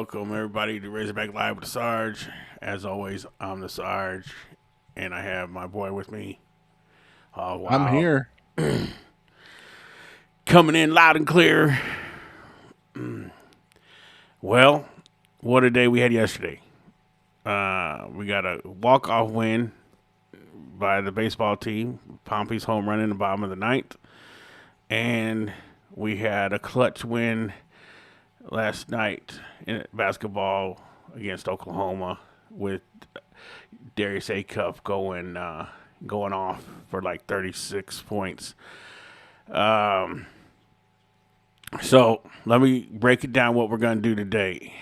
welcome everybody to Razorback Live with the Sarge. As always, I'm the Sarge, and I have my boy with me. Oh I'm wow, here. coming in loud and clear. Well, what a day we had yesterday. We got a walk-off win by the baseball team. Pompey's home run in the bottom of the ninth, and we had a clutch win last night in basketball against Oklahoma with Darius A. Cup going off for like 36 points. So let me break it down what we're going to do today.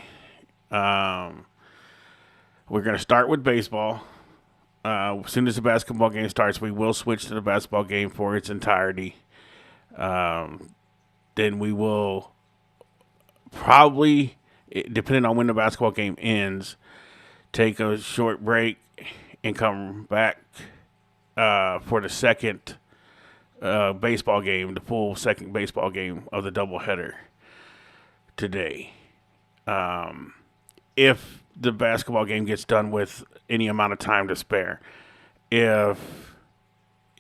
We're going to start with baseball. As soon as the basketball game starts, we will switch to the basketball game for its entirety. Then we will probably, depending on when the basketball game ends, take a short break and come back for the second baseball game, the full second baseball game of the doubleheader today. If the basketball game gets done with any amount of time to spare, if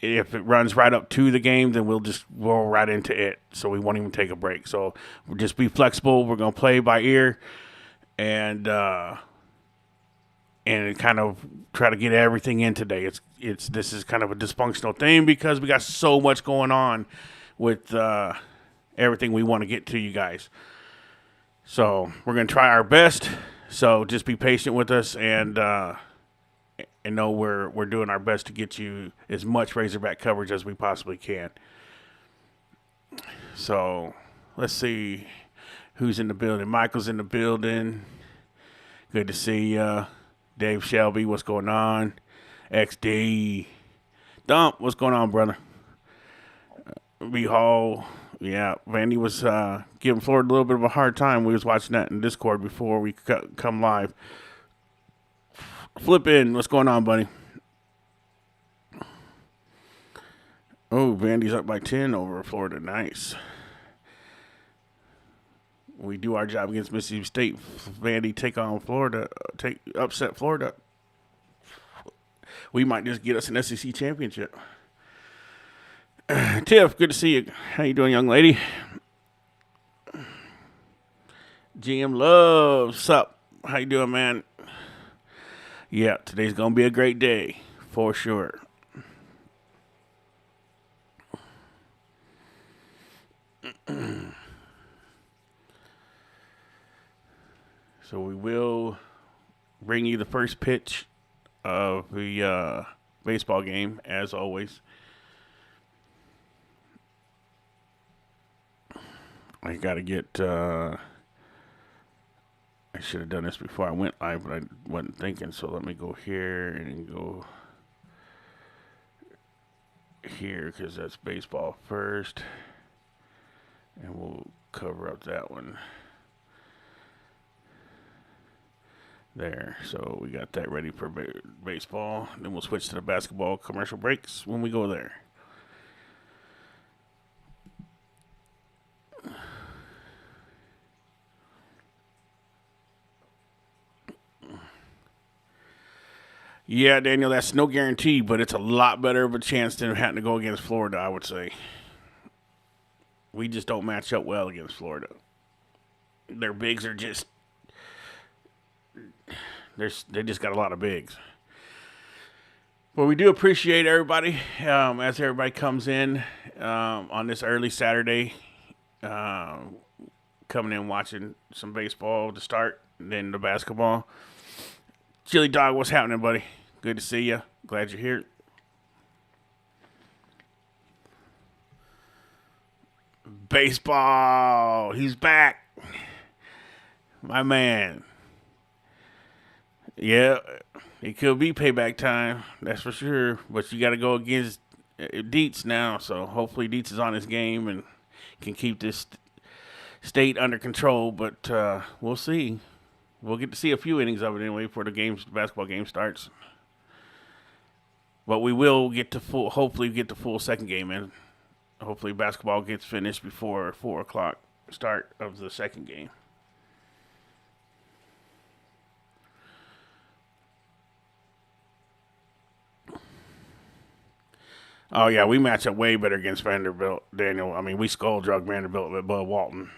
it runs right up to the game, then we'll just roll right into it. So we won't even take a break. So we'll just be flexible. We're gonna play by ear, and kind of try to get everything in today. This is kind of a dysfunctional thing because we got so much going on with everything we want to get to you guys. So we're gonna try our best. So just be patient with us and know we're doing our best to get you as much Razorback coverage as we possibly can. So let's see who's in the building. Michael's in the building. Good to see you. Dave Shelby, what's going on? XD. Dump, what's going on, brother? B Hall. Yeah, Vandy was giving Florida a little bit of a hard time. We was watching that in Discord before we come live. Flip in, what's going on, buddy? Oh, Vandy's up by 10 over Florida. Nice. We do our job against Mississippi State. Vandy take on Florida, upset Florida. We might just get us an SEC championship. Tiff, good to see you. How you doing, young lady? GM Love, sup? How you doing, man? Yeah, today's gonna be a great day for sure. So we will bring you the first pitch of the baseball game, as always. I gotta get. I should have done this before I went live, but I wasn't thinking. So let me go here and go here because that's baseball first, and we'll cover up that one. There, so we got that ready for baseball. Then we'll switch to the basketball commercial breaks when we go there. Yeah, Daniel, that's no guarantee, but it's a lot better of a chance than having to go against Florida, I would say. We just don't match up well against Florida. Their bigs are just... They just got a lot of bigs. But we do appreciate everybody as everybody comes in on this early Saturday, coming in watching some baseball to start, and then the basketball. Chili Dog, what's happening, buddy? Good to see you. Glad you're here. Baseball. He's back. My man. Yeah, it could be payback time. That's for sure. But you got to go against Dietz now. So hopefully Dietz is on his game and can keep this state under control. But we'll see. We'll get to see a few innings of it anyway before the basketball game starts. But we will hopefully get the full second game in. Hopefully basketball gets finished before 4 o'clock start of the second game. Oh yeah, we match up way better against Vanderbilt, Daniel. I mean, we skull drug Vanderbilt above Walton.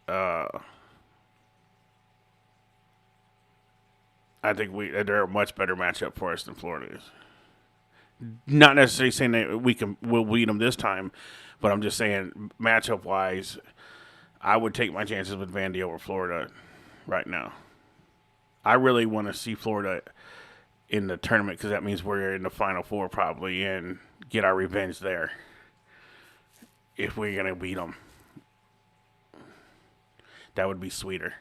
Uh, I think they're a much better matchup for us than Florida is. Not necessarily saying that we'll beat them this time, but I'm just saying matchup wise, I would take my chances with Vandy over Florida right now. I really want to see Florida in the tournament because that means we're in the Final Four probably and get our revenge there if we're gonna beat them. That would be sweeter.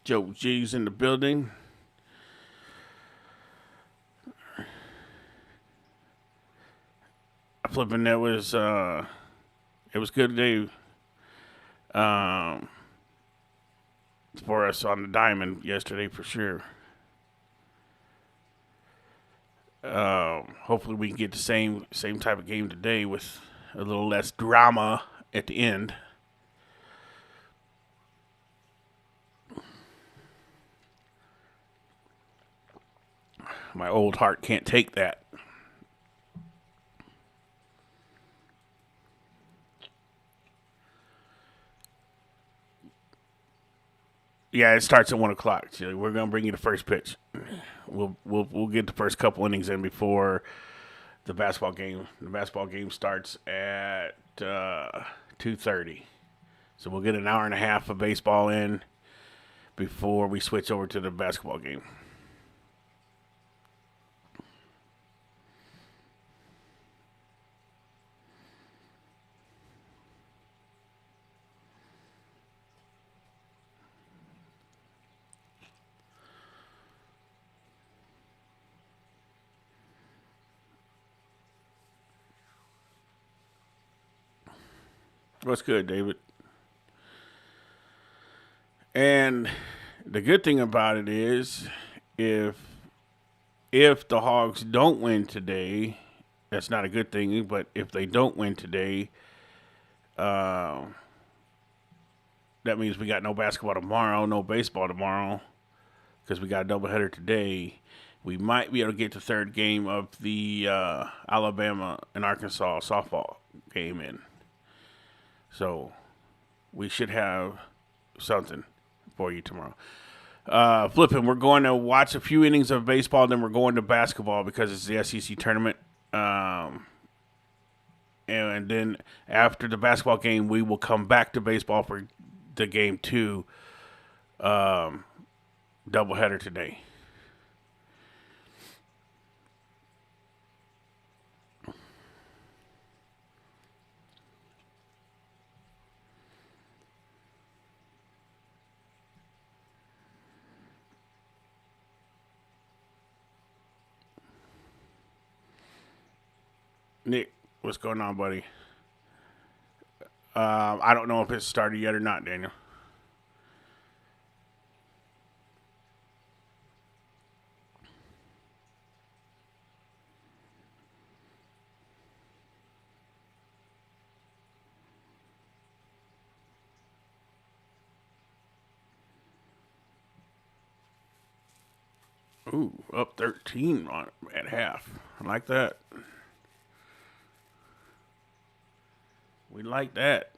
Joe G's in the building. Flipping that was it was good day um, for us on the diamond yesterday for sure. Hopefully we can get the same type of game today with a little less drama at the end. My old heart can't take that. Yeah, it starts at 1:00. So we're gonna bring you the first pitch. We'll get the first couple innings in before the basketball game. The basketball game starts at 2:30. So we'll get an hour and a half of baseball in before we switch over to the basketball game. What's good, David? And the good thing about it is, if the Hogs don't win today, that's not a good thing. But if they don't win today, uh, that means we got no basketball tomorrow, no baseball tomorrow, because we got a doubleheader today. We might be able to get the third game of the Alabama and Arkansas softball game in. So we should have something for you tomorrow. Flipping, we're going to watch a few innings of baseball, then we're going to basketball because it's the SEC tournament. And then after the basketball game, we will come back to baseball for the game two doubleheader today. Nick, what's going on, buddy? I don't know if it's started yet or not, Daniel. Ooh, up 13 at half. I like that. We like that.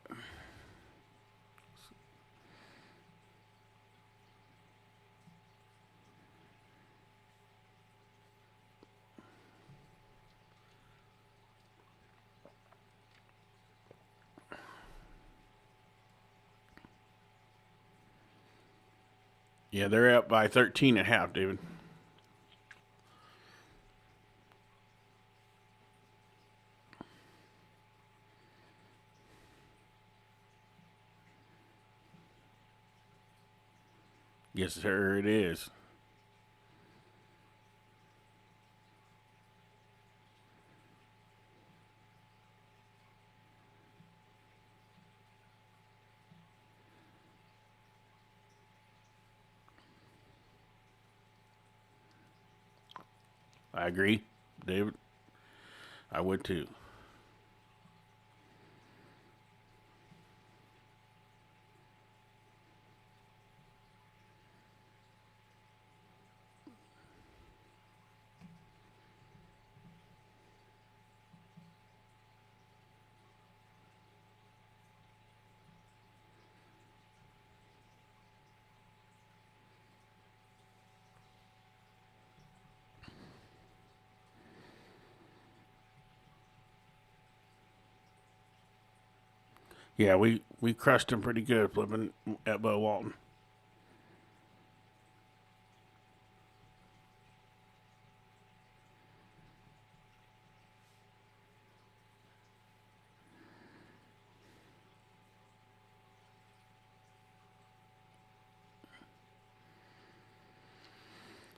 Yeah, they're up by 13 at half, David. Yes, sir, it is. I agree, David. I would too. Yeah, we crushed him pretty good flipping at Bud Walton.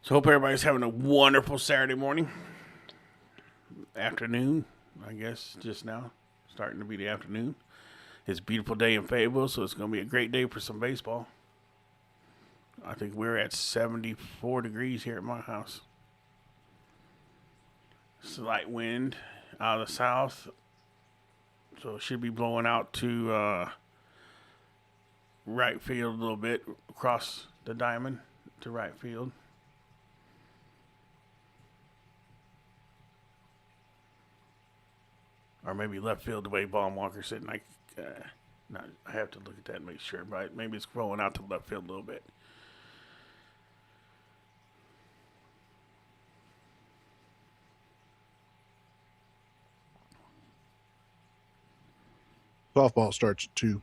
So hope everybody's having a wonderful Saturday morning, afternoon, I guess, just now. Starting to be the afternoon. It's a beautiful day in Fayetteville, so it's going to be a great day for some baseball. I think we're at 74 degrees here at my house. Slight wind out of the south, so it should be blowing out to right field a little bit, across the diamond to right field. Or maybe left field the way Baum Walker's sitting. I have to look at that and make sure, but maybe it's rolling out to left field a little bit. Softball starts at 2.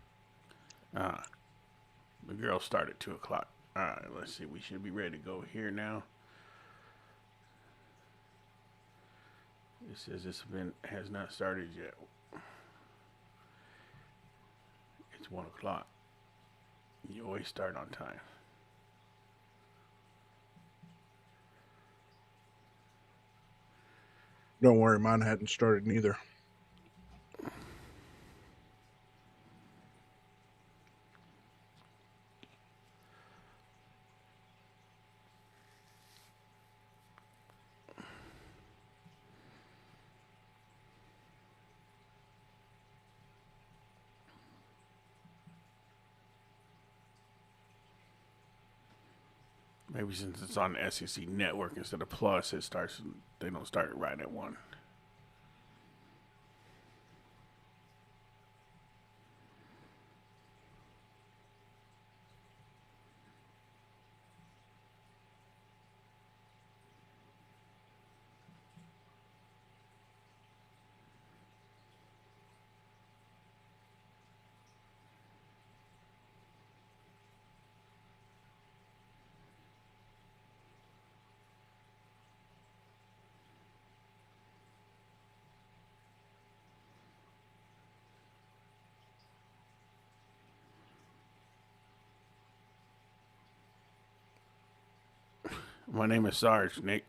The girls start at 2 o'clock. All right, let's see. We should be ready to go here now. It says this event has not started yet. It's 1 o'clock. You always start on time. Don't worry, mine hadn't started neither. Maybe since it's on the SEC network instead of Plus, they don't start right at 1. My name is Sarge, Nick.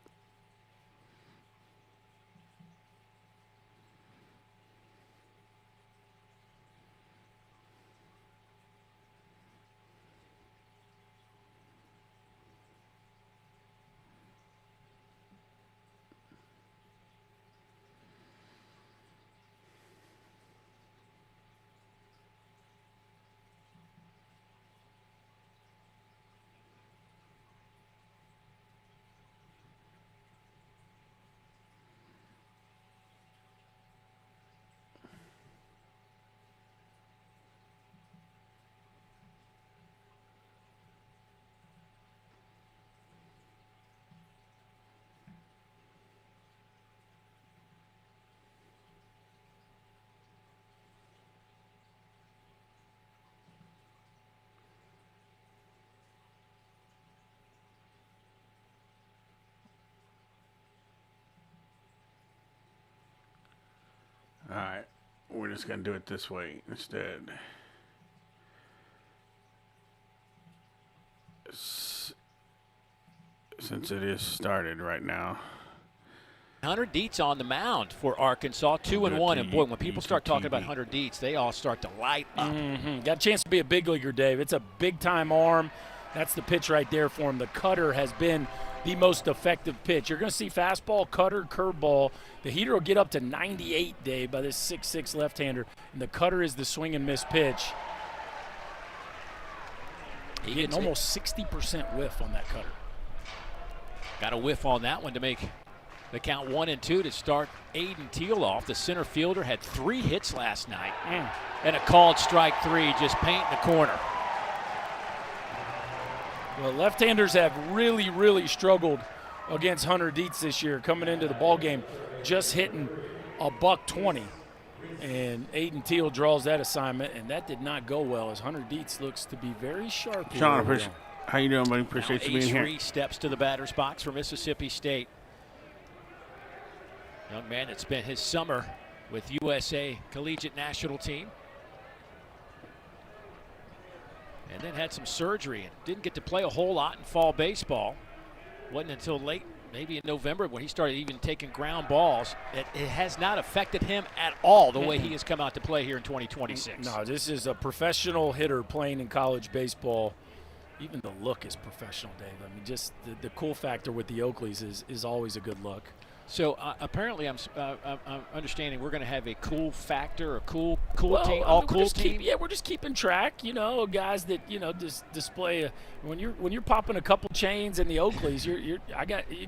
All right, we're just going to do it this way instead. Since it is started right now. Hunter Dietz on the mound for Arkansas, 2-1. And boy, when people start talking about Hunter Dietz, they all start to light up. Got a chance to be a big leaguer, Dave. It's a big-time arm. That's the pitch right there for him. The cutter has been the most effective pitch. You're going to see fastball, cutter, curveball. The heater will get up to 98, Dave, by this 6'6" left-hander. And the cutter is the swing and miss pitch. He getting almost 60% whiff on that cutter. Got a whiff on that one to make the count 1-2 to start Aiden Teal off. The center fielder had 3 hits last night. And a called strike 3, just painting the corner. Well, left-handers have really, really struggled against Hunter Dietz this year, coming into the ball game, just hitting $120. And Aiden Teal draws that assignment, and that did not go well as Hunter Dietz looks to be very sharp here. Sean, how you doing, buddy? Now Appreciate you being here. Reese steps to the batter's box for Mississippi State. Young man that spent his summer with USA Collegiate National Team. And then had some surgery and didn't get to play a whole lot in fall baseball. Wasn't until late, maybe in November, when he started even taking ground balls. It has not affected him at all the way he has come out to play here in 2026. No, this is a professional hitter playing in college baseball. Even the look is professional, Dave. I mean, just the cool factor with the Oakleys is always a good look. So apparently, I'm understanding we're going to have a cool factor, a cool team, team. We're just keeping track. You know, guys that display when you're popping a couple chains in the Oakleys. You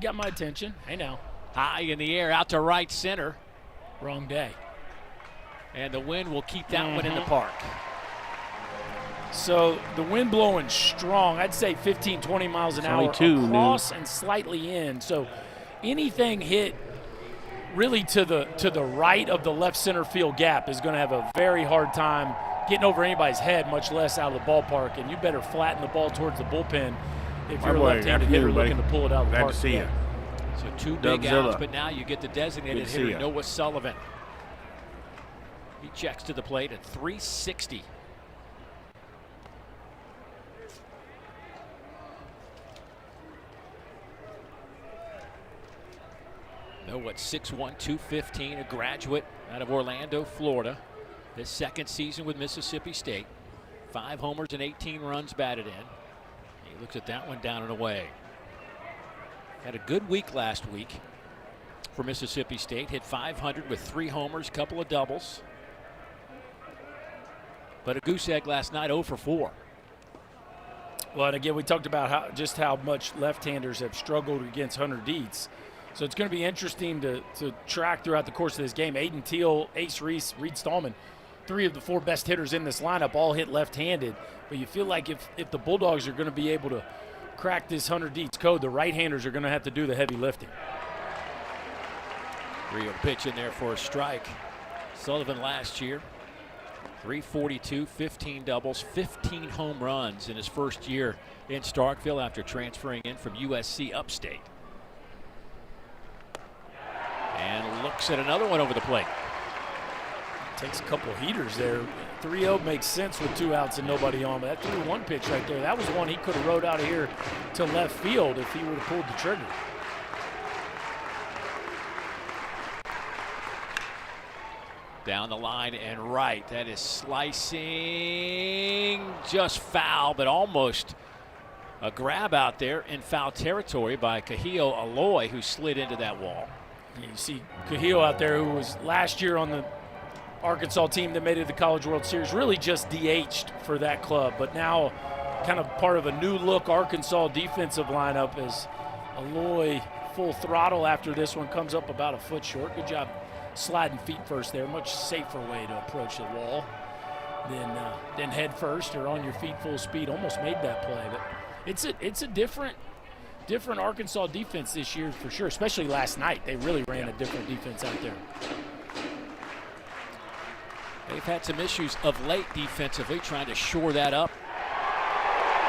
got my attention. Hey now, high in the air, out to right center. Wrong day. And the wind will keep that one in the park. So the wind blowing strong. I'd say 15, 20 miles an hour across and slightly in. So anything hit really to the right of the left center field gap is going to have a very hard time getting over anybody's head, much less out of the ballpark. And you better flatten the ball towards the bullpen if you're a left-handed hitter looking to pull it out of the park. Glad to see you. So two big outs, but now you get the designated hitter, Noah Sullivan. He checks to the plate at 360. Noah at 6'1", 215, a graduate out of Orlando, Florida. His second season with Mississippi State. 5 homers and 18 runs batted in. He looks at that one down and away. Had a good week last week for Mississippi State. Hit .500 with 3 homers, couple of doubles. But a goose egg last night, 0 for 4. Well, and again, we talked about how much left-handers have struggled against Hunter Dietz. So it's going to be interesting to track throughout the course of this game. Aiden Teal, Ace Reese, Reed Stallman, 3 of the 4 best hitters in this lineup, all hit left-handed. But you feel like if the Bulldogs are going to be able to crack this Hunter Dietz code, the right-handers are going to have to do the heavy lifting. Real pitch in there for a strike. Sullivan last year, 342, 15 doubles, 15 home runs in his first year in Starkville after transferring in from USC Upstate. And looks at another one over the plate. Takes a couple of heaters there. 3-0 makes sense with 2 outs and nobody on. But that 3-1 pitch right there, that was one he could have rode out of here to left field if he would have pulled the trigger. Down the line and right. That is slicing, just foul, but almost a grab out there in foul territory by Kahio Aloy, who slid into that wall. You see Kahio out there, who was last year on the Arkansas team that made it to the College World Series, really just DH'd for that club, but now kind of part of a new look Arkansas defensive lineup as Aloy full throttle after this one, comes up about a foot short. Good job sliding feet first there. Much safer way to approach the wall than head first or on your feet full speed. Almost made that play, but it's a different Arkansas defense this year for sure, especially last night. They really ran a different defense out there. They've had some issues of late defensively, trying to shore that up.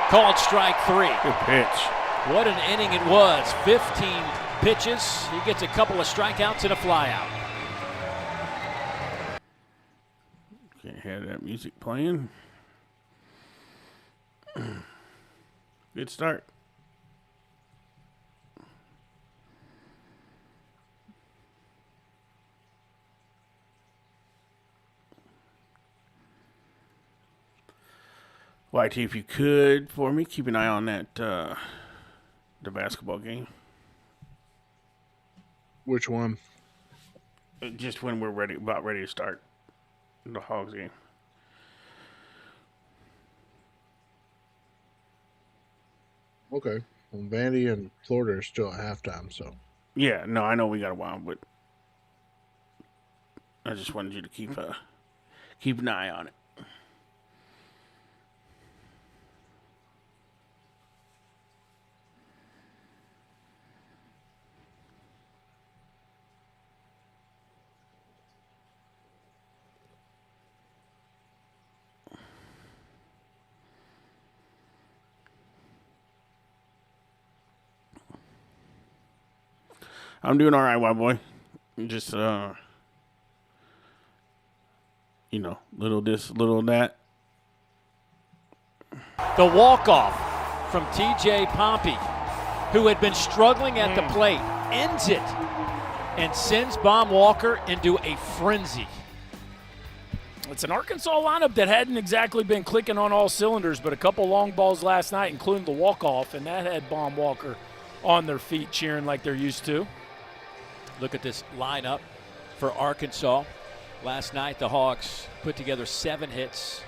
Called strike 3. Good pitch. What an inning it was. 15 pitches. He gets a couple of strikeouts and a flyout. Can't have that music playing. Good start. YT, if you could, for me, keep an eye on that, the basketball game. Which one? Just when we're about ready to start the Hogs game. Okay. Well, Vandy and Florida are still at halftime, so. Yeah, no, I know we got a while, but I just wanted you to keep an eye on it. I'm doing all right, white boy. Just, little this, little that. The walk-off from T.J. Pompey, who had been struggling at the plate, ends it and sends Baum Walker into a frenzy. It's an Arkansas lineup that hadn't exactly been clicking on all cylinders, but a couple long balls last night, including the walk-off, and that had Baum Walker on their feet cheering like they're used to. Look at this lineup for Arkansas. Last night, the Hawks put together 7 hits.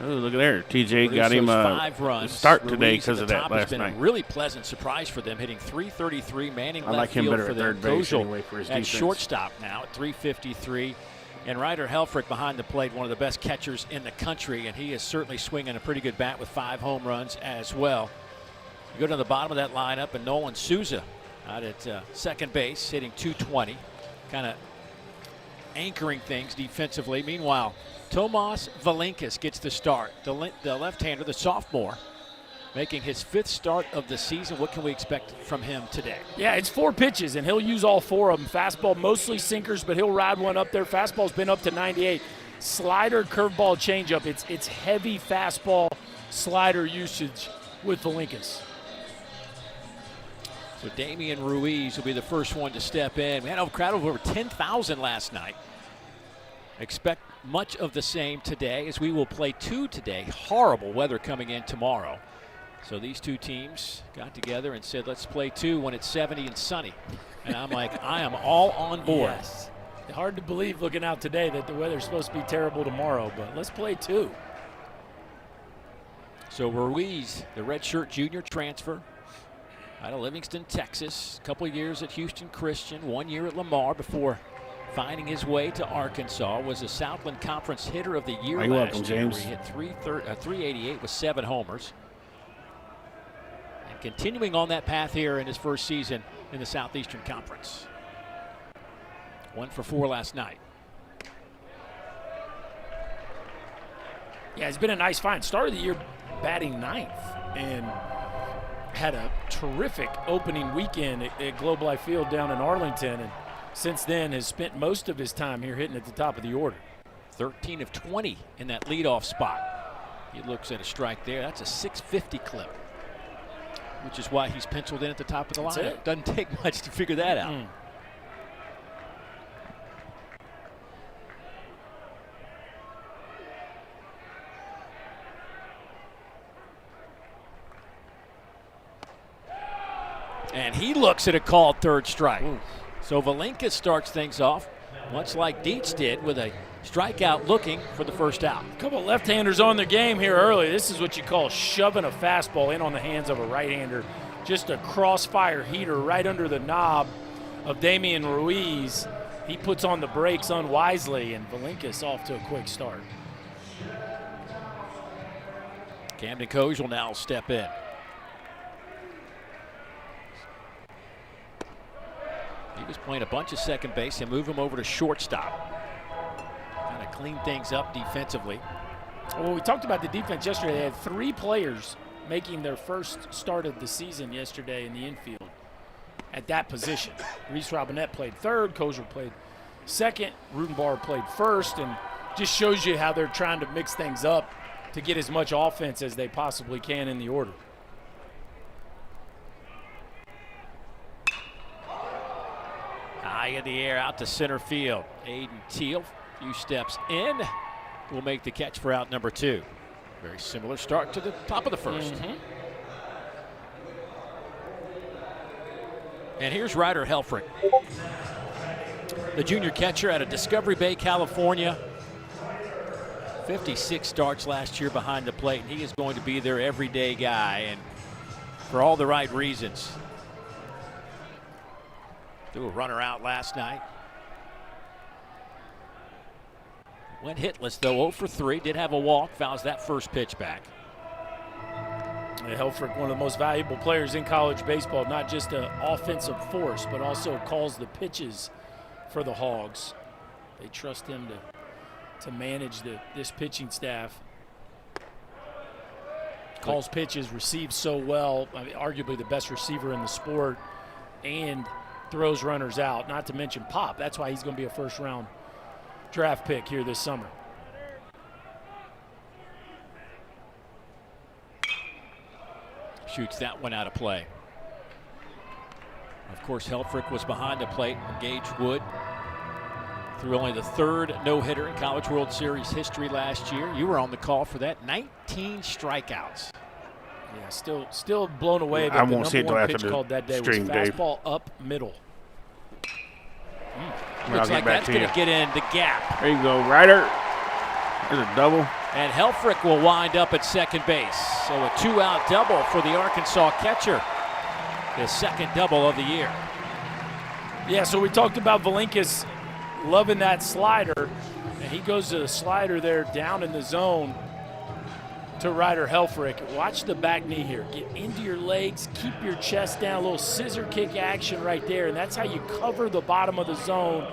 Oh, look at there. TJ got him 5 runs. Start today because of that last night. It's been a really pleasant surprise for them, hitting .333. Manning I like left him field better for at them. third base Kojal anyway for his at defense. shortstop now at .353. And Ryder Helfrich behind the plate, one of the best catchers in the country, and he is certainly swinging a pretty good bat with 5 home runs as well. You go to the bottom of that lineup, and Nolan Souza out at second base, hitting .220, kind of anchoring things defensively. Meanwhile, Tomas Valinkas gets the start. The left-hander, the sophomore, making his 5th start of the season. What can we expect from him today? Yeah, it's 4 pitches, and he'll use all 4 of them. Fastball, mostly sinkers, but he'll ride one up there. Fastball's been up to 98. Slider, curveball, changeup. It's heavy fastball, slider usage with Valinkas. So Damian Ruiz will be the first one to step in. We had a crowd of over 10,000 last night. Expect much of the same today, as we will play 2 today. Horrible weather coming in tomorrow. So these 2 teams got together and said, let's play 2 when it's 70 and sunny. And I'm like, I am all on board. Yes. Hard to believe looking out today that the weather's supposed to be terrible tomorrow, but let's play 2. So Ruiz, the redshirt junior transfer out of Livingston, Texas. A couple years at Houston Christian, 1 year at Lamar before finding his way to Arkansas. Was a Southland Conference Hitter of the Year You're last welcome, year. James. He hit 388 with 7 homers. And continuing on that path here in his first season in the Southeastern Conference. 1 for 4 last night. Yeah, it's been a nice find. Started the year batting 9th and had a terrific opening weekend at Globe Life Field down in Arlington, and since then has spent most of his time here hitting at the top of the order. 13 of 20 in that leadoff spot. He looks at a strike there. That's a 650 clip, which is why he's penciled in at the top of the That's lineup. it. Doesn't take much to figure that out. And he looks at a called third strike. Ooh. So Valinkas starts things off, much like Dietz did, with a strikeout looking for the first out. A couple left-handers on the game here early. This is what you call shoving a fastball in on the hands of a right-hander. Just a crossfire heater right under the knob of Damian Ruiz. He puts on the brakes unwisely, and Valinkas off to a quick start. Camden Kojal now will step in. He was playing a bunch of second base and move him over to shortstop. Kind of clean things up defensively. Well, we talked about the defense yesterday. They had 3 players making their first start of the season yesterday in the infield at that position. Reese Robinette played third, Kojal played second, Rudenbar played first, and just shows you how they're trying to mix things up to get as much offense as they possibly can in the order. High in the air, out to center field. Aiden Teal, a few steps in, will make the catch for out number 2. Very similar start to the top of the first. And here's Ryder Helfrich, the junior catcher out of Discovery Bay, California. 56 starts last year behind the plate, and he is going to be their everyday guy, and for all the right reasons. Threw a runner out last night. Went hitless though, 0 for 3. Did have a walk, fouls that first pitch back. Helfrich, one of the most valuable players in college baseball, not just an offensive force, but also calls the pitches for the Hogs. They trust him to manage this pitching staff. Calls pitches, receives so well. I mean, arguably the best receiver in the sport, and throws runners out, not to mention pop. That's why he's going to be a first-round draft pick here this summer. Shoots that one out of play. Of course, Helfrich was behind the plate. Gage Wood threw only the third no-hitter in College World Series history last year. You were on the call for that. 19 strikeouts. Yeah, still blown away that the number one pitch called that day was fastball up middle. Looks like that's going to get in the gap. There you go, Ryder. There's a double. And Helfrich will wind up at second base. So a 2-out double for the Arkansas catcher. His second double of the year. Yeah, so we talked about Valinkas loving that slider. And he goes to the slider there down in the zone to Ryder Helfrich. Watch the back knee here. Get into your legs, keep your chest down, a little scissor kick action right there, and that's how you cover the bottom of the zone.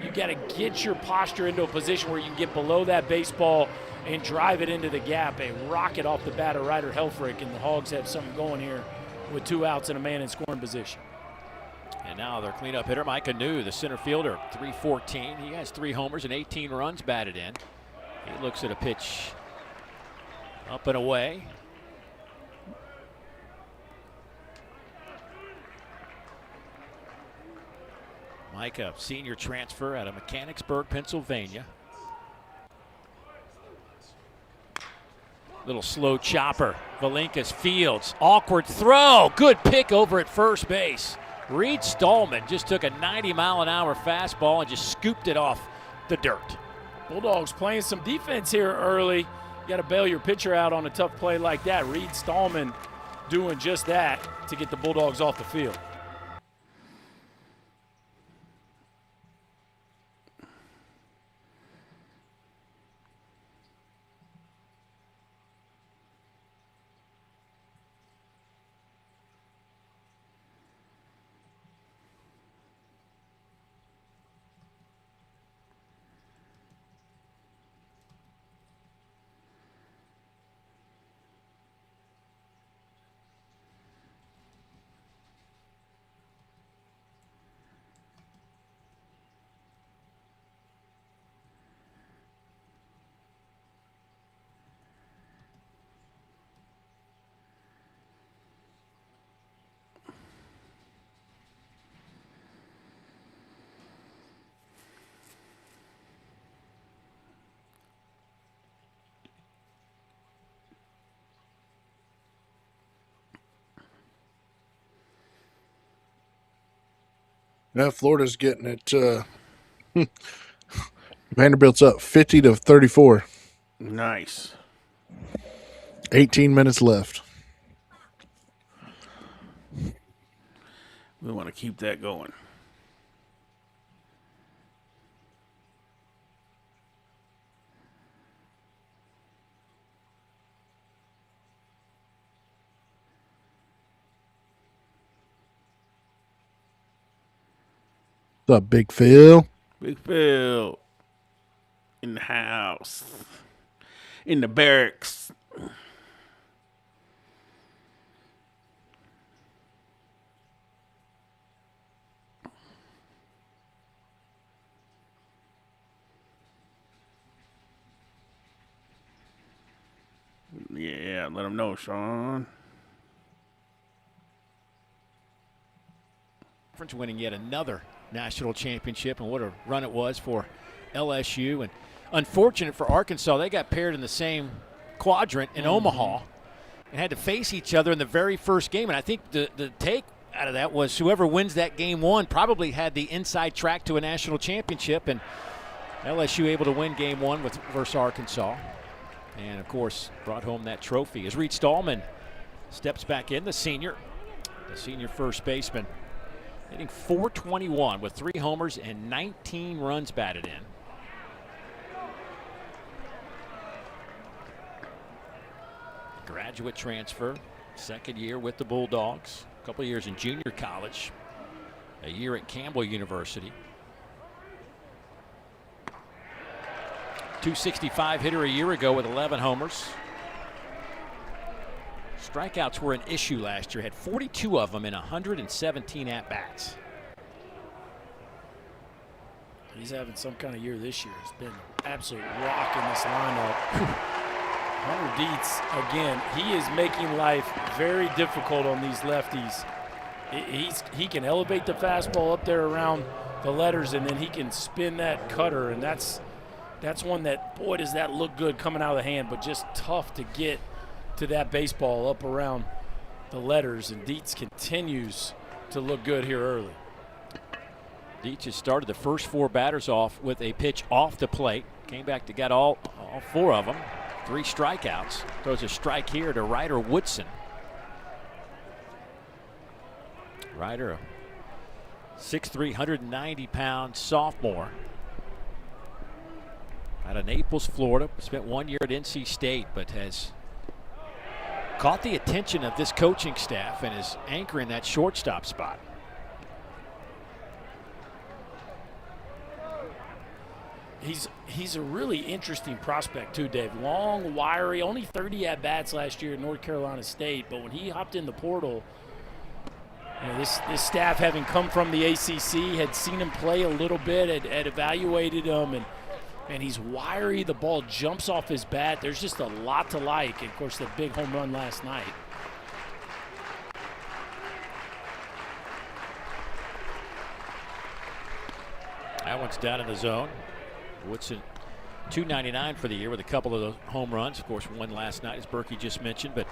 You got to get your posture into a position where you can get below that baseball and drive it into the gap. A rocket off the bat of Ryder Helfrich, and the Hogs have something going here with 2 outs and a man in scoring position. And now their cleanup hitter, Micah New, the center fielder, 314. He has 3 homers and 18 runs batted in. He looks at a pitch up and away. Micah, senior transfer out of Mechanicsburg, Pennsylvania. Little slow chopper. Valinkas fields. Awkward throw. Good pick over at first base. Reed Stallman just took a 90-mile-an-hour fastball and just scooped it off the dirt. Bulldogs playing some defense here early. You got to bail your pitcher out on a tough play like that. Reed Stallman doing just that to get the Bulldogs off the field. Now Florida's getting it. Vanderbilt's up 50-34. Nice. 18 minutes left. We want to keep that going. What's up, Big Phil? Big Phil. In the house. In the barracks. Yeah, let them know, Sean. Winning yet another national championship, and what a run it was for LSU. And unfortunate for Arkansas, they got paired in the same quadrant in Omaha and had to face each other in the very first game. And I think the take out of that was whoever wins that game 1 probably had the inside track to a national championship, and LSU able to win game 1 versus Arkansas. And, of course, brought home that trophy. As Reed Stallman steps back in, the senior first baseman, hitting .421 with 3 homers and 19 runs batted in. Graduate transfer, second year with the Bulldogs, a couple years in junior college, a year at Campbell University. .265 hitter a year ago with 11 homers. Strikeouts were an issue last year. Had 42 of them in 117 at-bats. He's having some kind of year this year. It's been an absolute rock in this lineup. Hunter Dietz, again, he is making life very difficult on these lefties. He can elevate the fastball up there around the letters, and then he can spin that cutter, and that's one that, boy, does that look good coming out of the hand, but just tough to get to that baseball up around the letters, and Dietz continues to look good here early. Dietz has started the first 4 batters off with a pitch off the plate. Came back to get all 4 of them. 3 strikeouts. Throws a strike here to Ryder Woodson. Ryder, a 6'3", 190-pound sophomore out of Naples, Florida. Spent 1 year at NC State, but has caught the attention of this coaching staff and is anchoring that shortstop spot. He's a really interesting prospect too, Dave. Long, wiry, only 30 at-bats last year at North Carolina State, but when he hopped in the portal, you know, this staff, having come from the ACC, had seen him play a little bit, had evaluated him, and he's wiry. The ball jumps off his bat. There's just a lot to like. And of course, the big home run last night. That one's down in the zone. Woodson, .299 for the year with a couple of those home runs. Of course, one last night, as Berkey just mentioned. But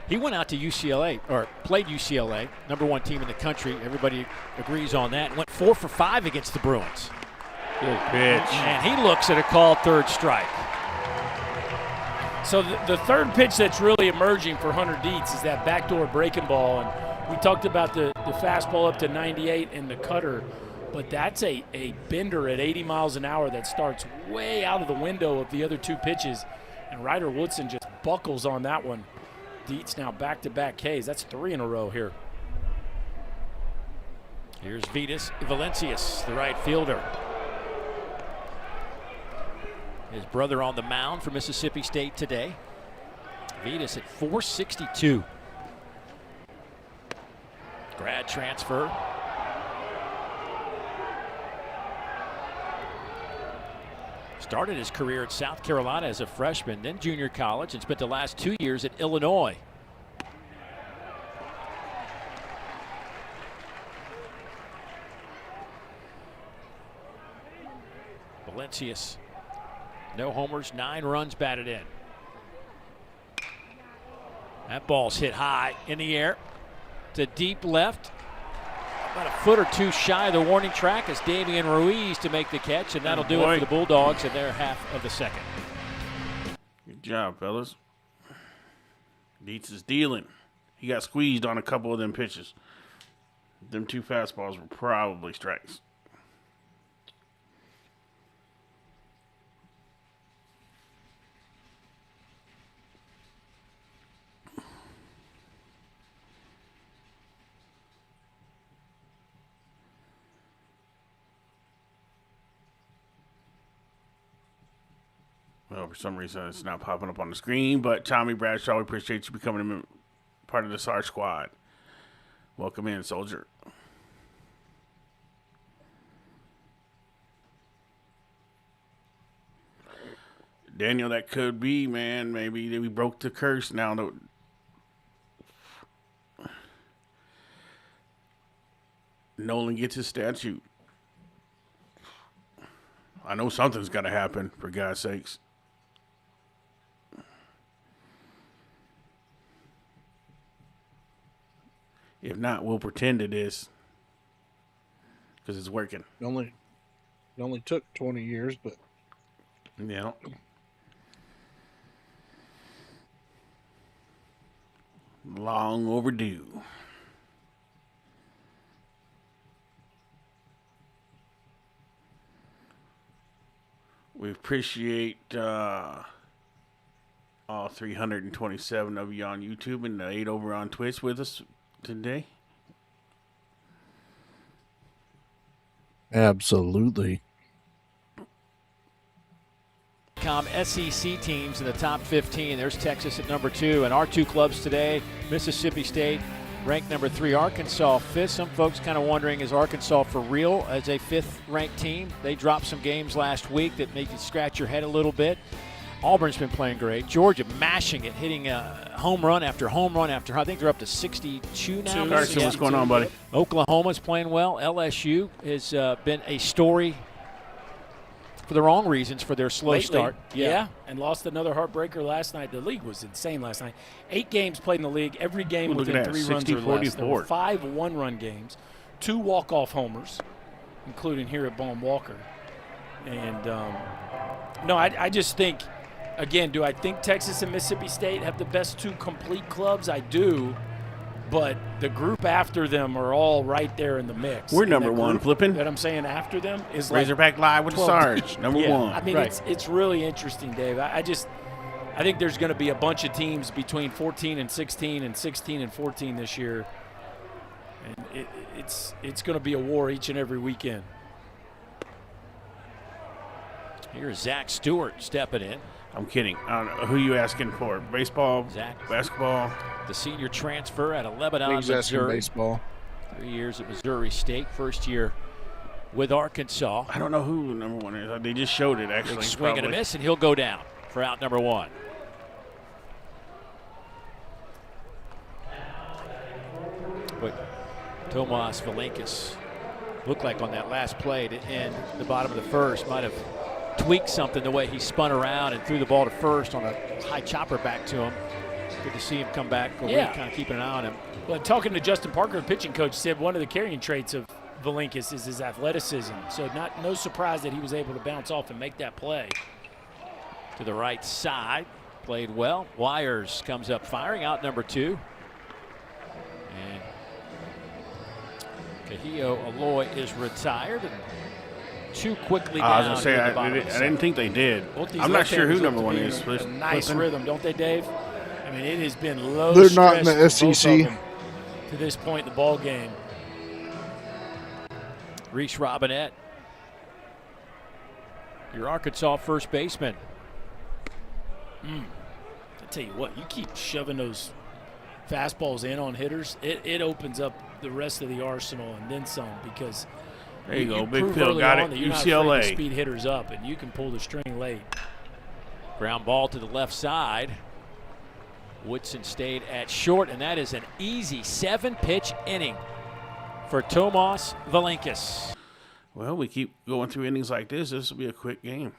he went out to UCLA, or played UCLA, #1 team in the country. Everybody agrees on that. Went 4 for 5 against the Bruins. Good pitch. And he looks at a called third strike. So the third pitch that's really emerging for Hunter Dietz is that backdoor breaking ball. And we talked about the fastball up to 98 and the cutter. But that's a bender at 80 miles an hour that starts way out of the window of the other 2 pitches. And Ryder Woodson just buckles on that one. Dietz now back-to-back Ks. That's 3 in a row here. Here's Vitas Valencius, the right fielder. His brother on the mound for Mississippi State today. Vitas at 462. Grad transfer. Started his career at South Carolina as a freshman, then junior college, and spent the last 2 years at Illinois. Valencius, no homers, 9 runs batted in. That ball's hit high in the air to deep left. About a foot or 2 shy of the warning track is Damian Ruiz to make the catch, and that'll do it for the Bulldogs in their half of the second. Good job, fellas. Dietz is dealing. He got squeezed on a couple of them pitches. Them 2 fastballs were probably strikes. Well, for some reason, it's not popping up on the screen. But Tommy Bradshaw, we appreciate you becoming a part of the SAR squad. Welcome in, soldier. Daniel, that could be, man. Maybe we broke the curse now. Nolan gets his statue. I know something's got to happen, for God's sakes. If not, we'll pretend it is, because it's working. It only took 20 years, but Yeah. Long overdue. We appreciate all 327 of you on YouTube and the 8 over on Twitch with us today. absolutely. SEC teams in the top 15. There's Texas at number 2, and our 2 clubs today, Mississippi State ranked number 3 Arkansas 5th. Some folks kind of wondering, is Arkansas for real as a 5th-ranked team? They dropped some games last week that make you scratch your head a little bit. Auburn's been playing great. Georgia mashing it, hitting a home run after home run after. I think they're up to 62 now. Carson, what's going on, buddy? Oklahoma's playing well. LSU has been a story for the wrong reasons for their slow start. Yeah, and lost another heartbreaker last night. The league was insane last night. 8 games played in the league, every game within 3 runs or less. There were 5 one-run games, 2 walk-off homers, including here at Baum Walker. And, no, I just think, again, do I think Texas and Mississippi State have the best 2 complete clubs? I do. But the group after them are all right there in the mix. We're number 1, flipping. That I'm saying after them is Razorback Live with the Sarge, number 1. I mean, it's really interesting, Dave. I think there's going to be a bunch of teams between 14 and 16 and 16 and 14 this year. And it's going to be a war each and every weekend. Here's Zach Stewart stepping in. I'm kidding. I don't know. Who are you asking for? Baseball? Zach. Basketball? The senior transfer out of Lebanon, He's asking Missouri. baseball. 3 years at Missouri State. First year with Arkansas. I don't know who number 1 is. They just showed it, actually. Big swing and a miss, and he'll go down for out number 1. But Tomas Valinkis looked like on that last play to end the bottom of the first might have tweaked something the way he spun around and threw the ball to first on a high chopper back to him. Good to see him come back. Yeah. Kind of keeping an eye on him. Well, talking to Justin Parker, the pitching coach, said one of the carrying traits of Valinkis is his athleticism. So no surprise that he was able to bounce off and make that play. To the right side. Played well. Wires comes up firing out number 2. And Kahio Aloy is retired. And 2 quickly down. I was going to say, to the I didn't think they did. I'm not sure who number 1 is. A nice rhythm, don't they, Dave? I mean, it has been low They're stress not in the for both SEC. of them to this point in the ball game. Reese Robinette, your Arkansas first baseman. I tell you what, you keep shoving those fastballs in on hitters, it opens up the rest of the arsenal and then some, because there you go, Big prove Phil early got on it. that you're not afraid to UCLA. speed hitters up, and you can pull the string late. Ground ball to the left side. Woodson stayed at short, and that is an easy 7-pitch inning for Tomas Valinkis. Well, we keep going through innings like this. This will be a quick game.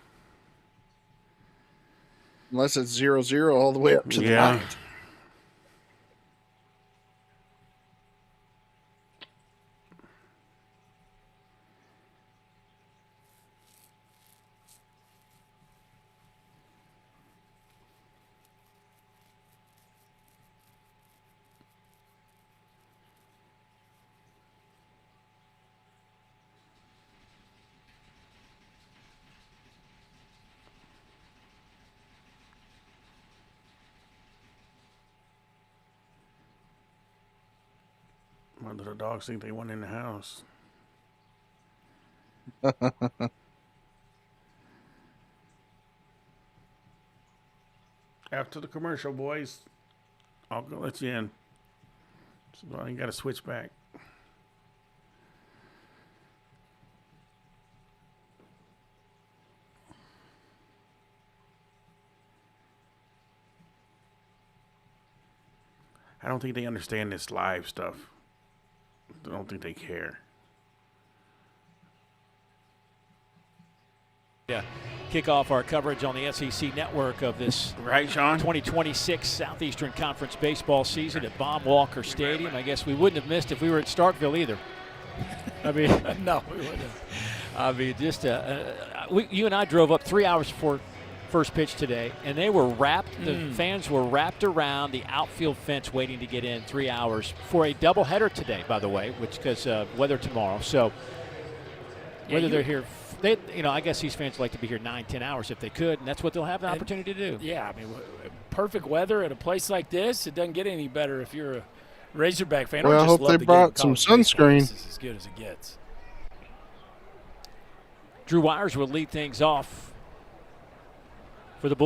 Unless it's 0-0 all the way up to the ninth. My little dogs think they went in the house. After the commercial, boys, I'll go let you in. So I got to switch back. I don't think they understand this live stuff. I don't think they care. Yeah, kick off our coverage on the SEC network of this right, Sean? 2026 Southeastern Conference baseball season at Baum Walker Stadium. I guess we wouldn't have missed if we were at Starkville either. I mean, no, we wouldn't have. I mean, just you and I drove up 3 hours before first pitch today, and they were wrapped. The fans were wrapped around the outfield fence waiting to get in 3 hours for a doubleheader today, by the way, which because weather tomorrow. So whether they're here, I guess these fans like to be here 9-10 hours if they could, and that's what they'll have the opportunity to do. Yeah, I mean, perfect weather at a place like this. It doesn't get any better if you're a Razorback fan. Well, I hope they brought some sunscreen. This is as good as it gets. Drew Wires will lead things off for the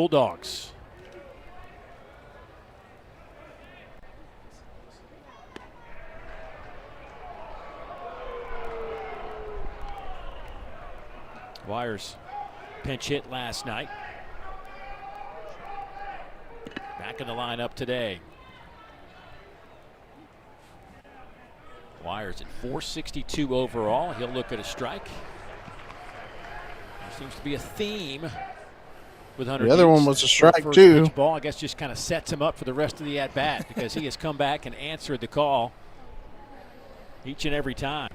Wires pinch hit last night. Back in the lineup today. Wires at 462 overall. He'll look at a strike. There seems to be a theme with Hunter. The other Deeds. one was a strike First too. pitch ball, I guess, just kind of sets him up for the rest of the at-bat because he has come back and answered the call each and every time.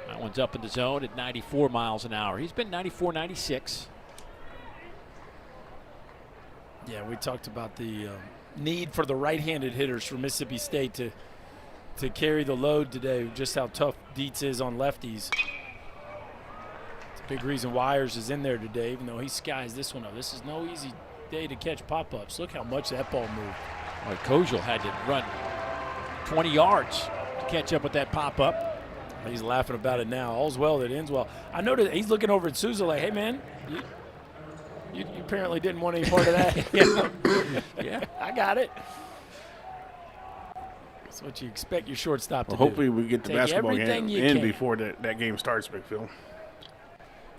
That one's up in the zone at 94 miles an hour. He's been 94, 96. Yeah, we talked about the need for the right-handed hitters for Mississippi State to carry the load today, just how tough Dietz is on lefties. It's a big reason Wires is in there today, even though he skies this one up. This is no easy day to catch pop-ups. Look how much that ball moved. Well, Kojal had to run 20 yards to catch up with that pop-up. He's laughing about it now. All's well that ends well. I noticed he's looking over at Souza like, hey, man, you apparently didn't want any part of that. Yeah, I got it. That's what you expect your shortstop to do. Hopefully we get the Take basketball everything game you in can. before that game starts, McPhil.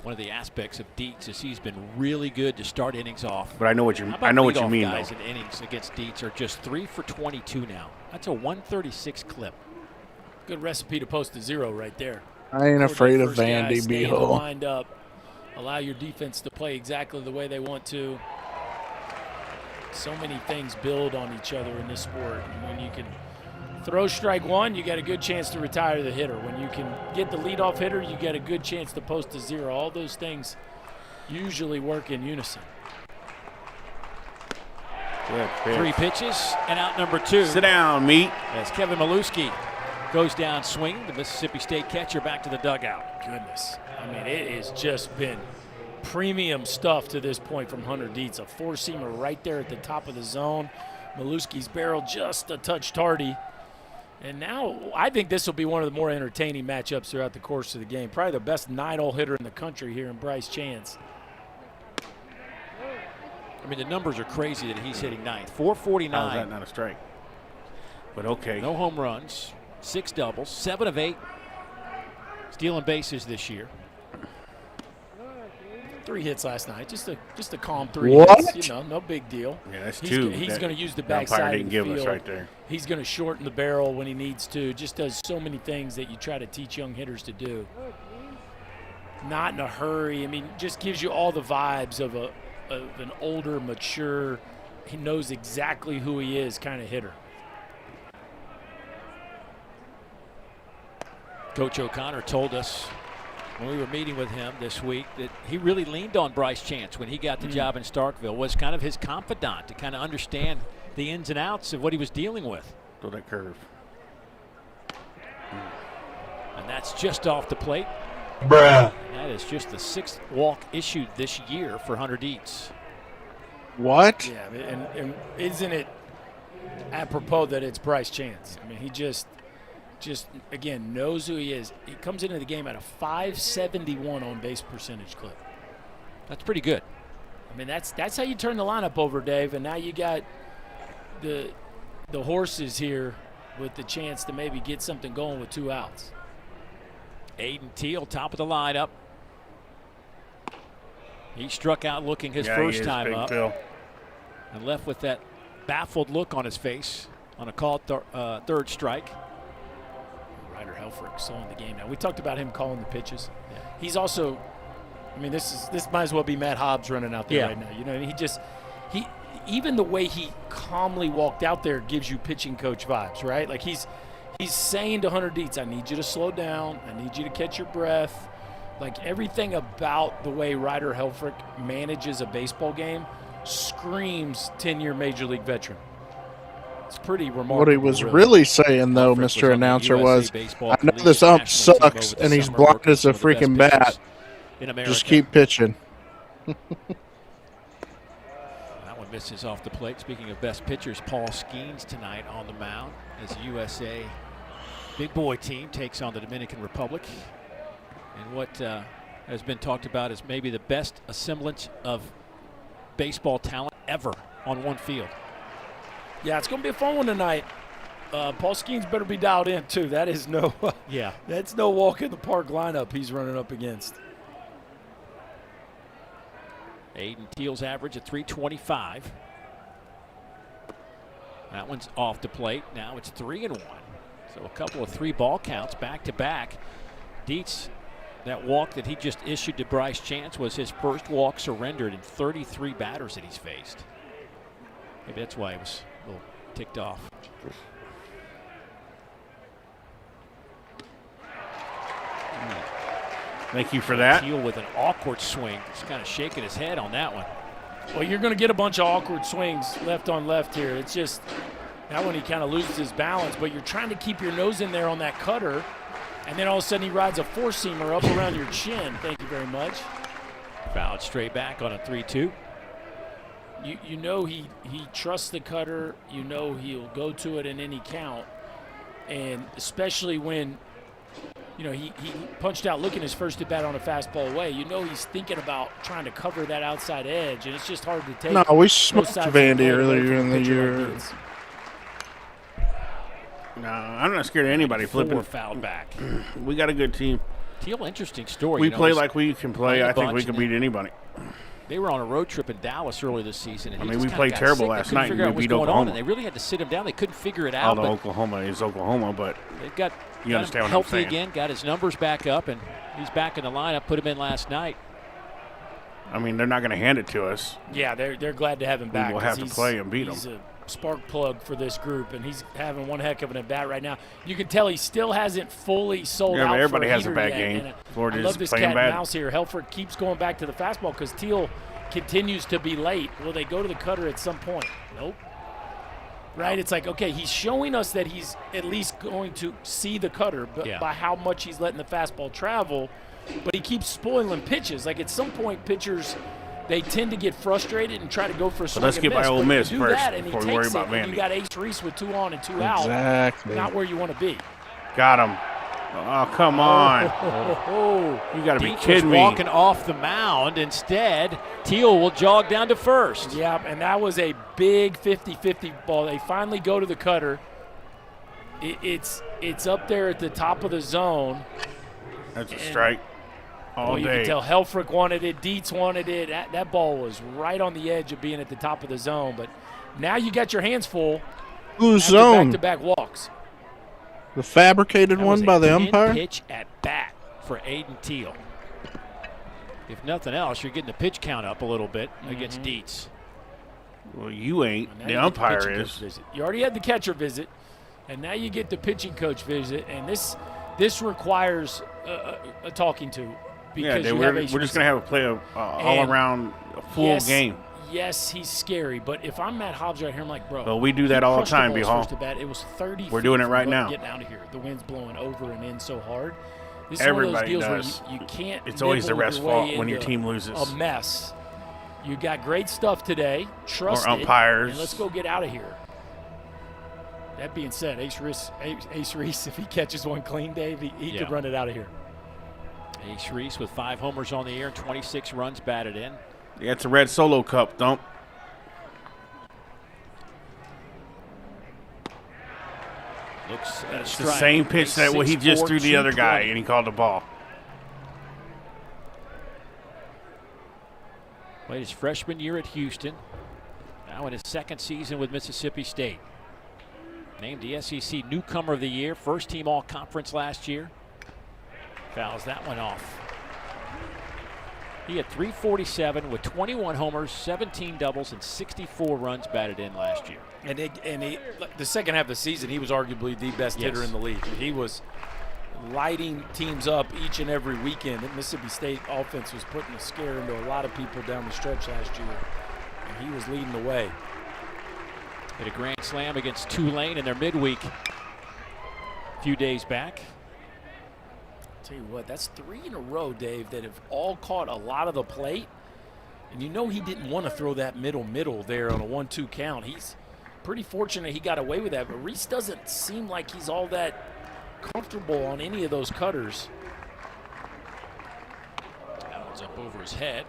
One of the aspects of Dietz is he's been really good to start innings off. But I know what you How about I know what you leadoff mean guys though. in innings against Dietz are just 3 for 22 now. That's a 136 clip. Good recipe to post a 0 right there. I ain't afraid of First guy, Vandy stay in the Beal. wind up. Allow your defense to play exactly the way they want to. So many things build on each other in this sport. And when you can throw strike one, you got a good chance to retire the hitter. When you can get the leadoff hitter, you get a good chance to post a 0. All those things usually work in unison. Good pitch. 3 pitches and out number 2. Sit down, meat. As Kevin Maluski goes down swinging, the Mississippi State catcher back to the dugout. Goodness. I mean, it has just been premium stuff to this point from Hunter Dietz. A four-seamer right there at the top of the zone. Maluski's barrel just a touch tardy. And now I think this will be one of the more entertaining matchups throughout the course of the game. Probably the best 9-hole hitter in the country here in Bryce Chance. I mean, the numbers are crazy that he's hitting 9th. 449. How's that not a strike? But okay. No home runs, 6 doubles, 7 of 8 stealing bases this year. 3 hits last night, just a calm 3 What? hits. You know, no big deal. Yeah, that's He's 2. He's going to use the the umpire backside of didn't the give field. us right there. He's going to shorten the barrel when he needs to. Just does so many things that you try to teach young hitters to do. Not in a hurry. I mean, just gives you all the vibes of an older, mature, he knows exactly who he is kind of hitter. Coach O'Connor told us when we were meeting with him this week that he really leaned on Bryce Chance when he got the job in Starkville, was kind of his confidant to kind of understand the ins and outs of what he was dealing with. Throw that curve. And that's just off the plate. Bruh. That is just the 6th walk issued this year for Hunter Dietz. What? Yeah, and isn't it apropos that it's Bryce Chance? I mean, he just again knows who he is. He comes into the game at a 571 on base percentage clip. That's pretty good. I mean, that's how you turn the lineup over, Dave. And now you got the horses here with the chance to maybe get something going with 2 outs. Aiden Teal, top of the lineup. He struck out looking his Yeah, first he is, time Big up Phil. and left with that baffled look on his face on a called 3rd strike. Ryder Helfrich slowing the game now. We talked about him calling the pitches. Yeah. He's also, I mean, this might as well be Matt Hobbs running out there right now. You know, he even the way he calmly walked out there gives you pitching coach vibes, right? Like he's saying to Hunter Dietz, I need you to slow down. I need you to catch your breath. Like everything about the way Ryder Helfrich manages a baseball game screams 10-year Major League veteran. It's pretty remarkable. What he was really saying, though, Mr. Announcer, was, I know this ump sucks and he's blind as a freaking bat. Just keep pitching. That one misses off the plate. Speaking of best pitchers, Paul Skeens tonight on the mound as the USA big boy team takes on the Dominican Republic. And what has been talked about as maybe the best assemblage of baseball talent ever on one field. Yeah, it's going to be a fun one tonight. Paul Skeens better be dialed in too. That is that's no walk in the park lineup he's running up against. Aiden Teal's average at 325. That one's off the plate. Now it's 3-1. So a couple of 3-ball counts back to back. Dietz, that walk that he just issued to Bryce Chance was his first walk surrendered in 33 batters that he's faced. Maybe that's why he was a little ticked off. Thank you for that. Teal with an awkward swing. He's kind of shaking his head on that one. Well, you're going to get a bunch of awkward swings left on left here. It's just that one he kind of loses his balance, but you're trying to keep your nose in there on that cutter, and then all of a sudden he rides a four-seamer up around your chin. Thank you very much. Fouled straight back on a 3-2. You know he trusts the cutter. You know he'll go to it in any count, and especially when he punched out looking his first at bat on a fastball away. You know he's thinking about trying to cover that outside edge, and it's just hard to take. No, we smoked Vandy earlier in the year. No, I'm not scared of anybody flipping. Fouled back. We got a good team. Teal, interesting story. We play like we can play. I think we can beat anybody. They were on a road trip in Dallas earlier this season. And we played terrible last night. And we beat Oklahoma. And they really had to sit him down. They couldn't figure it out. Although Oklahoma is Oklahoma, but they've got you understand him what I'm healthy saying. again, got his numbers back up, and he's back in the lineup. Put him in last night. I mean, they're not going to hand it to us. Yeah, they're glad to have him back. We'll have to play and beat him. He's a spark plug for this group, and he's having one heck of an at-bat right now. You can tell he still hasn't fully sold out. Yeah, everybody for has a bad yet. game. Florida I love this playing cat bad. and mouse here. Helfrich keeps going back to the fastball because Teal continues to be late. Will they go to the cutter at some point? Nope. Right? It's like, okay, he's showing us that he's at least going to see the cutter by how much he's letting the fastball travel, but he keeps spoiling pitches. Like at some point, pitchers, they tend to get frustrated and try to go for a swing let's get by Ole Miss first before we worry about Vandy. You got Ace Reese with 2 on and 2 out. Exactly. Not where you want to be. Got him. Oh, come on. You got to be kidding me. Walking off the mound. Instead, Teal will jog down to first. Yeah, and that was a big 50-50 ball. They finally go to the cutter. It's up there at the top of the zone. That's a strike. All you day. can tell Helfrich wanted it, Dietz wanted it. That ball was right on the edge of being at the top of the zone. But now you got your hands full. Whose zone? Back-to-back walks. The fabricated one by the umpire? Pitch at bat for Aiden Teal. If nothing else, you're getting the pitch count up a little bit against Dietz. Well, you ain't. The umpire is. You already had the catcher visit, and now you get the pitching coach visit, and this requires a talking to. Yeah, we're just going to have a play all-around full game. Yes, he's scary, but if I'm Matt Hobbs right here, I'm like, bro. Well, we do that all the time, B-Hall. It was 30 We're doing it right now. Getting out of here. The wind's blowing over and in so hard. This Everybody is one of those does. Where you can't. It's always the ref's fault when your team loses. A mess. You got great stuff today. Trust or umpires. And let's go get out of here. That being said, Ace Reese, if he catches one clean, Dave, he could run it out of here. Ace Reese with 5 homers on the year and 26 runs batted in. Yeah, it's a red Solo Cup, don't. Looks at a it's strike. the same pitch that he just threw the other guy, and he called the ball. Played his freshman year at Houston. Now in his second season with Mississippi State. Named the SEC Newcomer of the Year, first team All-Conference last year. Fouls that one off. He had 347 with 21 homers, 17 doubles, and 64 runs batted in last year. And the second half of the season, he was arguably the best hitter in the league. He was lighting teams up each and every weekend. The Mississippi State offense was putting a scare into a lot of people down the stretch last year, and he was leading the way. Hit a grand slam against Tulane in their midweek a few days back. Tell you what, that's 3 in a row, Dave, that have all caught a lot of the plate. And you know he didn't want to throw that middle there on a 1-2 count. He's pretty fortunate he got away with that. But Reese doesn't seem like he's all that comfortable on any of those cutters. That one's up over his head.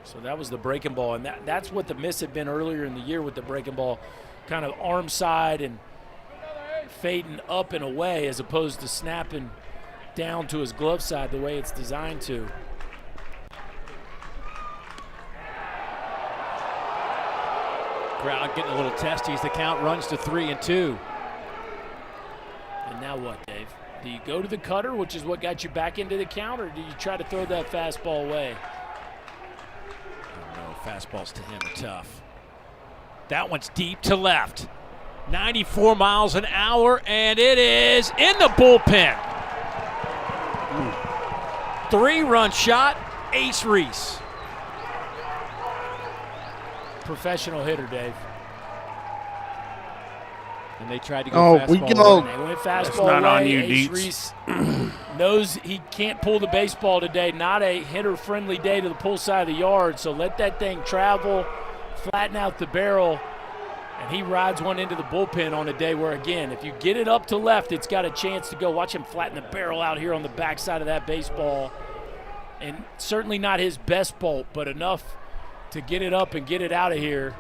So that was the breaking ball. And that's what the miss had been earlier in the year with the breaking ball. Kind of arm side and fading up and away as opposed to snapping down to his glove side the way it's designed to. Crowd getting a little testy as the count runs to 3-2. And now what, Dave? Do you go to the cutter, which is what got you back into the count, or do you try to throw that fastball away? I don't know. Fastballs to him are tough. That one's deep to left. 94 miles an hour, and it is in the bullpen. 3-run shot, Ace Reese. Professional hitter, Dave. And they tried to go fastball. We go. They went fastball It's not away. on you, Ace Deets. Reese knows he can't pull the baseball today. Not a hitter-friendly day to the pull side of the yard, so let that thing travel, flatten out the barrel, and he rides one into the bullpen on a day where, again, if you get it up to left, it's got a chance to go. Watch him flatten the barrel out here on the backside of that baseball. And certainly not his best bolt, but enough to get it up and get it out of here.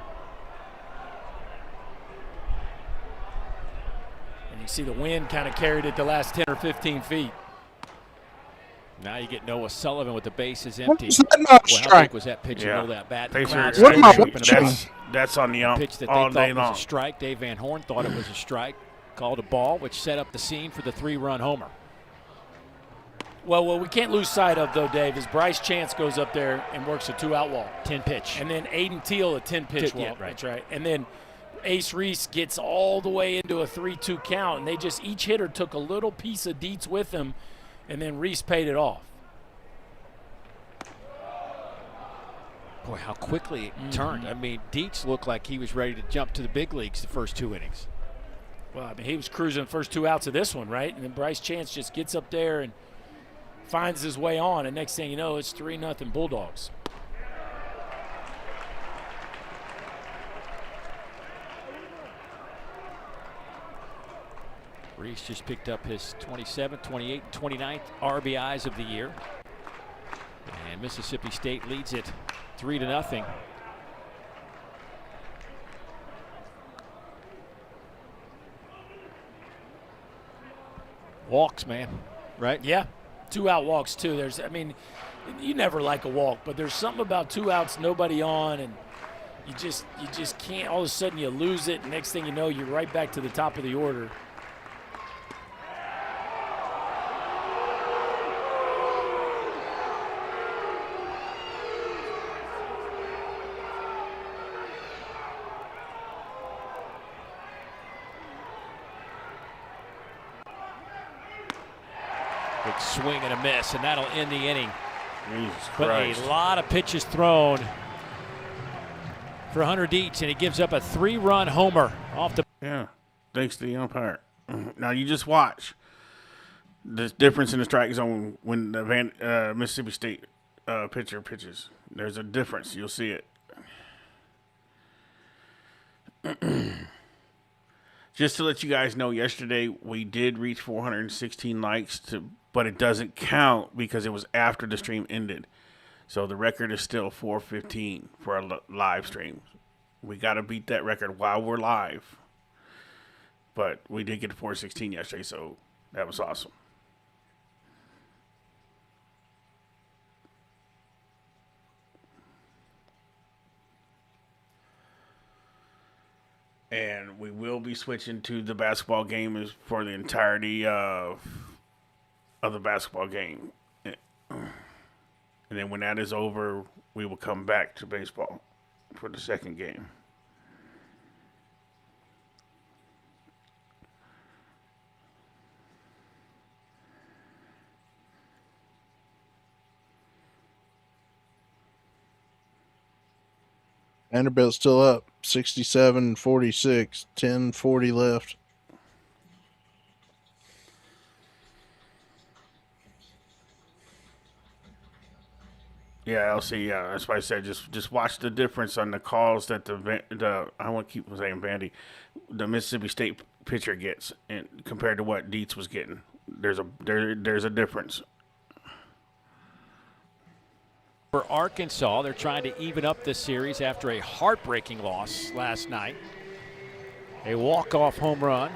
And you see the wind kind of carried it the last 10 or 15 feet. Now you get Noah Sullivan with the bases empty. Was that not Well, how strike? big was that pitch? Yeah. You know that bat. Thanks for Crowd's What am I jumping up and watching? down. That's on the ump Pitch that they all day thought long. was a strike. Dave Van Horn thought it was a strike. Called a ball, which set up the scene for the 3-run homer. Well, what we can't lose sight of, though, Dave, is Bryce Chance goes up there and works a 2-out walk. 10 pitch. And then Aiden Teal a 10-pitch walk. Yeah, right. That's right. And then Ace Reese gets all the way into a 3-2 count, and they just each hitter took a little piece of Dietz with them, and then Reese paid it off. Boy, how quickly it turned. I mean, Dietz looked like he was ready to jump to the big leagues the first 2 innings. Well, I mean, he was cruising the first 2 outs of this one, right? And then Bryce Chance just gets up there and finds his way on, and next thing you know, it's 3-0 Bulldogs. Reese just picked up his 27th, 28th, 29th RBIs of the year. And Mississippi State leads it 3-0. Walks, man. Right? Yeah, 2-out walks too. I mean, you never like a walk, but there's something about 2 outs, nobody on, and you just can't. All of a sudden, you lose it, and next thing you know, you're right back to the top of the order. Big swing and a miss, and that'll end the inning. Jesus But Christ. a lot of pitches thrown for Hunter Dietz, and he gives up a 3-run homer off the. Yeah, thanks to the umpire. Now you just watch the difference in the strike zone when the Mississippi State pitcher pitches. There's a difference. You'll see it. Just to let you guys know, yesterday we did reach 416 likes, but it doesn't count because it was after the stream ended. So the record is still 415 for our live stream. We got to beat that record while we're live. But we did get to 416 yesterday, so that was awesome. And we will be switching to the basketball game for the entirety of the basketball game. And then when that is over, we will come back to baseball for the second game. Vanderbilt's still up 67-46, 10:40 left. Yeah, LC. Yeah, that's why I said just watch the difference on the calls that I want to keep saying Vandy, the Mississippi State pitcher gets, and compared to what Dietz was getting. There's a difference. For Arkansas, they're trying to even up this series after a heartbreaking loss last night. A walk-off home run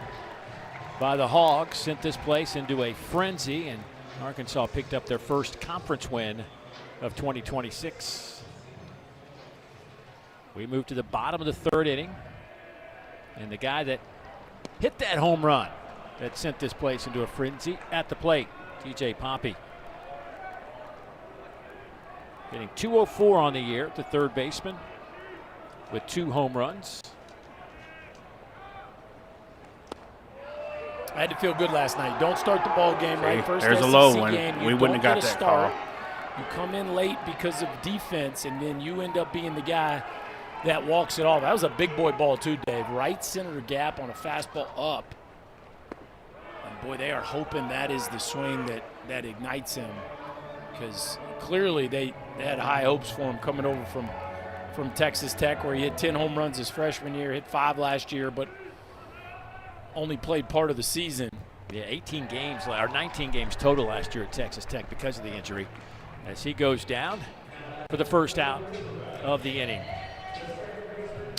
by the Hogs sent this place into a frenzy, and Arkansas picked up their first conference win of 2026. We move to the bottom of the third inning, and the guy that hit that home run that sent this place into a frenzy at the plate, TJ Poppy. Hitting .204 on the year, the third baseman, with 2 home runs. I had to feel good last night. Don't start the ball game right. First there's SEC a low one. Game, We wouldn't have got that start. call. You come in late because of defense, and then you end up being the guy that walks it off. That was a big boy ball too, Dave. Right center gap on a fastball up. And boy, they are hoping that is the swing that ignites him, because clearly they had high hopes for him coming over from Texas Tech, where he hit 10 home runs his freshman year, hit 5 last year, but only played part of the season. Yeah, 18 games, or 19 games total last year at Texas Tech because of the injury. As he goes down for the first out of the inning.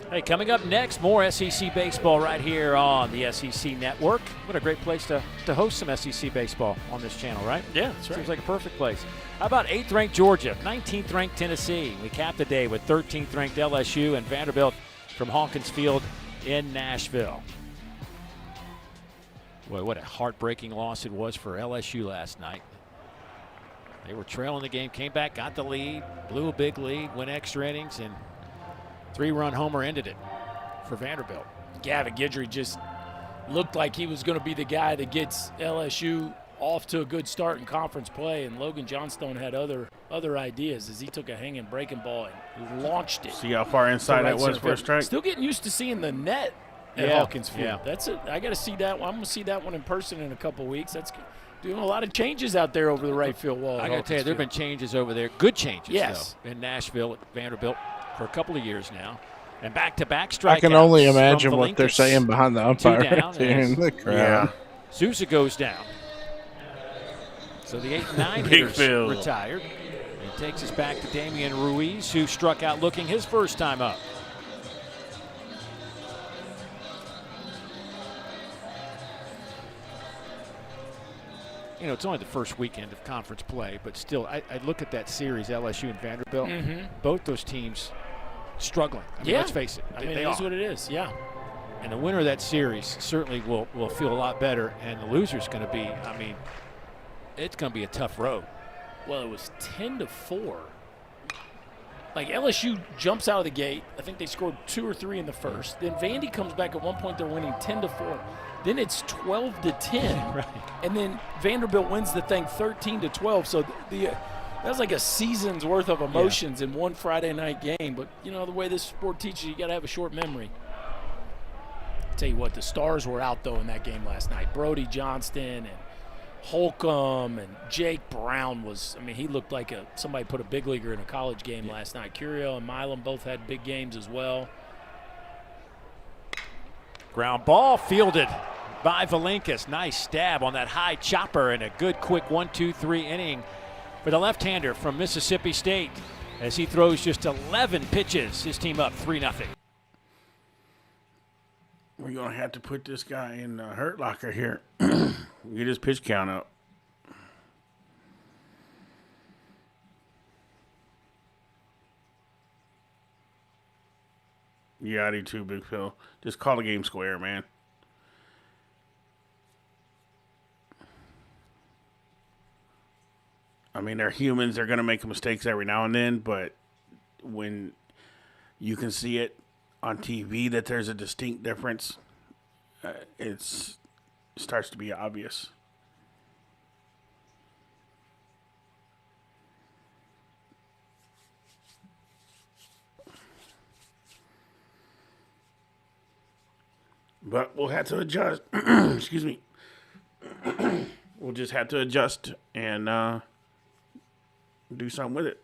Hey, coming up next, more SEC baseball right here on the SEC Network. What a great place to host some SEC baseball on this channel, right? Yeah, that's right. Seems like a perfect place. How about 8th-ranked Georgia, 19th-ranked Tennessee? We cap the day with 13th-ranked LSU and Vanderbilt from Hawkins Field in Nashville. Boy, what a heartbreaking loss it was for LSU last night. They were trailing the game, came back, got the lead, blew a big lead, went extra innings, and 3-run homer ended it for Vanderbilt. Gavin Guidry just looked like he was going to be the guy that gets LSU off to a good start in conference play, and Logan Johnstone had other ideas as he took a hanging breaking ball and launched it. See how far inside that was for a strike? Still getting used to seeing the net at Hawkins Field. Yeah. That's it. I got to see that one. I'm going to see that one in person in a couple weeks. That's doing a lot of changes out there over the right field wall. I got to tell you, there have been changes over there, good changes, yes, though, in Nashville at Vanderbilt for a couple of years now. And back-to-back strikeouts. I can only imagine what they're saying behind the umpire. In the crowd. Yeah. Sousa goes down. So the 8 and 9 hitters retired. And takes us back to Damian Ruiz, who struck out looking his first time up. You know, it's only the first weekend of conference play, but still, I look at that series, LSU and Vanderbilt. Mm-hmm. Both those teams struggling. I mean, let's face it. I mean, it is what it is, yeah. And the winner of that series certainly will feel a lot better, and the loser's going to be, I mean, it's going to be a tough road. Well, it was 10-4. Like, LSU jumps out of the gate. I think they scored 2 or 3 in the first. Then Vandy comes back. At one point, they're winning 10-4. Then it's 12-10. Right. And then Vanderbilt wins the thing 13-12. So that's like a season's worth of emotions in one Friday night game. But, you know, the way this sport teaches you got to have a short memory. Tell you what, the stars were out, though, in that game last night. Brody Johnston and Holcomb and Jake Brown was, I mean, he looked like somebody put a big leaguer in a college game last night. Curiel and Milam both had big games as well. Ground ball fielded by Valinkas. Nice stab on that high chopper, and a good quick 1-2-3 inning for the left-hander from Mississippi State as he throws just 11 pitches. His team up 3-0. We're going to have to put this guy in the hurt locker here. Get his pitch count up. Yeah, I do too, Big Phil. Just call the game square, man. I mean, they're humans. They're going to make mistakes every now and then, but when you can see it on TV that there's a distinct difference, it starts to be obvious. But we'll have to adjust. Excuse me. We'll just have to adjust and do something with it.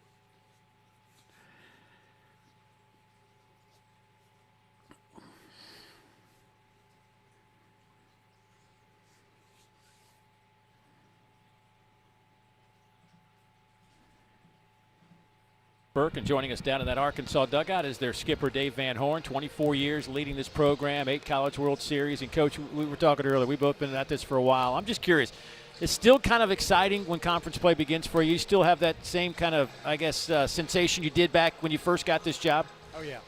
Burke, and joining us down in that Arkansas dugout is their skipper, Dave Van Horn, 24 years leading this program, 8 College World Series. And, Coach, we were talking earlier, we've both been at this for a while. I'm just curious, it's still kind of exciting when conference play begins for you? You still have that same kind of, I guess, sensation you did back when you first got this job? Oh, yeah.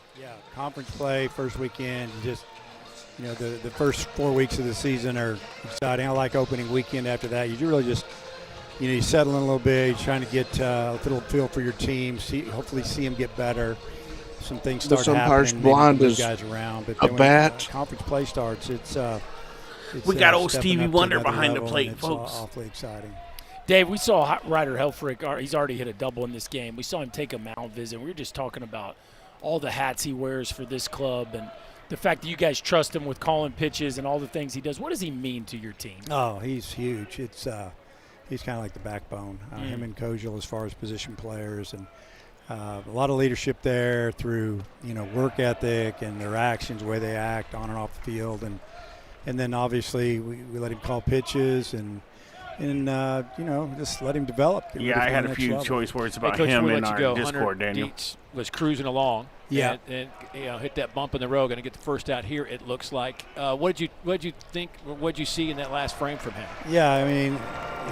Conference play, first weekend, just – the first 4 weeks of the season are exciting. I like opening weekend after that. You really just, you settle in a little bit. You're trying to get a little feel for your team, hopefully see them get better. Some things start happening. Blonde is guys around. But a bat. Conference play starts, we got old Stevie Wonder behind the plate, folks. It's awfully exciting. Dave, we saw Ryder Helfrich. He's already hit a double in this game. We saw him take a mound visit. We were just talking about all the hats he wears for this club and the fact that you guys trust him with calling pitches and all the things he does. What does he mean to your team? Oh, he's huge. He's kind of like the backbone. Him and Kojal as far as position players, and a lot of leadership there through work ethic and their actions, the way they act on and off the field, and then obviously we let him call pitches and just let him develop. Yeah, I had a few choice words about Coach, him in our Discord. Daniel. Dietz was cruising along. Yeah, and hit that bump in the road, going to get the first out here. It looks like. What did you think? What did you see in that last frame from him? Yeah, I mean,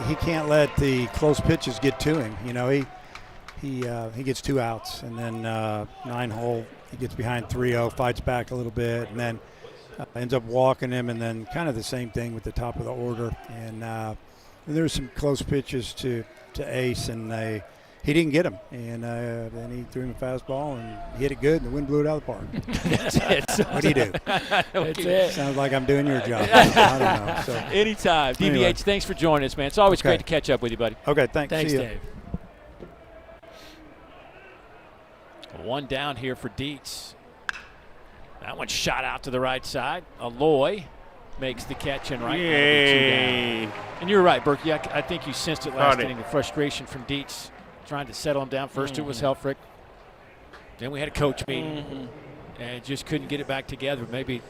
he can't let the close pitches get to him. He gets 2 outs, and then 9-hole he gets behind 3-0, fights back a little bit, and then ends up walking him, and then kind of the same thing with the top of the order. And there were some close pitches to Ace, and he didn't get him, and then he threw him a fastball, and he hit it good, and the wind blew it out of the park. That's it. What do you do? That's it. Sounds like I'm doing your job. I don't know. So. Anytime. DVH, Anyway. Thanks for joining us, man. It's always great to catch up with you, buddy. Okay, thanks. Thanks, See ya. Dave. 1 down here for Dietz. That one shot out to the right side. Aloy makes the catch and right. Yay. 2 down. And you're right, Berkey. I think you sensed it last inning, the frustration from Dietz trying to settle him down. First it was Helfrich. Then we had a coach meeting and just couldn't get it back together. Maybe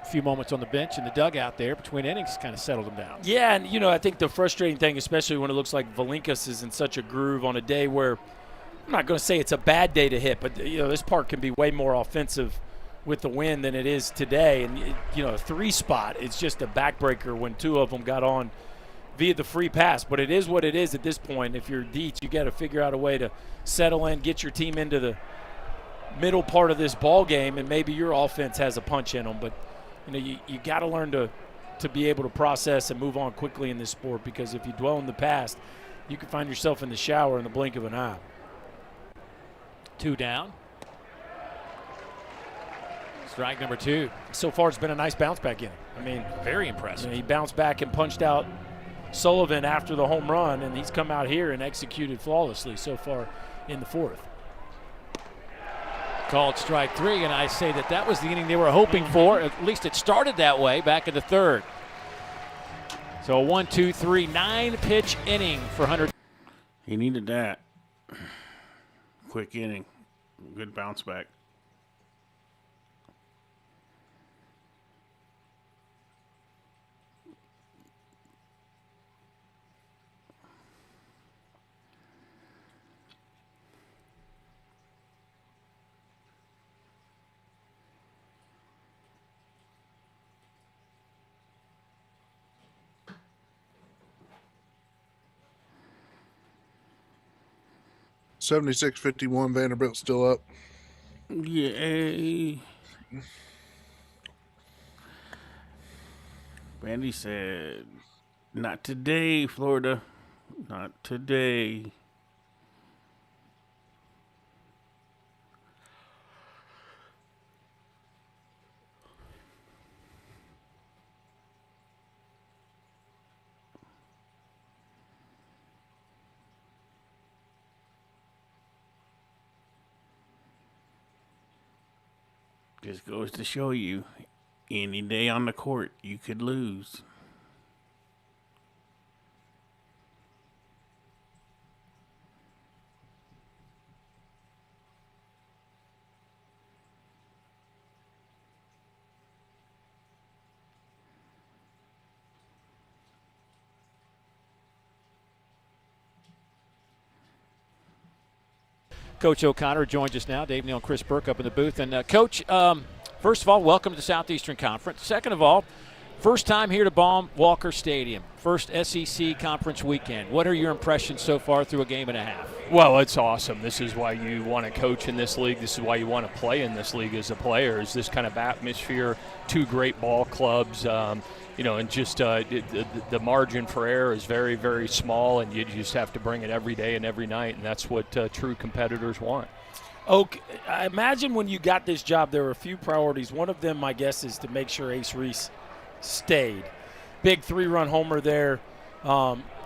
a few moments on the bench in the dugout there between innings kind of settled him down. Yeah, and I think the frustrating thing, especially when it looks like Valinkas is in such a groove on a day where I'm not going to say it's a bad day to hit, but this park can be way more offensive with the wind than it is today. And a 3 spot, it's just a backbreaker when 2 of them got on via the free pass. But it is what it is at this point. If you're Dietz, you got to figure out a way to settle in, get your team into the middle part of this ball game, and maybe your offense has a punch in them. But you got to learn to be able to process and move on quickly in this sport, because if you dwell in the past, you can find yourself in the shower in the blink of an eye. 2 down. Strike number 2. So far, it's been a nice bounce back inning. I mean, very impressive. He bounced back and punched out Sullivan after the home run, and he's come out here and executed flawlessly so far in the 4th. Called strike 3, and I say that was the inning they were hoping for. At least it started that way back in the 3rd. So a 1, 2, 3, 9-pitch inning for Hunter. He needed that. Quick inning. Good bounce back. $76-51, Vanderbilt still up. Yay. Randy said, not today, Florida. Not today. Just goes to show you, any day on the court, you could lose. Coach O'Connor joins us now. Dave Neal and Chris Burke up in the booth. And, Coach, first of all, welcome to the Southeastern Conference. Second of all, first time here to Baum Walker Stadium. First SEC Conference weekend. What are your impressions so far through a game and a half? Well, it's awesome. This is why you want to coach in this league. This is why you want to play in this league as a player, is this kind of atmosphere, two great ball clubs, and just the margin for error is very, very small, and you just have to bring it every day and every night, and that's what true competitors want. Okay, I imagine when you got this job, there were a few priorities. One of them, my guess, is to make sure Ace Reese stayed. Big 3-run homer there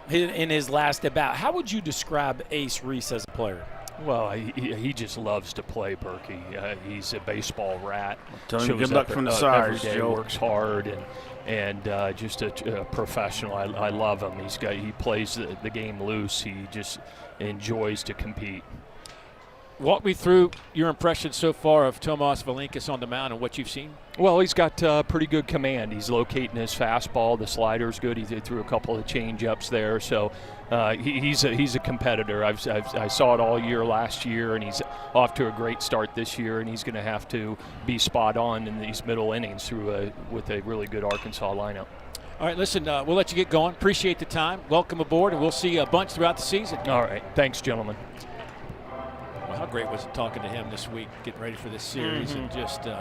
in his last at-bat. How would you describe Ace Reese as a player? Well, he just loves to play, Berkey. He's a baseball rat. Good luck from the sides, every day, Joe. works hard, and just a professional. I love him. He plays the game loose. He just enjoys to compete. Walk me through your impressions so far of Tomas Valinkas on the mound and what you've seen. Well, he's got pretty good command. He's locating his fastball. The slider's good. He threw a couple of change-ups there. So he's a competitor. I saw it all year last year, and he's off to a great start this year, and he's going to have to be spot on in these middle innings with a really good Arkansas lineup. All right, listen, we'll let you get going. Appreciate the time. Welcome aboard, and we'll see you a bunch throughout the season. All right. Thanks, gentlemen. Well, how great was it talking to him this week, getting ready for this series, and just, you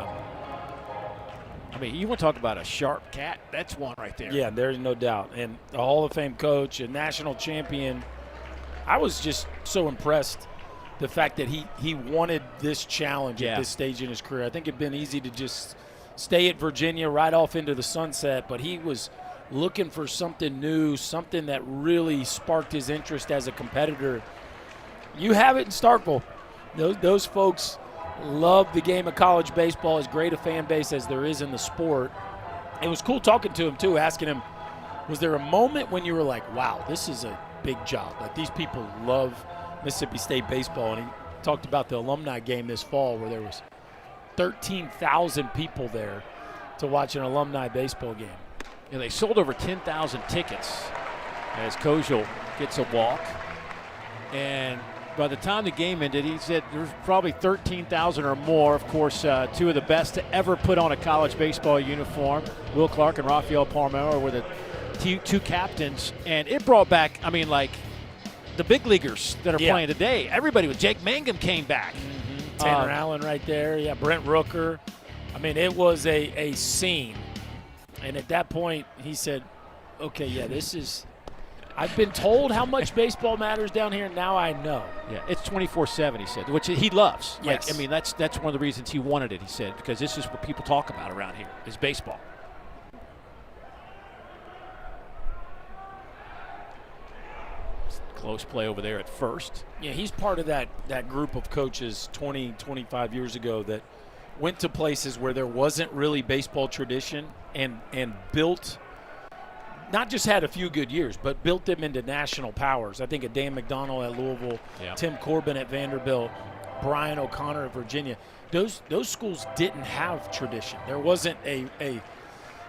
want to talk about a sharp cat? That's one right there. Yeah, there's no doubt. And the Hall of Fame coach, a national champion. I was just so impressed the fact that he wanted this challenge at this stage in his career. I think it'd been easy to just stay at Virginia, right off into the sunset, but he was looking for something new, something that really sparked his interest as a competitor. You have it in Starkville. Those folks love the game of college baseball, as great a fan base as there is in the sport. It was cool talking to him, too, asking him, was there a moment when you were like, wow, this is a big job? Like, these people love Mississippi State baseball. And he talked about the alumni game this fall where there was 13,000 people there to watch an alumni baseball game. And they sold over 10,000 tickets as Kojal gets a walk. And by the time the game ended, he said there's probably 13,000 or more. Of course, two of the best to ever put on a college baseball uniform. Will Clark and Rafael Palmeiro were the two captains. And it brought back, the big leaguers that are playing today. Everybody with Jake Mangum came back. Tanner Allen right there. Yeah, Brent Rooker. It was a scene. And at that point, he said, okay, this is – I've been told how much baseball matters down here, and now I know. Yeah, it's 24/7, he said, which he loves. Yes. That's one of the reasons he wanted it, he said, because this is what people talk about around here, is baseball. Close play over there at first. Yeah, he's part of that group of coaches 20, 25 years ago that went to places where there wasn't really baseball tradition and built – not just had a few good years, but built them into national powers. I think of Dan McDonald at Louisville, Tim Corbin at Vanderbilt, Brian O'Connor at Virginia. Those schools didn't have tradition. There wasn't a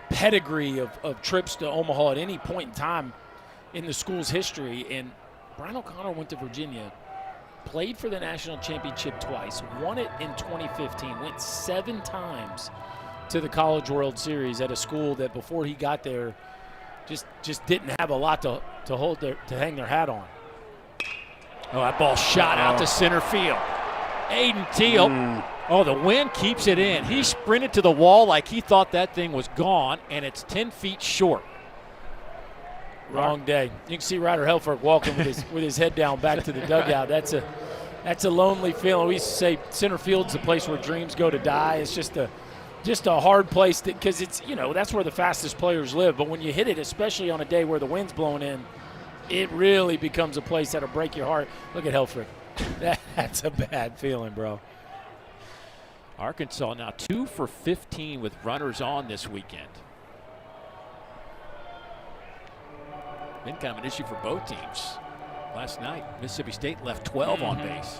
pedigree of trips to Omaha at any point in time in the school's history. And Brian O'Connor went to Virginia, played for the national championship twice, won it in 2015, went 7 times to the College World Series at a school that before he got there just didn't have a lot to hang their hat on. Oh, that ball shot out to center field. Aiden Teal. Oh, the wind keeps it in. He sprinted to the wall like he thought that thing was gone, and it's 10 feet short. Wrong day. You can see Ryder Helford walking with his head down back to the dugout. That's a lonely feeling. We used to say center field's the place where dreams go to die. It's just a hard place because it's, that's where the fastest players live. But when you hit it, especially on a day where the wind's blowing in, it really becomes a place that'll break your heart. Look at Helfrich. That's a bad feeling, bro. Arkansas now 2 for 15 with runners on this weekend. Been kind of an issue for both teams. Last night, Mississippi State left 12 on base.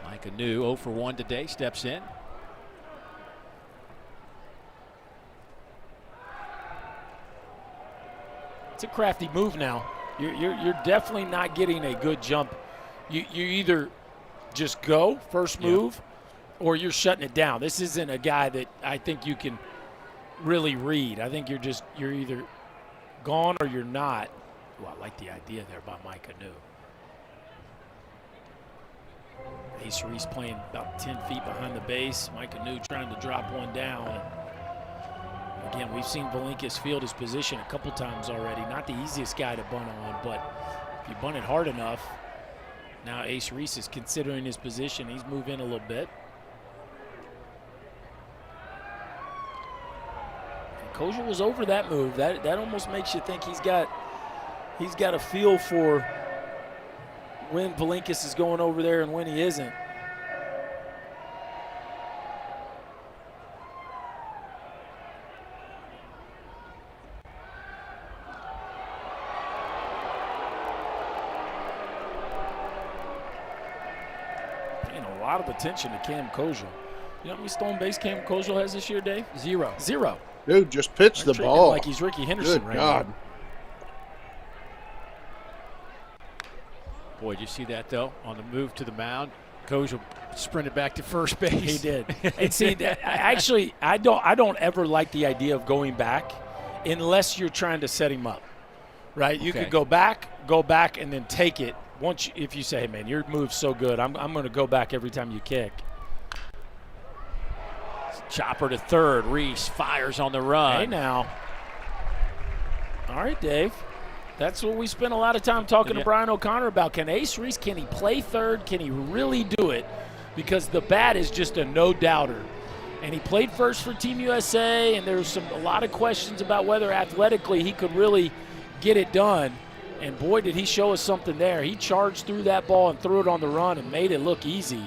Mike Anu, 0 for 1 today, steps in. It's a crafty move now. You're definitely not getting a good jump You either just go first move or you're shutting it down. This isn't a guy that I think you can really read. I think you're either gone or you're not. Well, I like the idea there by Mike Anu. Reese playing about 10 feet behind the base. Mike Anu trying to drop one down. And again, we've seen Valinkas field his position a couple times already. Not the easiest guy to bunt on, but if you bunt it hard enough, now Ace Reese is considering his position. He's moved in a little bit. And Kojal was over that move. That almost makes you think he's got a feel for when Valinkas is going over there and when he isn't. Paying a lot of attention to Cam Kojal. You know how many stolen base Cam Kojal has this year, Dave? Zero. Dude, just pitch the ball. Like he's Ricky Henderson right now. Boy, did you see that, though, on the move to the mound? Kojal sprinted back to first base. He did. And see, I don't ever like the idea of going back unless you're trying to set him up, right? You could go back, and then take it. If you say, hey, man, your move's so good, I'm going to go back every time you kick. Chopper to third. Reese fires on the run. Hey, now. All right, Dave. That's what we spent a lot of time talking to Brian O'Connor about. Can Ace Reese, can he play third? Can he really do it? Because the bat is just a no-doubter. And he played first for Team USA, and there's a lot of questions about whether athletically he could really get it done. And boy, did he show us something there. He charged through that ball and threw it on the run and made it look easy.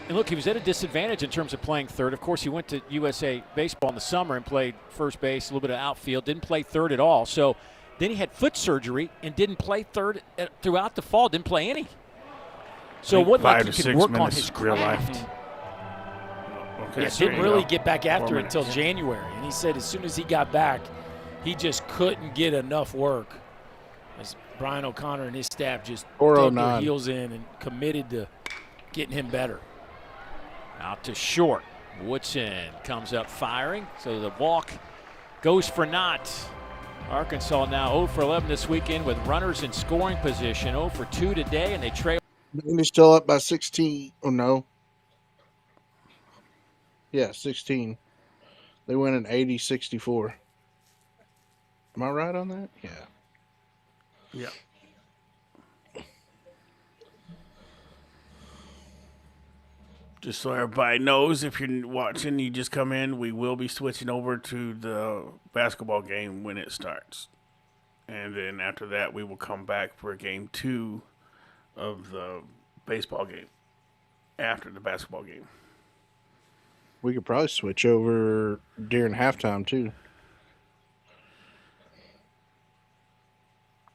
And look, he was at a disadvantage in terms of playing third. Of course, he went to USA Baseball in the summer and played first base, a little bit of outfield, didn't play third at all. So then he had foot surgery and didn't play third throughout the fall, didn't play any. So what like he could work on his craft. Okay, didn't really get back after it until January. And he said as soon as he got back, he just couldn't get enough work. As Brian O'Connor and his staff just dug their heels in and committed to getting him better. Out to short. Woodson comes up firing, so the walk goes for naught. Arkansas now 0 for 11 this weekend with runners in scoring position. 0 for 2 today, and they trail. They're still up by 16. Oh, no. Yeah, 16. They win an 80-64. Am I right on that? Yeah. Yeah. Just so everybody knows, if you're watching, you just come in, we will be switching over to the basketball game when it starts. And then after that, we will come back for game 2 of the baseball game after the basketball game. We could probably switch over during halftime, too.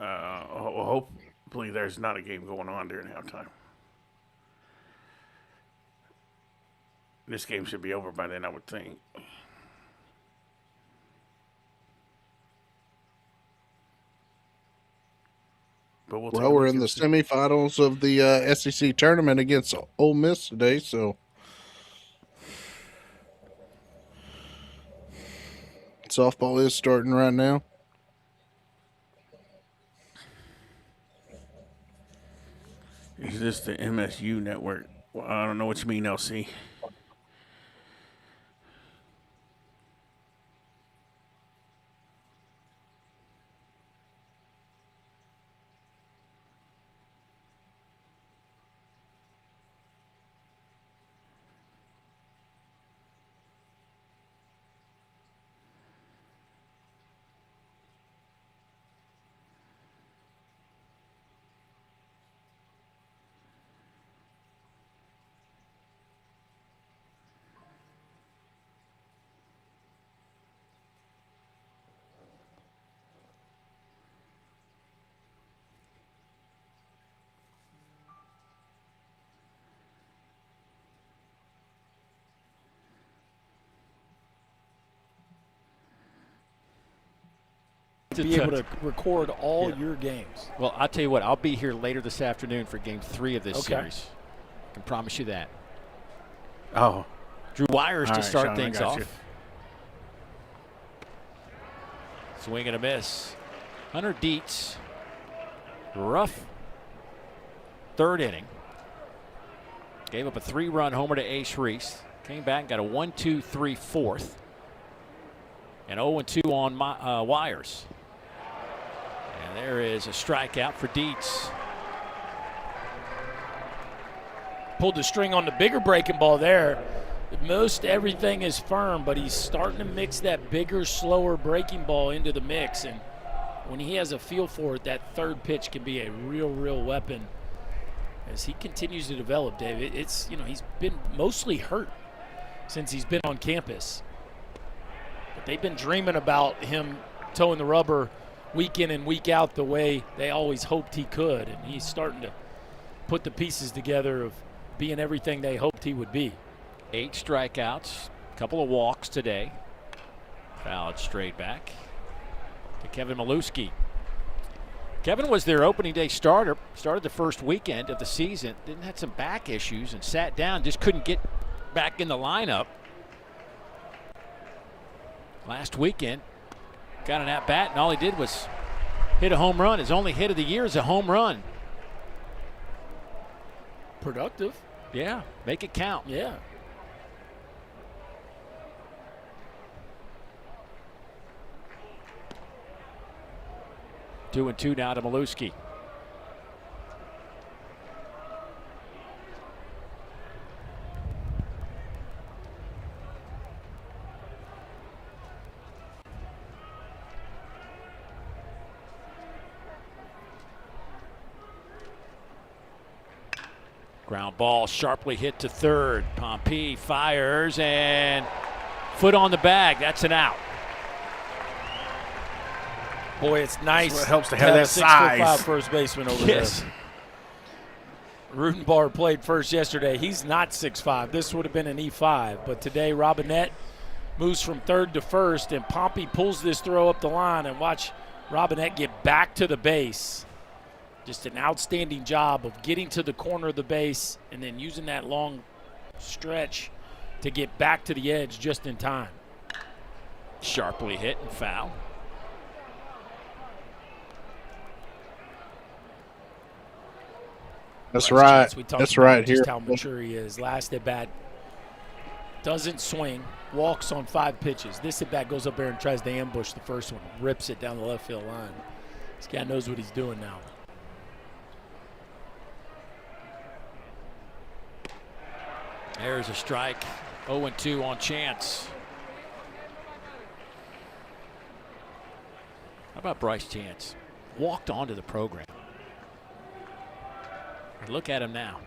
Hopefully there's not a game going on during halftime. This game should be over by then, I would think. But we're in the semifinals of the SEC tournament against Ole Miss today, so softball is starting right now. Is this the MSU network? Well, I don't know what you mean, LC. to be able to record all your games. Well, I'll tell you what, I'll be here later this afternoon for Game 3 of this series. I can promise you that. Oh. Drew Wires to start Sean, things off. you. Swing and a miss. Hunter Dietz, rough third inning. Gave up a 3-run homer to Ace Reese. Came back and got a 1-2-3 fourth. And 0-2 on Wires. And there is a strikeout for Dietz. Pulled the string on the bigger breaking ball there. Most everything is firm, but he's starting to mix that bigger, slower breaking ball into the mix. And when he has a feel for it, that third pitch can be a real weapon as he continues to develop, Dave. It's, he's been mostly hurt since he's been on campus. But they've been dreaming about him towing the rubber week in and week out the way they always hoped he could. And he's starting to put the pieces together of being everything they hoped he would be. 8 strikeouts, a couple of walks today. Fouled straight back to Kevin Maluski. Kevin was their opening day starter, started the first weekend of the season, then had some back issues and sat down, just couldn't get back in the lineup. Last weekend, got an at-bat, and all he did was hit a home run. His only hit of the year is a home run. Productive. Yeah, make it count. Yeah. 2-2 now to Maluski. Ground ball sharply hit to third. Pompey fires and foot on the bag. That's an out. Boy, it's nice. That's what helps to have that size. 6'5" first baseman over there. Rudenbar played first yesterday. He's not 6'5". This would have been an E5. But today, Robinette moves from third to first, and Pompey pulls this throw up the line. And watch Robinette get back to the base. Just an outstanding job of getting to the corner of the base and then using that long stretch to get back to the edge just in time. Sharply hit and foul. That's right. That's right here. Just how mature he is. Last at bat, doesn't swing, walks on 5 pitches. This at bat goes up there and tries to ambush the first one, rips it down the left field line. This guy knows what he's doing now. There's a strike. 0-2 on Chance. How about Bryce Chance? Walked onto the program. Look at him now.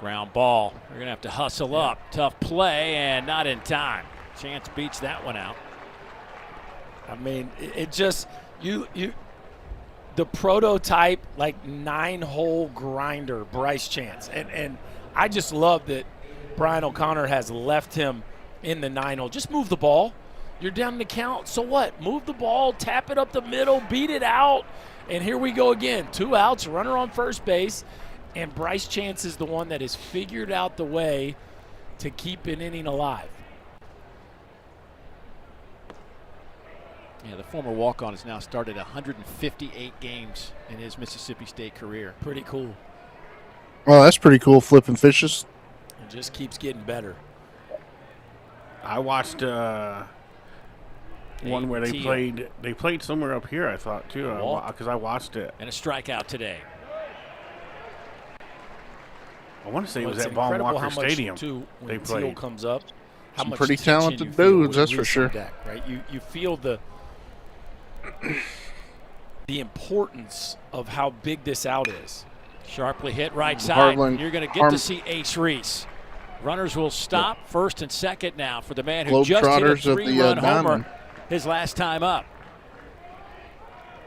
Ground ball. They're going to have to hustle up. Tough play and not in time. Chance beats that one out. I mean, it just, the prototype, like 9-hole grinder, Bryce Chance. And I just love that Brian O'Connor has left him in the 9-hole. Just move the ball. You're down the count. So what? Move the ball, tap it up the middle, beat it out. And here we go again. 2 outs, runner on first base. And Bryce Chance is the one that has figured out the way to keep an inning alive. Yeah, the former walk-on has now started 158 games in his Mississippi State career. Pretty cool. Well, that's pretty cool, flipping fishes. It just keeps getting better. I watched one where they played somewhere up here, I thought, too, because I watched it. And a strikeout today. I want to say it was at Von Walker Stadium. They played. Teal comes up. How much pretty talented dudes, that's for sure. Deck, right? You feel the importance of how big this out is. Sharply hit right side. You're going to get to see Ace Reese. Runners will stop first and second now for the man who just hit a 3-run homer his last time up.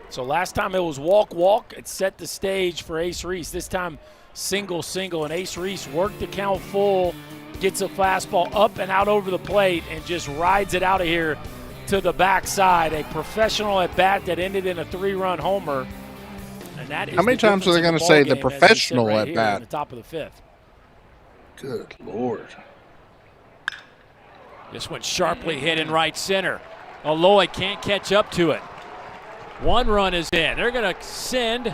So last time it was walk. It set the stage for Ace Reese. This time single, and Ace Reese worked the count full, gets a fastball up and out over the plate and just rides it out of here to the backside. A professional at bat that ended in a 3-run homer. And that is how many times are they going to say the professional at bat? In the top of the 5th. Good Lord. This one sharply hit in right center. Aloy can't catch up to it. 1 run is in. They're going to send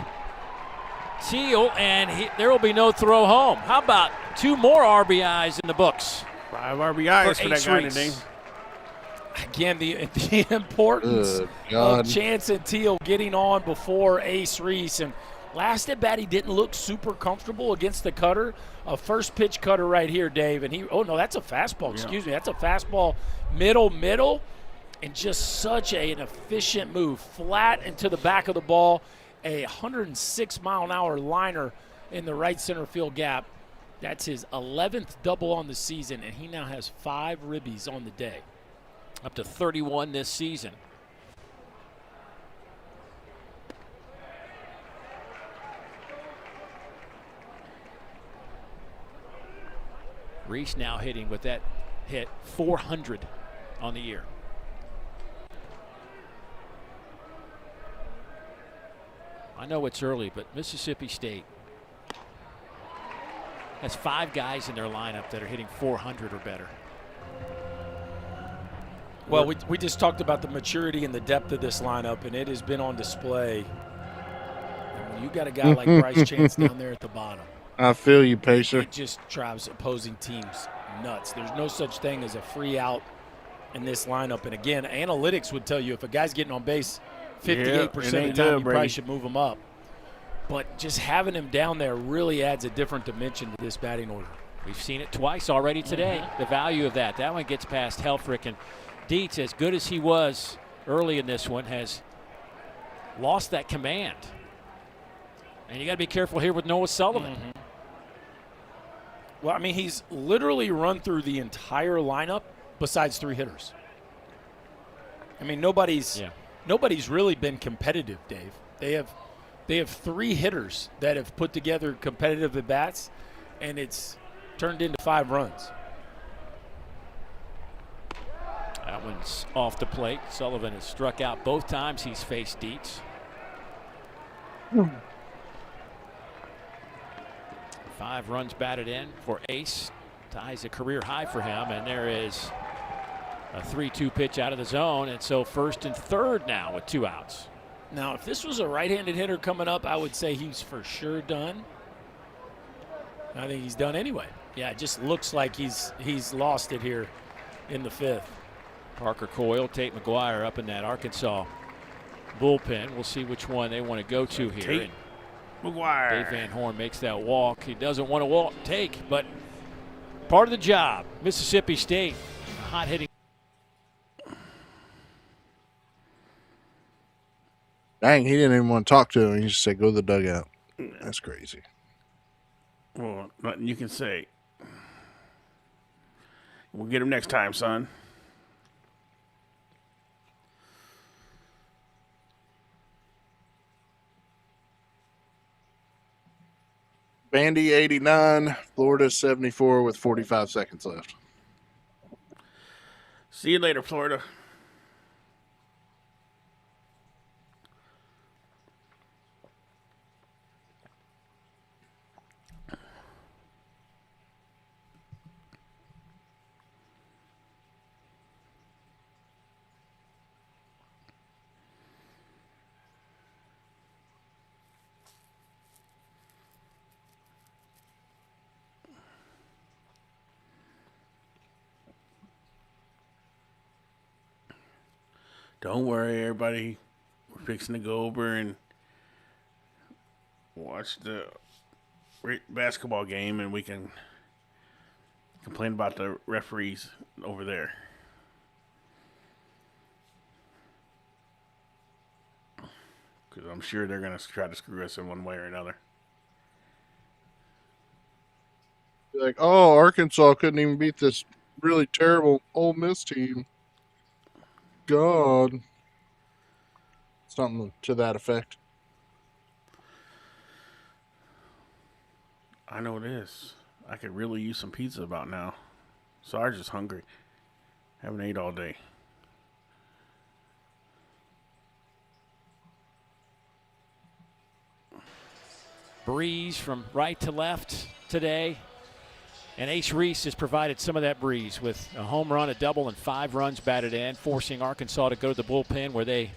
Teal, and there will be no throw home. How about 2 more RBIs in the books? 5 RBIs for that guy today. Again, the importance of Chance and Teal getting on before Ace Reese. And last at bat, he didn't look super comfortable against the cutter. A first pitch cutter right here, Dave. And that's a fastball. Excuse me. That's a fastball middle. And just such an efficient move. Flat into the back of the ball. A 106-mile-an-hour liner in the right center field gap. That's his 11th double on the season, and he now has 5 ribbies on the day. Up to 31 this season. Reese now hitting with that hit 400 on the year. I know it's early, but Mississippi State has 5 guys in their lineup that are hitting 400 or better. Well, we just talked about the maturity and the depth of this lineup, and it has been on display. And when you got a guy like Bryce Chance down there at the bottom, I feel you, Pacer. It just drives opposing teams nuts. There's no such thing as a free out in this lineup. And again, analytics would tell you if a guy's getting on base 58% of the time, you probably should move him up. But just having him down there really adds a different dimension to this batting order. We've seen it twice already today, the value of that. That one gets past Helfrich, and Dietz, as good as he was early in this one, has lost that command. And you got to be careful here with Noah Sullivan. Well, I mean, he's literally run through the entire lineup besides 3 hitters. I mean, nobody's really been competitive, Dave. They have 3 hitters that have put together competitive at-bats, and it's turned into 5 runs. That one's off the plate. Sullivan has struck out both times he's faced Dietz. 5 runs batted in for Ace. Ties a career high for him, and there is a 3-2 pitch out of the zone, and so first and third now with 2 outs. Now, if this was a right-handed hitter coming up, I would say he's for sure done. I think he's done anyway. Yeah, it just looks like he's lost it here in the 5th. Parker Coyle, Tate McGuire up in that Arkansas bullpen. We'll see which one they want to go to here. Tate McGuire. Dave Van Horn makes that walk. He doesn't want to take, but part of the job. Mississippi State, a hot hitting. Dang, he didn't even want to talk to him. He just said, go to the dugout. That's crazy. Well, nothing you can say. We'll get him next time, son. Vandy 89, Florida 74 with 45 seconds left. See you later, Florida. Don't worry, everybody. We're fixing to go over and watch the basketball game, and we can complain about the referees over there. Because I'm sure they're going to try to screw us in one way or another. Like, oh, Arkansas couldn't even beat this really terrible Ole Miss team. God. Something to that effect. I know it is. I could really use some pizza about now. Sarge is hungry. Haven't ate all day. breeze from right to left today. And Ace Reese has provided some of that breeze with a home run, a double, and 5 runs batted in, forcing Arkansas to go to the bullpen where they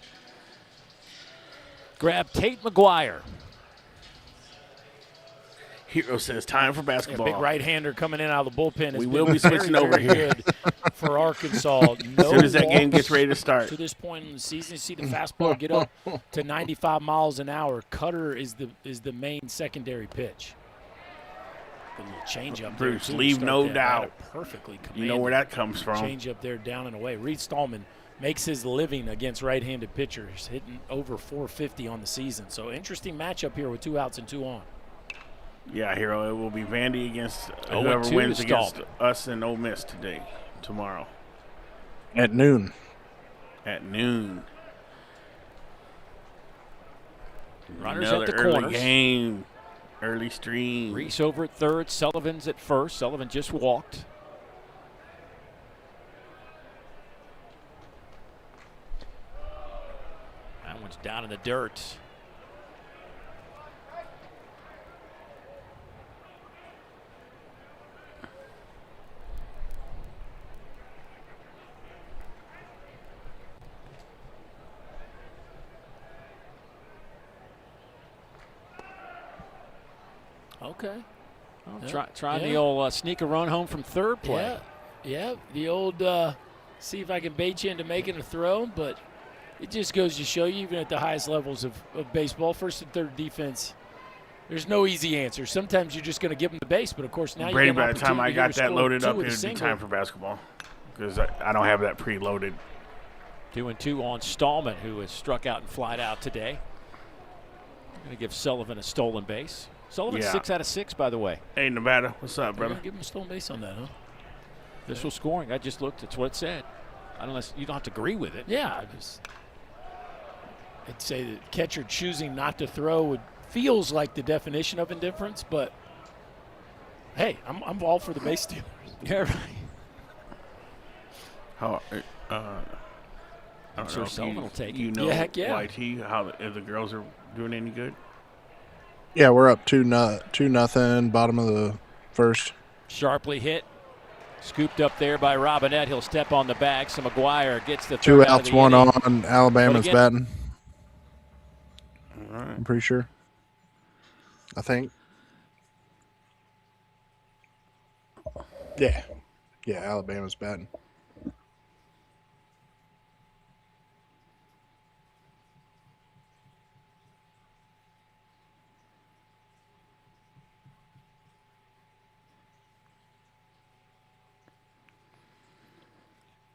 grab Tate McGuire. Hero says time for basketball. Big right-hander coming in out of the bullpen. We will be switching over here for Arkansas. As soon as that game gets ready to start. To this point in the season, you see the fastball get up to 95 miles an hour. Cutter is the main secondary pitch. The little changeup. Bruce, leave no doubt. Perfectly commanded. You know where that comes from. Changeup there, down and away. Reed Stallman makes his living against right-handed pitchers, hitting over 450 on the season. So interesting matchup here with 2 outs and 2 on. Yeah, Hero, it will be Vandy against whoever wins against us and Ole Miss tomorrow. At noon. At noon. Runners Another at the early corners. Game. Early stream. Reese over at third. Sullivan's at first. Sullivan just walked. That one's down in the dirt. Okay. Well, try the old sneak a run home from third play. Yeah, the old see if I can bait you into making a throw, but it just goes to show you, even at the highest levels of baseball, first and third defense, there's no easy answer. Sometimes you're just going to give them the base, but of course now Brady, you by the time I got that loaded up, it would be time for basketball because I don't have that preloaded. 2-2 on Stallman, who has struck out and flied out today. Going to give Sullivan a stolen base. Sullivan 6 out of 6, by the way. Hey, Nevada. What's up, brother? Give him a stolen base on that, huh? Official scoring. I just looked. It's what it said. Unless you don't have to agree with it. Yeah. I'd say the catcher choosing not to throw feels like the definition of indifference, but hey, I'm all for the base stealers. Yeah, right. How, I'm sure Sullivan will take it. You know, heck yeah. YT, how if the girls are doing any good? Yeah, we're up 2-0, bottom of the first. Sharply hit. Scooped up there by Robinette. He'll step on the bag. So McGuire gets the 2 third outs, out of 1 inning. on. Alabama's batting. All right. I'm pretty sure. I think. Yeah. Yeah, Alabama's batting.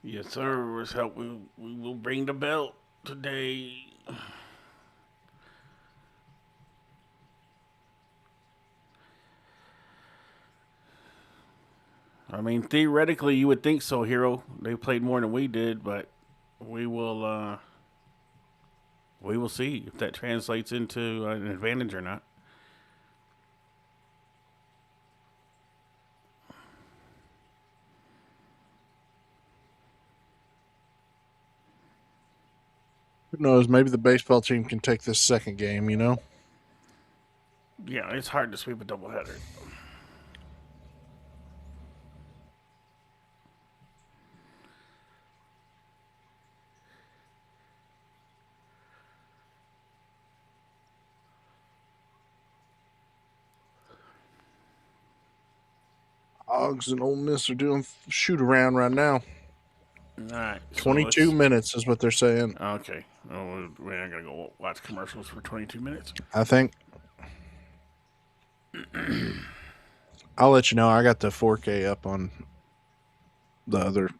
Yes, sir. Let's help. We will bring the belt today. I mean, theoretically, you would think so, Hero. They played more than we did, but we will see if that translates into an advantage or not. Who knows? Maybe the baseball team can take this second game, you know? Yeah, it's hard to sweep a doubleheader. Hogs and Ole Miss are doing shoot around right now. All right. 22 minutes is what they're saying. Okay. Oh, we're not going to go watch commercials for 22 minutes. I think. I'll let you know. I got the 4K up on the other.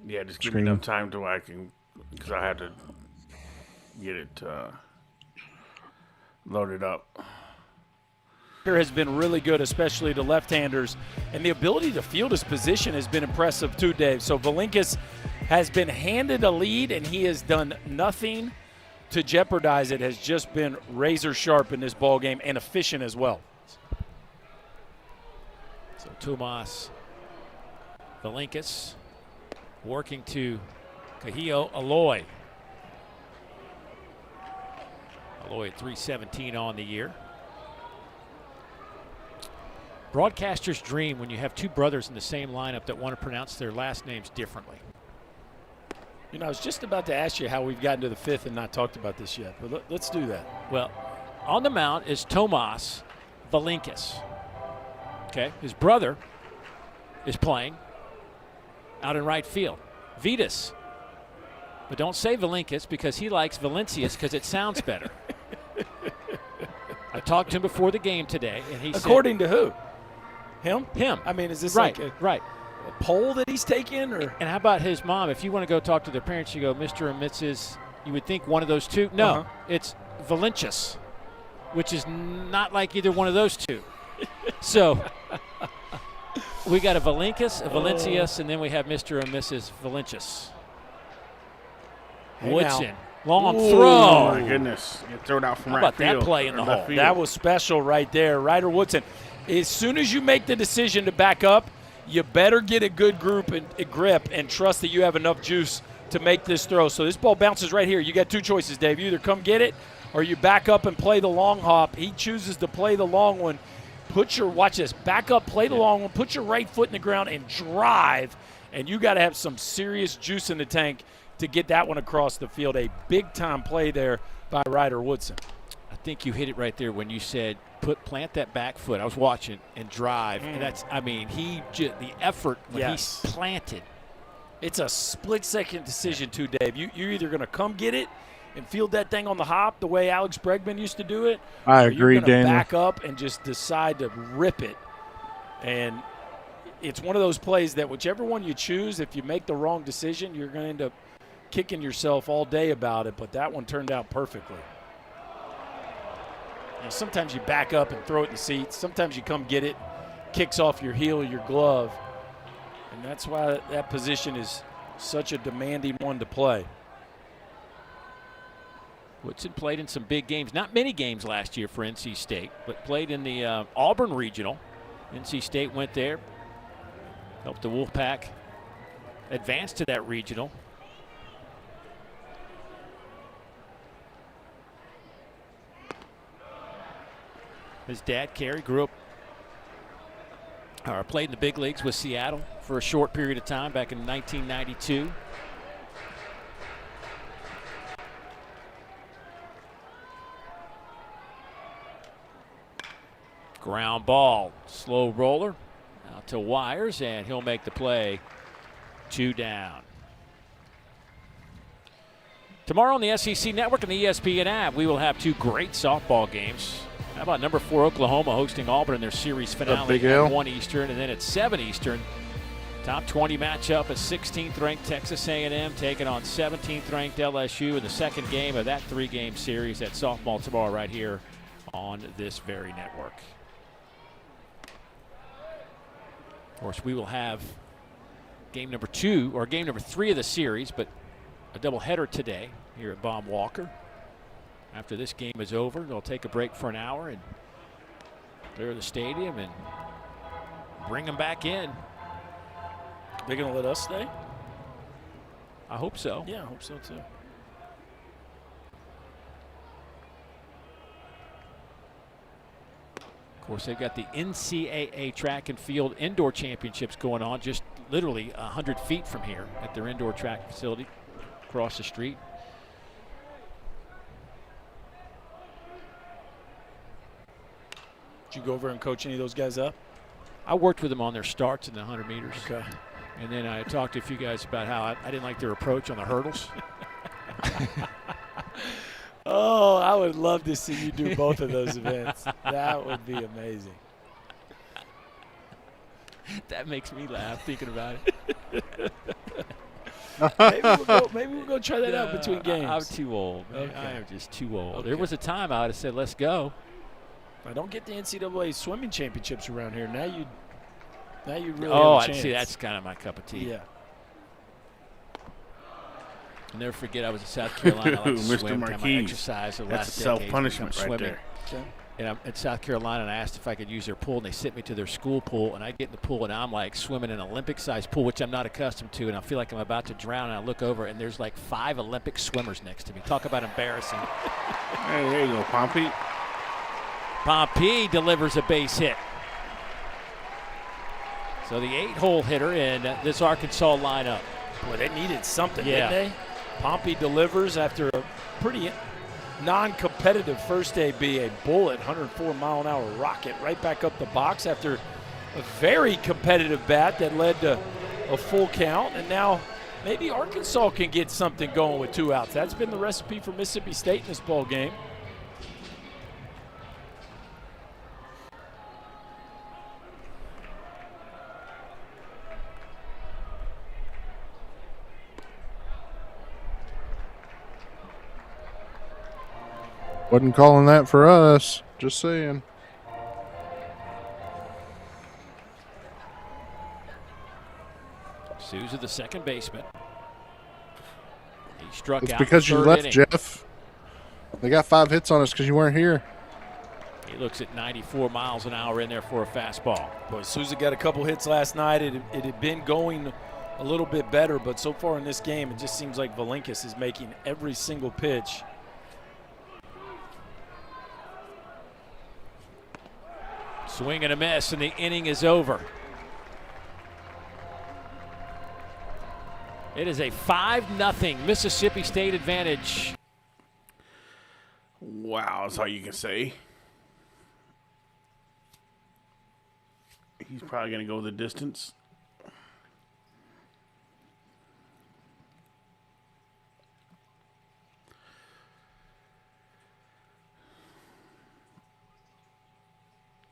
Yeah, just give screen. me enough time to I can, because I had to get it loaded up. Has been really good, especially to left-handers, and the ability to field his position has been impressive too, Dave. So Valinkas has been handed a lead, and he has done nothing to jeopardize it. Has just been razor sharp in this ball game and efficient as well. So Tomas Valinkas working to Kahio Aloy. Aloy at 317 on the year. broadcaster's dream when you have two brothers in the same lineup that want to pronounce their last names differently. You know, I was just about to ask you how we've gotten to the fifth and not talked about this yet, but let's do that. Well, on the mound is Tomas Valinkis. Okay, his brother is playing out in right field. Vitas. But don't say Valinkis because he likes Valencius because it sounds better. I talked to him before the game today, and he According said, to who? Him? Him. I mean, is this right, like right. a poll that he's taking? Or? And how about his mom? If you want to go talk to their parents, you go, Mr. and Mrs., you would think one of those two. No, it's Valencius, which is not like either one of those two. So we got a Valinkis, a Valencius, and then we have Mr. and Mrs. Valencius. Hey, Woodson. now. Long Ooh. throw. Oh, my goodness. You throw it out from How right about that field. play in the hole? Field. That was special right there. Ryder Woodson. As soon as you make the decision to back up, you better get a good group and a grip and trust that you have enough juice to make this throw. So this ball bounces right here. You got two choices, Dave. You either come get it or you back up and play the long hop. He chooses to play the long one. Watch this, back up, play the long one, put your right foot in the ground and drive. And you got to have some serious juice in the tank to get that one across the field. A big-time play there by Ryder Woodson. I think you hit it right there when you said plant that back foot. I was watching and drive. And that's, I mean, the effort when he's planted. It's a split-second decision too, Dave. You're either going to come get it and field that thing on the hop the way Alex Bregman used to do it. I agree, you're Daniel. Back up and just decide to rip it. And it's one of those plays that whichever one you choose, if you make the wrong decision, you're going to end up kicking yourself all day about it. But that one turned out perfectly. You know, sometimes you back up and throw it in the seats. Sometimes you come get it, kicks off your heel or your glove. And that's why that position is such a demanding one to play. Woodson played in some big games, not many games last year for NC State, but played in the Auburn Regional. NC State went there, helped the Wolfpack advance to that regional. His dad, Kerry, played in the big leagues with Seattle for a short period of time back in 1992. Ground ball, slow roller out to Wires, and he'll make the play. 2 down. Tomorrow on the SEC Network and the ESPN app, we will have 2 great softball games. How about number 4 Oklahoma hosting Auburn in their series finale at 1 Eastern, and then at 7 Eastern. Top 20 matchup is 16th ranked Texas A&M taking on 17th ranked LSU in the second game of that 3-game series at softball tomorrow right here on this very network. Of course, we will have game number 2 or game number 3 of the series, but a doubleheader today here at Baum Walker. After this game is over, they'll take a break for an hour and clear the stadium and bring them back in. They're going to let us stay? I hope so. Yeah, I hope so too. Of course, they've got the NCAA track and field indoor championships going on just literally 100 feet from here at their indoor track facility across the street. Did you go over and coach any of those guys up? I worked with them on their starts in the 100 meters. Okay. And then I talked to a few guys about how I didn't like their approach on the hurdles. Oh, I would love to see you do both of those events. That would be amazing. That makes me laugh thinking about it. Maybe we'll go try that out between games. I'm too old. Man. Okay. I am just too old. Okay. There was a time I would have said, let's go. I don't get the NCAA swimming championships around here. Now you really Oh, have a chance. see, that's kind of my cup of tea. Yeah. I'll never forget I was in South Carolina. I like to Mr. swim, time I Marquise. exercised the That's last a decade, self-punishment become right swimming. there. Okay. And I'm in South Carolina, and I asked if I could use their pool, and they sent me to their school pool, and I get in the pool, and I'm like swimming in an Olympic-sized pool, which I'm not accustomed to, and I feel like I'm about to drown, and I look over, and there's like 5 Olympic swimmers next to me. Talk about embarrassing. Hey, there you go, Pompey. Pompey delivers a base hit. So the 8-hole hitter in this Arkansas lineup. Boy, they needed something, yeah. didn't they? Pompey delivers after a pretty non-competitive first AB, a bullet, 104-mile-an-hour rocket right back up the box after a very competitive bat that led to a full count. And now maybe Arkansas can get something going with 2 outs. That's been the recipe for Mississippi State in this ball game. Wasn't calling that for us. Just saying. Souza, the second baseman. He struck it's out. Because the you third left, inning. Jeff. They got 5 hits on us because you weren't here. He looks at 94 miles an hour in there for a fastball. Boy, Souza got a couple hits last night. It had been going a little bit better, but so far in this game, it just seems like Valenkis is making every single pitch. Swing and a miss, and the inning is over. It is a 5-0 Mississippi State advantage. Wow, that's all you can say. He's probably going to go the distance.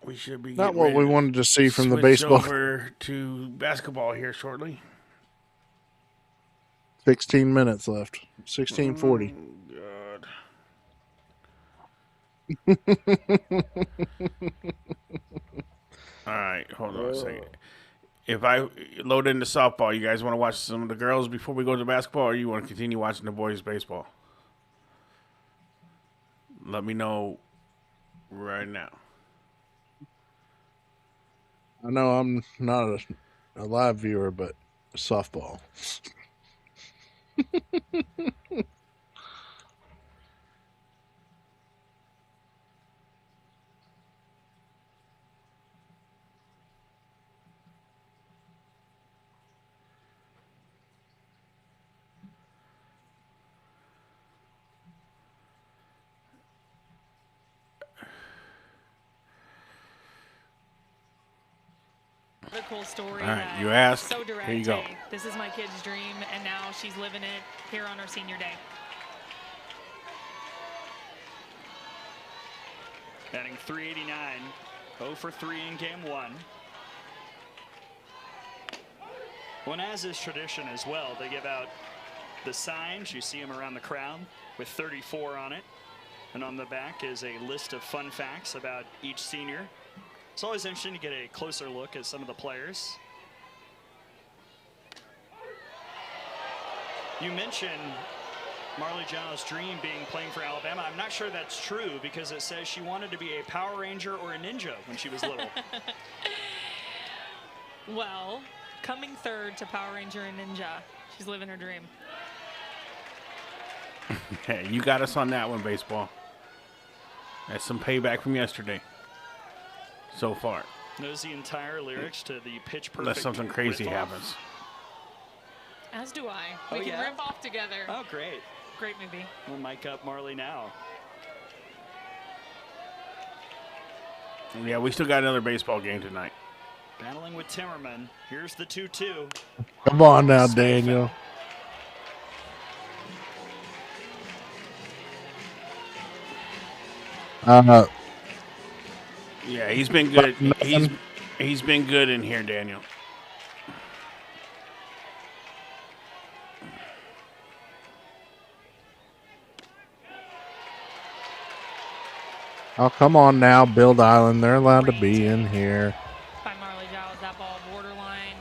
We should be not what we wanted to see from the switch baseball. Over to basketball here shortly. 16 minutes left. 16:40. All right, hold on a second. If I load into softball, you guys want to watch some of the girls before we go to basketball, or you want to continue watching the boys' baseball? Let me know right now. I know I'm not a live viewer, but softball. The cool story. All right, you asked. So direct. Here you go. Hey, this is my kid's dream, and now she's living it here on her senior day. Batting .389, 0 for 3 in game 1. Well, as is tradition as well, they give out the signs. You see them around the crowd with 34 on it. And on the back is a list of fun facts about each senior. It's always interesting to get a closer look at some of the players. You mentioned Marley Giles' dream being playing for Alabama. I'm not sure that's true because it says she wanted to be a Power Ranger or a ninja when she was little. Well, coming third to Power Ranger and Ninja. She's living her dream. Hey, you got us on that one, baseball. That's some payback from yesterday. So far. Knows the entire lyrics to the Pitch Perfect. Unless something crazy happens. As do I. We can rip off together. Oh, great. Great movie. We'll mic up Marley now. Yeah, we still got another baseball game tonight. Battling with Timmerman. Here's the 2-2. Come on now, Daniel. Yeah, he's been good. He's been good in here, Daniel. Oh, come on now, Build Island. They're allowed to be in here. By Marley Giles, that ball borderline.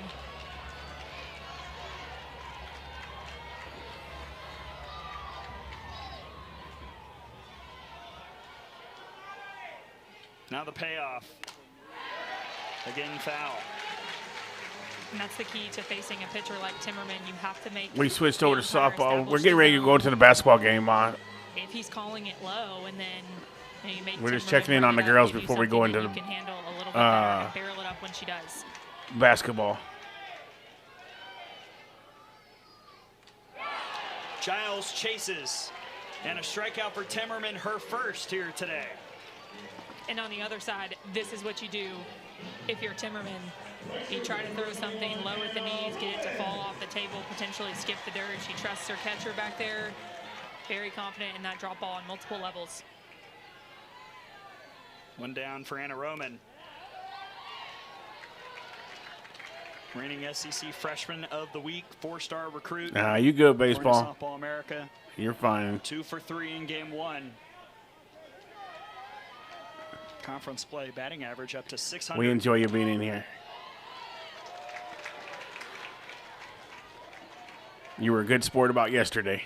Now the payoff. Again, foul. And that's the key to facing a pitcher like Timmerman. You have to make. We switched over to softball. We're getting ready to go to the basketball game, Ma. If he's calling it low, and then you make we're just checking in on the girls before we go into the. You can handle a little bit better and barrel it up when she does. basketball. Giles chases, and a strikeout for Timmerman, her first here today. And on the other side, this is what you do if you're Timmerman. You try to throw something low at the knees, get it to fall off the table, potentially skip the dirt. She trusts her catcher back there. Very confident in that drop ball on multiple levels. One down for Anna Roman. Reigning SEC Freshman of the Week, 4-star recruit. You good, baseball. Softball America. You're fine. 2 for 3 in game 1. Conference play batting average up to 600. We enjoy you being in here. You were a good sport about yesterday.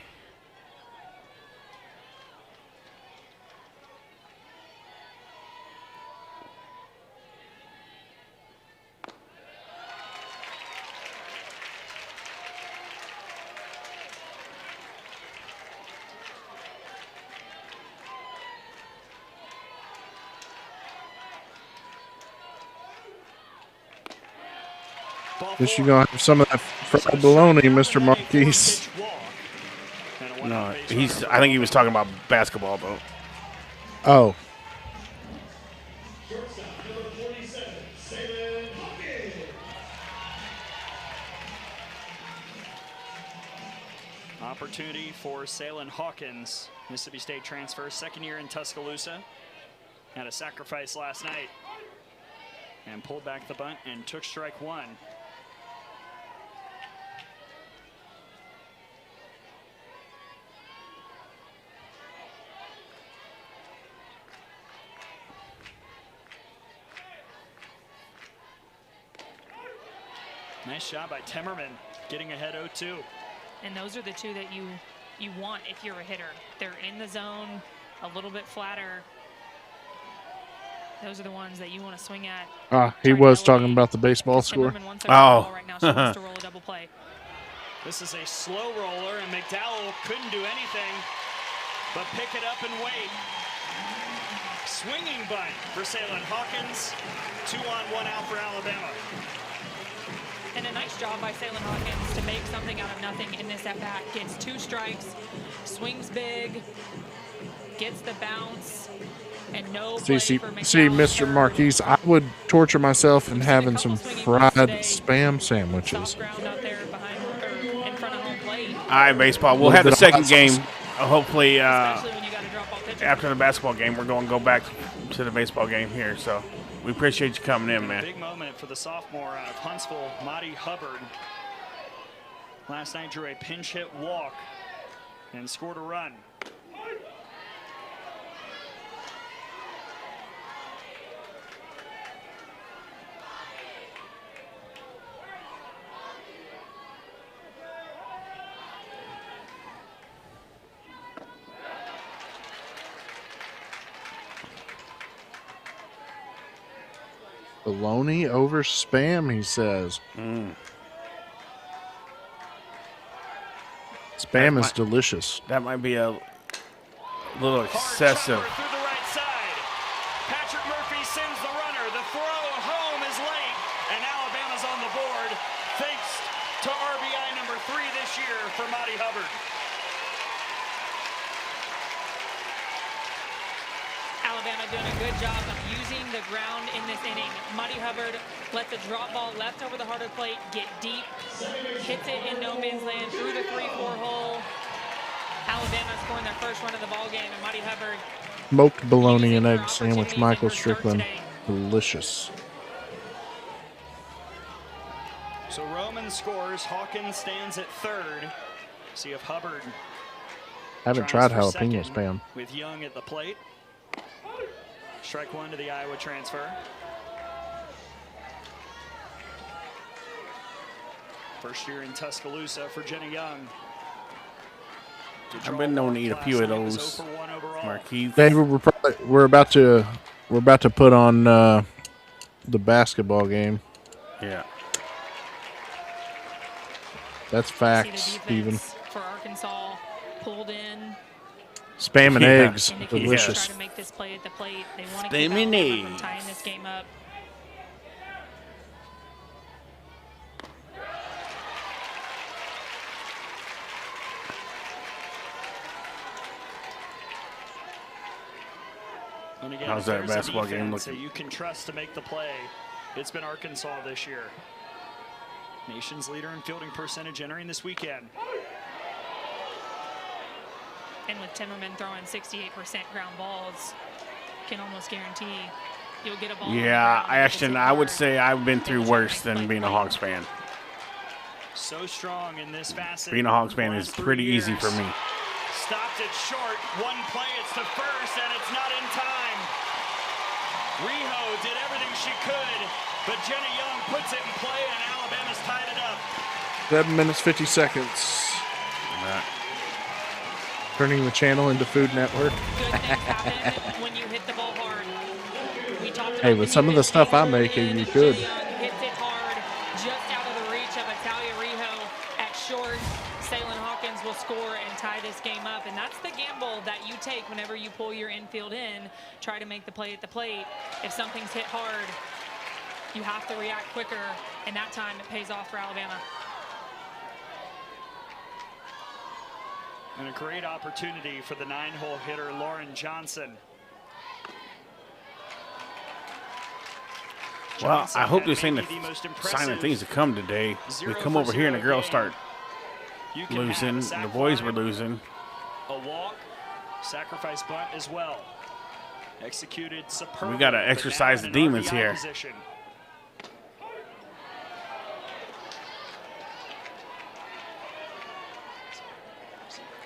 Guess you're going to have some of that fried bologna, Mr. Marquise. No, I think he was talking about basketball, though. Oh. Opportunity for Salem Hawkins, Mississippi State transfer, second year in Tuscaloosa. Had a sacrifice last night and pulled back the bunt and took strike 1. Nice job by Timmerman, getting ahead 0-2. And those are the two that you want if you're a hitter. They're in the zone, a little bit flatter. Those are the ones that you want to swing at. He was talking about the baseball score. Oh. Right now she wants to roll a double play. This is a slow roller, and McDowell couldn't do anything but pick it up and wait. Swinging bunt for Salem Hawkins. 2 on, 1 out for Alabama. And a nice job by Salem Hawkins to make something out of nothing in this at-bat. Gets 2 strikes, swings big, gets the bounce, and no play for McDowell. See, Mr. Marquise, I would torture myself in having some fried Spam sandwiches. All right, baseball. We'll have the second game. Hopefully, after the basketball game, we're going to go back to the baseball game here. So we appreciate you coming in, man. Big moment for the sophomore out of Huntsville, Maddie Hubbard. Last night drew a pinch hit walk and scored a run. Bologna over Spam, he says. Spam is delicious. That might be a little excessive. Through the right side. Patrick Murphy sends the runner. The throw home is late, and Alabama's on the board thanks to RBI number 3 this year for Maddie Hubbard. Alabama doing a good job of using the ground in this inning. Muddy Hubbard lets a drop ball left over the heart of the plate get deep, hits it in no man's land through the 3-4 hole. Alabama scoring their first run of the ball game, and Muddy Hubbard. Smoked bologna and egg sandwich, Michael Strickland. Delicious. So Roman scores. Hawkins stands at third. See if Hubbard. Haven't tried jalapeno Spam. With Young at the plate. Strike 1 to the Iowa transfer. First year in Tuscaloosa for Jenna Young. I've been known to eat a few of those, Marquise. David, we're about to put on the basketball game. Yeah. That's facts, Stephen. For Arkansas, pulled in. Spam and eggs, delicious. Try to make this play at the plate. They want to Spam keep and Alabama from eggs. tying this game up. And again, How's that basketball game looking? that you can trust to make the play, it's been Arkansas this year. Nation's leader in fielding percentage entering this weekend. And with Timmerman throwing 68% ground balls, can almost guarantee you'll get a ball. Yeah, Ashton, I would say I've been through worse than being a Hawks fan. So strong in this facet. Being a Hawks fan is pretty easy for me. Stopped it short. One play, it's to first, and it's not in time. Riho did everything she could, but Jenna Young puts it in play, and Alabama's tied it up. 7 minutes, 50 seconds. Turning the channel into Food Network. Good things happen when you hit the ball hard. We talked about Hey, with some of the stuff I'm making, you could. Hits it hard, just out of the reach of Italia Riho at short. Salem Hawkins will score and tie this game up, and that's the gamble that you take whenever you pull your infield in, try to make the play at the plate. If something's hit hard, you have to react quicker, and that time it pays off for Alabama. And a great opportunity for the 9-hole hitter, Lauren Johnson. Well, I hope this ain't a sign of things to come today. We come over here and the girls start losing. The boys were losing. A walk, sacrifice bunt as well. Executed superbly. We got to exercise the demons here. Position.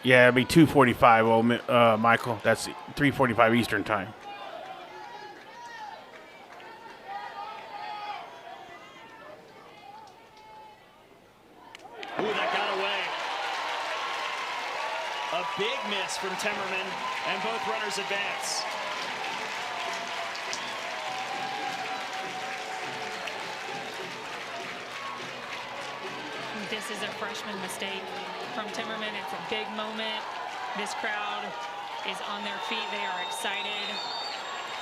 Yeah, it'd be 2:45, Michael. That's 3:45 Eastern time. Ooh, that got away. A big miss from Timmerman, and both runners advance. This is a freshman mistake from Timmerman. It's a big moment. This crowd is on their feet. They are excited.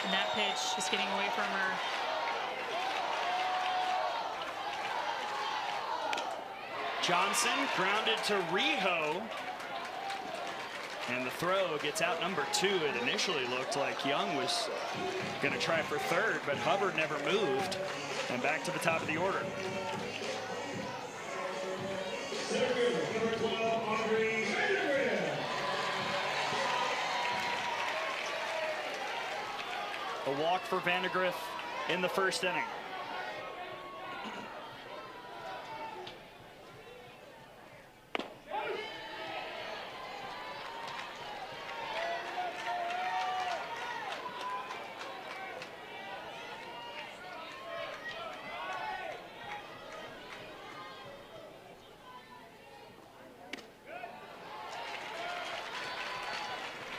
And that pitch is getting away from her. Johnson grounded to Riho. And the throw gets out number 2. It initially looked like Young was going to try for third, but Hubbard never moved. And back to the top of the order. A walk for Vandegrift in the first inning.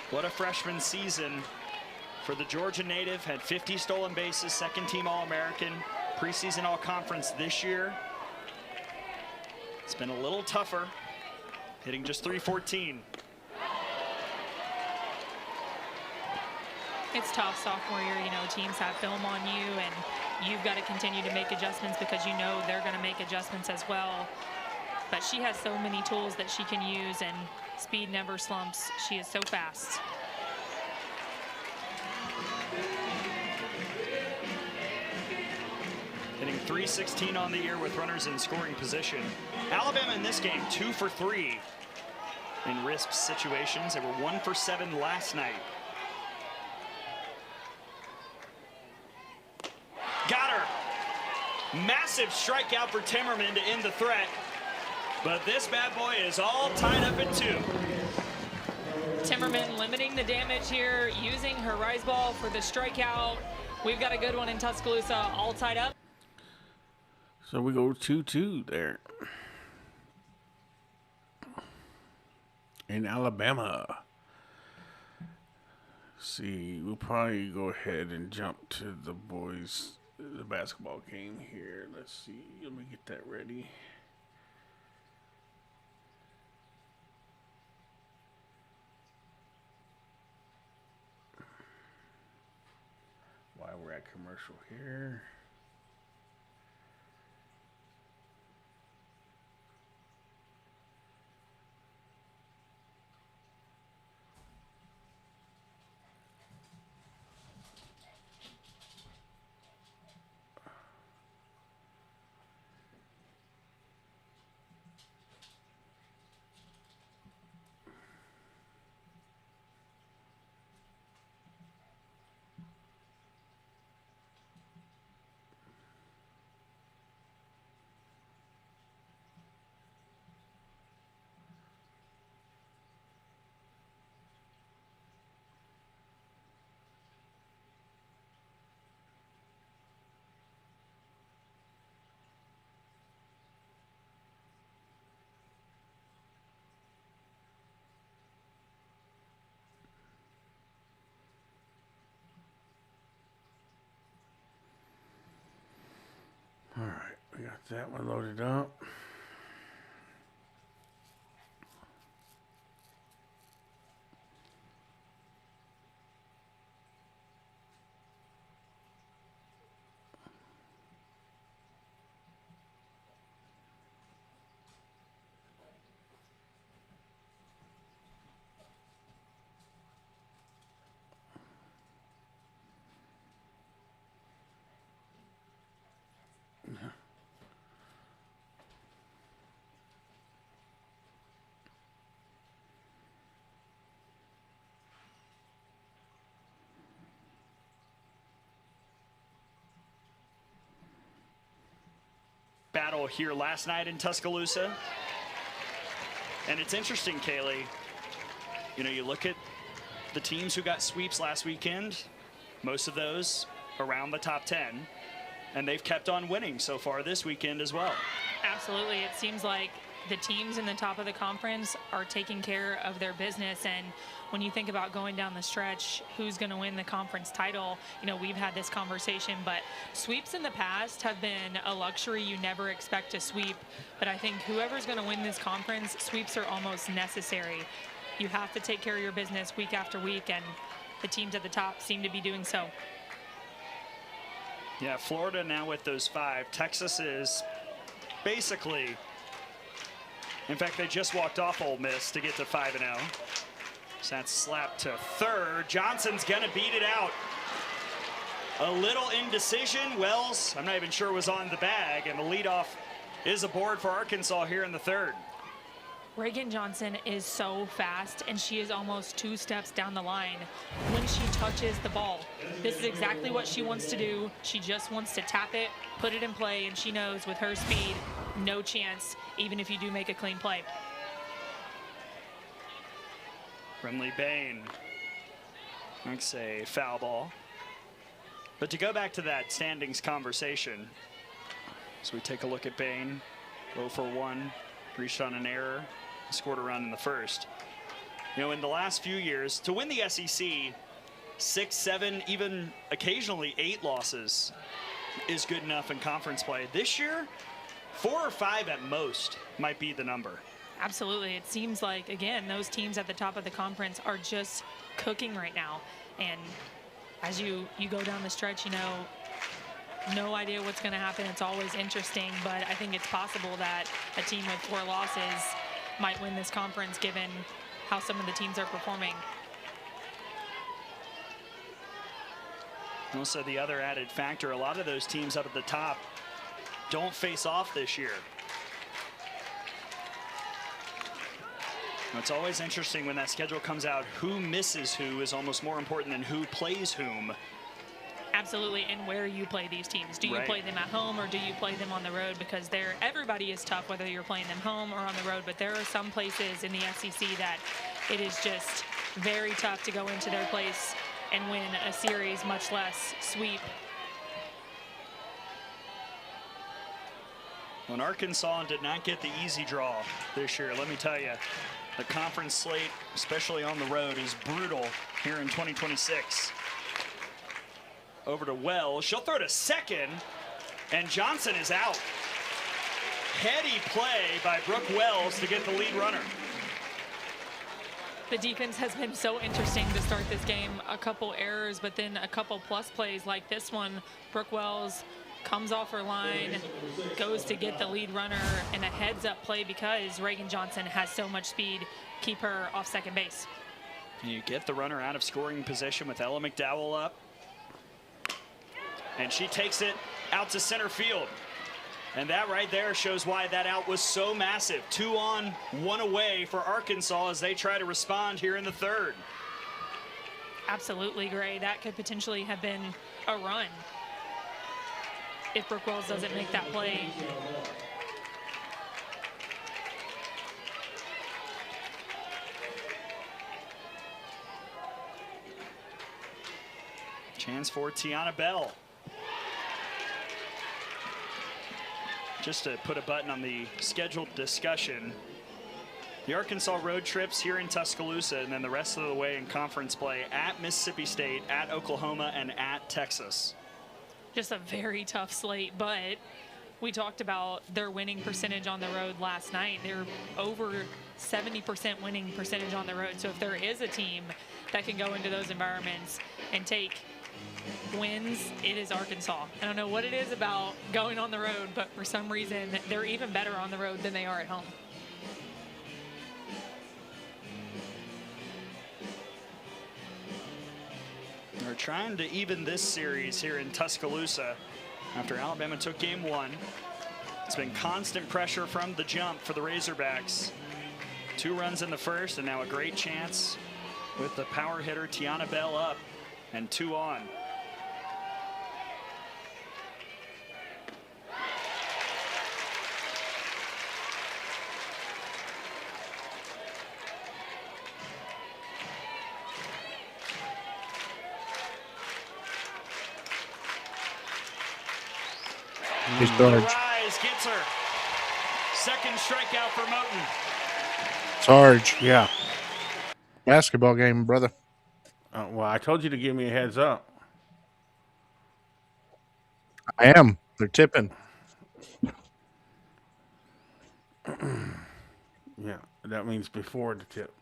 What a freshman season for the Georgia native. Had 50 stolen bases, second-team All-American, preseason All-Conference this year. It's been a little tougher, hitting just .314. It's tough sophomore year. You know, teams have film on you, and you've got to continue to make adjustments because you know they're going to make adjustments as well. But she has so many tools that she can use, and speed never slumps. She is so fast. Hitting .316 on the year with runners in scoring position. Alabama in this game 2 for 3 in risk situations. They were 1 for 7 last night. Got her. Massive strikeout for Timmerman to end the threat. But this bad boy is all tied up at 2. Timmerman limiting the damage here, using her rise ball for the strikeout. We've got a good one in Tuscaloosa, all tied up. So we go 2-2 there in Alabama. See, we'll probably go ahead and jump to the boys, the basketball game here. Let's see. Let me get that ready. While we're at commercial here. that one loaded up. Battle here last night in Tuscaloosa. And it's interesting, Kaylee, you know, you look at the teams who got sweeps last weekend, most of those around the top 10, and they've kept on winning so far this weekend as well. Absolutely. It seems like the teams in the top of the conference are taking care of their business. And when you think about going down the stretch, who's going to win the conference title, you know, we've had this conversation, but sweeps in the past have been a luxury you never expect to sweep. But I think whoever's going to win this conference, sweeps are almost necessary. You have to take care of your business week after week, and the teams at the top seem to be doing so. Yeah, Florida now with those 5. Texas is basically, in fact, they just walked off Ole Miss to get to 5-0. So that's slapped to third. Johnson's going to beat it out. A little indecision. Wells, I'm not even sure, was on the bag, and the leadoff is aboard for Arkansas here in the third. Reagan Johnson is so fast, and she is almost 2 steps down the line when she touches the ball. This is exactly what she wants to do. She just wants to tap it, put it in play, and she knows with her speed, no chance, even if you do make a clean play. Brinley Bain makes a foul ball. But to go back to that standings conversation, as we take a look at Bain, 0 for 1, reached on an error, scored a run in the first. You know, in the last few years, to win the SEC, 6, 7, even occasionally 8 losses is good enough in conference play. This year, 4 or 5 at most might be the number. Absolutely. It seems like, again, those teams at the top of the conference are just cooking right now. And as you go down the stretch, you know, no idea what's going to happen. It's always interesting, but I think it's possible that a team with 4 losses might win this conference given how some of the teams are performing. Also, the other added factor, a lot of those teams up at the top don't face off this year. It's always interesting when that schedule comes out. Who misses who is almost more important than who plays whom. Absolutely, and where you play these teams. Do you play them at home or do you play them on the road? Because everybody is tough whether you're playing them home or on the road, but there are some places in the SEC that it is just very tough to go into their place and win a series, much less sweep. When Arkansas did not get the easy draw this year, let me tell you, the conference slate, especially on the road, is brutal here in 2026. Over to Wells. She'll throw to second, and Johnson is out. Heady play by Brooke Wells to get the lead runner. The defense has been so interesting to start this game. A couple errors, but then a couple plus plays like this one. Brooke Wells comes off her line, goes to get the lead runner, and a heads-up play because Reagan Johnson has so much speed, keep her off second base. You get the runner out of scoring position with Ella McDowell up. And she takes it out to center field. And that right there shows why that out was so massive. 2 on, 1 away for Arkansas as they try to respond here in the third. Absolutely, Gray. That could potentially have been a run if Brooke Wells doesn't make that play. Chance for Tiana Bell. Just to put a button on the scheduled discussion, the Arkansas road trips here in Tuscaloosa and then the rest of the way in conference play at Mississippi State, at Oklahoma, and at Texas. Just a very tough slate, but We talked about their winning percentage on the road last night. They're over 70% winning percentage on the road. So if there is a team that can go into those environments and take wins, it is Arkansas. I don't know what it is about going on the road, but for some reason, they're even better on the road than they are at home. They're trying to even this series here in Tuscaloosa after Alabama took game 1. It's been constant pressure from the jump for the Razorbacks. 2 runs in the first, and now a great chance with the power hitter Tiana Bell up and 2 on. Rise gets her. Second strikeout for Moten. Sarge. Yeah. Basketball game, brother. Well, I told you to give me a heads up. I am. They're tipping. Yeah, that means before the tip.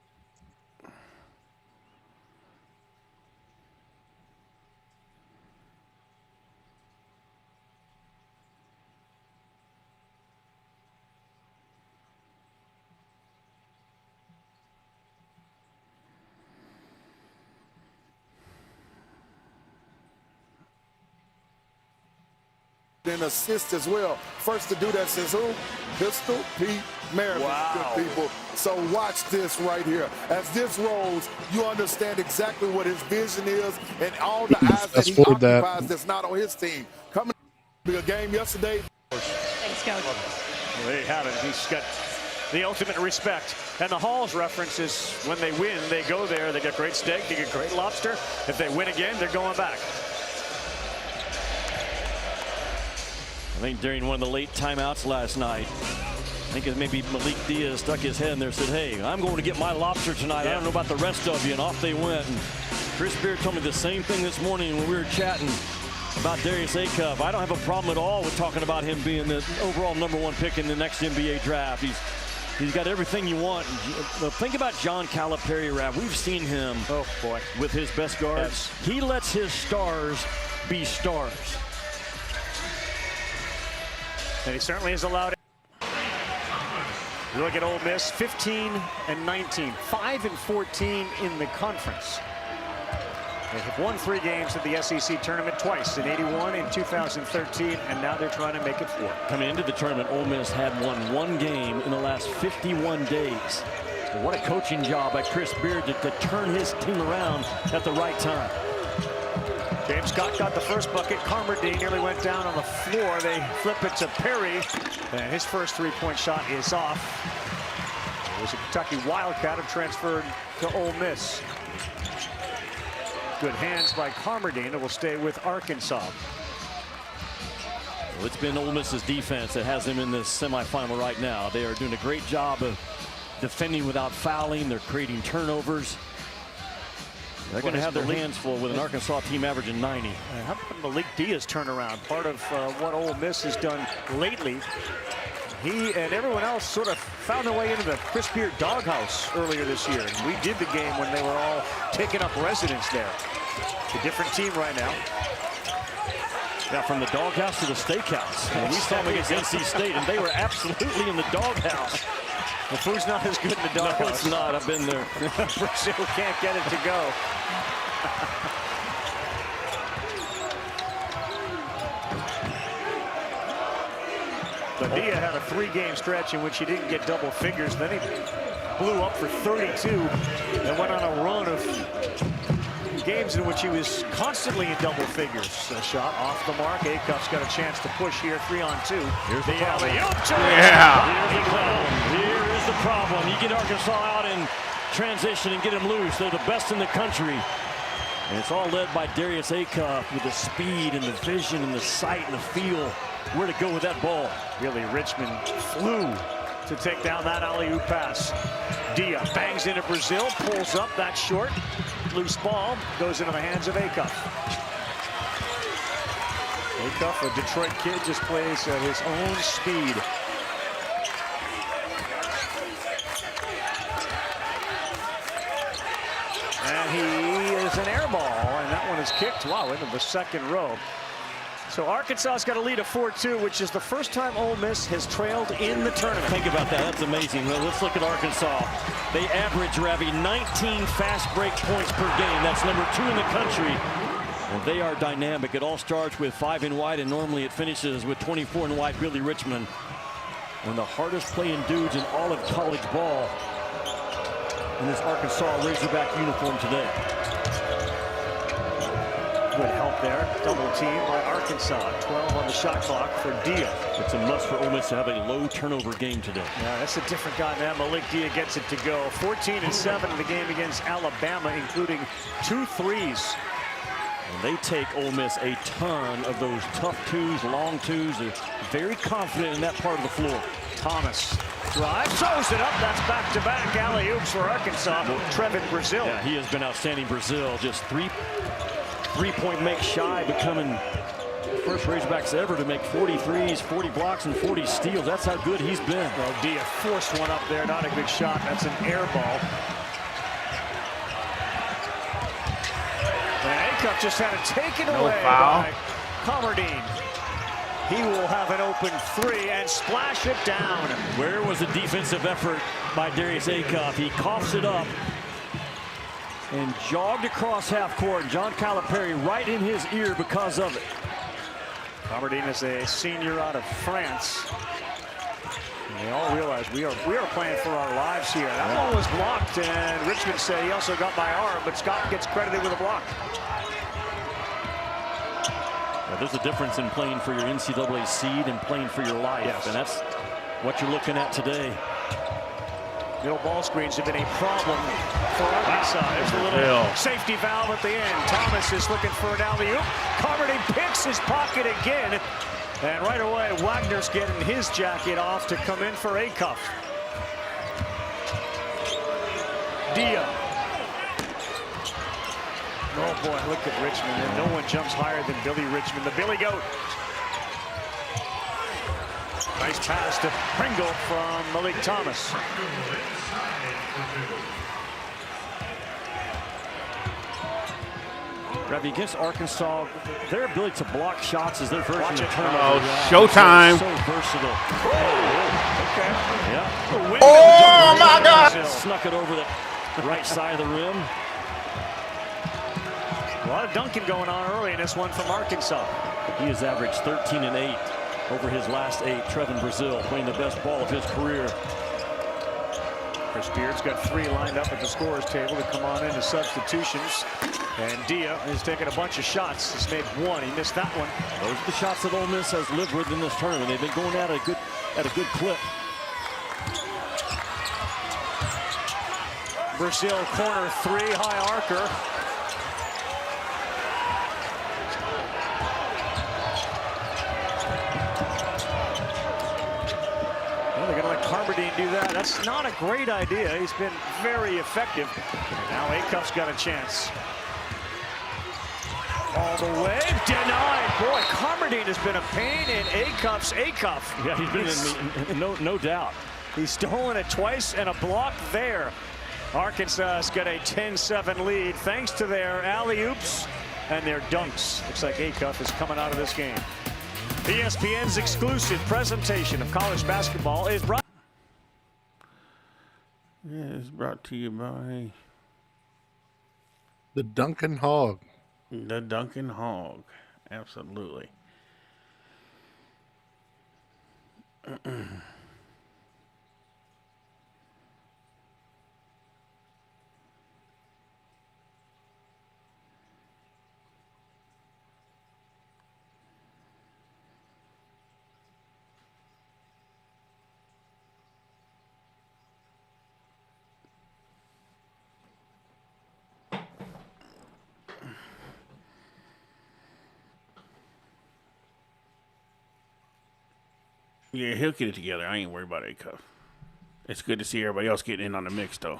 An assist as well. First to do that since who? Pistol Pete Merriman. Wow. Good people. So watch this right here. As this rolls, you understand exactly what his vision is and all the eyes that he occupies that's not on his team. Coming to a game yesterday. Thanks, Coach. Well, there you have it. He's got the ultimate respect. And the Halls reference is when they win, they go there. They get great steak, they get great lobster. If they win again, they're going back. I think during one of the late timeouts last night, I think it maybe Malik Diaz stuck his head in there and said, hey, I'm going to get my lobster tonight. I don't know about the rest of you. And off they went. And Chris Beard told me the same thing this morning when we were chatting about Darius Acuff. I don't have a problem at all with talking about him being the overall #1 pick in the next NBA draft. He's got everything you want. Think about John Calipari, Rav. We've seen him with his best guards. Yes. He lets his stars be stars. And he certainly has allowed it. You look at Ole Miss, 15 and 19, 5 and 14 in the conference. They have won 3 games at the SEC tournament twice, in '81 and 2013, and now they're trying to make it 4. Coming into the tournament, Ole Miss had won 1 game in the last 51 days. But what a coaching job by Chris Beard to turn his team around at the right time. James Scott got the first bucket. Carmody nearly went down on the floor. They flip it to Perry, and his first 3-point shot is off. It was a Kentucky Wildcat who transferred to Ole Miss. Good hands by Carmody, and it will stay with Arkansas. Well, it's been Ole Miss's defense that has them in this semifinal right now. They are doing a great job of defending without fouling. They're creating turnovers. They're going to have their hands full with an Arkansas team averaging 90. How about Malik Diaz turnaround? Part of what Ole Miss has done lately. He and everyone else sort of found their way into the Chris Beard doghouse earlier this year. And we did the game when they were all taking up residence there. It's a different team right now. Yeah, from the doghouse to the steakhouse. And we saw them against NC State, and they were absolutely in the doghouse. The food's not as good in the doghouse. No, it's not. I've been there. Brazil can't get it to go. Padilla had a 3-game stretch in which he didn't get double figures. Then he blew up for 32 and went on a run of games in which he was constantly in double figures. A shot off the mark. Acuff's got a chance to push here. 3-on-2. Here's the problem. Here is the problem. You get Arkansas out in transition and get them loose. They're the best in the country. And it's all led by Darius Acuff with the speed and the vision and the sight and the feel where to go with that ball. Really, Richmond flew to take down that alley-oop pass. Dia bangs into Brazil, pulls up, that's short. Loose ball goes into the hands of Acuff. Acuff, a Detroit kid, just plays at his own speed. And he is an air ball, and that one is kicked, wow, into the second row. So Arkansas's got a lead of 4-2, which is the first time Ole Miss has trailed in the tournament. Think about that. That's amazing. Well, let's look at Arkansas. They average, Ravi, 19 fast break points per game. That's number 2 in the country. And they are dynamic. It all starts with 5 in white, and normally it finishes with 24 in white, Billy Richmond. One of the hardest playing dudes in all of college ball in this Arkansas Razorback uniform today. Good help there. Double team by Arkansas. 12 on the shot clock for Dia. It's a must for Ole Miss to have a low turnover game today. Yeah, that's a different guy now. Malik Dia gets it to go. 14-7 in the game against Alabama, including 2 threes. And they take Ole Miss a ton of those tough twos, long twos. They're very confident in that part of the floor. Thomas drives, throws it up. That's back-to-back alley-oops for Arkansas. Trevin Brazil. Yeah, he has been outstanding. Brazil, just three-point make shy, becoming the first Razorbacks ever to make 40 threes, 40 blocks, and 40 steals. That's how good he's been. Well, Dia forced one up there. Not a good shot. That's an air ball. And Acuff just had it taken away by Comardine. He will have an open 3 and splash it down. Where was the defensive effort by Darius Acuff? He coughs it up and jogged across half court. John Calipari right in his ear because of it. Comardine is a senior out of France. And they all realize we are playing for our lives here. That ball was blocked, and Richmond said he also got my arm, but Scott gets credited with a block. There's a difference in playing for your NCAA seed and playing for your life. Yes. And that's what you're looking at today. Middle ball screens have been a problem for Arkansas. There's a little safety valve at the end. Thomas is looking for an alley-oop. Comardine picks his pocket again. And right away, Wagner's getting his jacket off to come in for Acuff. Dia. Oh boy, look at Richmond. And no one jumps higher than Billy Richmond, the Billy Goat. Nice pass to Pringle from Malik Thomas. Ravi, against Arkansas, their ability to block shots is their version of turnover. Oh, showtime. So versatile. Okay. Yeah. Oh, my God. Snuck it over the right side of the rim. A lot of dunking going on early in this one from Arkansas. He has averaged 13 and 8 over his last 8. Trevin Brazil playing the best ball of his career. Chris Beard's got 3 lined up at the scorer's table to come on into substitutions. And Dia has taken a bunch of shots. He's made 1. He missed that one. Those are the shots that Ole Miss has lived with in this tournament. They've been going at a good clip. Brazil corner 3, high archer. They're going to let Comardine do that. That's not a great idea. He's been very effective. And now Acuff's got a chance. All the way, denied. Boy, Comardine has been a pain in Acuff's Acuff. Yeah, he's been no doubt. He's stolen it twice and a block there. Arkansas's got a 10-7 lead thanks to their alley-oops and their dunks. Looks like Acuff is coming out of this game. ESPN's exclusive presentation of college basketball is brought. Yeah, it's brought to you by the Duncan Hog. The Duncan Hog, absolutely. Yeah, he'll get it together. I ain't worried about Acuff. It's good to see everybody else getting in on the mix, though.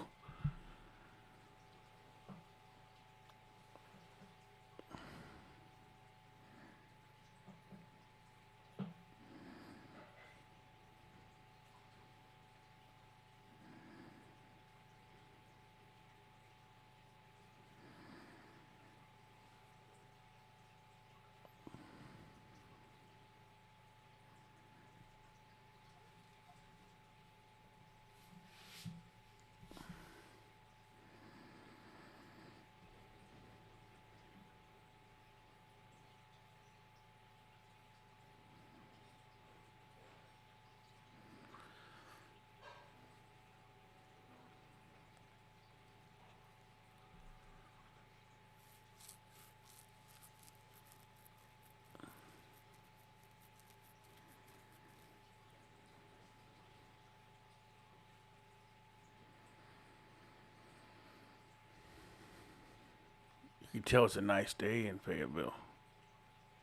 You can tell it's a nice day in Fayetteville.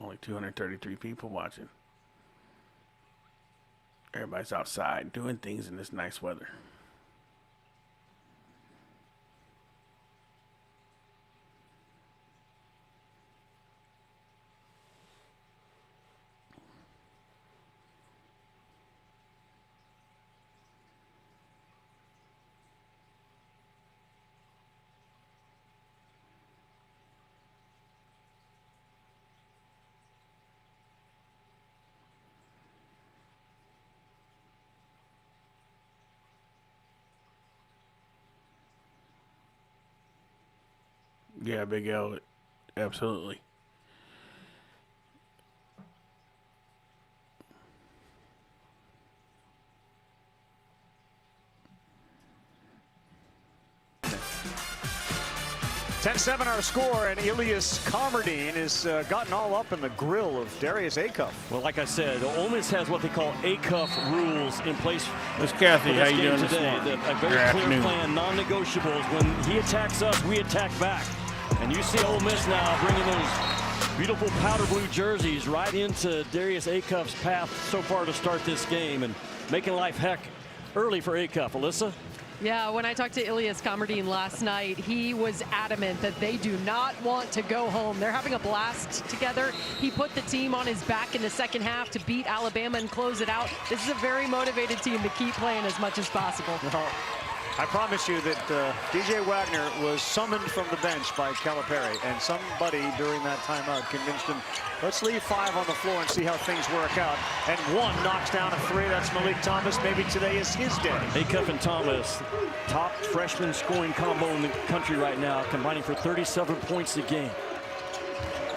Only 233 people watching. Everybody's outside doing things in this nice weather. Yeah, Big L, absolutely. (10-7) our score, and Ilias Comardine has gotten all up in the grill of Darius Acuff. Well, like I said, Ole Miss has what they call Acuff rules in place. Miss Kathy, how you doing today? A very clear plan, non-negotiables. When he attacks us, we attack back. And you see Ole Miss now bringing those beautiful powder blue jerseys right into Darius Acuff's path so far to start this game and making life heck early for Acuff. Alyssa? Yeah, when I talked to Ilias Comardine last night, he was adamant that they do not want to go home. They're having a blast together. He put the team on his back in the second half to beat Alabama and close it out. This is a very motivated team to keep playing as much as possible. I promise you that DJ Wagner was summoned from the bench by Calipari, and somebody during that timeout convinced him, let's leave 5 on the floor and see how things work out. And 1 knocks down a 3. That's Malik Thomas. Maybe today is his day. Acuff and Thomas, top freshman scoring combo in the country right now, combining for 37 points a game.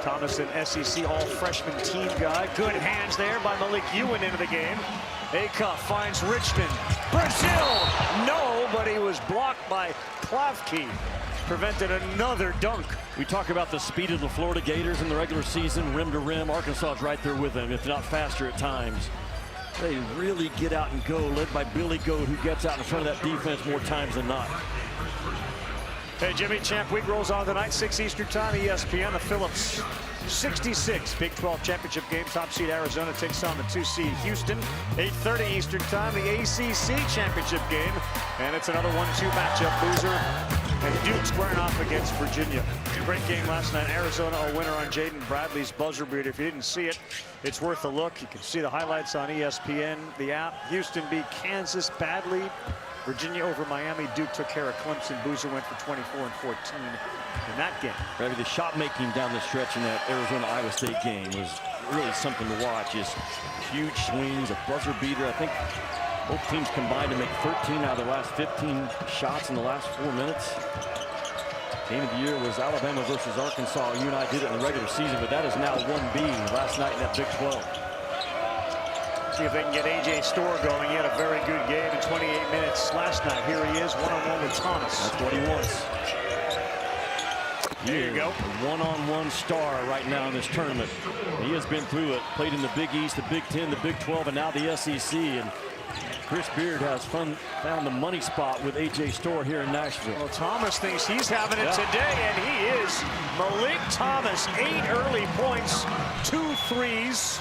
Thomas, an SEC all-freshman team guy. Good hands there by Malik Ewan into the game. Acuff finds Richmond. Brazil! No, but he was blocked by Klavke. Prevented another dunk. We talk about the speed of the Florida Gators in the regular season, rim to rim. Arkansas is right there with them, if not faster at times. They really get out and go, led by Billy Goat, who gets out in front of that defense more times than not. Hey, Jimmy, Champ Week rolls on tonight, 6 Eastern Time, ESPN, the Phillips 66 Big 12 championship game. Top seed Arizona takes on the 2 seed Houston. 8:30 Eastern Time, the ACC championship game. And it's another 1-2 matchup. Boozer and Duke squaring off against Virginia. Great game last night. Arizona a winner on Jaden Bradley's buzzer beater. If you didn't see it, it's worth a look. You can see the highlights on ESPN, the app. Houston beat Kansas badly. Virginia over Miami. Duke took care of Clemson. Boozer went for 24 and 14 in that game. Maybe the shot making down the stretch in that Arizona-Iowa State game was really something to watch. Just huge swings, a buzzer beater. I think both teams combined to make 13 out of the last 15 shots in the last 4 minutes. Game of the year was Alabama versus Arkansas. You and I did it in the regular season, but that is now 1B last night in that Big 12. See if they can get A.J. Storr going. He had a very good game in 28 minutes last night. Here he is, one-on-one with Thomas. That's what he wants. There you go. A one-on-one star right now in this tournament. He has been through it. Played in the Big East, the Big 10, the Big 12, and now the SEC. And Chris Beard has found the money spot with A.J. Storr here in Nashville. Well, Thomas thinks he's having it today, and he is. Malik Thomas, 8 early points, 2 threes.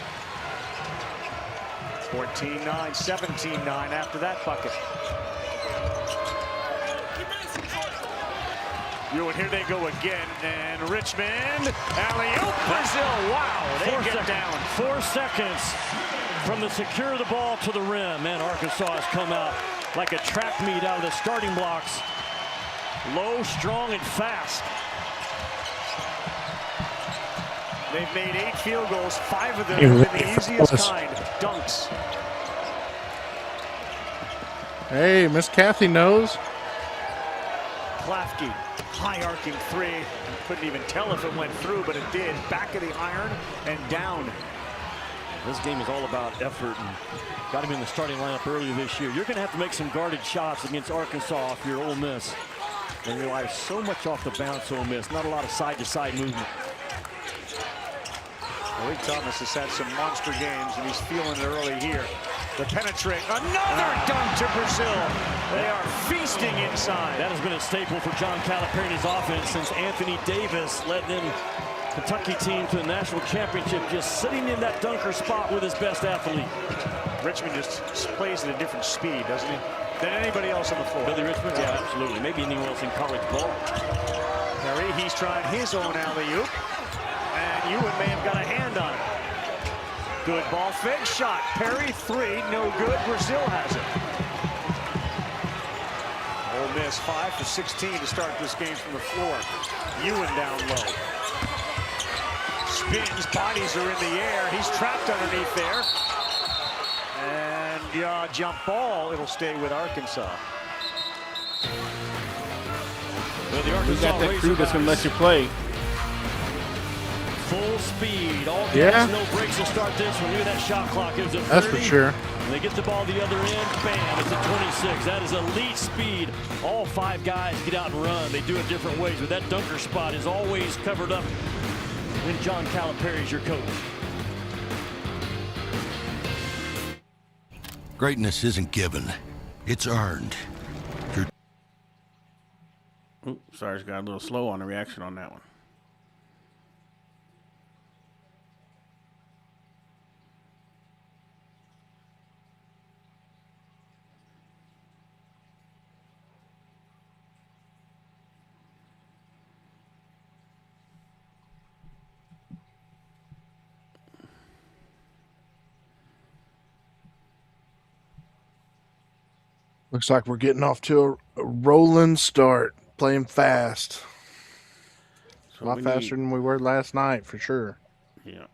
14-9, 17-9 after that bucket. And here they go again, and Richmond, alley-oop, Brazil, wow, they get down. 4 seconds from the secure the ball to the rim. Man, Arkansas has come out like a track meet out of the starting blocks. Low, strong, and fast. They've made 8 field goals, 5 of them in the easiest kind, dunks. Hey, Miss Kathy knows. Klavke, high arcing 3. Couldn't even tell if it went through, but it did. Back of the iron and down. This game is all about effort, and got him in the starting lineup earlier this year. You're going to have to make some guarded shots against Arkansas if you're Ole Miss. And rely so much off the bounce, Ole Miss. Not a lot of side-to-side movement. Malik Thomas has had some monster games, and he's feeling it early here. The penetrate. Another dunk to Brazil. They are feasting inside. That has been a staple for John Calipari's offense since Anthony Davis led them Kentucky team to the national championship, just sitting in that dunker spot with his best athlete. Richmond just plays at a different speed, doesn't he, than anybody else on the floor? Billy Richmond, yeah, absolutely. Maybe anyone else in college ball. Perry, he's trying his own alley-oop, and Ewan may have got a hand on it. Good ball fake shot. Perry, 3, no good. Brazil has it. Ole Miss 5 for 16 to start this game from the floor. Ewan down low. Spins, bodies are in the air. He's trapped underneath there. And jump ball. It'll stay with Arkansas. Well, the We Arkansas got that crew that's going to let you play. Full speed, all gas, no brakes to start this one. Look at that shot clock. It was a 30. That's for sure. And they get the ball the other end, bam, it's a 26. That is elite speed. All 5 guys get out and run. They do it different ways, but that dunker spot is always covered up when John Calipari is your coach. Greatness isn't given, it's earned. Oops, sorry, got a little slow on the reaction on that one. Looks like we're getting off to a rolling start, playing fast. A lot faster than we were last night, for sure. Yeah.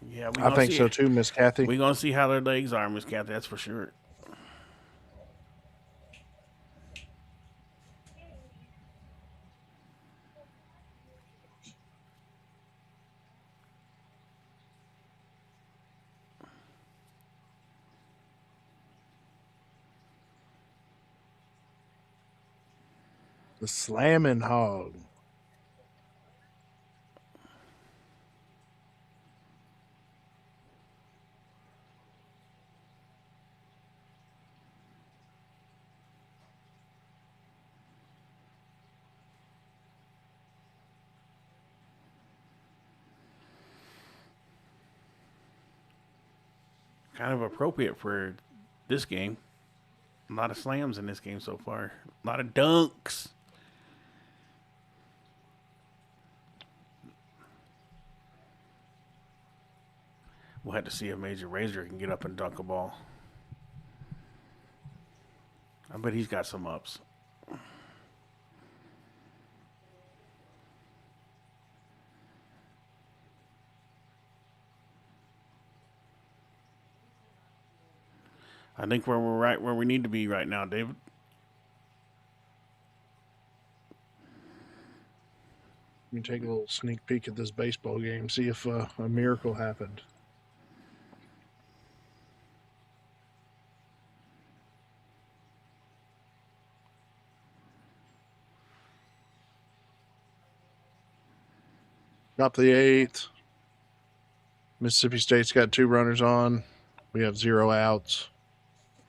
Yeah, I think so too, Miss Kathy. We're going to see how their legs are, Miss Kathy, that's for sure. The slamming hog. Kind of appropriate for this game. A lot of slams in this game so far. A lot of dunks. We'll have to see if Major Razor can get up and dunk a ball. I bet he's got some ups. I think we're right where we need to be right now, David. Let me take a little sneak peek at this baseball game, see if a miracle happened. Top of the 8th. Mississippi State's got 2 runners on. We have 0 outs.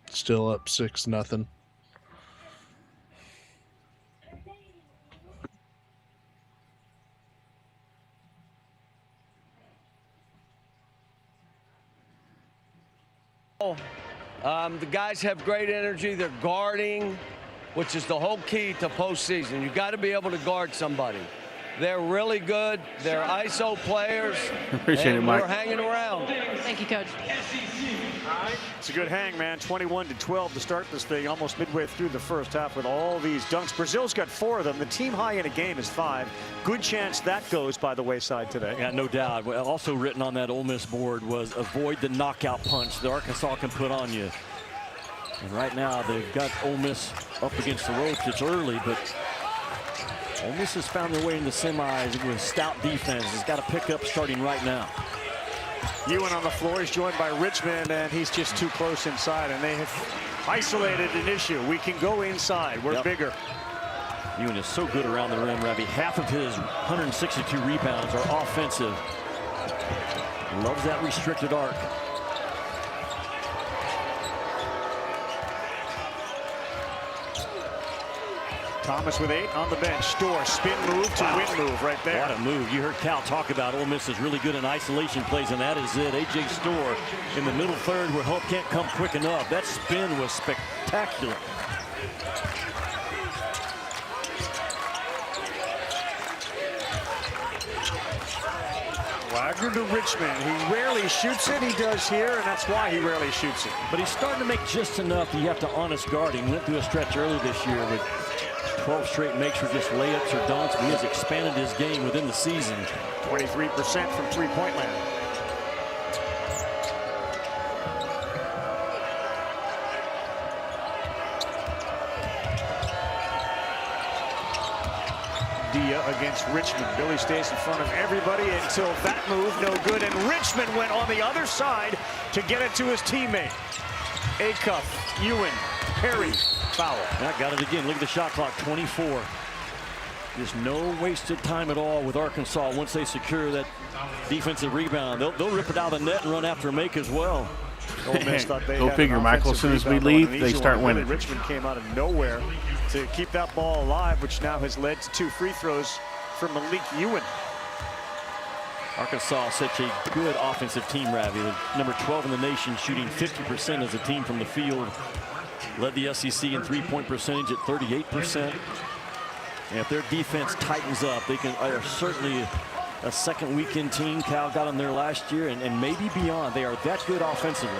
Still up 6-0. The guys have great energy. They're guarding, which is the whole key to postseason. You got to be able to guard somebody. They're really good. They're ISO players. Appreciate it, Mike. We're hanging around. Thank you, Coach. It's a good hang, man. 21-12 to start this thing, almost midway through the first half with all these dunks. Brazil's got 4 of them. The team high in a game is 5. Good chance that goes by the wayside today. Yeah, no doubt. Also written on that Ole Miss board was avoid the knockout punch that Arkansas can put on you. And right now they've got Ole Miss up against the ropes. It's early, but Ole Miss has found their way into semis with stout defense. It's got to pick up starting right now. Ewan on the floor. He's joined by Richmond, and he's just too close inside, and they have isolated an issue. We can go inside. We're bigger. Ewan is so good around the rim, Ravi. Half of his 162 rebounds are offensive. Loves that restricted arc. Thomas with 8 on the bench. Storr, spin move to win move right there. What a move. You heard Cal talk about Ole Miss is really good in isolation plays, and that is it. A.J. Storr in the middle third where help can't come quick enough. That spin was spectacular. Wagner to Richmond. He rarely shoots it. He does here, and that's why he rarely shoots it. But he's starting to make just enough that you have to honest guard him. Went through a stretch early this year with 12 straight makes for just layups or dunks, but he has expanded his game within the season. 23% from three-point land. Dia against Richmond. Billy stays in front of everybody until that move, no good. And Richmond went on the other side to get it to his teammate. Acuff, Ewan, Perry, foul. That got it again. Look at the shot clock, 24. There's no wasted time at all with Arkansas once they secure that defensive rebound. They'll rip it out of the net and run after Make as well. Go figure, Michael. As soon as we leave, they start winning. Richmond came out of nowhere to keep that ball alive, which now has led to 2 free throws from Malik Ewan. Arkansas, such a good offensive team, Ravi. Number 12 in the nation, shooting 50% as a team from the field. Led the SEC in three-point percentage at 38%. And if their defense tightens up, they are certainly a second weekend team. Cal got them there last year, and maybe beyond. They are that good offensively.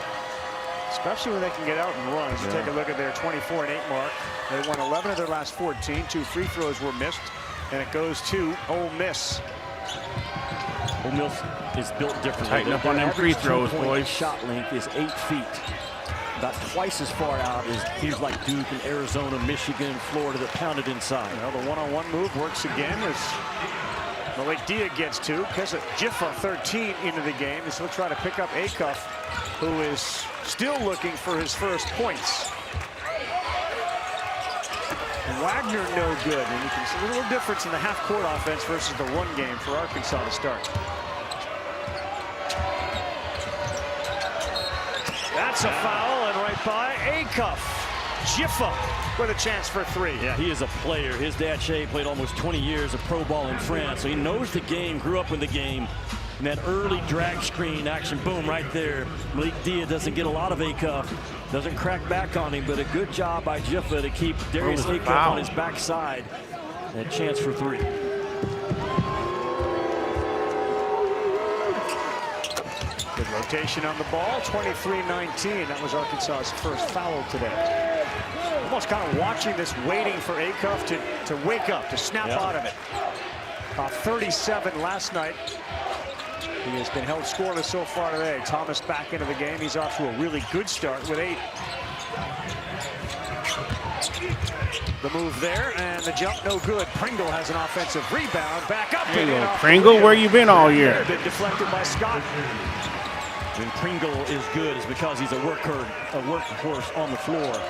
Especially when they can get out and run. As you take a look at their 24-8 mark, they won 11 of their last 14. 2 free throws were missed, and it goes to Ole Miss. Ole Miss is built differently. Tighten up on them free throws, boys. Shot length is 8 feet. About twice as far out as teams like Duke and Arizona, Michigan, Florida that pounded inside. Well, the one-on-one move works again as Malik Dia gets 2. Jiffa 13 into the game, as he'll try to pick up Acuff, who is still looking for his first points. Wagner no good, and you can see a little difference in the half-court offense versus the one game for Arkansas to start. That's a foul, and right by Acuff. Jiffa with a chance for 3. Yeah, he is a player. His dad, Shea, played almost 20 years of pro ball in France, so he knows the game, grew up with the game. And that early drag screen action, boom, right there. Malik Dia doesn't get a lot of Acuff. Doesn't crack back on him, but a good job by Jiffa to keep Darius Acuff on his backside. And a chance for 3. Good rotation on the ball, 23-19. That was Arkansas's first foul today. Almost kind of watching this, waiting for Acuff to wake up, to snap out of it. 37 last night. He has been held scoreless so far today. Thomas back into the game. He's off to a really good start with 8. The move there, and the jump no good. Pringle has an offensive rebound. Back up. There you go, Pringle. Where you been all year? Been deflected by Scott. When Pringle is good, it's because he's a workhorse on the floor.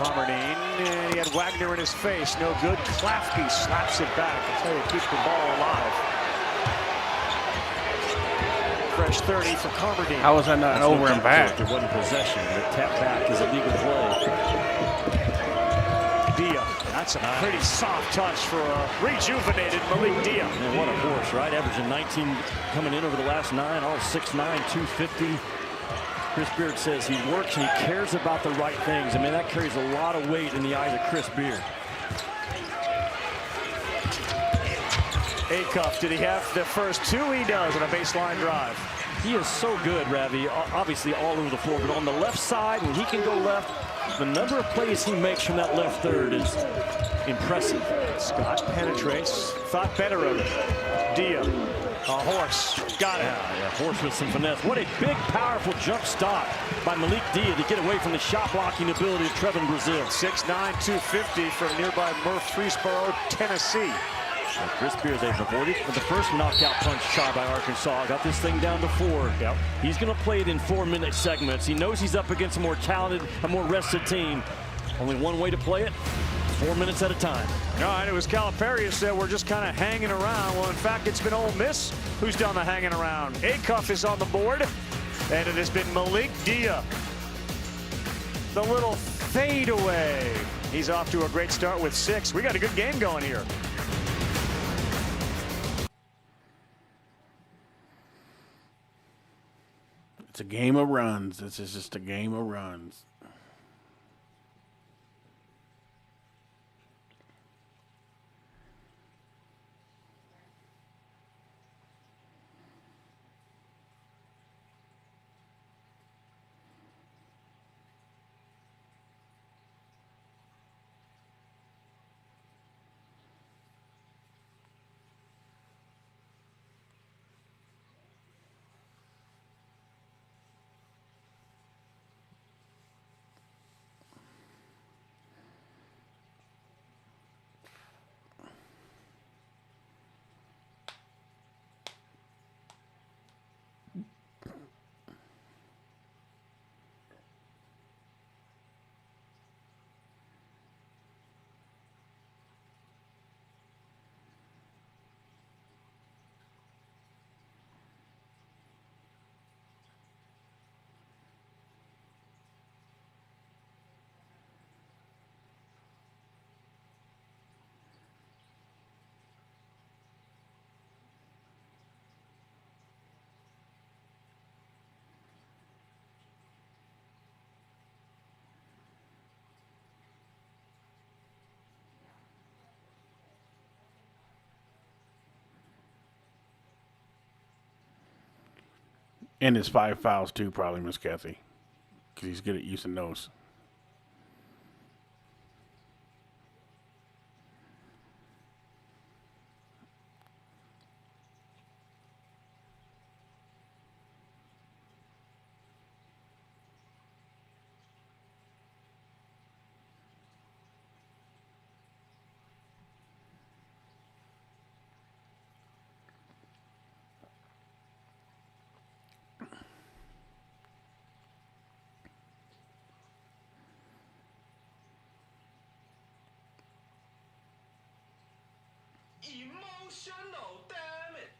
Carmerdine, and he had Wagner in his face. No good. Klafke slaps it back. I tell you, keep the ball alive. Fresh 30 for Carmerdine. How was that not over and back? There wasn't possession. The tap back is a legal play. Dia. That's a pretty soft touch for a rejuvenated Malik Dia. Man, what a horse, right? Averaging 19 coming in over the last 9, all 6'9", 250. Chris Beard says he works and he cares about the right things. I mean, that carries a lot of weight in the eyes of Chris Beard. Acuff, did he have the first 2? He does on a baseline drive. He is so good, Ravi, obviously all over the floor, but on the left side, when he can go left, the number of plays he makes from that left third is impressive. Scott penetrates, thought better of it. Dia, a horse, got it. Yeah, horse with some finesse. What a big, powerful jump stop by Malik Dia to get away from the shot blocking ability of Trevin Brazil. 6'9", 250 from nearby Murfreesboro, Tennessee. Chris Beard, they've avoided the first knockout punch try by Arkansas. Got this thing down to 4. Yep. He's going to play it in 4-minute segments. He knows he's up against a more talented, a more rested team. Only one way to play it, 4 minutes at a time. All right, it was Calipari who said we're just kind of hanging around. Well, in fact, it's been Ole Miss who's done the hanging around. Acuff is on the board, and it has been Malik Dia. The little fadeaway. He's off to a great start with 6. We got a good game going here. It's a game of runs. This is just a game of runs. And his 5 fouls too, probably, Miss Kathy, because he's good at using those. Emotional, damn it.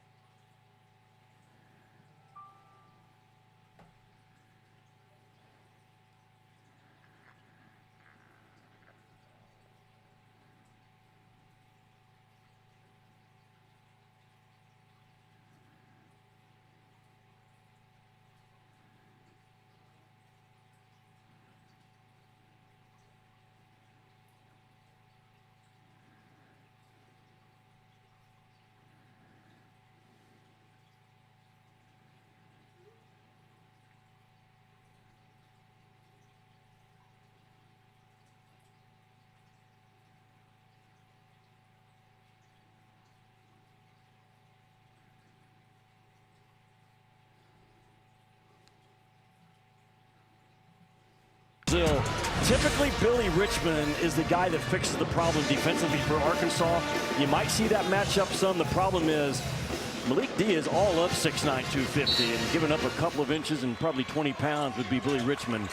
Typically, Billy Richmond is the guy that fixes the problem defensively for Arkansas. You might see that matchup some. The problem is Malik D is all up 6'9", 250, and giving up a couple of inches and probably 20 pounds would be Billy Richmond.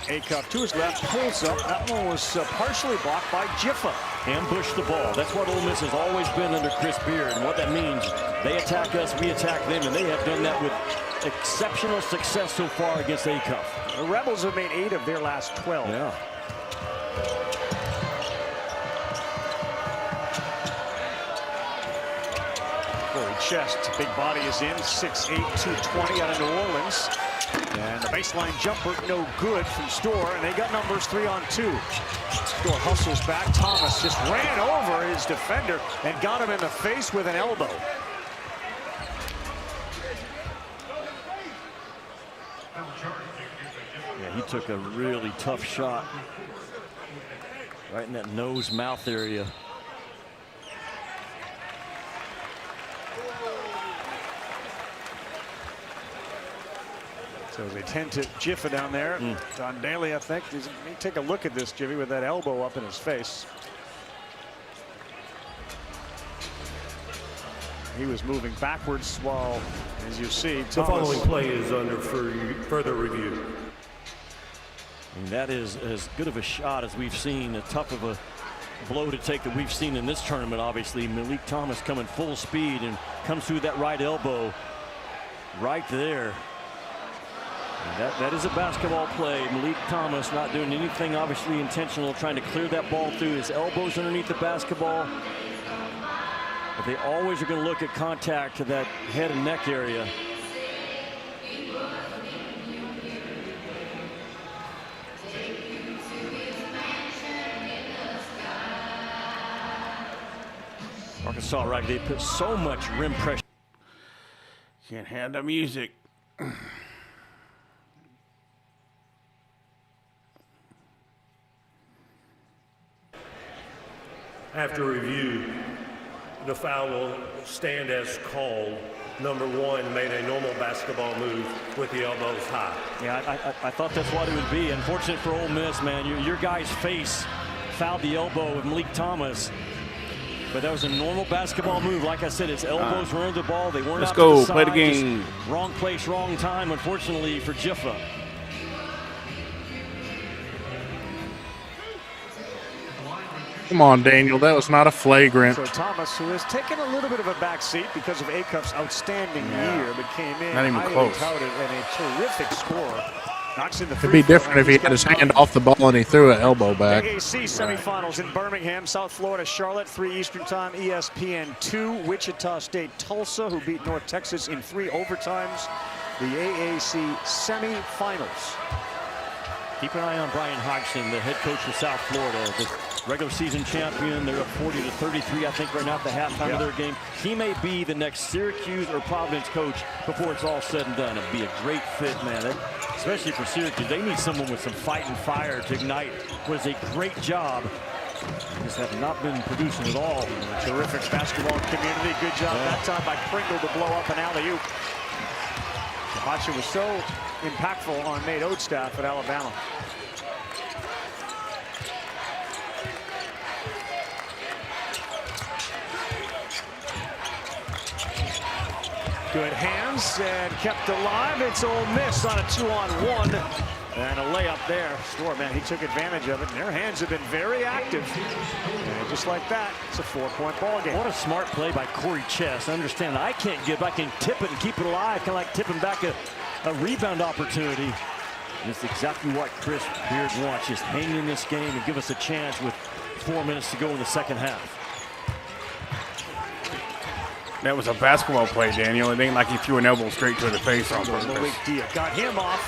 Acuff to his left, pulls up. That one was partially blocked by Jiffa. Ambush the ball. That's what Ole Miss has always been under Chris Beard. And what that means, they attack us, we attack them, and they have done that with exceptional success so far against Acuff. The Rebels have made 8 of their last 12. Yeah. Corey Chest, big body is in, 6'8", 220 out of New Orleans. And the baseline jumper, no good from Storr, and they got numbers 3 on 2. Storr hustles back. Thomas just ran over his defender and got him in the face with an elbow. Yeah, he took a really tough shot right in that nose-mouth area. So they tend to Jiffa down there. Don Daly, I think. Take a look at this, Jimmy, with that elbow up in his face. He was moving backwards while, as you see, the following play is under further review. And that is as good of a shot as we've seen, as tough of a blow to take that we've seen in this tournament. Obviously, Malik Thomas coming full speed and comes through that right elbow right there. And that is a basketball play. Malik Thomas not doing anything obviously intentional, trying to clear that ball through his elbows underneath the basketball. But they always are going to look at contact to that head and neck area. Arkansas, right? They put so much rim pressure. Can't have the music. After review, the foul will stand as called. Number 1 made a normal basketball move with the elbows high. Yeah, I thought that's what it would be. Unfortunate for Ole Miss, man. Your guy's face fouled the elbow of Malik Thomas. But that was a normal basketball move. Like I said, his elbows were under the ball. They weren't Let's out go, to the side. play the game. Just wrong place, wrong time, unfortunately, for Jiffa. Come on, Daniel. That was not a flagrant. So Thomas, who has taken a little bit of a back seat because of Acup's outstanding year, but came in not even highly close. touted and a terrific scorer. Knocks in the It'd be different if he had his hand off the ball and he threw an elbow back. AAC semifinals in Birmingham, South Florida, Charlotte, 3 Eastern Time, ESPN 2, Wichita State, Tulsa, who beat North Texas in 3 overtimes. The AAC semifinals. Keep an eye on Brian Hodgson, the head coach of South Florida, the regular season champion. They're up 40-33, I think, right now at the halftime of their game. He may be the next Syracuse or Providence coach before it's all said and done. It'd be a great fit, man. Especially for Syracuse. They need someone with some fight and fire to ignite what is a great job. They just have not been producing at all. Terrific basketball community. Good job that time by Pringle to blow up an alley-oop. Hodgson was so impactful on Nate Oates' staff at Alabama. Good hands and kept alive. It's Ole Miss on a 2-on-1 and a layup there. Store, man, he took advantage of it. And their hands have been very active. And just like that, it's a 4-point ball game. What a smart play by Corey Chess. I understand I can't give. I can tip it and keep it alive, kind of like tipping back a rebound opportunity. And it's exactly what Chris Beard wants. Just hang in this game and give us a chance with 4 minutes to go in the second half. That was a basketball play, Daniel. It ain't like he threw an elbow straight to the face on purpose. Malik Diaz got him off.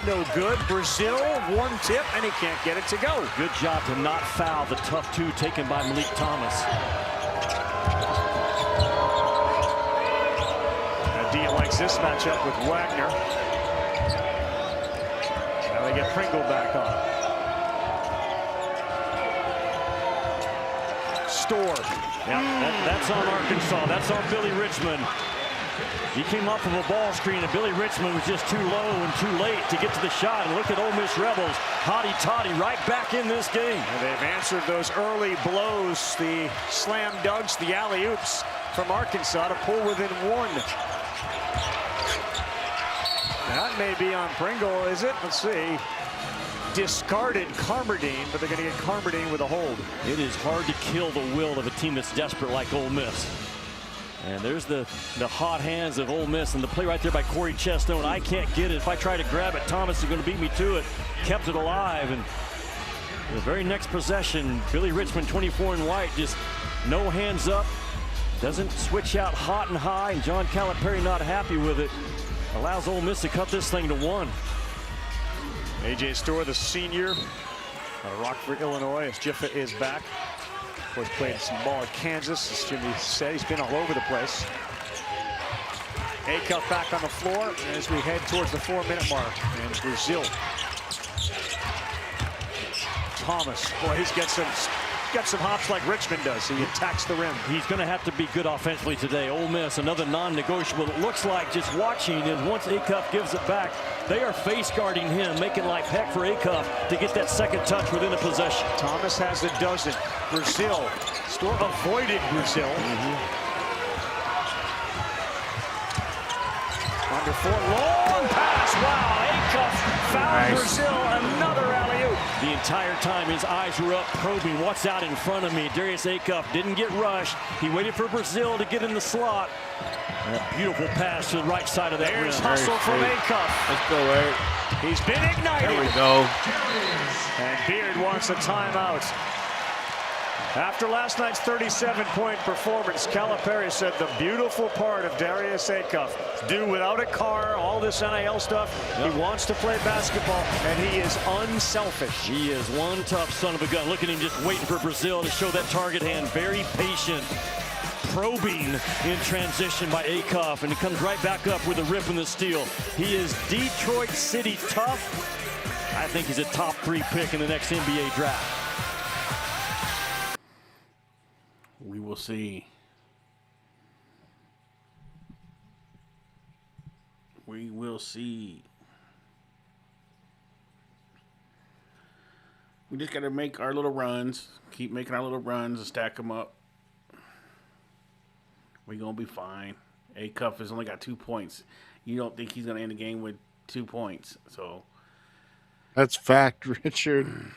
No good. Brazil, 1 tip, and he can't get it to go. Good job to not foul the tough 2 taken by Malik Thomas. Dia likes this matchup with Wagner. Now they get Pringle back on. Store. Yeah, that's on Arkansas. That's on Billy Richmond. He came up from a ball screen, and Billy Richmond was just too low and too late to get to the shot. And look at Ole Miss Rebels. Hotty-toddy right back in this game. And they've answered those early blows, the slam dunks, the alley-oops from Arkansas to pull within 1. That may be on Pringle, is it? Let's see. Discarded Carmerdine, but they're going to get Carmerdine with a hold. It is hard to kill the will of a team that's desperate like Ole Miss. And there's the hot hands of Ole Miss, and the play right there by Corey Chestone. I can't get it. If I try to grab it, Thomas is going to beat me to it. Kept it alive, and the very next possession, Billy Richmond, 24 in white, just no hands up. Doesn't switch out hot and high, and John Calipari not happy with it. Allows Ole Miss to cut this thing to 1. A.J. Store, the senior, out of Rockford, Illinois, as Jiffa is back. Of course, played some ball at Kansas, as Jimmy said. He's been all over the place. Acuff back on the floor as we head towards the 4-minute mark. And Brazil. Thomas, boy, he's got some got some hops like Richmond does. He attacks the rim. He's going to have to be good offensively today. Ole Miss, another non-negotiable. It looks like just watching is once Acuff gives it back, they are face guarding him, making life heck for Acuff to get that second touch within a possession. Thomas has a dozen. Brazil, Storm avoided Brazil. Under 4, long pass. Wow, Acuff found Brazil. Another alley-oop. The entire time his eyes were up, probing what's out in front of me. Darius Acuff didn't get rushed. He waited for Brazil to get in the slot. And a beautiful pass to the right side of that rim. There's hustle from Acuff. Let's go, Eric. He's been ignited. There we go. And Beard wants a timeout. After last night's 37-point performance, Calipari said the beautiful part of Darius Acuff, do without a car, all this NIL stuff, he wants to play basketball, and he is unselfish. He is one tough son of a gun. Look at him just waiting for Brazil to show that target hand. Very patient, probing in transition by Acuff, and he comes right back up with a rip and the steal. He is Detroit City tough. I think he's a top 3 pick in the next NBA draft. We will see. We will see. We just got to make our little runs. Keep making our little runs and stack them up. We're going to be fine. Acuff has only got 2 points. You don't think he's going to end the game with 2 points. So that's fact, Richard.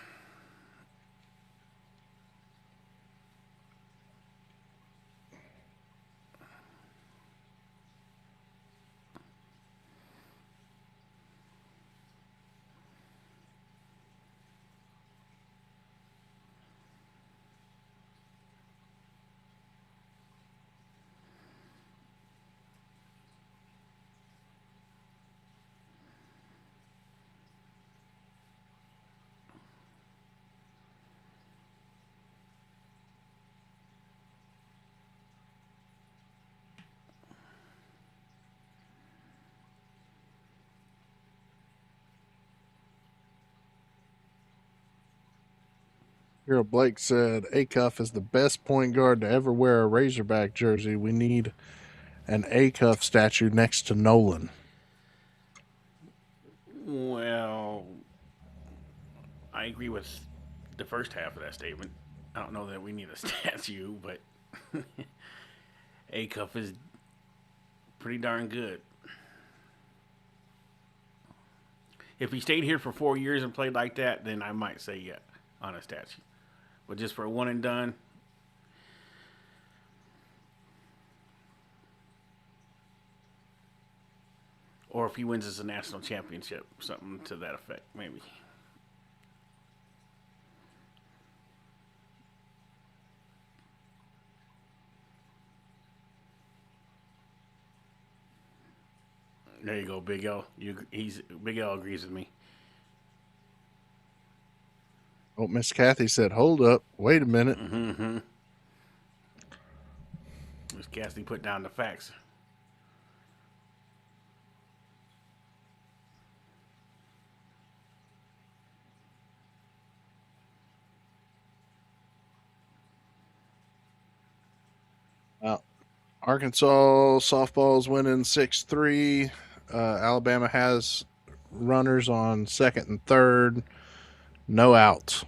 Hero Blake said, Acuff is the best point guard to ever wear a Razorback jersey. We need an Acuff statue next to Nolan. Well, I agree with the first half of that statement. I don't know that we need a statue, but Acuff is pretty darn good. If he stayed here for 4 years and played like that, then I might say yeah on a statue. But just for a one and done, or if he wins us a national championship, something to that effect, maybe. There you go, Big L. Big L agrees with me. Oh, Miss Kathy said, hold up. Wait a minute. Mm-hmm. Miss Kathy put down the facts. Arkansas softball's winning 6-3. Alabama has runners on second and third. No outs.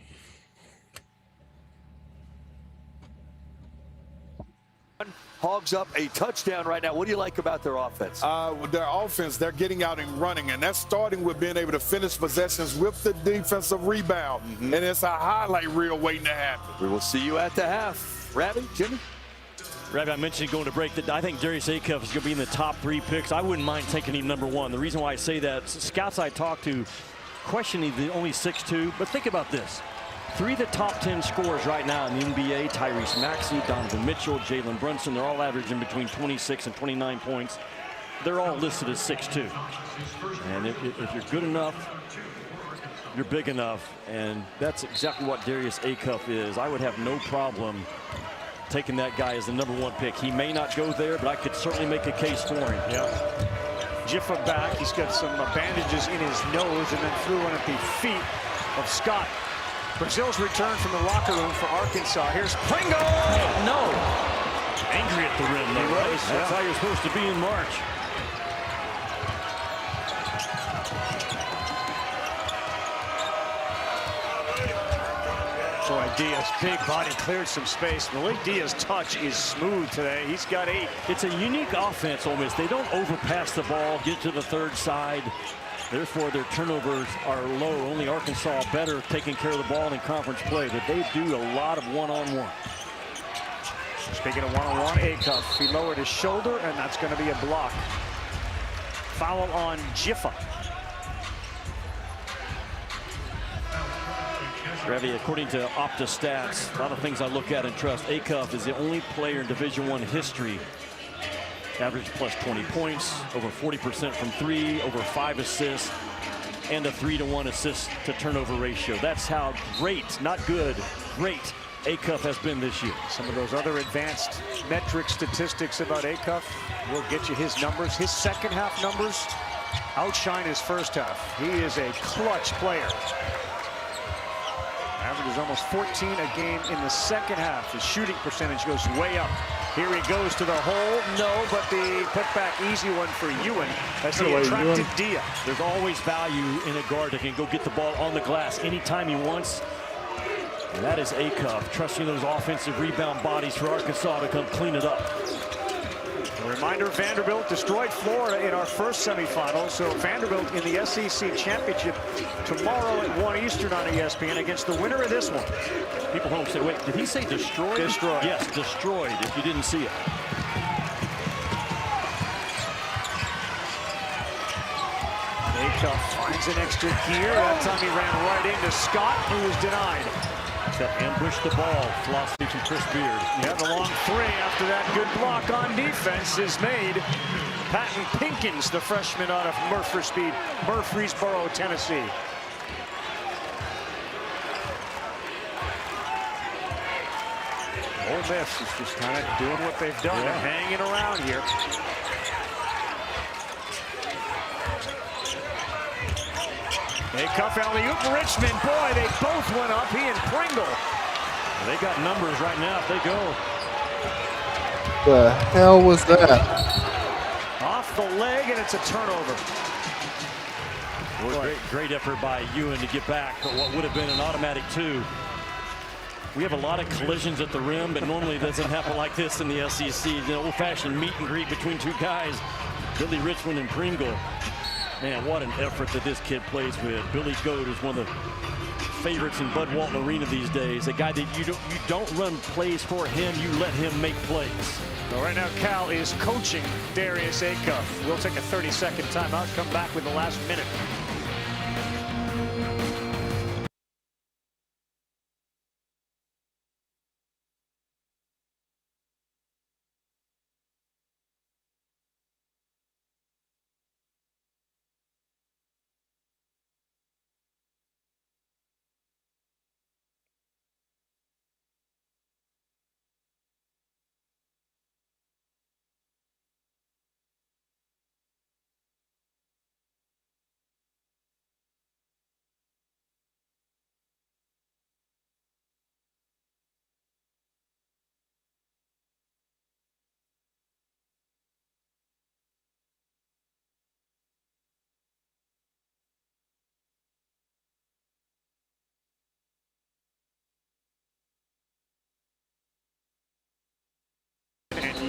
Hogs up a touchdown right now. What do you like about their offense? Their offense, they're getting out and running, and that's starting with being able to finish possessions with the defensive rebound. And it's a highlight reel waiting to happen. We will see you at the half. Rabbi, Jimmy? Rabbi, I mentioned going to break that I think Darius Acuff is going to be in the top 3 picks. I wouldn't mind taking him number 1. The reason why I say that, scouts I talked to questioning the only 6'2", but think about this. 3 of the top 10 scorers right now in the NBA, Tyrese Maxey, Donovan Mitchell, Jalen Brunson, they're all averaging between 26 and 29 points. They're all listed as 6'2". And if you're good enough, you're big enough, and that's exactly what Darius Acuff is. I would have no problem taking that guy as the number 1 pick. He may not go there, but I could certainly make a case for him. Yeah. Jiffa back. He's got some bandages in his nose and then threw one at the feet of Scott. Brazil's return from the locker room for Arkansas. Here's Pringle. No. Angry at the rim, though, right? That's how you're supposed to be in March. Boy, Diaz, big body, cleared some space. Malik Diaz's touch is smooth today. He's got 8. It's a unique offense, Ole Miss. They don't overpass the ball, get to the third side. Therefore, their turnovers are low. Only Arkansas better taking care of the ball in conference play, but they do a lot of one-on-one. Speaking of one-on-one, Acuff, he lowered his shoulder, and that's going to be a block. Foul on Jiffa. Ravi, according to Opta stats, a lot of things I look at and trust. Acuff is the only player in Division I history. Average plus 20 points, over 40% from 3, over 5 assists, and a 3-to-1 assist to turnover ratio. That's how great, not good, great Acuff has been this year. Some of those other advanced metric statistics about Acuff, we'll get you his numbers. His second half numbers outshine his first half. He is a clutch player. Averages almost 14 a game in the second half. His shooting percentage goes way up. Here he goes to the hole. No, but the putback easy one for Ewan as he attracted Dia. There's always value in a guard that can go get the ball on the glass anytime he wants. And that is Acuff, trusting those offensive rebound bodies for Arkansas to come clean it up. A reminder, Vanderbilt destroyed Florida in our first semifinal. So Vanderbilt in the SEC championship tomorrow at 1 Eastern on ESPN against the winner of this one. People home say, wait, did he say destroyed? Destroyed. Yes, destroyed, if you didn't see it. Acuff finds an extra gear. That time he ran right into Scott, who was denied. That ambushed the ball, philosophy from Chris Beard. Yeah, the long 3 after that good block on defense is made. Patton Pinkins, the freshman out of Murfreesboro, Tennessee. Ole Miss is just kind of doing what they've done and hanging around here. Acuff alley-oop Richmond. Boy, they both went up, he and Pringle. They got numbers right now if they go. The hell was that? Off the leg, and it's a turnover. Boy, great effort by Ewan to get back, but what would have been an automatic 2. We have a lot of collisions at the rim, but normally it doesn't happen like this in the SEC. The old-fashioned meet and greet between 2 guys, Billy Richmond and Pringle. Man, what an effort that this kid plays with. Billy Goat is one of the favorites in Bud Walton Arena these days. A guy that you don't run plays for him, you let him make plays. Well, right now Cal is coaching Darius Acuff. We'll take a 30-second timeout, come back with the last minute.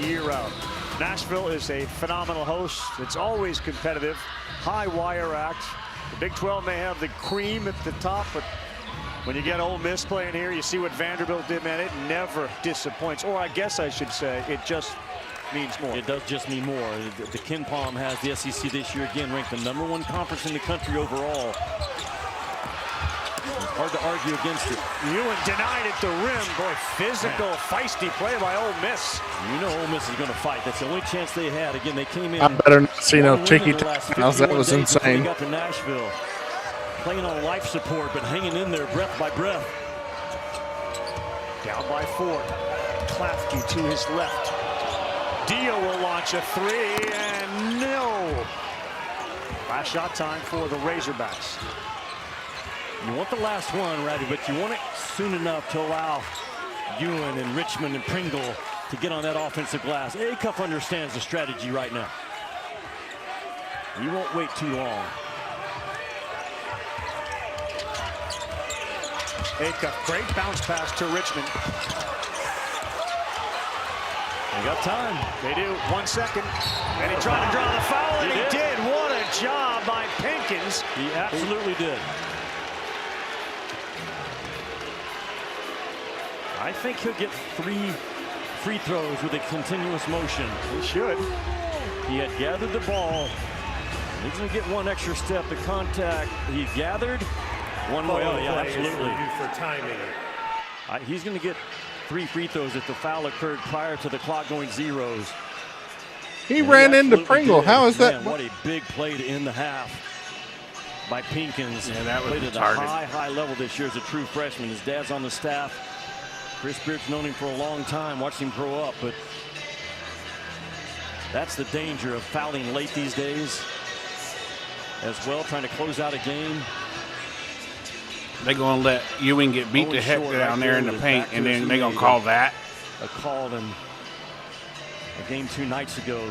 Year out. Nashville is a phenomenal host. It's always competitive, high wire act. The Big 12 may have the cream at the top, but when you get Ole Miss playing here, you see what Vanderbilt did, man. It never disappoints. Or I guess I should say, it just means more. It does just mean more. The Ken Palm has the SEC this year again ranked the #1 conference in the country overall. Hard to argue against it. Ewan denied at the rim. Boy, physical, feisty play by Ole Miss. You know Ole Miss is going to fight. That's the only chance they had. Again, they came in. I better not see no ticky-tacky. That was insane. They got to Nashville. Playing on life support, but hanging in there breath by breath. Down by 4. Klafke to his left. Dia will launch a 3, and no. Last shot time for the Razorbacks. You want the last one, Ravi, but you want it soon enough to allow Ewan and Richmond and Pringle to get on that offensive glass. Acuff understands the strategy right now. He won't wait too long. Acuff, great bounce pass to Richmond. They got time. They do. 1 second. And he tried to draw the foul, and he did. What a job by Pinkins. He absolutely did. I think he'll get 3 free throws with a continuous motion. He should. He had gathered the ball. He's going to get 1 extra step to contact. He gathered one more. Oh, yeah, absolutely. For timing. He's going to get 3 free throws if the foul occurred prior to the clock going zeros. He ran into Pringle. How is that? Man, what a big play to end the half by Pinkins. Yeah, that was played at a high level this year as a true freshman. His dad's on the staff. Chris Beard's known him for a long time, watched him grow up, but that's the danger of fouling late these days as well, trying to close out a game. They're going to let Ewing get beat to heck down there in the paint, and then they're going to call that. A call in a game 2 nights ago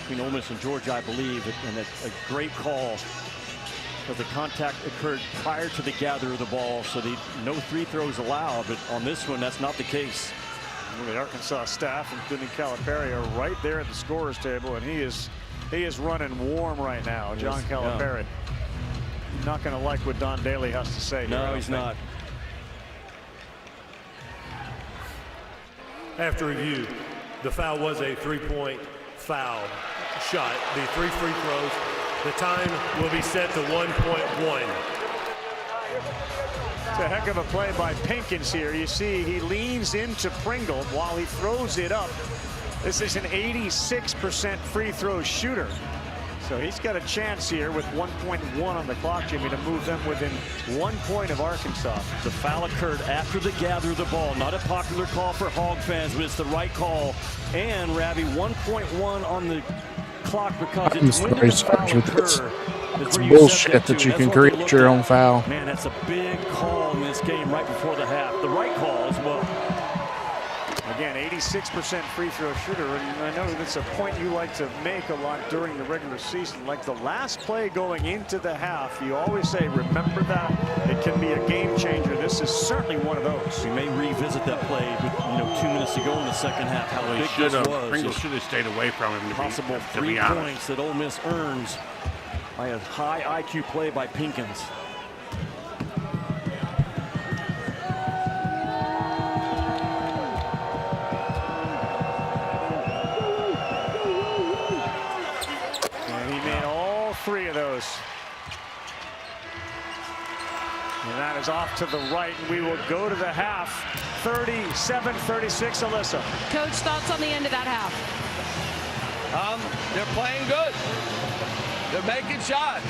between Ole Miss and Georgia, I believe, and a great call. But the contact occurred prior to the gather of the ball, so no free throws allowed. But on this one, that's not the case. The Arkansas staff, including Calipari, are right there at the scorer's table, and he is running warm right now. John Calipari. Yeah. Not going to like what Don Daly has to say. No, he's not. After review, the foul was a 3-point foul shot. The 3 free throws. The time will be set to 1.1. It's a heck of a play by Pinkins here. You see he leans into Pringle while he throws it up. This is an 86% free throw shooter. So he's got a chance here with 1.1 on the clock, Jimmy, to move them within 1 point of Arkansas. The foul occurred after the gather of the ball. Not a popular call for Hog fans, but it's the right call. And Ravi, 1.1 on the clock because it's when the foul occur. It's bullshit that you can create your own foul. Man, that's a big call in this game right before the half. The right call as well. Again, 86% free throw shooter, and I know that's a point you like to make a lot during the regular season. Like the last play going into the half, you always say, remember that. It can be a game changer. This is certainly one of those. We may revisit that play, but 2 minutes to go in the second half. How big this was. Pringle should have stayed away from him. Possible 3 points that Ole Miss earns by a high IQ play by Pinkins. And he made all 3 of those. And that is off to the right, and we will go to the half. 37-36, Alyssa. Coach, thoughts on the end of that half? They're playing good. They're making shots.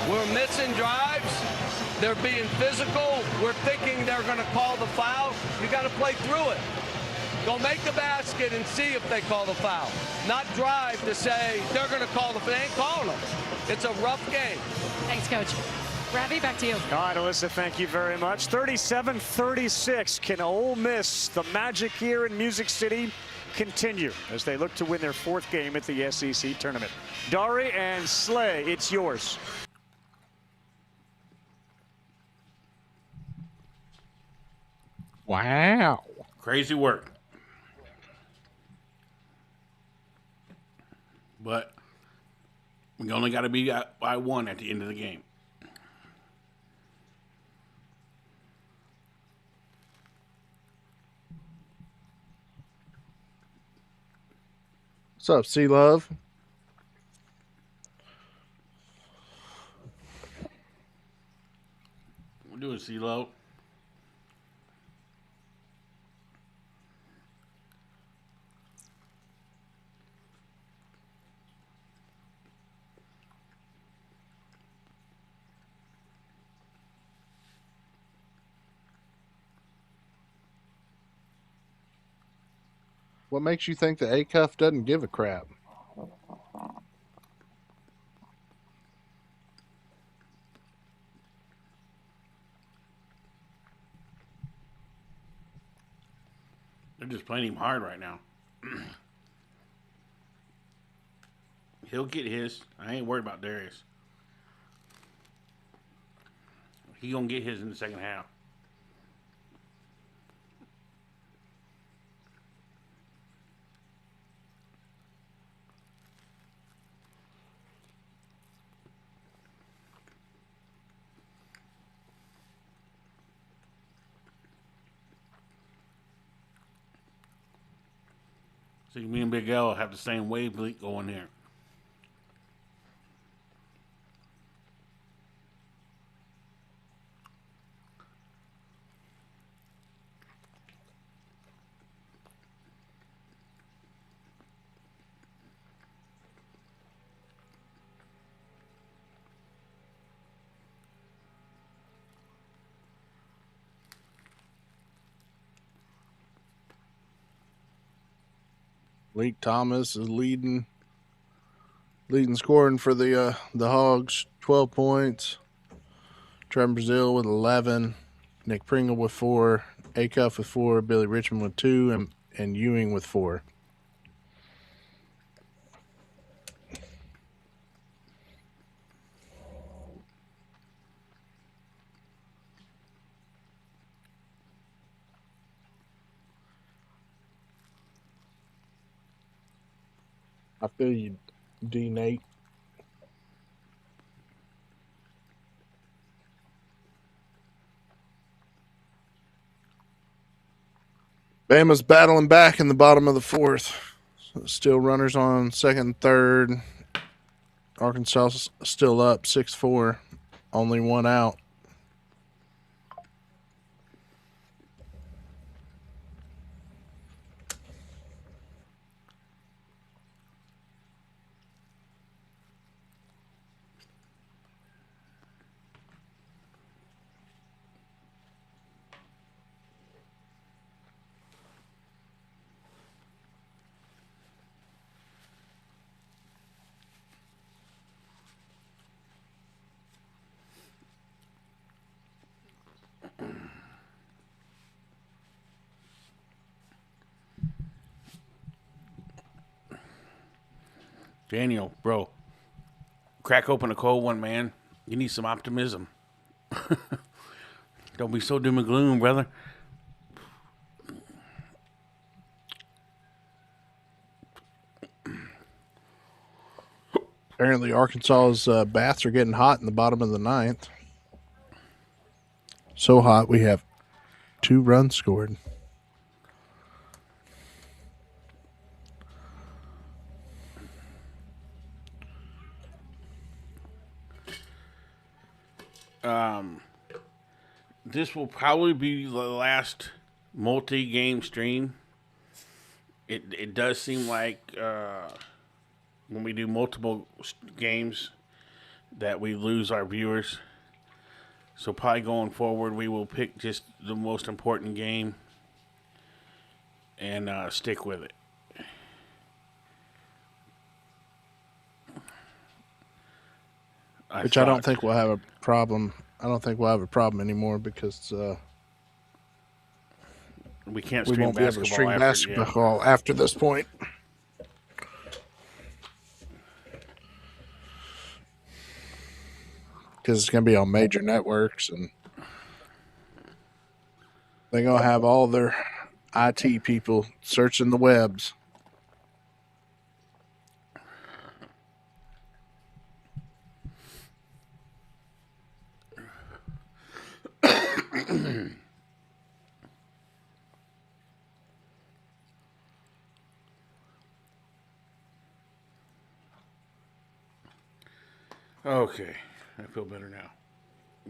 We're missing drives. They're being physical. We're thinking they're going to call the foul. You got to play through it. Go make the basket and see if they call the foul. Not drive to say they're going to call the foul. They ain't calling them. It's a rough game. Thanks, Coach. Ravi, back to you. All right, Alyssa, thank you very much. 37-36. Can Ole Miss, the magic here in Music City, continue as they look to win their 4th game at the SEC tournament? Dari and Slay, it's yours. Wow. Crazy work. But we only got to be by 1 at the end of the game. What's up, C-Love? We're doing C-Love. What makes you think that Acuff doesn't give a crap? They're just playing him hard right now. He'll get his. I ain't worried about Darius. He gonna get his in the second half. See, me and Big L have the same wavelength going here. Leak Thomas is leading scoring for the Hogs, 12 points. Trevor Brazil with 11, Nick Pringle with 4, Acuff with 4, Billy Richmond with 2, and Ewing with 4. I feel you, D. Nate. Bama's battling back in the bottom of the fourth. Still runners on second and third. Arkansas still up 6-4. Only one out. Daniel, bro, crack open a cold one, man. You need some optimism. Don't be so doom and gloom, brother. Apparently, Arkansas's bats are getting hot in the bottom of the ninth. So hot, we have 2 runs scored. This will probably be the last multi-game stream. It does seem like when we do multiple games that we lose our viewers. So probably going forward, we will pick just the most important game and stick with it. Which I don't think we'll have a problem. I don't think we'll have a problem anymore because we can't. We won't be able to stream basketball after this point. Because it's going to be on major networks, and they're going to have all their IT people searching the webs. Okay, I feel better now.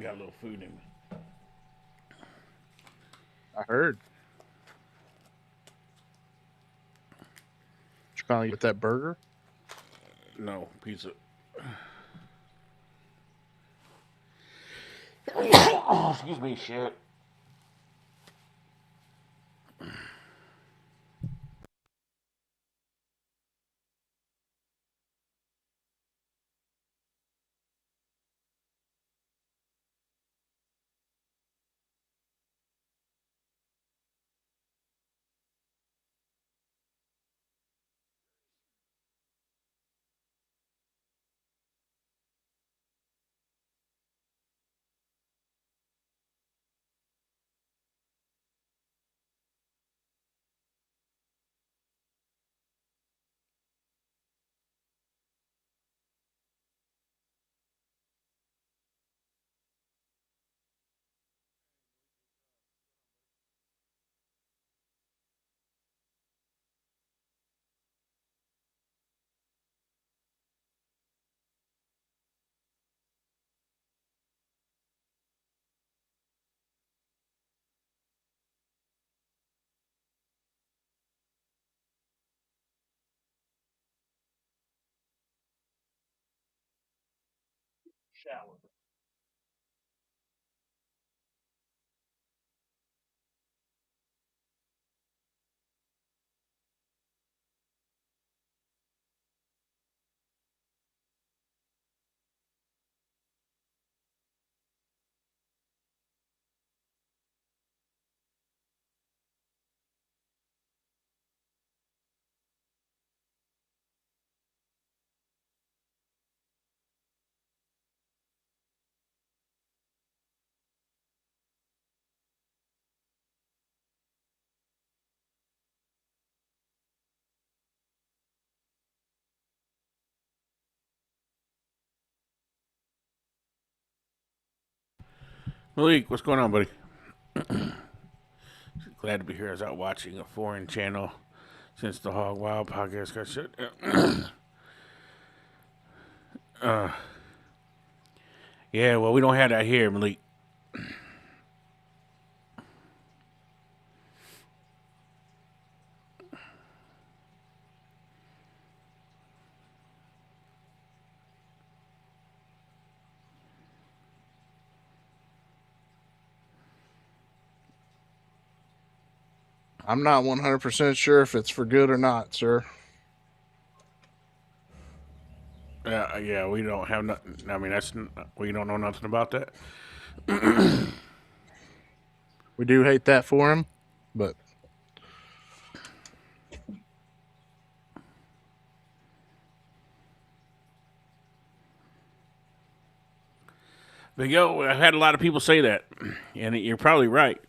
Got a little food in me. I heard. Did you finally get that burger? No, pizza. Excuse me, shit. shower. Malik, what's going on, buddy? Glad to be here. I was out watching a foreign channel since the Hog Wild podcast got shut down. Yeah, well, we don't have that here, Malik. I'm not 100% sure if it's for good or not, sir. Yeah, we don't have nothing. I mean, we don't know nothing about that. We do hate that for him, but Yo, I've had a lot of people say that, and you're probably right.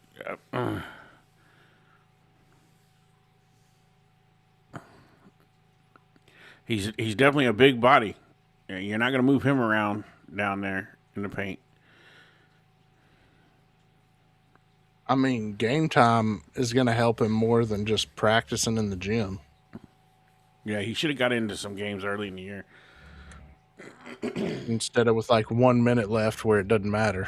He's definitely a big body. You're not going to move him around down there in the paint. I mean, game time is going to help him more than just practicing in the gym. Yeah, he should have got into some games early in the year. Instead of with like 1 minute left where it doesn't matter.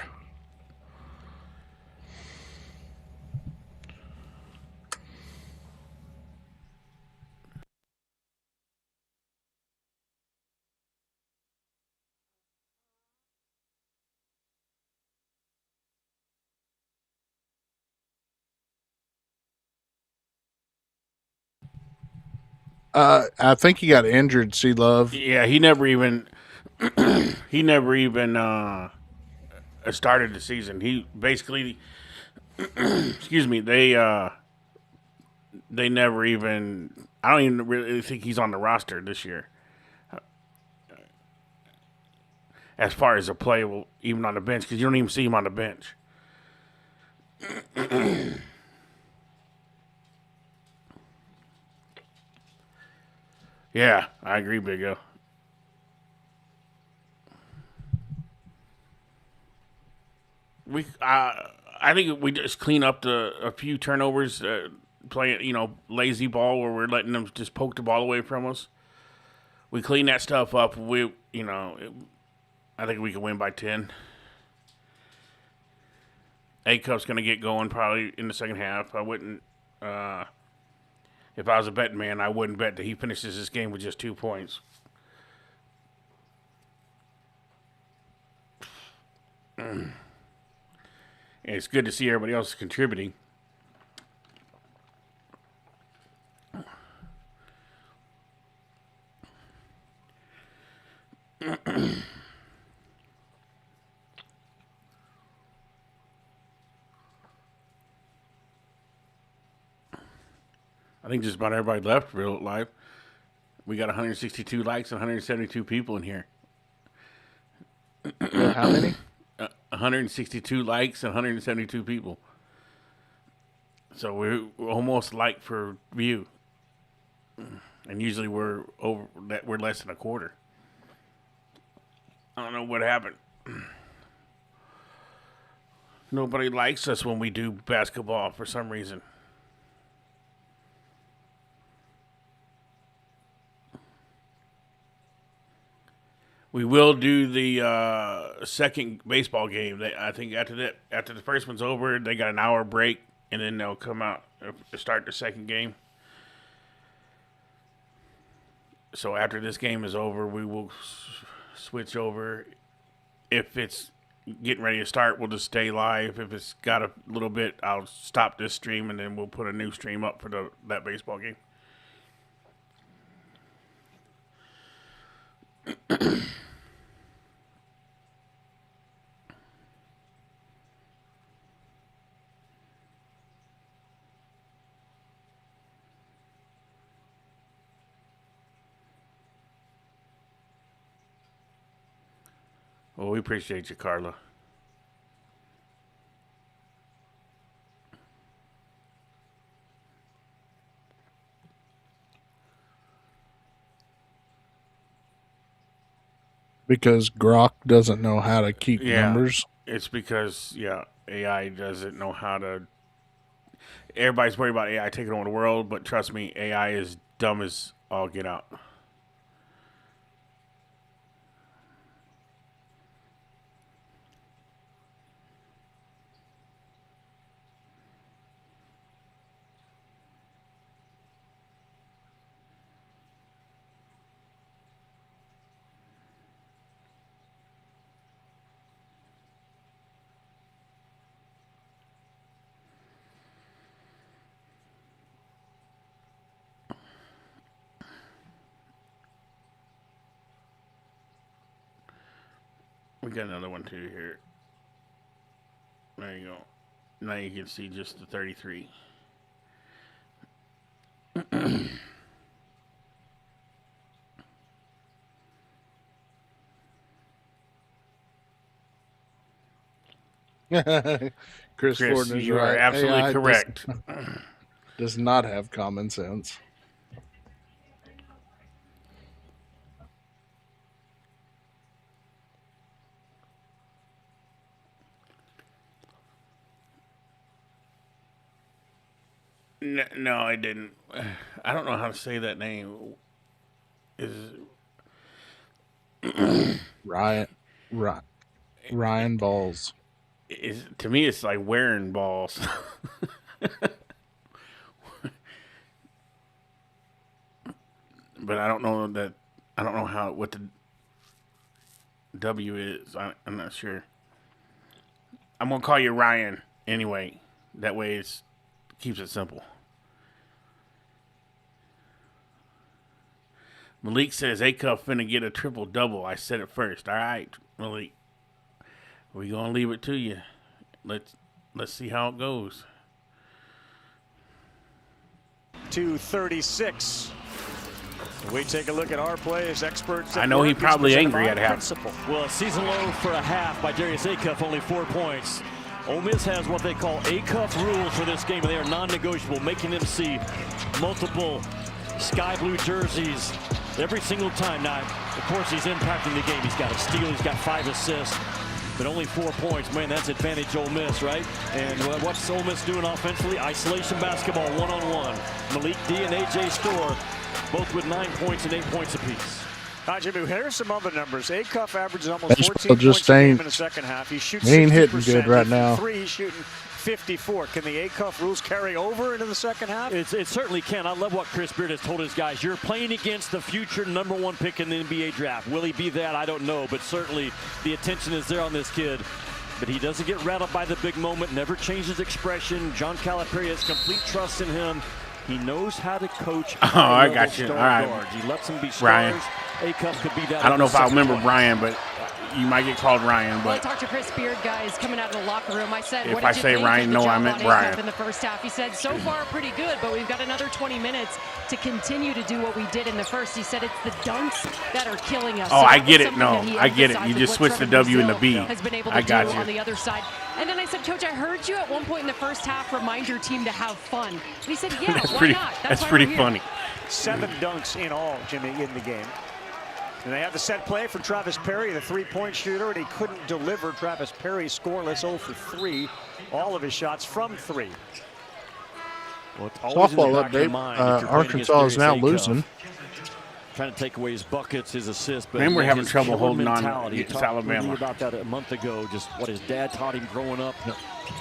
I think he got injured, C-Love. Yeah, he never even started the season. He basically excuse me, they never even I don't even really think he's on the roster this year. As far as a playable, even on the bench, because you don't even see him on the bench. Yeah, I agree, Big O. I think we just clean up a few turnovers, playing lazy ball where we're letting them just poke the ball away from us. We clean that stuff up. I think we can win by 10. A-Cup's going to get going probably in the second half. I wouldn't. If I was a betting man, I wouldn't bet that he finishes this game with just 2 points. And it's good to see everybody else contributing. I think just about everybody left real live. We got 162 likes and 172 people in here. How many? 162 likes and 172 people. So we're almost like for view. And usually we're less than a quarter. I don't know what happened. Nobody likes us when we do basketball for some reason. We will do the second baseball game. I think after the first one's over, they got an hour break, and then they'll come out to start the second game. So after this game is over, we will switch over if it's getting ready to start, we'll just stay live. If it's got a little bit, I'll stop this stream, and then we'll put a new stream up for that baseball game. Well, we appreciate you, Carla. Because Grok doesn't know how to keep numbers. It's because, AI doesn't know how to. Everybody's worried about AI taking over the world, but trust me, AI is dumb as all get out. We got another one too here. There you go. Now you can see just the 33. Chris Ford is you right. are absolutely AI correct. Does not have common sense. No, I didn't. I don't know how to say that name. Ryan Balls. To me, it's like wearing balls. But I don't know that. I don't know what the W is. I'm not sure. I'm gonna call you Ryan anyway. That way it keeps it simple. Malik says A-Cup finna get a triple-double. I said it first. All right, Malik. We're going to leave it to you. Let's see how it goes. 236. We take a look at our plays, experts. I know he's probably angry at half. Well, a season low for a half by Darius Acuff, only 4 points. Ole Miss has what they call Acuff rules for this game, and they are non-negotiable, making them see multiple sky blue jerseys every single time. Now, of course, he's impacting the game. He's got a steal. He's got 5 assists, but only 4 points. Man, that's advantage Ole Miss, right? And what's Ole Miss doing offensively? Isolation basketball, one-on-one. Malik D and A.J. Storr, both with 9 points and 8 points apiece. Jimmy, here's some other numbers. Acuff averages almost 14 points just a game in the second half. He shoots 60%. Ain't hitting good right now. He's shooting 54. Can the Acuff rules carry over into the second half? It certainly can. I love what Chris Beard has told his guys. You're playing against the future #1 pick in the NBA draft. Will he be that? I don't know, but certainly the attention is there on this kid. But he doesn't get rattled by the big moment, never changes expression. John Calipari has complete trust in him. He knows how to coach. Oh, I got you. All right. Guards. He lets them be stars. Ryan. Acuff could be that. I don't know if I remember Brian, but you might get called Ryan. Well, I But talked to Chris Beard, guys, coming out of the locker room. I said, if what I did you say think Ryan, of the no, I job meant on Brian. Acuff in the first half? He said, so far pretty good, but we've got another 20 minutes to continue to do what we did in the first. He said it's the dunks that are killing us. Oh, So I that get was it. something No, that he I get it. emphasized You of just what switched the Trevor W and the Brazil B. has been able I to got do you. on the other side. And then I said, Coach, I heard you at one point in the first half remind your team to have fun. And he said, yeah, why not? That's why pretty we're here. funny. 7 dunks in all, Jimmy, in the game. And they have the set play for Travis Perry, the three-point shooter, and he couldn't deliver. Travis Perry scoreless, 0 for 3. All of his shots from 3. Well, it's always in the Softball back of your update. mind if you're playing Arkansas against is now Darius Acuff. losing. Trying to take away his buckets, his assists. But And we're man, having his trouble killer holding on mentality. You against talked with me Alabama. about that a month ago, just what his dad taught him growing up.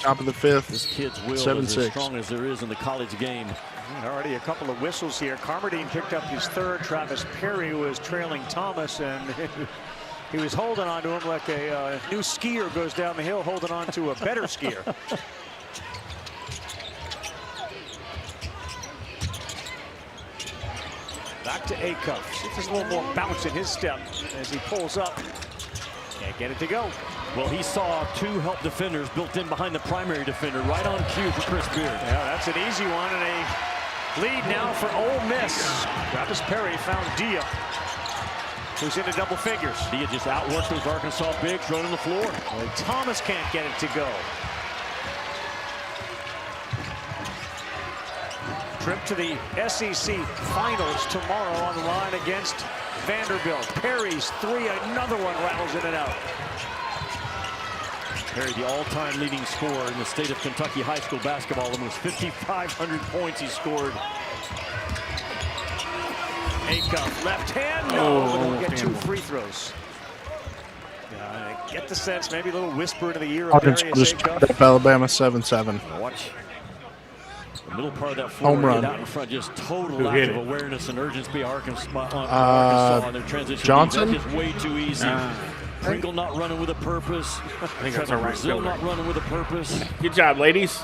Top of the 5th. This kid's will is 7-6. as strong as there is in the college game. Already a couple of whistles here. Carmerdine picked up his 3rd. Travis Perry was trailing Thomas, and He was holding on to him like a new skier goes down the hill holding on to a better skier. Back to Acuff. See if there's a little more bounce in his step as he pulls up. Can't get it to go. Well, he saw 2 help defenders built in behind the primary defender, right on cue for Chris Beard. Yeah, that's an easy one, and a lead now for Ole Miss. Travis Perry found Dia, who's into double figures. Dia just outworked those Arkansas bigs running the floor. Well, Thomas can't get it to go. Trip to the SEC Finals tomorrow on the line against Vanderbilt. Perry's 3, another one rattles in and out. Perry, the all-time leading scorer in the state of Kentucky high school basketball, almost 5,500 points he scored. Acuff, left hand, no, but he'll get 2 free throws. I get the sense, maybe a little whisper into the ear of Arkansas Darius just Acuff. tied up Alabama 7-7. Watch the middle part of that floor. Home run. Out in front, just total lack of awareness and urgency Arkansas on their transition. Johnson? That's just way too easy. Pringle not running with a purpose. I think that's a right Brazil fielder. not running with a purpose. Good job, ladies.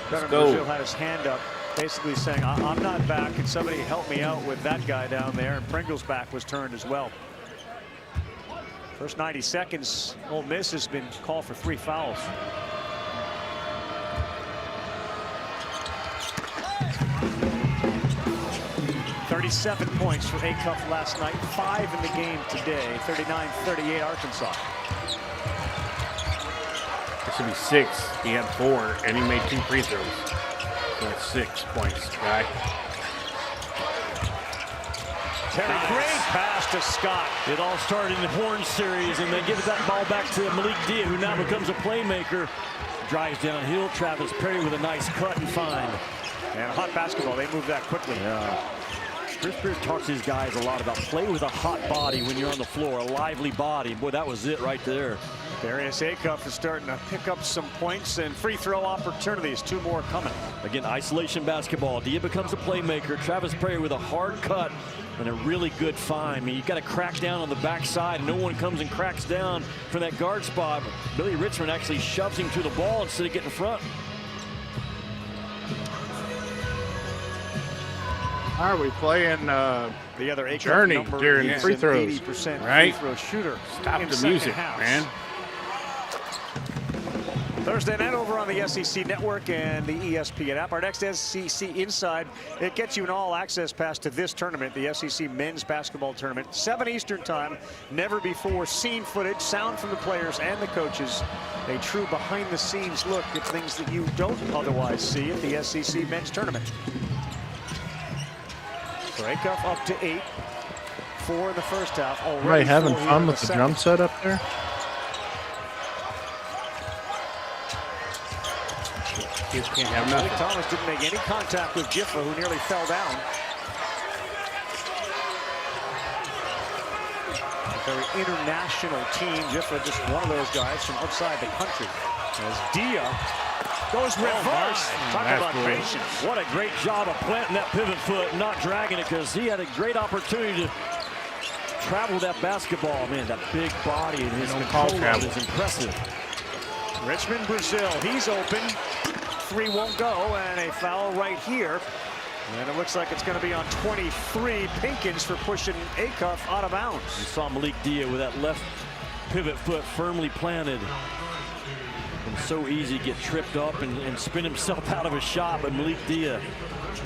Let's go. Brazil had his hand up, basically saying, I'm not back. Can somebody help me out with that guy down there? And Pringle's back was turned as well. First 90 seconds, Ole Miss has been called for 3 fouls. .37 points for Acuff last night, 5 in the game today, 39-38 Arkansas. It should be 6. He had 4, and he made 2 free throws. So that's 6 points, guy. Terry, great pass to Scott. It all started in the Horn series, and they give that ball back to Malik Dia, who now becomes a playmaker. Drives downhill. Travis Perry with a nice cut and find. And hot basketball, they move that quickly. Yeah. Chris Beard talks to his guys a lot about play with a hot body when you're on the floor, a lively body. Boy, that was it right there. Darius Acuff is starting to pick up some points and free throw opportunities. 2 more coming. Again, isolation basketball. Dia becomes a playmaker. Travis Perry with a hard cut and a really good find. I mean, you got to crack down on the backside. No one comes and cracks down from that guard spot. Billy Richmond actually shoves him to the ball instead of getting in front. How are we playing the other Acuff Journey number during is free an throws? 80% Right? free throw shooter. Stop in the second music, half. man. Thursday night over on the SEC Network and the ESPN app. Our next SEC Inside, it gets you an all-access pass to this tournament, the SEC Men's Basketball Tournament. 7 Eastern time, never before seen footage, sound from the players and the coaches. A true behind-the-scenes look at things that you don't otherwise see at the SEC Men's Tournament. Acuff up to 8. 4 in the first half. Already Right, having 4 here fun in with the second. drum set up there. Kids can't have nothing. Thomas didn't make any contact with Jiffa, who nearly fell down. A very international team. Jiffa just one of those guys from outside the country. As Dia goes reverse. Talk about patience. What a great job of planting that pivot foot and not dragging it, because he had a great opportunity to travel that basketball. Man, that big body and his control is impressive. Richmond, Brazil, he's open. 3 won't go, and a foul right here. And it looks like it's going to be on 23. Pinkins for pushing Acuff out of bounds. You saw Malik Dia with that left pivot foot firmly planted. And so easy to get tripped up and spin himself out of a shot, but Malik Dia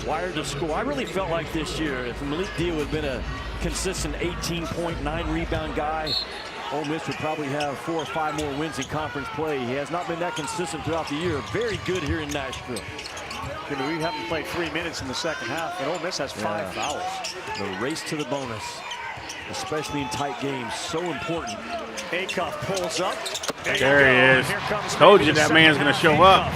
wired to score. I really felt like this year, if Malik Dia would have been a consistent 18.9 rebound guy, Ole Miss would probably have 4 or 5 more wins in conference play. He has not been that consistent throughout the year. Very good here in Nashville. We haven't played 3 minutes in the second half, and Ole Miss has 5 fouls. The race to the bonus, especially in tight games, so important. Acuff pulls up. There he is. Told you that man's going to show up.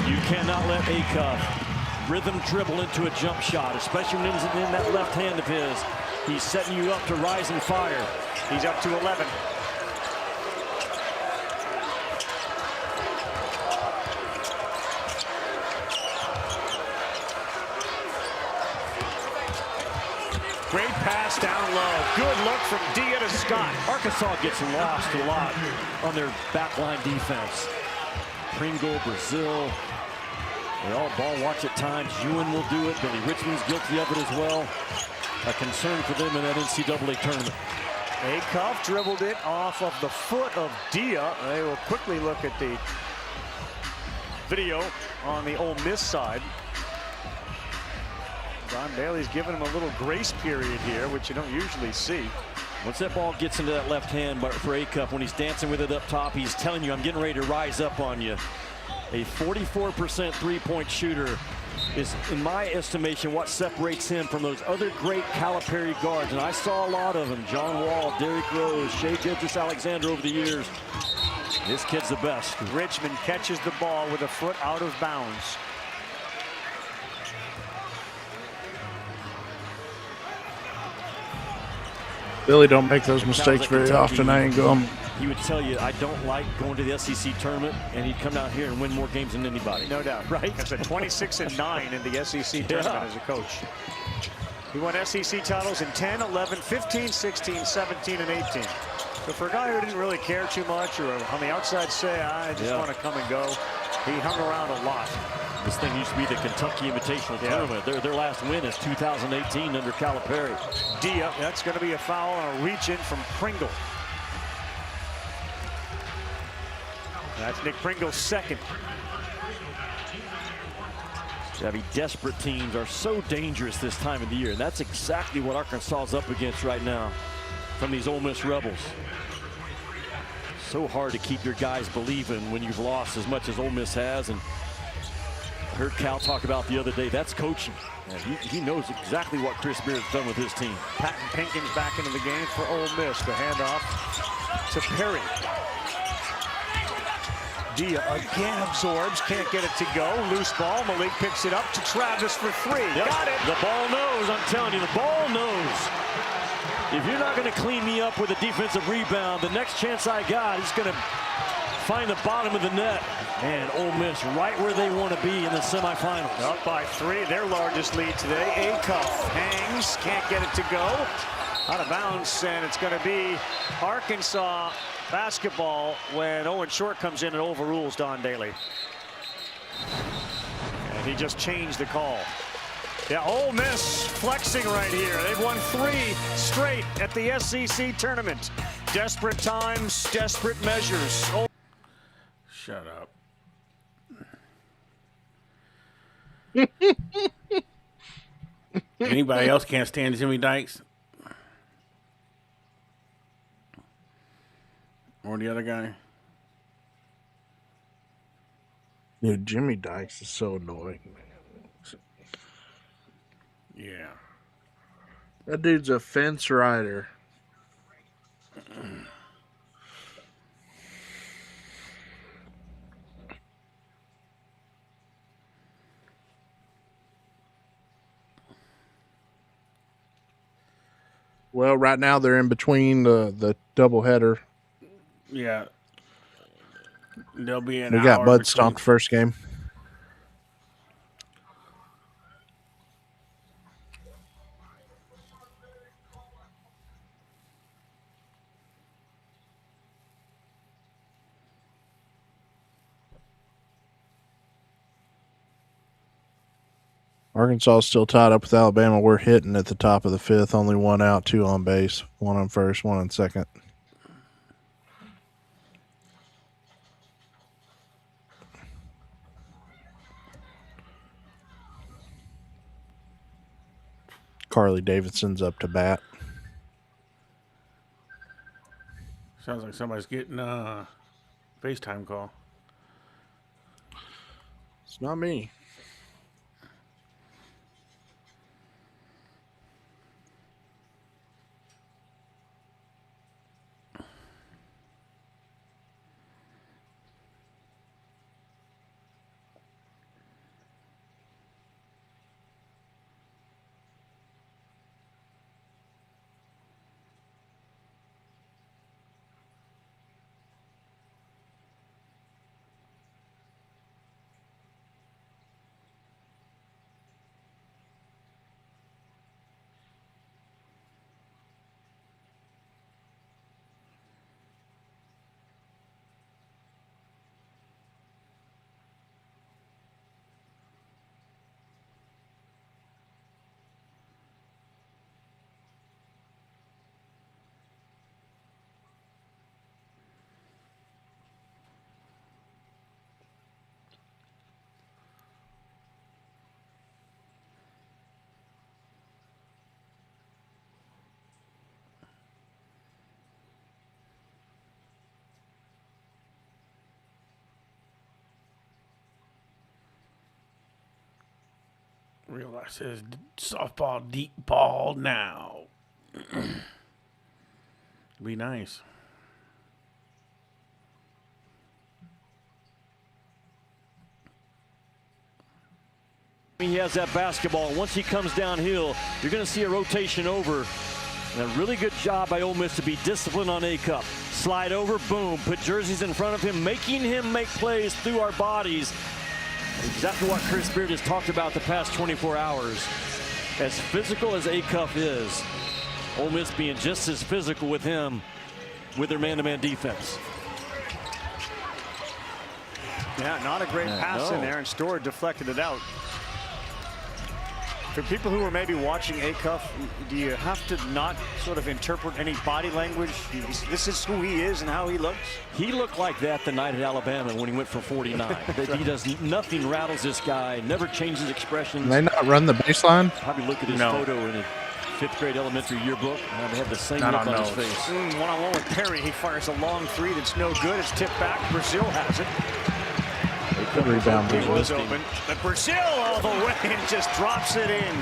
You cannot let Acuff rhythm dribble into a jump shot, especially when it's in that left hand of his. He's setting you up to rise and fire. He's up to 11. Great pass down low. Good look from Dia to Scott. Arkansas gets lost a lot on their backline defense. Pringle, Brazil, they all ball watch at times. Ewan will do it. Billy Richmond's guilty of it as well. A concern for them in that NCAA tournament. Acuff dribbled it off of the foot of Dia. They will quickly look at the video on the Ole Miss side. Don Bailey's giving him a little grace period here, which you don't usually see. Once that ball gets into that left hand for Acuff, when he's dancing with it up top, he's telling you, I'm getting ready to rise up on you. A 44% three-point shooter is, in my estimation, what separates him from those other great Calipari guards. And I saw a lot of them. John Wall, Derrick Rose, Shai Gilgeous-Alexander over the years. This kid's the best. Richmond catches the ball with a foot out of bounds. Billy don't make those mistakes very often. I ain't going. He would tell you, I don't like going to the SEC tournament, and he'd come down here and win more games than anybody. No doubt. Right? That's a 26-9 in the SEC tournament as a coach. He won SEC titles in 10, 11, 15, 16, 17, and 18. So for a guy who didn't really care too much, or on the outside say, I just want to come and go, he hung around a lot. This thing used to be the Kentucky Invitational Tournament. Their last win is 2018 under Calipari. Dia, that's going to be a foul on a reach in from Pringle. That's Nick Pringle's second. Chevy, desperate teams are so dangerous this time of the year, and that's exactly what Arkansas is up against right now from these Ole Miss Rebels. So hard to keep your guys believing when you've lost as much as Ole Miss has. And I heard Cal talk about the other day, that's coaching. He knows exactly what Chris Beard's done with his team. Patton Pinkins back into the game for Ole Miss. The handoff to Perry. Dia again absorbs, can't get it to go. Loose ball, Malik picks it up to Travis for three. Yep. Got it. The ball knows, I'm telling you, the ball knows. If you're not going to clean me up with a defensive rebound, the next chance I got is going to find the bottom of the net. And Ole Miss right where they want to be in the semifinals. Up by three, their largest lead today. Acuff hangs, can't get it to go. Out of bounds, and it's going to be Arkansas basketball when Owen Short comes in and overrules Don Daly. And he just changed the call. Yeah, Ole Miss flexing right here. They've won 3 straight at the SEC tournament. Desperate times, desperate measures. Shut up. Anybody else can't stand Jimmy Dykes? Or the other guy? Dude, Jimmy Dykes is so annoying. Yeah. That dude's a fence rider. Well, right now they're in between the doubleheader. Yeah. They'll be in. We got Bud stomped first game. Arkansas is still tied up with Alabama. We're hitting at the top of the 5th. Only 1 out, 2 on base. 1 on first, 1 on second. Carly Davidson's up to bat. Sounds like somebody's getting a FaceTime call. It's not me. realize it says softball deep ball now. Be nice. He has that basketball. Once he comes downhill, you're going to see a rotation over. And a really good job by Ole Miss to be disciplined on A-Cup. Slide over, boom, put jerseys in front of him, making him make plays through our bodies. Exactly what Chris Beard has talked about the past 24 hours. As physical as A-Cup is, Ole Miss being just as physical with him with their man-to-man defense. Yeah, not a great pass in there, and Storr deflected it out. For people who are maybe watching A-Cuff, do you have to not sort of interpret any body language? This is who he is and how he looks? He looked like that the night at Alabama when he went for 49. He does nothing, rattles this guy, never changes expressions. Can they not run the baseline? Probably look at his photo in a 5th grade elementary yearbook and have the same look on his face. One-on-one with Perry. He fires a long three that's no good. It's tipped back. Brazil has it. Good rebound. He was open, but Brazil all the way and just drops it in.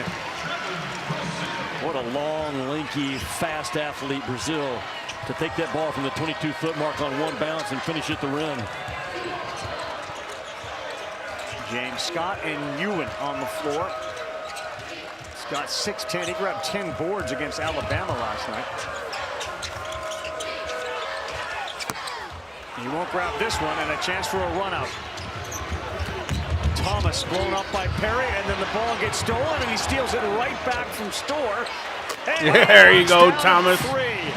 What a long, lanky, fast athlete, Brazil, to take that ball from the 22-foot mark on one bounce and finish at the rim. James Scott and Ewan on the floor. Scott 6'10". He grabbed 10 boards against Alabama last night. He won't grab this one, and a chance for a run out. Thomas blown up by Perry, and then the ball gets stolen, and he steals it right back from Storr. There you go, Thomas.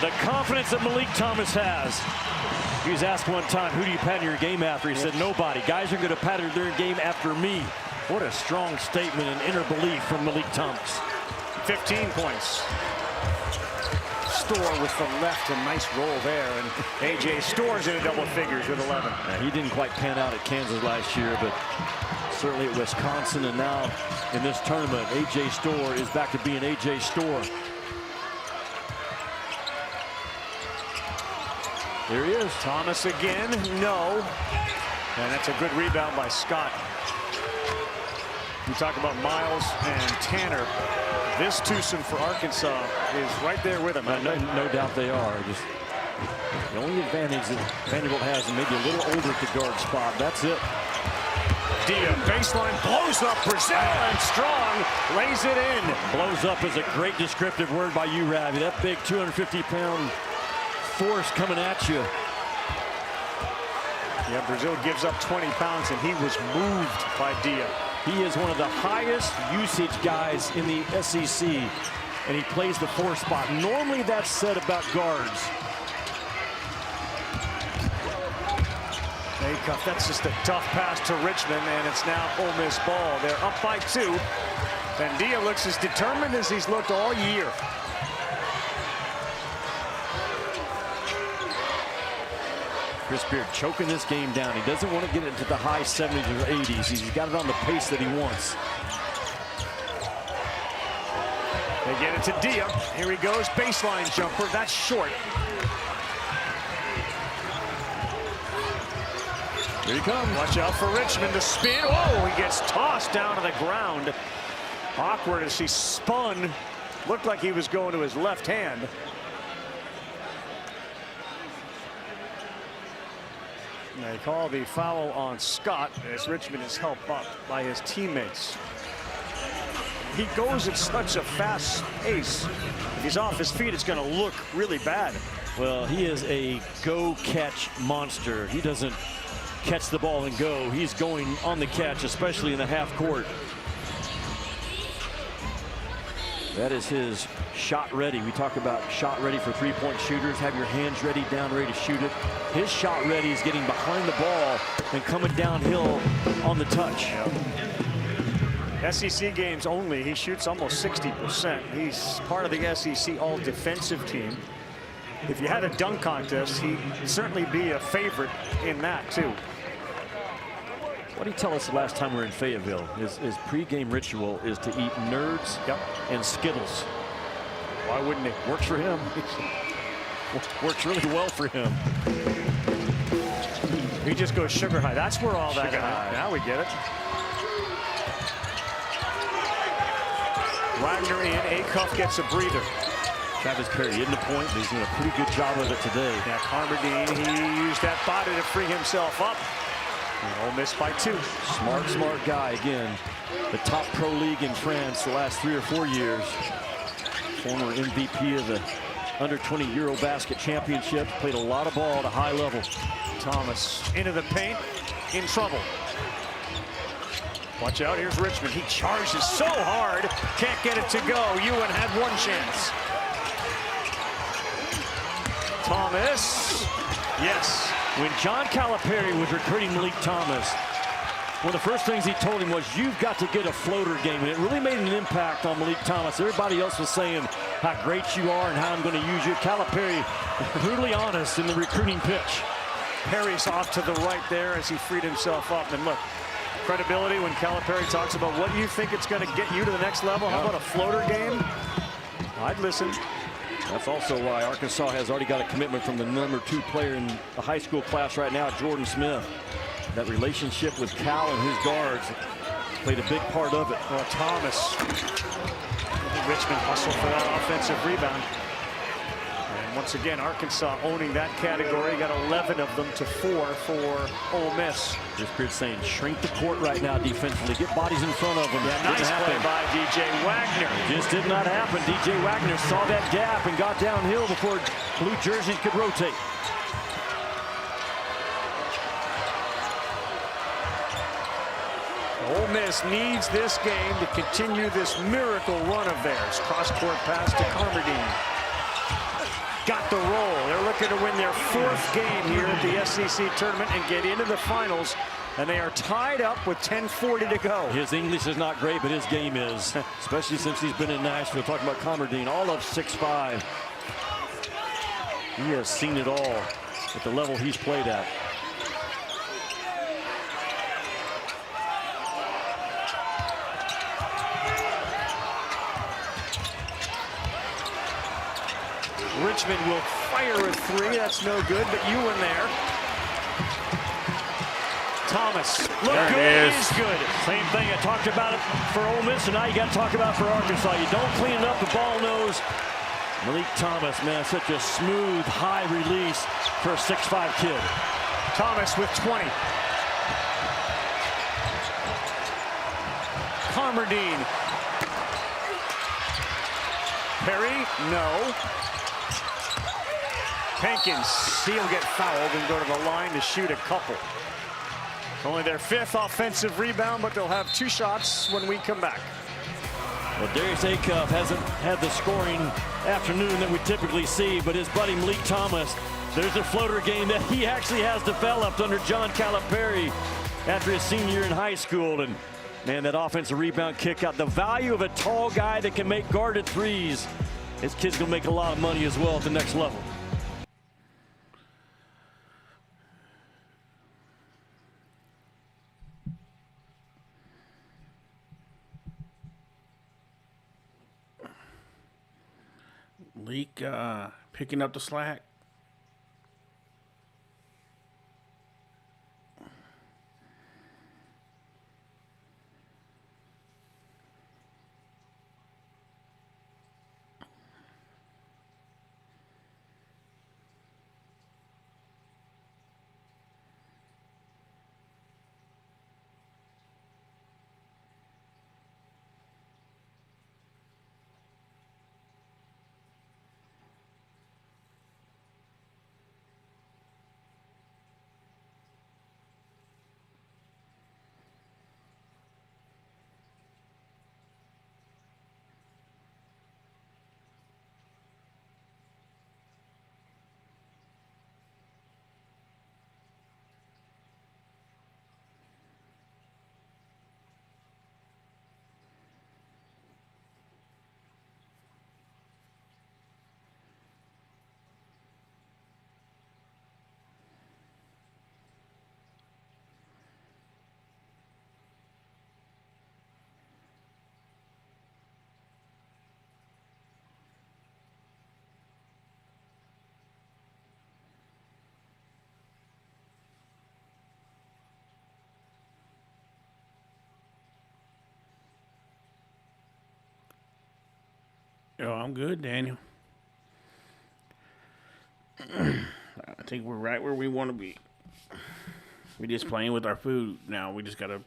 The confidence that Malik Thomas has. He was asked one time, who do you pattern your game after? He said, nobody. Guys are going to pattern their game after me. What a strong statement and inner belief from Malik Thomas. 15 points. Storr with the left, a nice roll there, and A.J. Storr's into double figures with 11. Now, he didn't quite pan out at Kansas last year, but certainly at Wisconsin, and now in this tournament, A.J. Storr is back to being A.J. Storr. There he is. Thomas again, no. And that's a good rebound by Scott. We talk about Miles and Tanner. This twosome for Arkansas is right there with him. No doubt they are. Just the only advantage that Vanderbilt has is maybe a little older at the guard spot. That's it. Dia baseline blows up Brazil, and Strong lays it in. Blows up is a great descriptive word by you, Ravi. That big 250-pound force coming at you. Yeah, Brazil gives up 20 pounds, and he was moved by Dia. He is one of the highest usage guys in the SEC, and he plays the 4 spot. Normally that's said about guards. A-Cuff, that's just a tough pass to Richmond, and it's now Ole Miss ball. They're up by 2, and Dia looks as determined as he's looked all year. Chris Beard choking this game down. He doesn't want to get into the high 70s or 80s. He's got it on the pace that he wants. They get it to Dia. Here he goes, baseline jumper. That's short. Here he comes. Watch out for Richmond to spin. Oh, he gets tossed down to the ground. Awkward as he spun. Looked like he was going to his left hand. They call the foul on Scott as Richmond is helped up by his teammates. He goes at such a fast pace. If he's off his feet, it's going to look really bad. Well, he is a go-catch monster. He doesn't catch the ball and go. He's going on the catch, especially in the half court. That is his shot ready. We talk about shot ready for three-point shooters. Have your hands ready, down ready to shoot it. His shot ready is getting behind the ball and coming downhill on the touch. SEC games only, he shoots almost 60%. He's part of the SEC all-defensive team. If you had a dunk contest, he'd certainly be a favorite in that, too. What did he tell us the last time we were in Fayetteville? His pregame ritual is to eat Nerds and Skittles. Why wouldn't it? Works for him. Works really well for him. He just goes sugar high. That's where all that is. Now we get it. Wagner in. Acuff gets a breather. Travis Perry in the point, but he's doing a pretty good job of it today. Yeah, Carmerdine, he used that body to free himself up. And Ole Miss by 2. Smart guy again. The top pro league in France the last 3 or 4 years. Former MVP of the under-20 Eurobasket Championship. Played a lot of ball at a high level. Thomas into the paint, in trouble. Watch out, here's Richmond. He charges so hard, can't get it to go. Ewan had 1 chance. Thomas, yes. When John Calipari was recruiting Malik Thomas, one of the first things he told him was, you've got to get a floater game. And it really made an impact on Malik Thomas. Everybody else was saying how great you are and how I'm going to use you. Calipari, brutally honest in the recruiting pitch. Perry's off to the right there as he freed himself up. And look, credibility when Calipari talks about what you think it's going to get you to the next level. How about a floater game? I'd listen. That's also why Arkansas has already got a commitment from the #2 player in the high school class right now, Jordan Smith. That relationship with Cal and his guards played a big part of it. Well, Thomas. Richmond hustle for that offensive rebound. And once again, Arkansas owning that category. Got 11 of them to 4 for Ole Miss. This grid saying shrink the court right now defensively. Get bodies in front of them. Yeah, nice play by DJ Wagner. It just did not happen. DJ Wagner saw that gap and got downhill before blue jerseys could rotate. Ole Miss needs this game to continue this miracle run of theirs. Cross-court pass to Carmerdine. Got the roll. They're looking to win their 4th game here at the SEC tournament and get into the finals. And they are tied up with 10:40 to go. His English is not great, but his game is, especially since he's been in Nashville. Talking about Carmerdine, all of 6'5". He has seen it all at the level he's played at. Richmond will fire a 3. That's no good, but Ewan there. Thomas, look there good, it is. Good. Same thing I talked about it for Ole Miss, and now you got to talk about it for Arkansas. You don't clean it up, the ball knows. Malik Thomas, man, such a smooth, high release for a 6'5" kid. Thomas with 20. Carmerdine. Perry, no. Hankins, he'll get fouled and go to the line to shoot a couple. Only their 5th offensive rebound, but they'll have 2 shots when we come back. Well, Darius Acuff hasn't had the scoring afternoon that we typically see, but his buddy Malik Thomas, there's a floater game that he actually has developed under John Calipari after his senior year in high school. And man, that offensive rebound kick out, the value of a tall guy that can make guarded threes. This kid's gonna make a lot of money as well at the next level. Leak picking up the slack. Oh, I'm good, Daniel. I think we're right where we want to be. We're just playing with our food now. We just got to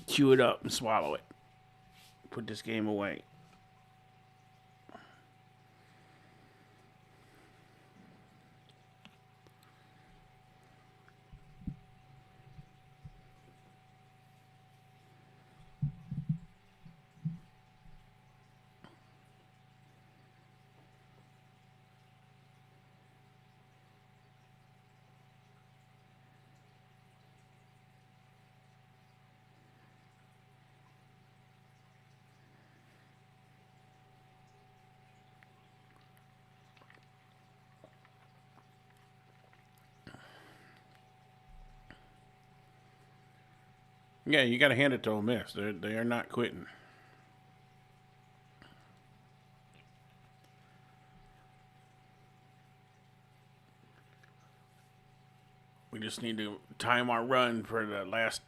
chew it up and swallow it. Put this game away. Yeah, you got to hand it to Ole Miss. They are not quitting. We just need to time our run for the last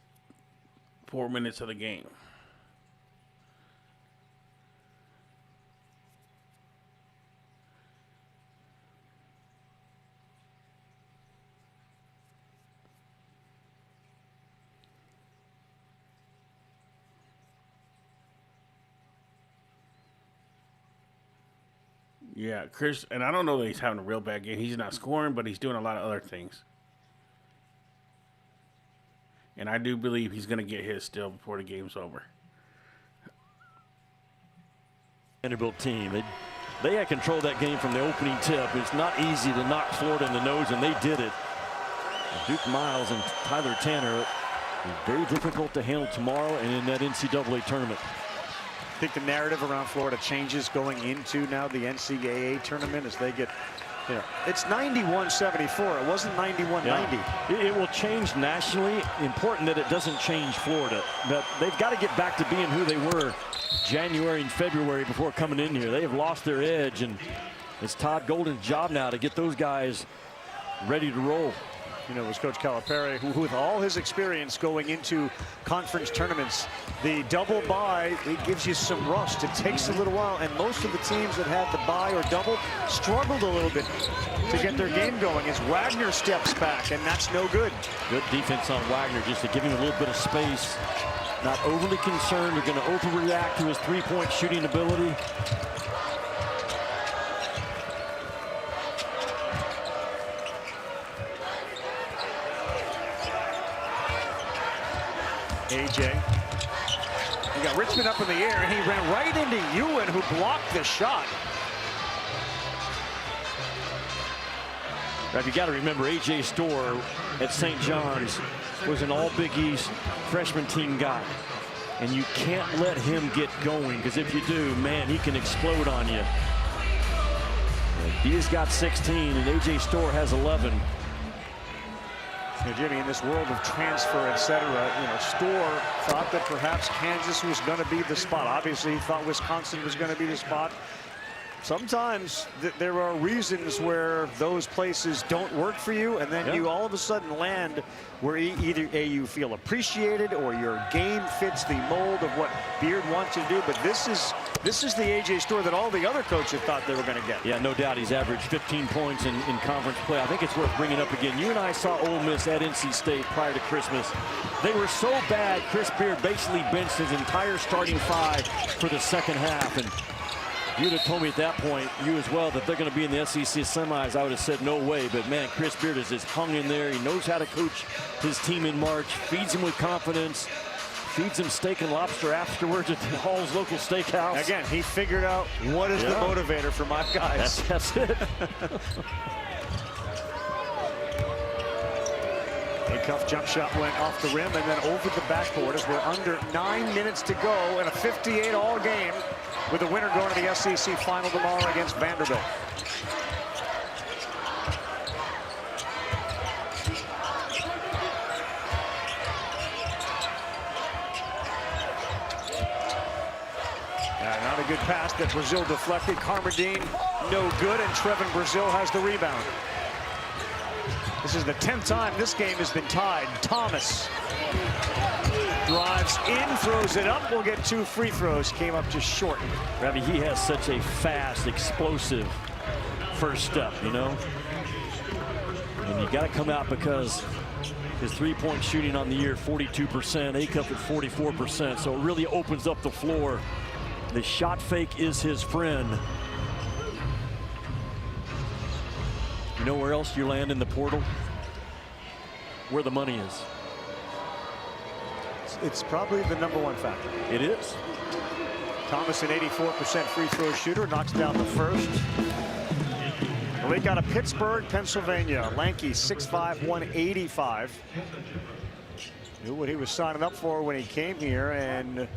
4 minutes of the game. Yeah, Chris, and I don't know that he's having a real bad game. He's not scoring, but he's doing a lot of other things. And I do believe he's going to get his still before the game's over. Vanderbilt team. They had control of that game from the opening tip. It's not easy to knock Florida in the nose, and they did it. Duke Miles and Tyler Tanner very difficult to handle tomorrow and in that NCAA tournament. I think the narrative around Florida changes going into now the NCAA tournament as they get, you know, it's 91-74. It wasn't 91-90. Yeah. It will change nationally. Important that it doesn't change Florida. But they've got to get back to being who they were January and February before coming in here. They have lost their edge, and it's Todd Golden's job now to get those guys ready to roll. You know, it was Coach Calipari who, with all his experience going into conference tournaments, the double bye, it gives you some rust. It takes a little while, and most of the teams that had the bye or double struggled a little bit to get their game going as Wagner steps back, and that's no good. Good defense on Wagner just to give him a little bit of space. Not overly concerned. They're going to overreact to his three-point shooting ability. AJ. He got Richmond up in the air, and he ran right into Ewan, who blocked the shot. Right, you got to remember, AJ Storr at St. John's was an all Big East freshman team guy. And you can't let him get going, because if you do, man, he can explode on you. He's got 16, and AJ Storr has 11. You know, Jimmy, in this world of transfer, etc., you know, Storr thought that perhaps Kansas was going to be the spot. Obviously, he thought Wisconsin was going to be the spot. Sometimes there are reasons where those places don't work for you, and then you all of a sudden land where either you feel appreciated or your game fits the mold of what Beard wants you to do. But this is the AJ Storr that all the other coaches thought they were going to get. Yeah, no doubt. He's averaged 15 points in conference play. I think it's worth bringing up again. You and I saw Ole Miss at NC State prior to Christmas. They were so bad, Chris Beard basically benched his entire starting five for the second half. And you'd have told me at that point, you as well, that they're going to be in the SEC semis. I would have said no way. But, man, Chris Beard is just hung in there. He knows how to coach his team in March, feeds him with confidence, feeds him steak and lobster afterwards at the Hall's local steakhouse. Again, he figured out what is the motivator for my guys. That's it. A cuff jump shot went off the rim and then over the backboard as we're under 9 minutes to go in a 58-all game, with the winner going to the SEC final tomorrow against Vanderbilt. Not a good pass that Brazil deflected. Carmerdine, no good, and Trevin Brazil has the rebound. This is the 10th time this game has been tied. Thomas Drives in, throws it up. We'll get 2 free throws. Came up just short. Ravi, he has such a fast, explosive first step, you know? And you got to come out because his three-point shooting on the year, 42%, A-Cup at 44%, so it really opens up the floor. The shot fake is his friend. You know where else you land in the portal? Where the money is. It's probably the #1 factor. It is. Thomas, an 84% free throw shooter, knocks down the first. Malik out of Pittsburgh, Pennsylvania. Lanky, 6'5", 185. Knew what he was signing up for when he came here, and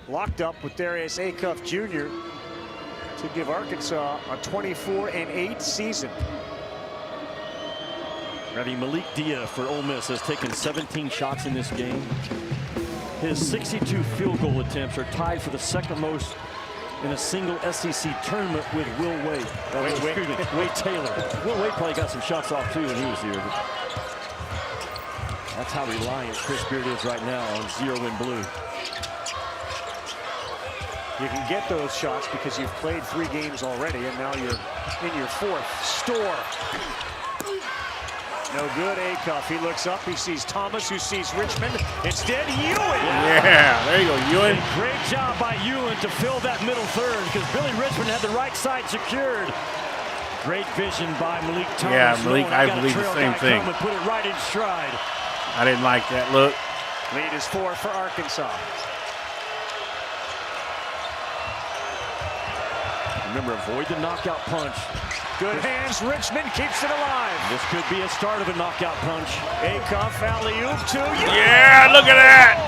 locked up with Darius Acuff Jr. to give Arkansas a 24-8 season. Ravi, Malik Dia for Ole Miss has taken 17 shots in this game. His 62 field goal attempts are tied for the second most in a single SEC tournament with Will Wade. Wade Taylor. Will Wade probably got some shots off too when he was here. But that's how reliant Chris Beard is right now on zero in blue. You can get those shots because you've played 3 games already, and now you're in your 4th. Store. No good, Acuff. He looks up, he sees Thomas, who sees Richmond. Instead, Ewan. Yeah, there you go, Ewan. Great job by Ewan to fill that middle third because Billy Richmond had the right side secured. Great vision by Malik Thomas. Yeah, Malik, I believe the same thing. Put it right in stride. I didn't like that look. Lead is 4 for Arkansas. Remember, avoid the knockout punch. Good hands, Richmond keeps it alive. This could be a start of a knockout punch. Acuff, alley-oop to you. Yeah, look at that.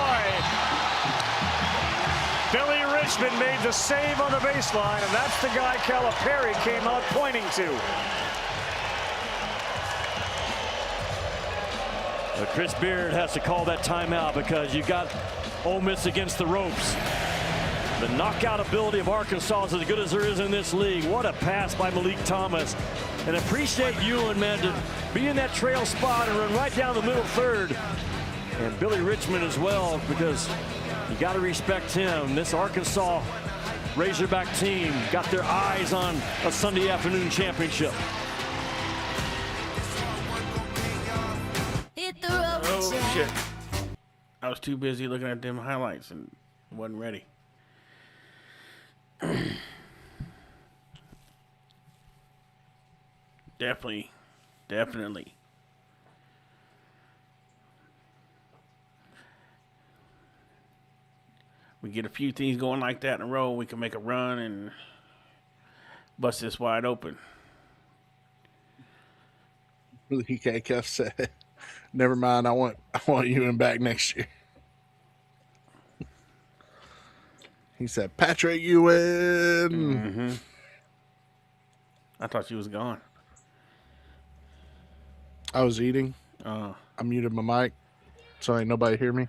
Billy Richmond made the save on the baseline, and that's the guy Calipari came out pointing to. But Chris Beard has to call that timeout because you got Ole Miss against the ropes. The knockout ability of Arkansas is as good as there is in this league. What a pass by Malik Thomas. And appreciate Ewan, man, to be in that trail spot and run right down the middle third. And Billy Richmond as well, because you got to respect him. This Arkansas Razorback team got their eyes on a Sunday afternoon championship. Oh, shit. I was too busy looking at them highlights and wasn't ready. Definitely. We get a few things going like that in a row, we can make a run and bust this wide open. EK Cuff said, "Never mind. I want Ewan back next year." He said, "Patrick Ewan." Mm-hmm. I thought she was gone. I was eating. I muted my mic, so ain't nobody hear me.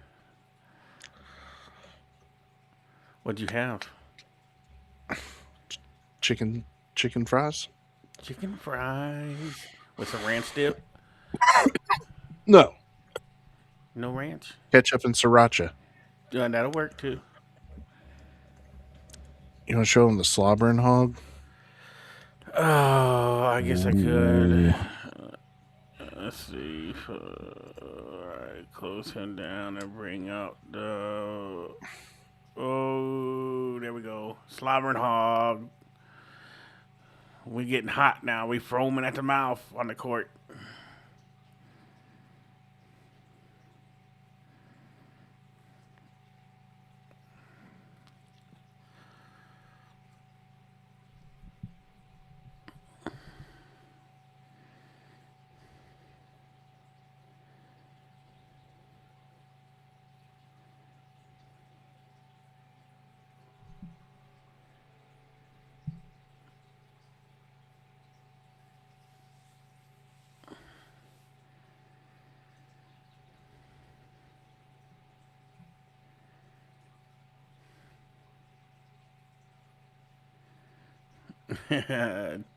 What'd you have? Chicken fries. Chicken fries with some ranch dip. No. No ranch. Ketchup and sriracha. Yeah, that'll work too. You want to show them the slobbering hog? Oh, I guess I could. Let's see. All right, close him down and bring up the. Oh, there we go. Slobbering hog. We're getting hot now. We foaming at the mouth on the court.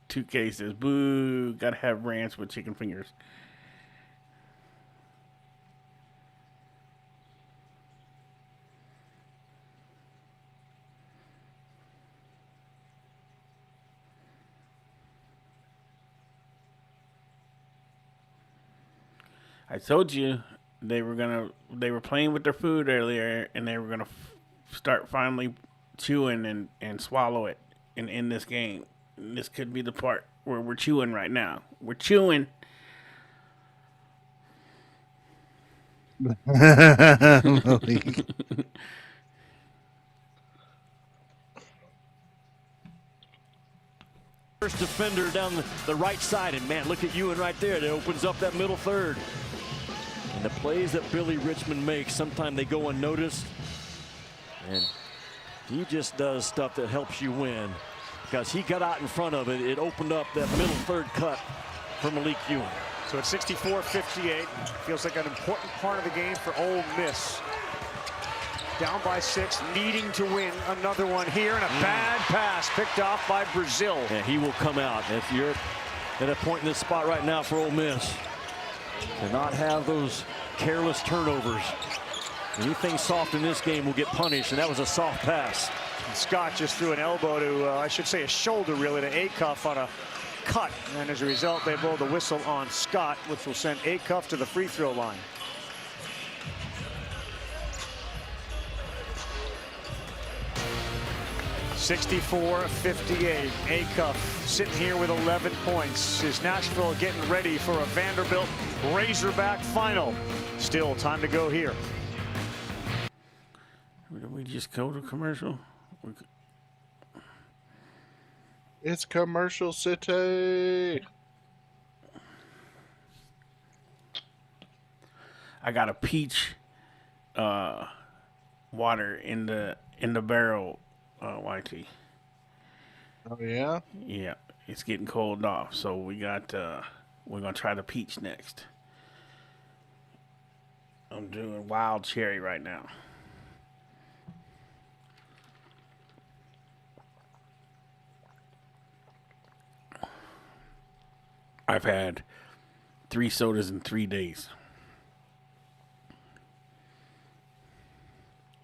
Two cases. Boo. Gotta have ranch with chicken fingers. I told you they were playing with their food earlier, and they were gonna start finally chewing and swallow it and end this game. And this could be the part where we're chewing right now. We're chewing. First defender down the right side, and man, look at Ewan right there. That opens up that middle third. And the plays that Billy Richmond makes, sometimes they go unnoticed. And he just does stuff that helps you win. Because he got out in front of it. It opened up that middle third cut for Malik Ewan. So it's 64-58. Feels like an important part of the game for Ole Miss. Down by 6, needing to win another one here, and a bad pass picked off by Brazil. Yeah, he will come out. If you're at a point in this spot right now for Ole Miss, to not have those careless turnovers. Anything soft in this game will get punished, and that was a soft pass. And Scott just threw an elbow to, I should say a shoulder really, to Acuff on a cut. And as a result, they blow the whistle on Scott, which will send Acuff to the free throw line. (64-58). Acuff sitting here with 11 points. Is Nashville getting ready for a Vanderbilt Razorback final? Still time to go here. Did we just go to commercial? It's Commercial City. I got a peach water in the barrel, YT. Oh yeah? Yeah, it's getting cold off, so we got we're gonna try the peach next. I'm doing wild cherry right now. I've had 3 sodas in 3 days.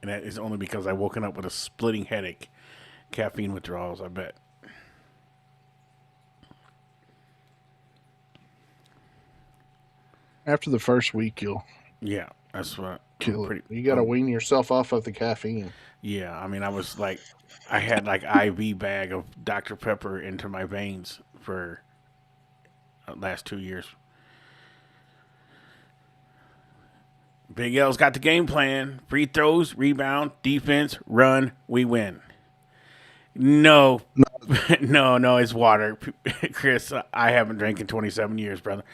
And that is only because I woken up with a splitting headache. Caffeine withdrawals, I bet. After the first week, you'll that's what kill it. You got to wean yourself off of the caffeine. Yeah, I mean, I had like IV bag of Dr. Pepper into my veins for last 2 years. Big L's got the game plan. Free throws, rebound, defense, run, we win. No, it's water. Chris, I haven't drank in 27 years, brother.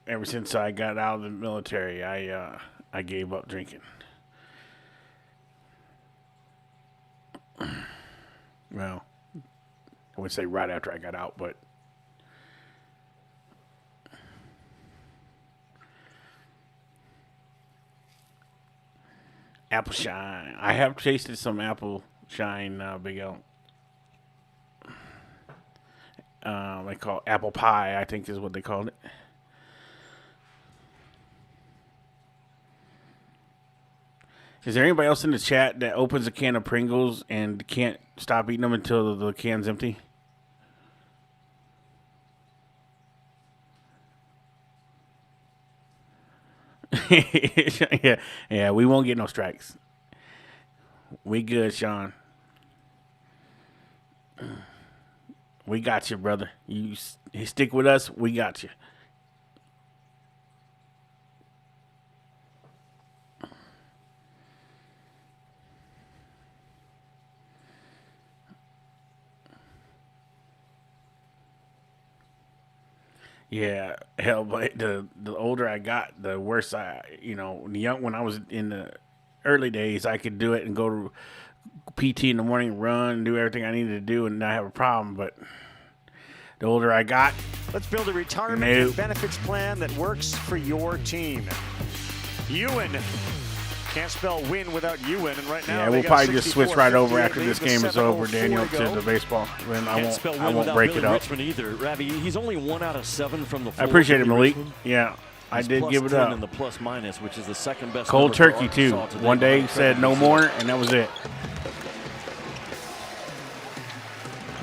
Ever since I got out of the military, I gave up drinking. Well, I would say right after I got out, but apple shine. I have tasted some apple shine, Big L. They call it apple pie, I think is what they called it. Is there anybody else in the chat that opens a can of Pringles and can't stop eating them until the can's empty? yeah, we won't get no strikes. We good, Sean. We got you, brother. You stick with us, we got you. Yeah, hell, but the older I got, the worse when I was in the early days, I could do it and go to PT in the morning, run, and do everything I needed to do and not have a problem. But the older I got, let's build a retirement benefits plan that works for your team. Ewan. Can't spell win without Ewan, and right now we'll probably just switch right over after this game is over, Daniel, to the baseball. And I won't break it up. Richmond either. Ravi, he's only 1 out of 7 from the floor. I appreciate it, Malik. Richmond. Yeah, I did give it up. In the plus minus, which is the second best. Cold turkey too. One day he said no more, and that was it.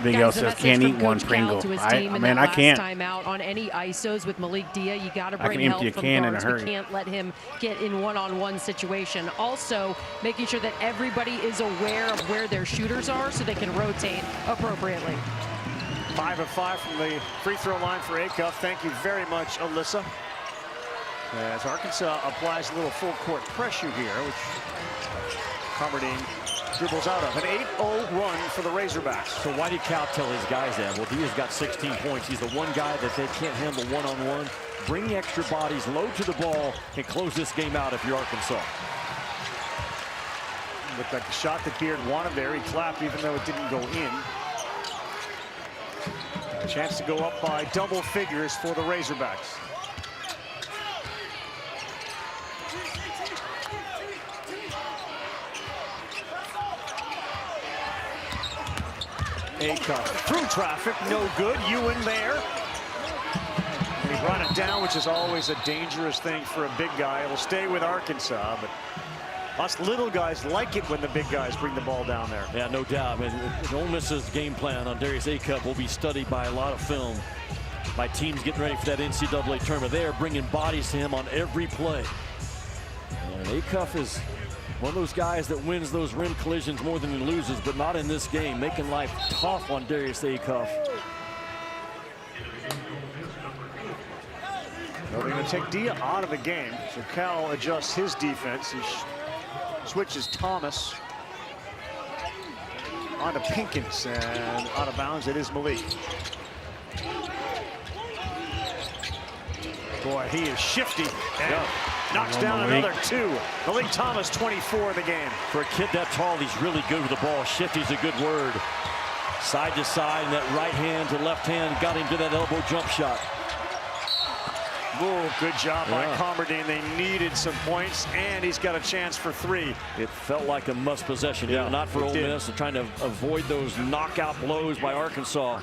Big L says can't eat one Pringle. I can't. Time out on any ISOs with Malik Dia, you got to bring can help empty a from can guards. in a hurry. We can't let him get in one-on-one situation. Also, making sure that everybody is aware of where their shooters are so they can rotate appropriately. 5 of 5 from the free throw line for Acuff. Thank you very much, Alyssa. As Arkansas applies a little full court pressure here, which Carmerdine dribbles out of. An 8-0 run for the Razorbacks. So why did Cal tell his guys that? Well, Dia's got 16 points. He's the one guy that they can't handle one-on-one. Bring the extra bodies, load to the ball, and close this game out if you're Arkansas. Looked like the shot that Beard wanted there. He clapped even though it didn't go in. A chance to go up by double figures for the Razorbacks. Acuff through traffic, no good. Ewan there. And he brought it down, which is always a dangerous thing for a big guy. It'll stay with Arkansas, but us little guys like it when the big guys bring the ball down there. Yeah, no doubt. I mean, Ole Miss's game plan on Darius Acuff will be studied by a lot of film. My team's getting ready for that NCAA tournament. They are bringing bodies to him on every play. And Acuff is one of those guys that wins those rim collisions more than he loses, but not in this game, making life tough on Darius Acuff. Well, they're going to take Dia out of the game, so Cal adjusts his defense. He switches Thomas onto Pinkins, and out of bounds it is Malik. Boy, he is shifty and knocks down Malik. another 2. Malik Thomas, 24 in the game. For a kid that tall, he's really good with the ball. Shifty's a good word. Side to side, and that right hand to left hand got him to that elbow jump shot. Oh, good job by Carmerdine. They needed some points, and he's got a chance for 3. It felt like a must possession. Yeah, not for Ole Miss. They're trying to avoid those knockout blows by Arkansas.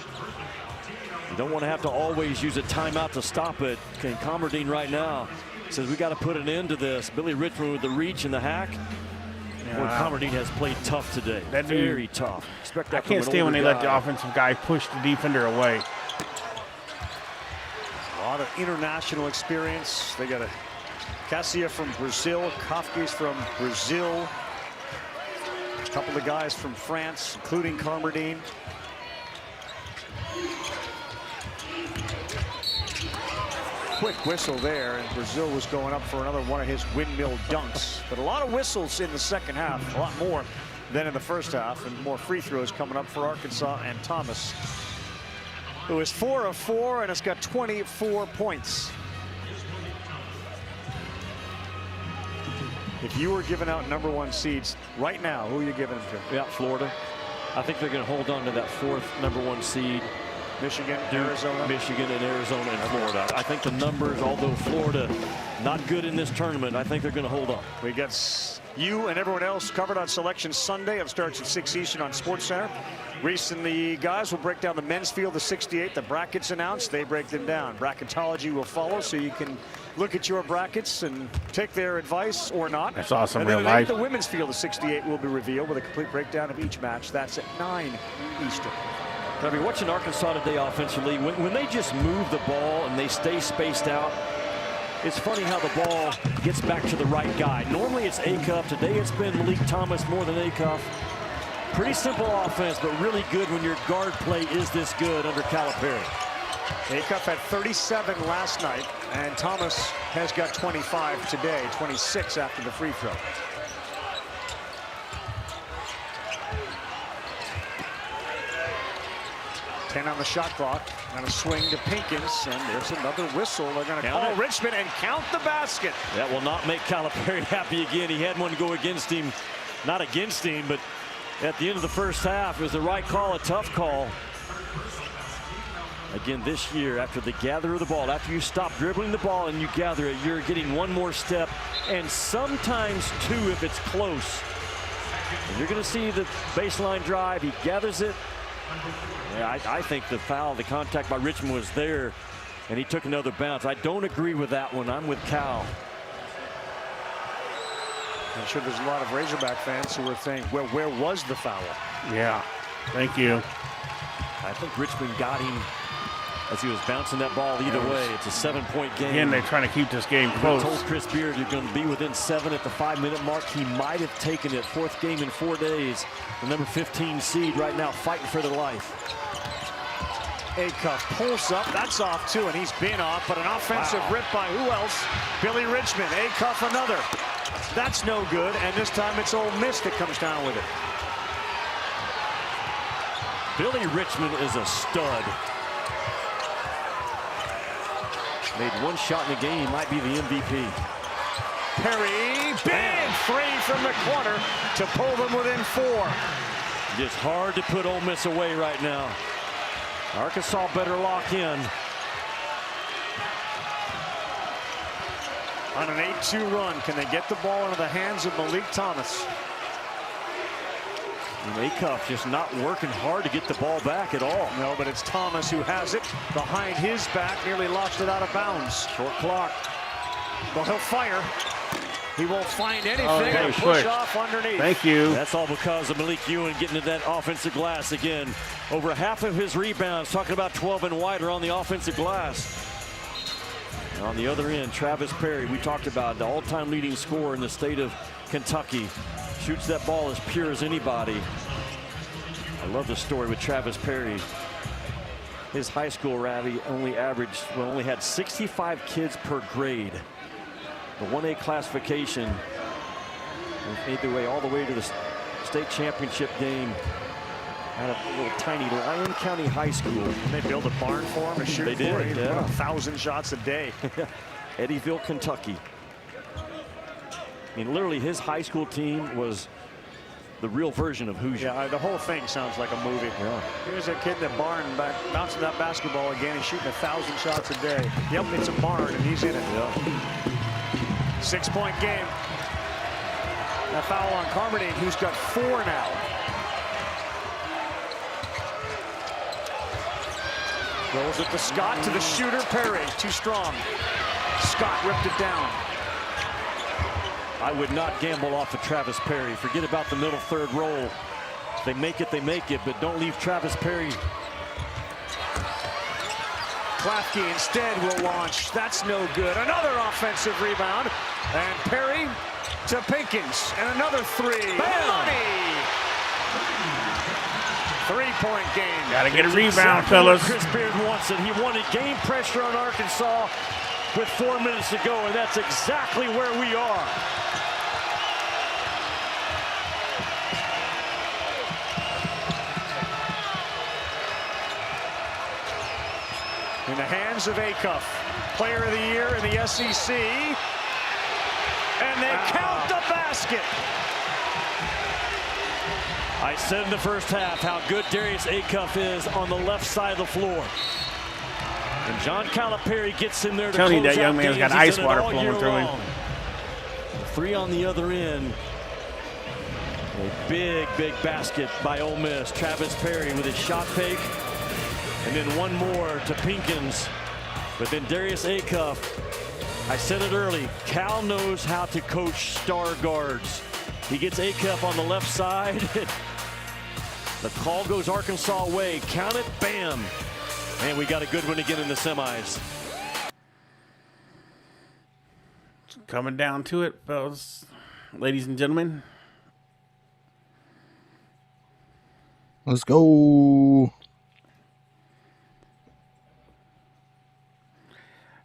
You don't want to have to always use a timeout to stop it. Okay, Carmerdine right now says we got to put an end to this. Billy Richmond with the reach and the hack. Boy, Carmerdine has played tough today. Very tough. Expect that. I can't stand when they let the offensive guy push the defender away. A lot of international experience. They got a Cassia from Brazil, Kafkes from Brazil, a couple of guys from France, including Carmerdine. Quick whistle there, and Brazil was going up for another one of his windmill dunks. But a lot of whistles in the second half, a lot more than in the first half, and more free throws coming up for Arkansas and Thomas, who is 4 of 4 and has got 24 points. If you were giving out #1 seeds right now, who are you giving them to? Yeah, Florida. I think they're going to hold on to that 4th #1 seed. Michigan, Duke, Arizona. Michigan, and Arizona, and Florida. I think the numbers, although Florida not good in this tournament, I think they're going to hold on. We got you and everyone else covered on Selection Sunday. It starts at 6 Eastern on SportsCenter. Reese and the guys will break down the men's field, the 68. The brackets announced, they break them down. Bracketology will follow, so you can look at your brackets and take their advice or not. That's awesome, and then real life. The women's field, the 68, will be revealed with a complete breakdown of each match. That's at 9 Eastern. I mean, watching Arkansas today offensively, when they just move the ball and they stay spaced out, it's funny how the ball gets back to the right guy. Normally it's Acuff. Today it's been Malik Thomas more than Acuff. Pretty simple offense, but really good when your guard play is this good under Calipari. Acuff had 37 last night, and Thomas has got 25 today, 26 after the free throw. Ten on the shot clock. And a swing to Pinkins, and there's another whistle. They're going to call Richmond and count the basket. That will not make Calipari happy again. He had one go against him. Not against him, but at the end of the first half, it was the right call, a tough call. Again, this year, after the gather of the ball, after you stop dribbling the ball and you gather it, you're getting one more step, and sometimes two if it's close. And you're going to see the baseline drive. He gathers it. Yeah, I think the foul, the contact by Richmond was there, and he took another bounce. I don't agree with that one. I'm with Cal. I'm sure there's a lot of Razorback fans who are saying, well, where was the foul? Yeah, thank you. I think Richmond got him as he was bouncing that ball either way. It's a 7-point game. Again, they're trying to keep this game We close. told Chris Beard you're going to be within 7 at the 5-minute mark. He might have taken it. 4th game in 4 days. The number 15 seed right now fighting for their life. Acuff pulls up. That's off too, and he's been off. But an offensive rip by who else? Billy Richmond. Acuff another. That's no good. And this time it's Ole Miss that comes down with it. Billy Richmond is a stud. Made 1 shot in the game. He might be the MVP. Perry, big three from the corner to pull them within 4. It's hard to put Ole Miss away right now. Arkansas better lock in. On an 8-2 run, can they get the ball into the hands of Malik Thomas? And Acuff just not working hard to get the ball back at all. No, but it's Thomas who has it behind his back, nearly lost it out of bounds. Short clock. Well, he'll fire. He won't find anything push and push off underneath. Thank you. That's all because of Malik Ewan getting to that offensive glass again. Over half of his rebounds, talking about 12 and wider, on the offensive glass. And on the other end, Travis Perry, we talked about the all-time leading scorer in the state of Kentucky. Shoots that ball as pure as anybody. I love the story with Travis Perry. His high school rally only had 65 kids per grade. The 1A classification, made their way all the way to the state championship game at a little tiny Lyon County High School. They built a barn for him to shoot. They did, He put 1,000 shots a day. Eddyville, Kentucky. I mean, literally, his high school team was the real version of Hoosier. Yeah, the whole thing sounds like a movie. Yeah. Here's a kid in the barn bouncing that basketball again. He's shooting 1,000 shots a day. Yep, it's a barn, and he's in it. Yeah. 6-point game. A foul on Carmody, who's got 4 now. Rolls it to Scott, to the shooter, Perry. Too strong. Scott ripped it down. I would not gamble off of Travis Perry. Forget about the middle third roll. If they make it, but don't leave Travis Perry. Klafke instead will launch. That's no good. Another offensive rebound. And Perry to Pinkins. And another 3. Bam! Money! 3-point game. Gotta get a rebound, Exactly fellas. what Chris Beard wants it. He wanted game pressure on Arkansas with 4 minutes to go, and that's exactly where we are. In the hands of Acuff, player of the year in the SEC. And they count the basket. I said in the first half how good Darius Acuff is on the left side of the floor. And John Calipari gets in there to Telling you close that young out man's games. got He's ice done it water all flowing year through him. long. 3 on the other end. A big, big basket by Ole Miss. Travis Perry with his shot fake. And then one more to Pinkins. But then Darius Acuff. I said it early. Cal knows how to coach star guards. He gets Acuff on the left side. The call goes Arkansas way. Count it, bam. And we got a good one again in the semis. Coming down to it, fellas, ladies and gentlemen. Let's go.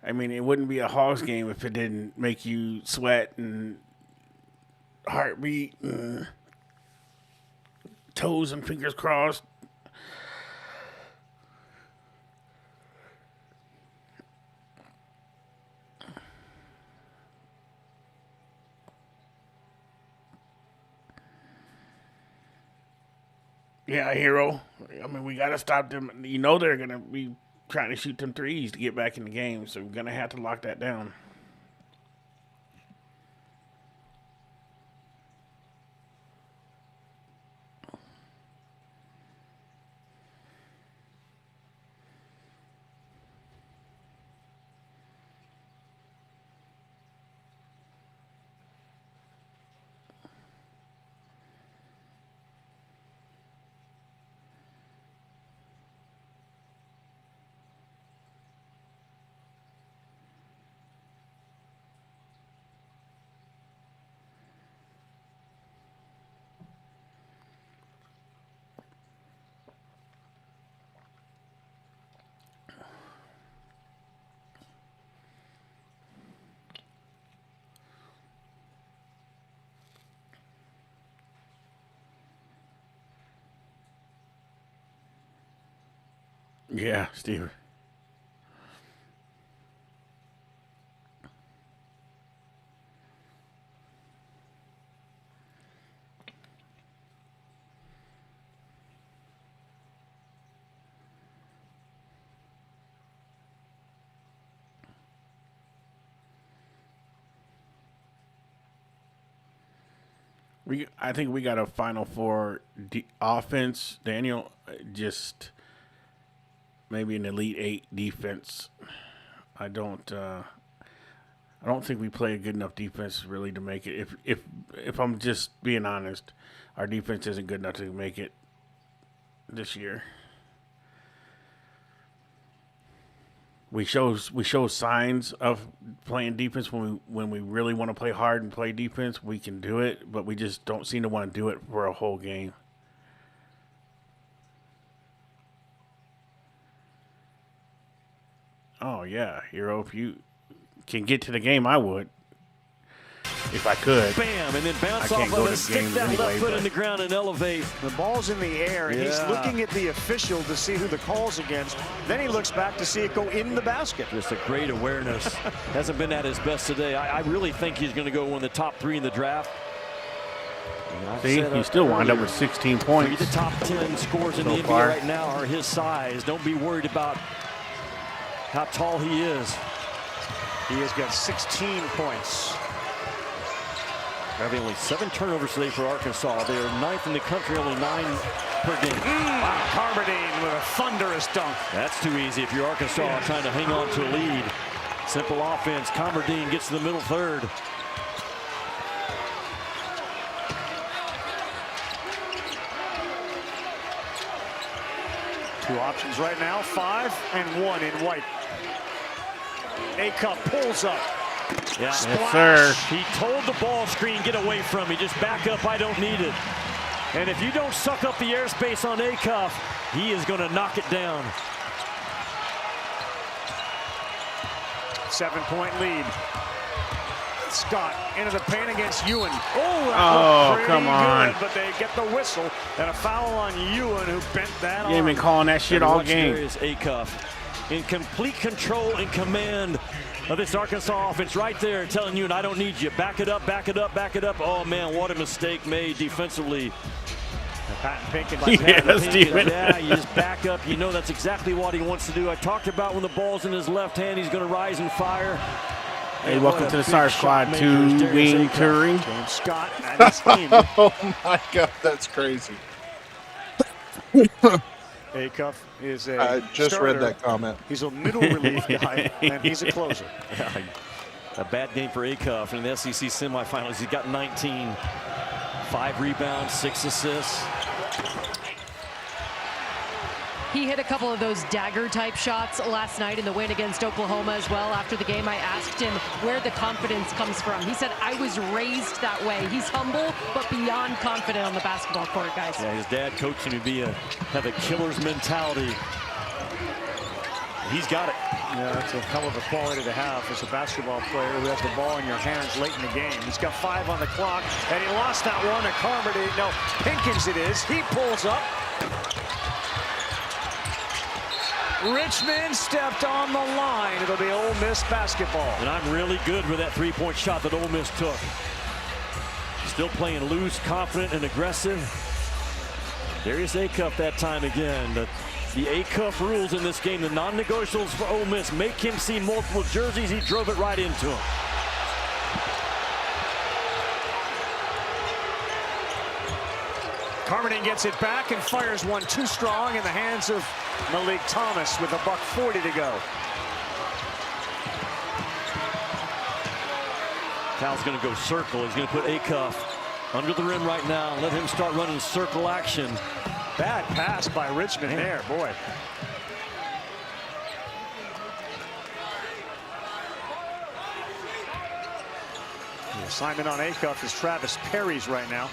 I mean, it wouldn't be a Hogs game if it didn't make you sweat and heartbeat, and toes and fingers crossed. Yeah, hero. I mean, we got to stop them. You know they're going to be trying to shoot them threes to get back in the game, so we're going to have to lock that down. Yeah, Steve. I think we got a Final Four offense, Daniel. Just maybe an Elite 8 defense. I don't think we play a good enough defense really to make it. If I'm just being honest, our defense isn't good enough to make it this year. We show signs of playing defense when we really want to play hard and play defense. We can do it, but we just don't seem to want to do it for a whole game. Oh yeah, Hero. If you can get to the game, I would. If I could. Bam, and then bounce off of it, stick that left foot in the ground and elevate. The ball's in the air, and he's looking at the official to see who the call's against. Then he looks back to see it go in the basket. Just a great awareness. Hasn't been at his best today. I really think he's going to go one of the top 3 in the draft. See, he still wound up with 16 points. The top 10 scores in the NBA right now are his size. Don't be worried about how tall he is. He has got 16 points. Having only 7 turnovers today for Arkansas. They are 9th in the country, only 9 per game. Wow, Carmerdine with a thunderous dunk. That's too easy if you're Arkansas trying to hang on to a lead. Simple offense. Carmerdine gets to the middle third. Two options right now, 5 and 1 in white. A-Cup pulls up. Yeah. Yes, sir. He told the ball screen, get away from me. Just back up. I don't need it. And if you don't suck up the airspace on Acuff, he is going to knock it down. 7-point lead. Scott into the paint against Ewan. Oh, come on. Good, but they get the whistle and a foul on Ewan, who bent that on. You ain't been calling that shit all game. Is Acuff in complete control and command of this Arkansas offense right there, telling you, and I don't need you. Back it up, back it up, back it up. Oh, man, what a mistake made defensively. Patton Pinkins. Yeah, you just back up. You know that's exactly what he wants to do. I talked about when the ball's in his left hand, he's going to rise and fire. Hey, welcome to the Star Squad 2 wing touring. James Scott and his team. Oh, my God, that's crazy. Acuff is a I just starter. read that comment. He's a middle relief guy, and he's a closer. Yeah, a bad game for Acuff in the SEC semifinals. He got 19, 5 rebounds, 6 assists. He hit a couple of those dagger-type shots last night in the win against Oklahoma as well. After the game, I asked him where the confidence comes from. He said, I was raised that way. He's humble, but beyond confident on the basketball court, guys. Yeah, his dad coached him to have a killer's mentality. He's got it. Yeah, that's a hell of a quality to have as a basketball player who has the ball in your hands late in the game. He's got 5 on the clock, and he lost that one to Carmody. No, Pinkins it is. He pulls up. Richmond stepped on the line. It'll be Ole Miss basketball. And I'm really good with that 3-point shot that Ole Miss took. Still playing loose, confident, and aggressive. Darius Acuff that time again. The Acuff rules in this game, the non-negotiables for Ole Miss. Make him see multiple jerseys. He drove it right into him. Carmody gets it back and fires one too strong in the hands of Malik Thomas with $1:40 to go. Cal's going to go circle. He's going to put Acuff under the rim right now. Let him start running circle action. Bad pass by Richmond there, boy. The assignment on Acuff is Travis Perry's right now.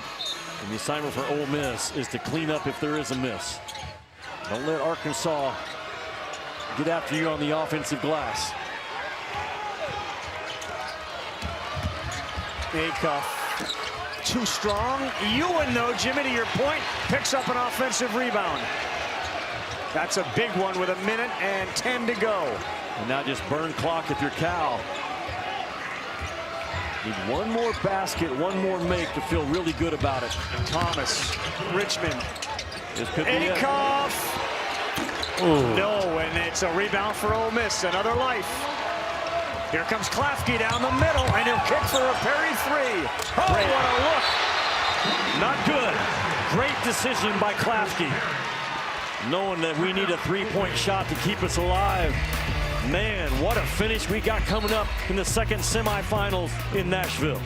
And the assignment for Ole Miss is to clean up if there is a miss. Don't let Arkansas get after you on the offensive glass. Acuff too strong. Ewan, though, Jimmy, to your point, picks up an offensive rebound. That's a big one with 1:10 to go. And now just burn clock if you're Cal. Need one more basket, one more make to feel really good about it. Thomas, Richmond, this could be it. Acuff. No, and it's a rebound for Ole Miss. Another life. Here comes Klafke down the middle, and he'll kick for a Perry three. Oh, Great. what a look. Not good. Great decision by Klafke. Knowing that we need a three-point shot to keep us alive. Man, what a finish we got coming up in the second semifinals in Nashville.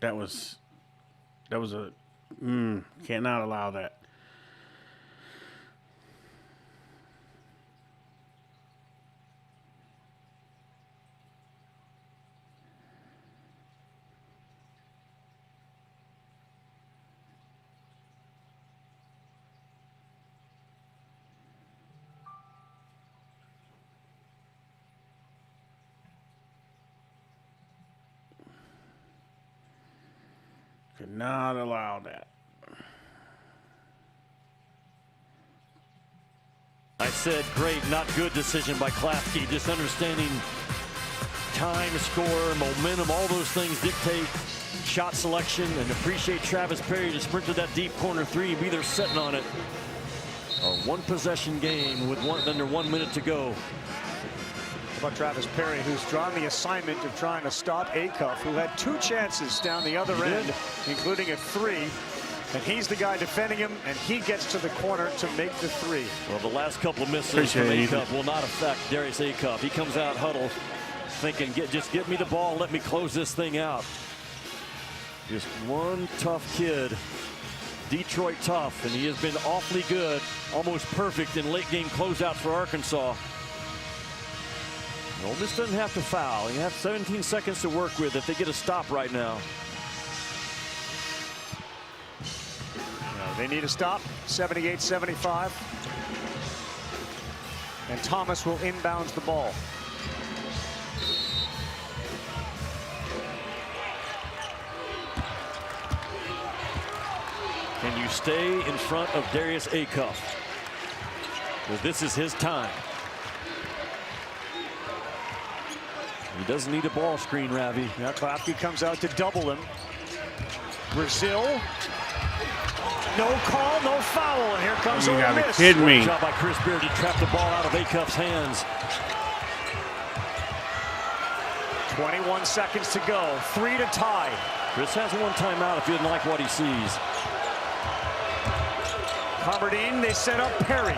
That was a cannot allow that. Could not allow that. I said great, not good decision by Klafke. Just understanding time, score, momentum, all those things dictate shot selection, and appreciate Travis Perry to sprint to that deep corner three, be there sitting on it. A one-possession game with under 1 minute to go. How about Travis Perry, who's drawn the assignment of trying to stop Acuff, who had 2 chances down the other end, including a 3. And he's the guy defending him, and he gets to the corner to make the 3. Well, the last couple of misses from Acuff will not affect Darius Acuff. He comes out huddle thinking, just get me the ball, let me close this thing out. Just one tough kid. Detroit tough, and he has been awfully good, almost perfect in late game closeout for Arkansas. Ole Miss doesn't have to foul. You have 17 seconds to work with if they get a stop right now. They need a stop, 78-75. And Thomas will inbounds the ball. Can you stay in front of Darius Acuff? Because this is his time. He doesn't need a ball screen, Ravi. Now Klafke comes out to double him. Brazil. No call, no foul, and here comes Ole Miss. You gotta kid me. Good job by Chris Beard to trap the ball out of Acuff's hands. 21 seconds to go. 3 to tie. Chris has one timeout if he doesn't like what he sees. Carmerdine, they set up Perry.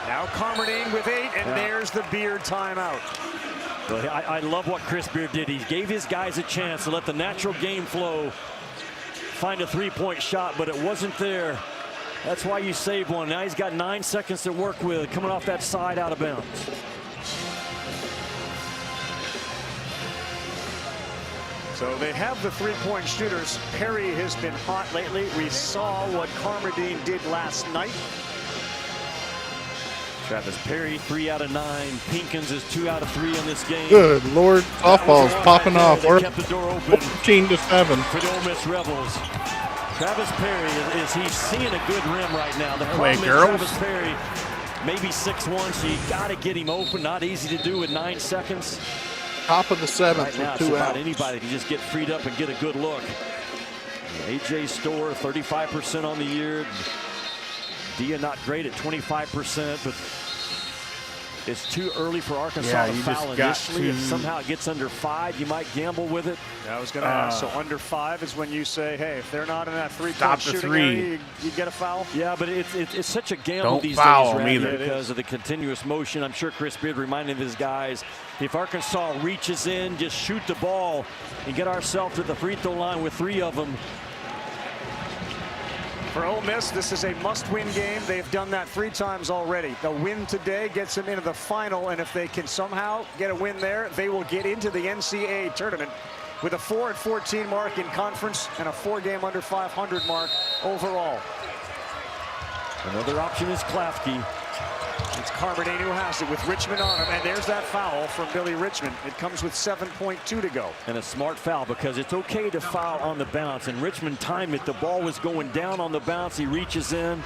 Now Carmerdine with 8, and there's the Beard timeout. Well, I love what Chris Beard did. He gave his guys a chance to let the natural game flow, find a three-point shot, but it wasn't there. That's why you saved one. Now he's got 9 seconds to work with, coming off that side out of bounds. So they have the three-point shooters. Perry has been hot lately. We saw what Carmerdine did last night. Travis Perry, 3 out of 9. Pinkins is 2 out of 3 in this game. Good Lord, softball's popping off. We're kept the door open 14-7 for the Ole Miss Rebels. Travis Perry, he's seeing a good rim right now. The problem is Travis Perry, maybe 6'1", so you got to get him open. Not easy to do in 9 seconds. Top of the 7th right now, with 2 outs. outs. Anybody can just get freed up and get a good look. A.J. Storr, 35% on the year. Dia not great at 25%, but it's too early for Arkansas to foul initially. If somehow it gets under 5, you might gamble with it. I was going to ask. So under 5 is when you say, hey, if they're not in that three-point shooting area, you get a foul? Yeah, but it's such a gamble these days, Randy, because of the continuous motion. I'm sure Chris Beard reminded his guys, if Arkansas reaches in, just shoot the ball and get ourselves to the free throw line with 3 of them. For Ole Miss, this is a must-win game. They've done that 3 times already. The win today gets them into the final, and if they can somehow get a win there, they will get into the NCAA tournament with a 4-14 mark in conference and a 4-game under 500 mark overall. Another option is Klafke. It's Carmody who has it with Richmond on him, and there's that foul from Billy Richmond. It comes with 7.2 to go. And a smart foul, because it's okay to foul on the bounce, and Richmond timed it. The ball was going down on the bounce. He reaches in,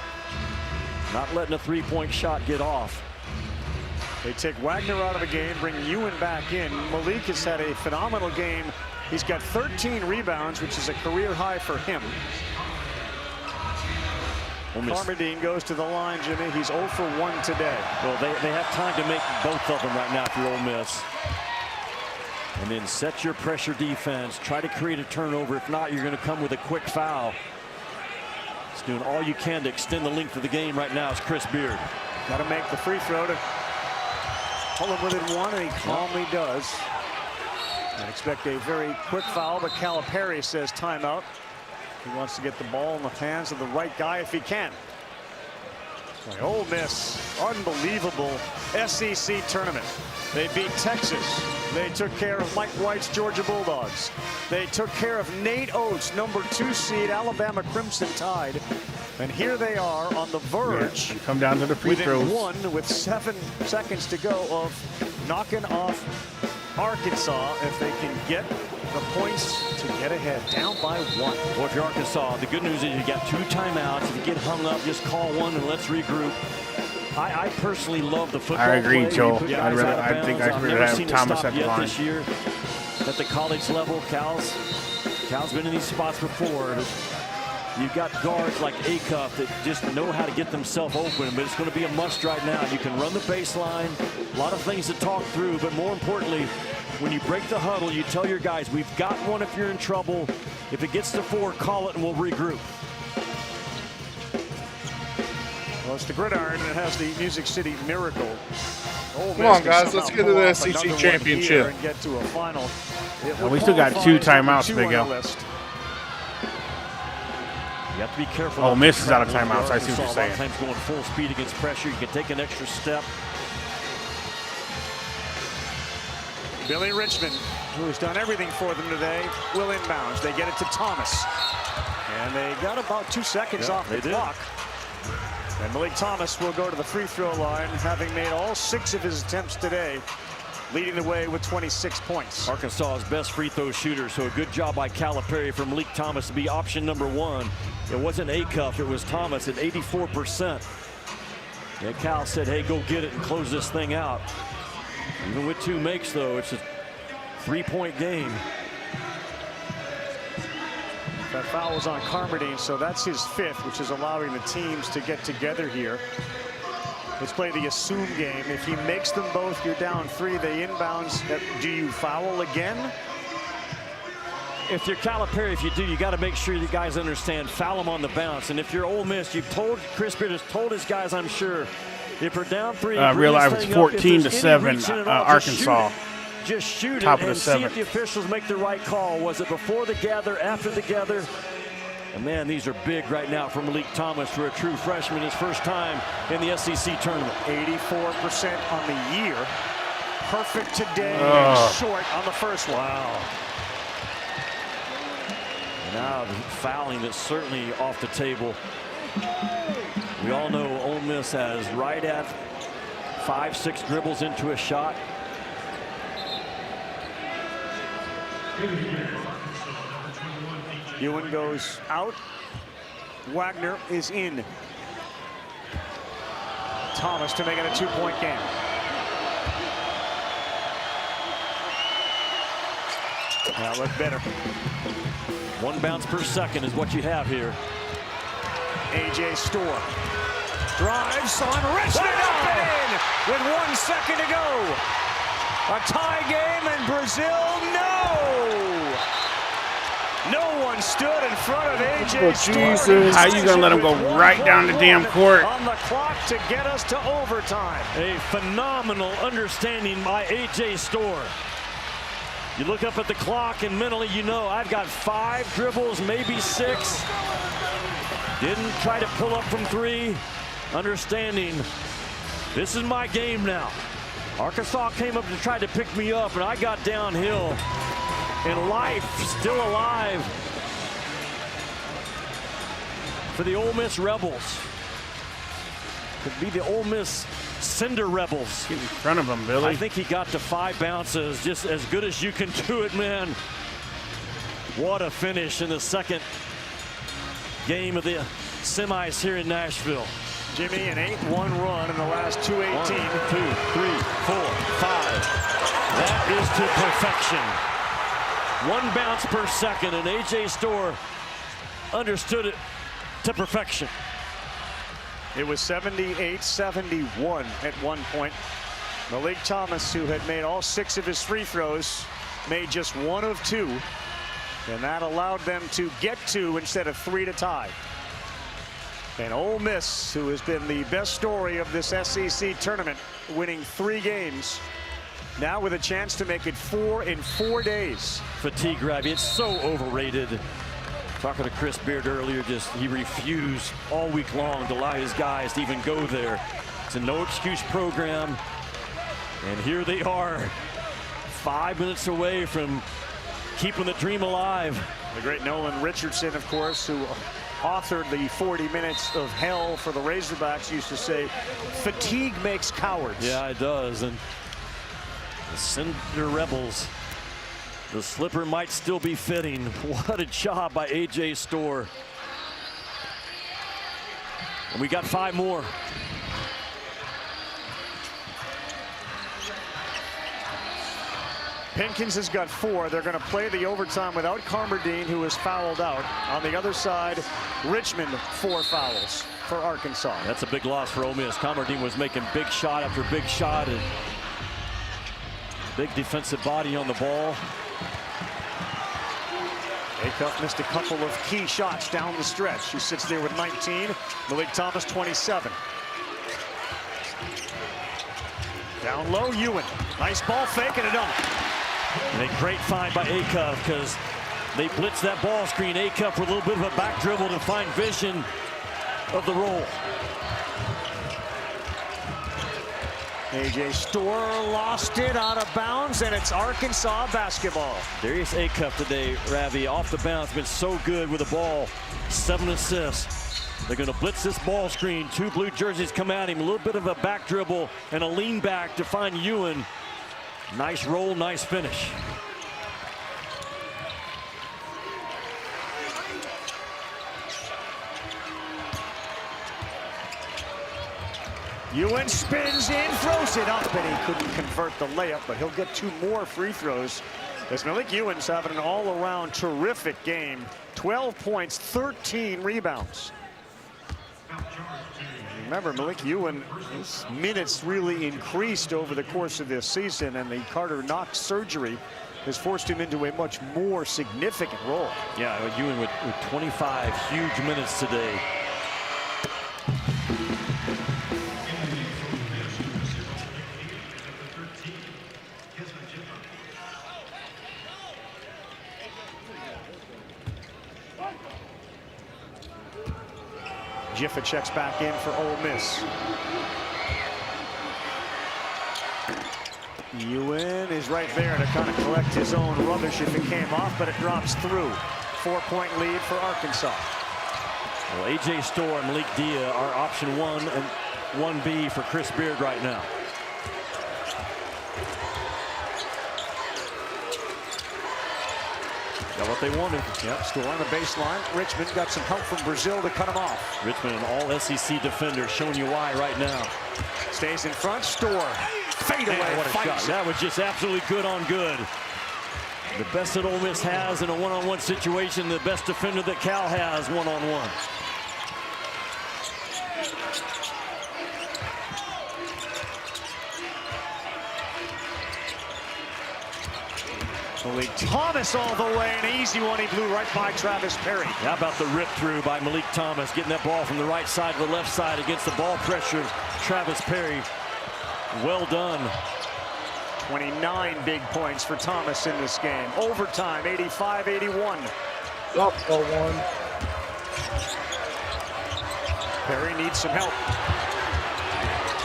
not letting a three-point shot get off. They take Wagner out of the game, bring Ewan back in. Malik has had a phenomenal game. He's got 13 rebounds, which is a career high for him. Carmody goes to the line, Jimmy. He's 0 for 1 today. Well, they have time to make both of them right now if you're Ole Miss. And then set your pressure defense. Try to create a turnover. If not, you're going to come with a quick foul. He's doing all you can to extend the length of the game right now. It's Chris Beard. Got to make the free throw to pull him within one, and he calmly does. I expect a very quick foul, but Calipari says timeout. He wants to get the ball in the hands of the right guy if he can. Ole Miss, unbelievable SEC tournament. They beat Texas. They took care of Mike White's Georgia Bulldogs. They took care of Nate Oates, #2 seed Alabama Crimson Tide. And here they are on the verge. Yeah, come down to the free throws. Within one with 7 seconds to go of knocking off Arkansas if they can get the points to get ahead, down by 1. Well, if you're Arkansas, the good news is you got 2 timeouts. If you get hung up, just call one and let's regroup. I personally love the football. I agree, play. Joe. I think I'd rather have Thomas at the line. This year at the college level, Cal's been in these spots before. You've got guards like Acuff that just know how to get themselves open, but it's going to be a must right now. You can run the baseline, a lot of things to talk through, but more importantly, when you break the huddle, you tell your guys, we've got one if you're in trouble. If it gets to 4, call it and we'll regroup. Well, it's the gridiron, and it has the Music City Miracle. Come on, guys, let's get to the SEC championship. And get to a final. Well, we still got 2 timeouts, Big L. You have to be careful. Ole Miss is out of timeouts. I see what you're saying. A lot of times going full speed against pressure, you can take an extra step. Billy Richmond, who's done everything for them today, will inbounds. They get it to Thomas. And they got about 2 seconds off the clock. And Malik Thomas will go to the free throw line, having made all 6 of his attempts today, leading the way with 26 points. Arkansas's best free throw shooter, so a good job by Calipari for Malik Thomas to be option #1. It wasn't Acuff, it was Thomas at 84%. And Cal said, hey, go get it and close this thing out. Even with 2 makes, though, it's a 3-point game. That foul was on Carmody, so that's his 5th, which is allowing the teams to get together here. Let's play the assume game. If he makes them both, you're down 3. They inbounds. Do you foul again? If you're Calipari, if you do, you got to make sure you guys understand, foul them on the bounce. And if you're Ole Miss, you've told, Chris Beard has told his guys, I'm sure, if we're down 3, real life it's 14-7 Arkansas. Just shoot Top it of the and 7th. see if the officials make the right call. Was it before the gather, after the gather? And man, these are big right now for Malik Thomas for a true freshman, his first time in the SEC tournament. 84% on the year. Perfect today, and short on the first one. Wow. Now the fouling that's certainly off the table. We all know Ole Miss has right at 5-6 dribbles into a shot. Ewan goes out. Wagner is in. Thomas to make it a 2-point game. That looked better. 1 bounce per second is what you have here. A.J. Storr drives on Richmond up and in with 1 second to go. A tie game in Brazil, no one stood in front of A.J. Storr. How you gonna let him go right down the damn court? On the clock to get us to overtime. A phenomenal understanding by A.J. Storr. You look up at the clock and mentally you know I've got 5 dribbles, maybe 6. Didn't try to pull up from 3. Understanding this is my game now. Arkansas came up to try to pick me up and I got downhill. And life still alive for the Ole Miss Rebels. Could be the Ole Miss Cinder Rebels. Get in front of him, Billy. I think he got to 5 bounces, just as good as you can do it, man. What a finish in the second game of the semis here in Nashville. Jimmy, an 8-1 run in the last 2:18. 1, 2, 3, 4, 5. That is to perfection. 1 bounce per second, and A.J. Storr understood it to perfection. It was 78-71 at one point. Malik Thomas, who had made all 6 of his free throws, made just 1 of 2. And that allowed them to get 2 instead of 3 to tie. And Ole Miss, who has been the best story of this SEC tournament, winning 3 games, now with a chance to make it 4 in 4 days. Fatigue, Ravi, it's so overrated. Talking to Chris Beard earlier, he refused all week long to allow his guys to even go there. It's a no-excuse program, and here they are, 5 minutes away from keeping the dream alive. The great Nolan Richardson, of course, who authored the 40 minutes of hell for the Razorbacks, used to say, fatigue makes cowards. Yeah, it does. And the Cinder Rebels, the slipper might still be fitting. What a job by A.J. Storr. And we got 5 more. Pinkins has got 4. They're going to play the overtime without Carmerdine, who is fouled out. On the other side, Richmond, 4 fouls for Arkansas. That's a big loss for Ole Miss. Carmerdine was making big shot after big shot, and big defensive body on the ball. Acuff missed a couple of key shots down the stretch. He sits there with 19. Malik Thomas, 27. Down low, Ewan. Nice ball fake and a dunk. And a great find by Acuff, because they blitzed that ball screen. Acuff with a little bit of a back dribble to find vision of the roll. A.J. Storr lost it out of bounds, and it's Arkansas basketball. Darius Acuff today, Ravi, off the bounce, been so good with the ball. 7 assists. They're going to blitz this ball screen. 2 blue jerseys come at him. A little bit of a back dribble and a lean back to find Ewan. Nice roll, nice finish. Ewan spins in, throws it up, and he couldn't convert the layup, but he'll get 2 more free throws. As Malik Ewan's having an all-around terrific game. 12 points, 13 rebounds. Remember, Malik Ewan, his minutes really increased over the course of this season, and the Carter Knox surgery has forced him into a much more significant role. Yeah, Ewan with 25 huge minutes today. Jiffa checks back in for Ole Miss. Ewan is right there to kind of collect his own rubbish if it came off, but it drops through. 4-point lead for Arkansas. Well, A.J. Storr and Malik Dia are option 1 and 1B for Chris Beard right now. Got what they wanted. Yep, Storr on the baseline. Richmond got some help from Brazil to cut him off. Richmond, an all-SEC defender, showing you why right now. Stays in front. Storr. Fade away. What a shot. That was just absolutely good on good. The best that Ole Miss has in a one-on-one situation, the best defender that Cal has one-on-one. Malik Thomas all the way, an easy one. He blew right by Travis Perry. How about the rip through by Malik Thomas, getting that ball from the right side to the left side against the ball pressure of Travis Perry. Well done. 29 big points for Thomas in this game. Overtime, 85-81. Up 1. Perry needs some help.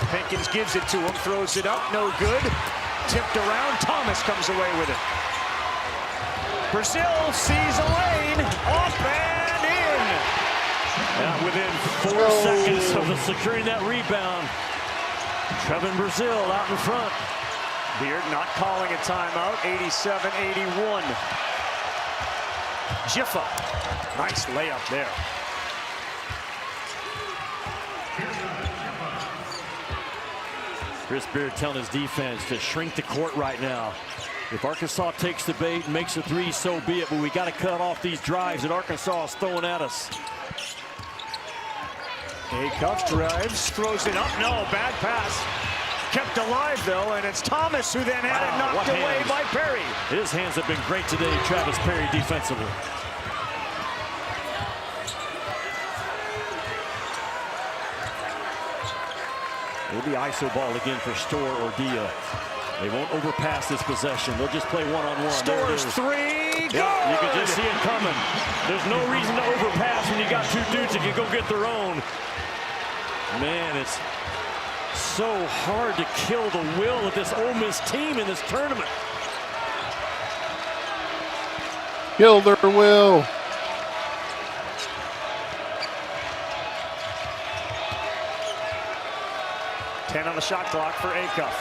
Pinkins gives it to him, throws it up, no good. Tipped around, Thomas comes away with it. Brazil sees a lane, off and in. Now within 4 seconds of securing that rebound, Trevin Brazil out in front. Beard not calling a timeout. 87-81. Jiffa. Nice layup there. Chris Beard telling his defense to shrink the court right now. If Arkansas takes the bait and makes a three, so be it. But we got to cut off these drives that Arkansas is throwing at us. Acuff drives, throws it up. No, bad pass. Kept alive, though, and it's Thomas who then had it knocked away by Perry. His hands have been great today, Travis Perry, defensively. It'll be ISO ball again for Storr or Dia. They won't overpass this possession. They'll just play one-on-one. Storr's three, yeah, you can just see it coming. There's no reason to overpass when you got two dudes that can go get their own. Man, it's so hard to kill the will of this Ole Miss team in this tournament. Kill their will. Ten on the shot clock for Acuff.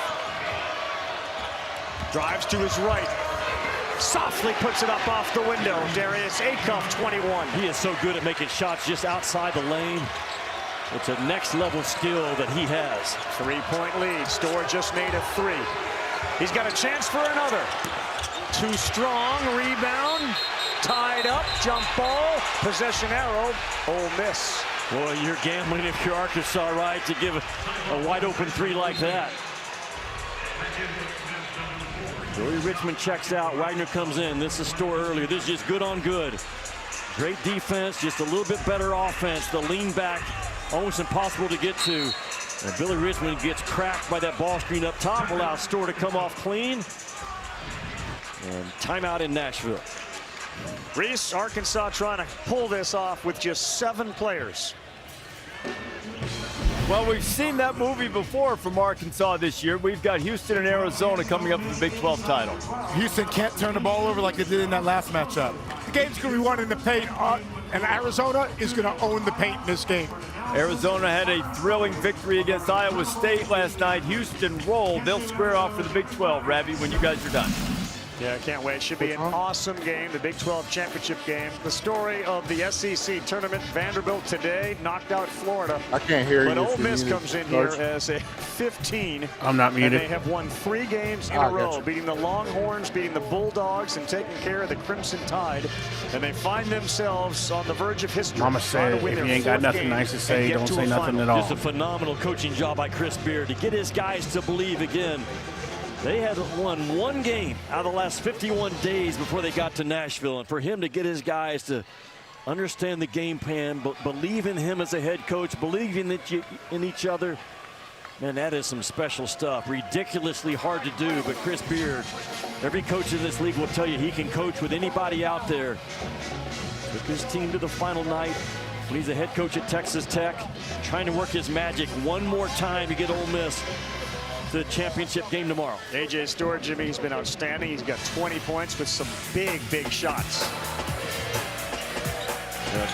Drives to his right. Softly puts it up off the window. Darius Acuff, 21. He is so good at making shots just outside the lane. It's a next level skill that he has. 3-point lead. Storr just made a three. He's got a chance for another. Too strong. Rebound. Tied up. Jump ball. Possession arrow. Ole Miss. Boy, you're gambling if you're Arkansas, right, to give a wide open three like that. Billy Richmond checks out. Wagner comes in. This is Storr earlier. This is just good on good. Great defense, just a little bit better offense. The lean back, almost impossible to get to. And Billy Richmond gets cracked by that ball screen up top, allows Storr to come off clean. And timeout in Nashville. Reese, Arkansas trying to pull this off with just 7 players. Well, we've seen that movie before from Arkansas this year. We've got Houston and Arizona coming up for the Big 12 title. Houston can't turn the ball over like they did in that last matchup. The game's going to be won in the paint, and Arizona is going to own the paint in this game. Arizona had a thrilling victory against Iowa State last night. Houston rolled. They'll square off for the Big 12, Ravi, when you guys are done. Yeah, I can't wait. Should be an awesome game, the Big 12 championship game. The story of the SEC tournament, Vanderbilt today knocked out Florida. I can't hear you. But Ole Miss comes in here as a 15. I'm not muted. And they have won 3 games in a row, beating the Longhorns, beating the Bulldogs, and taking care of the Crimson Tide. And they find themselves on the verge of history. Mama said, if you ain't got nothing nice to say, don't say nothing at all. Just a phenomenal coaching job by Chris Beard to get his guys to believe again. They had won 1 game out of the last 51 days before they got to Nashville. And for him to get his guys to understand the game plan, but believe in him as a head coach, believe in each other, man, that is some special stuff. Ridiculously hard to do, but Chris Beard, every coach in this league will tell you he can coach with anybody out there. Took his team to the final night when he's a head coach at Texas Tech, trying to work his magic one more time to get Ole Miss to the championship game tomorrow. A.J. Storr, Jimmy, he's been outstanding. He's got 20 points with some big, big shots.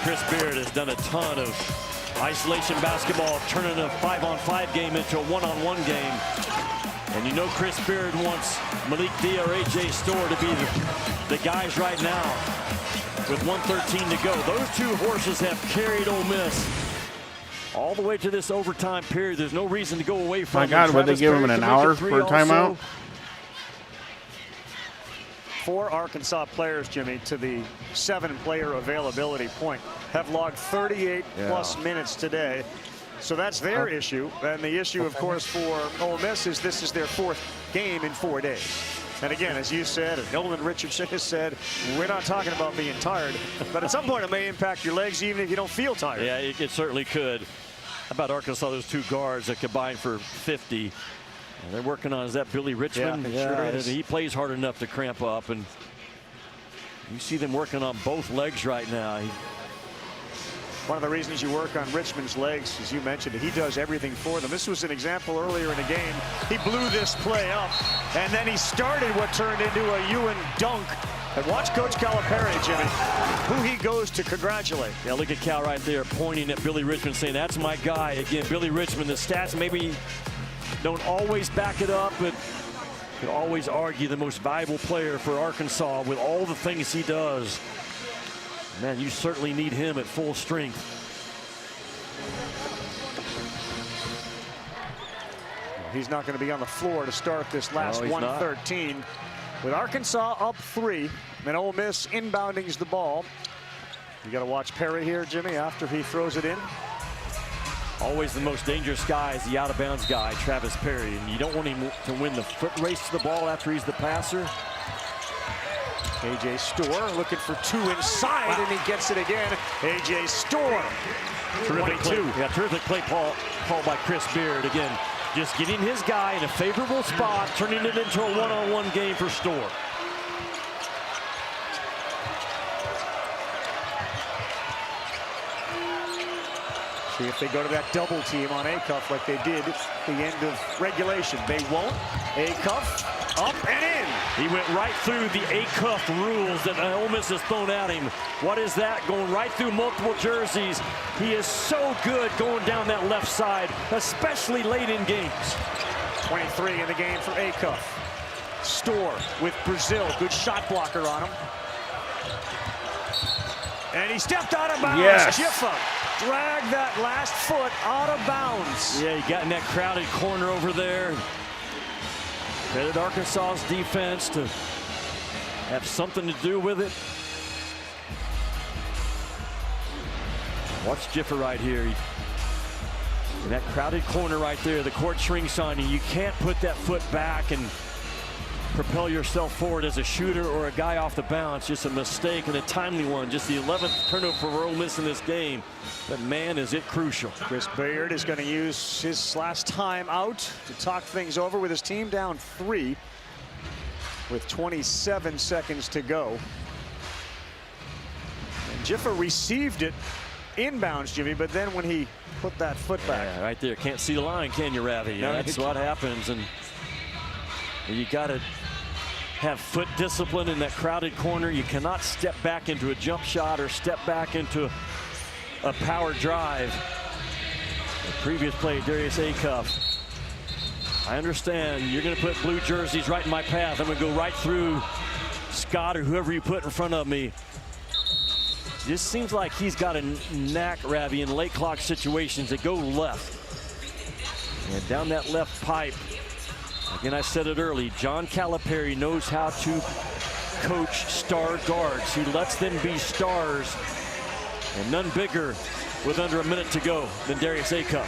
Chris Beard has done a ton of isolation basketball, turning a 5-on-5 game into a 1-on-1 game. And you know Chris Beard wants Malik Dia or A.J. Storr to be the guys right now with 1:13 to go. Those 2 horses have carried Ole Miss all the way to this overtime period. There's no reason to go away from My God, would they give him an hour for a timeout? 4 Arkansas players, Jimmy, to the 7-player availability point, have logged 38-plus minutes today. So that's their issue. And the issue, of course, for Ole Miss is this is their 4th game in 4 days. And again, as you said, and Nolan Richardson has said, we're not talking about being tired, but at some point it may impact your legs even if you don't feel tired. Yeah, it certainly could. How about Arkansas, those 2 guards that combined for 50? And they're working on, is that Billy Richmond? Yeah, sure is. He plays hard enough to cramp up, and you see them working on both legs right now. One of the reasons you work on Richmond's legs, as you mentioned, he does everything for them. This was an example earlier in the game. He blew this play up, and then he started what turned into a Ewan dunk. And watch Coach Calipari, Jimmy, who he goes to congratulate. Yeah, look at Cal right there pointing at Billy Richmond, saying, that's my guy. Again, Billy Richmond, the stats maybe don't always back it up, but could always argue the most valuable player for Arkansas with all the things he does. Man, you certainly need him at full strength. He's not going to be on the floor to start this last 113. With Arkansas up 3, and Ole Miss inbounding the ball. You got to watch Perry here, Jimmy, after he throws it in. Always the most dangerous guy is the out-of-bounds guy, Travis Perry, and you don't want him to win the foot race to the ball after he's the passer. A.J. Storr looking for 2 inside, and he gets it again. A.J. Storr, Terrific play. Yeah, terrific play call by Chris Beard. Again, just getting his guy in a favorable spot, turning it into a one-on-one game for Storr. See if they go to that double team on Acuff like they did at the end of regulation. They won't. Acuff up and in. He went right through the Acuff rules that Ole Miss has thrown at him. What is that? Going right through multiple jerseys. He is so good going down that left side, especially late in games. 23 in the game for Acuff. Storr with Brazil. Good shot blocker on him. And he stepped out of bounds. Yes. Jiffa dragged that last foot out of bounds. Yeah, he got in that crowded corner over there. Credit Arkansas's defense to have something to do with it. Watch Jiffa right here. In that crowded corner right there, the court shrinks on you. You can't put that foot back and propel yourself forward as a shooter or a guy off the bounce. Just a mistake and a timely one. Just the 11th turnover for Ole Miss in this game. But man, is it crucial. Chris Beard is going to use his last time out to talk things over with his team down 3 with 27 seconds to go. And Jiffa received it inbounds, Jimmy, but then when he put that foot back. Yeah, right there. Can't see the line, can you, Ravi? No, that's what happens. And you got to have foot discipline in that crowded corner. You cannot step back into a jump shot or step back into a power drive. The previous play, Darius Acuff. I understand you're going to put blue jerseys right in my path. I'm going to go right through Scott or whoever you put in front of me. Just seems like he's got a knack, Ravi, in late clock situations that go left. And down that left pipe. Again, I said it early, John Calipari knows how to coach star guards. He lets them be stars, and none bigger with under a minute to go than Darius Acuff.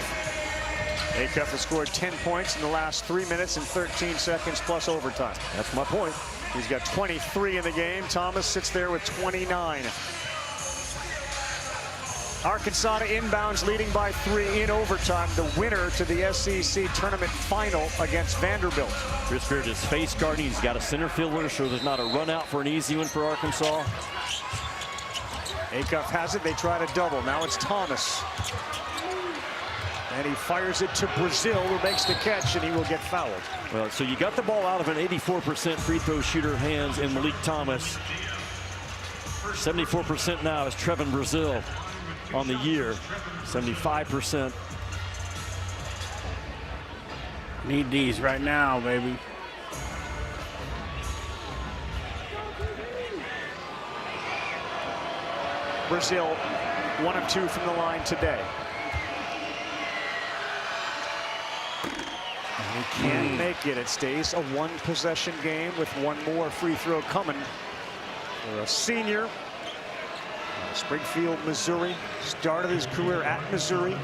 Acuff has scored 10 points in the last 3 minutes and 13 seconds plus overtime. That's my point. He's got 23 in the game. Thomas sits there with 29. Arkansas to inbounds, leading by 3 in overtime. The winner to the SEC tournament final against Vanderbilt. Chris Beard is face guarding. He's got a center fielder, so there's not a run out for an easy one for Arkansas. Acuff has it. They try to double. Now it's Thomas. And he fires it to Brazil, who makes the catch, and he will get fouled. Well, so you got the ball out of an 84% free throw shooter hands in Malik Thomas. 74% now is Trevin Brazil on the year. 75%. Need these right now, baby. Brazil 1 of 2 from the line today. And he can't make it. It stays a 1-possession game with 1 more free throw coming for a senior. Springfield, Missouri. Started his career at Missouri.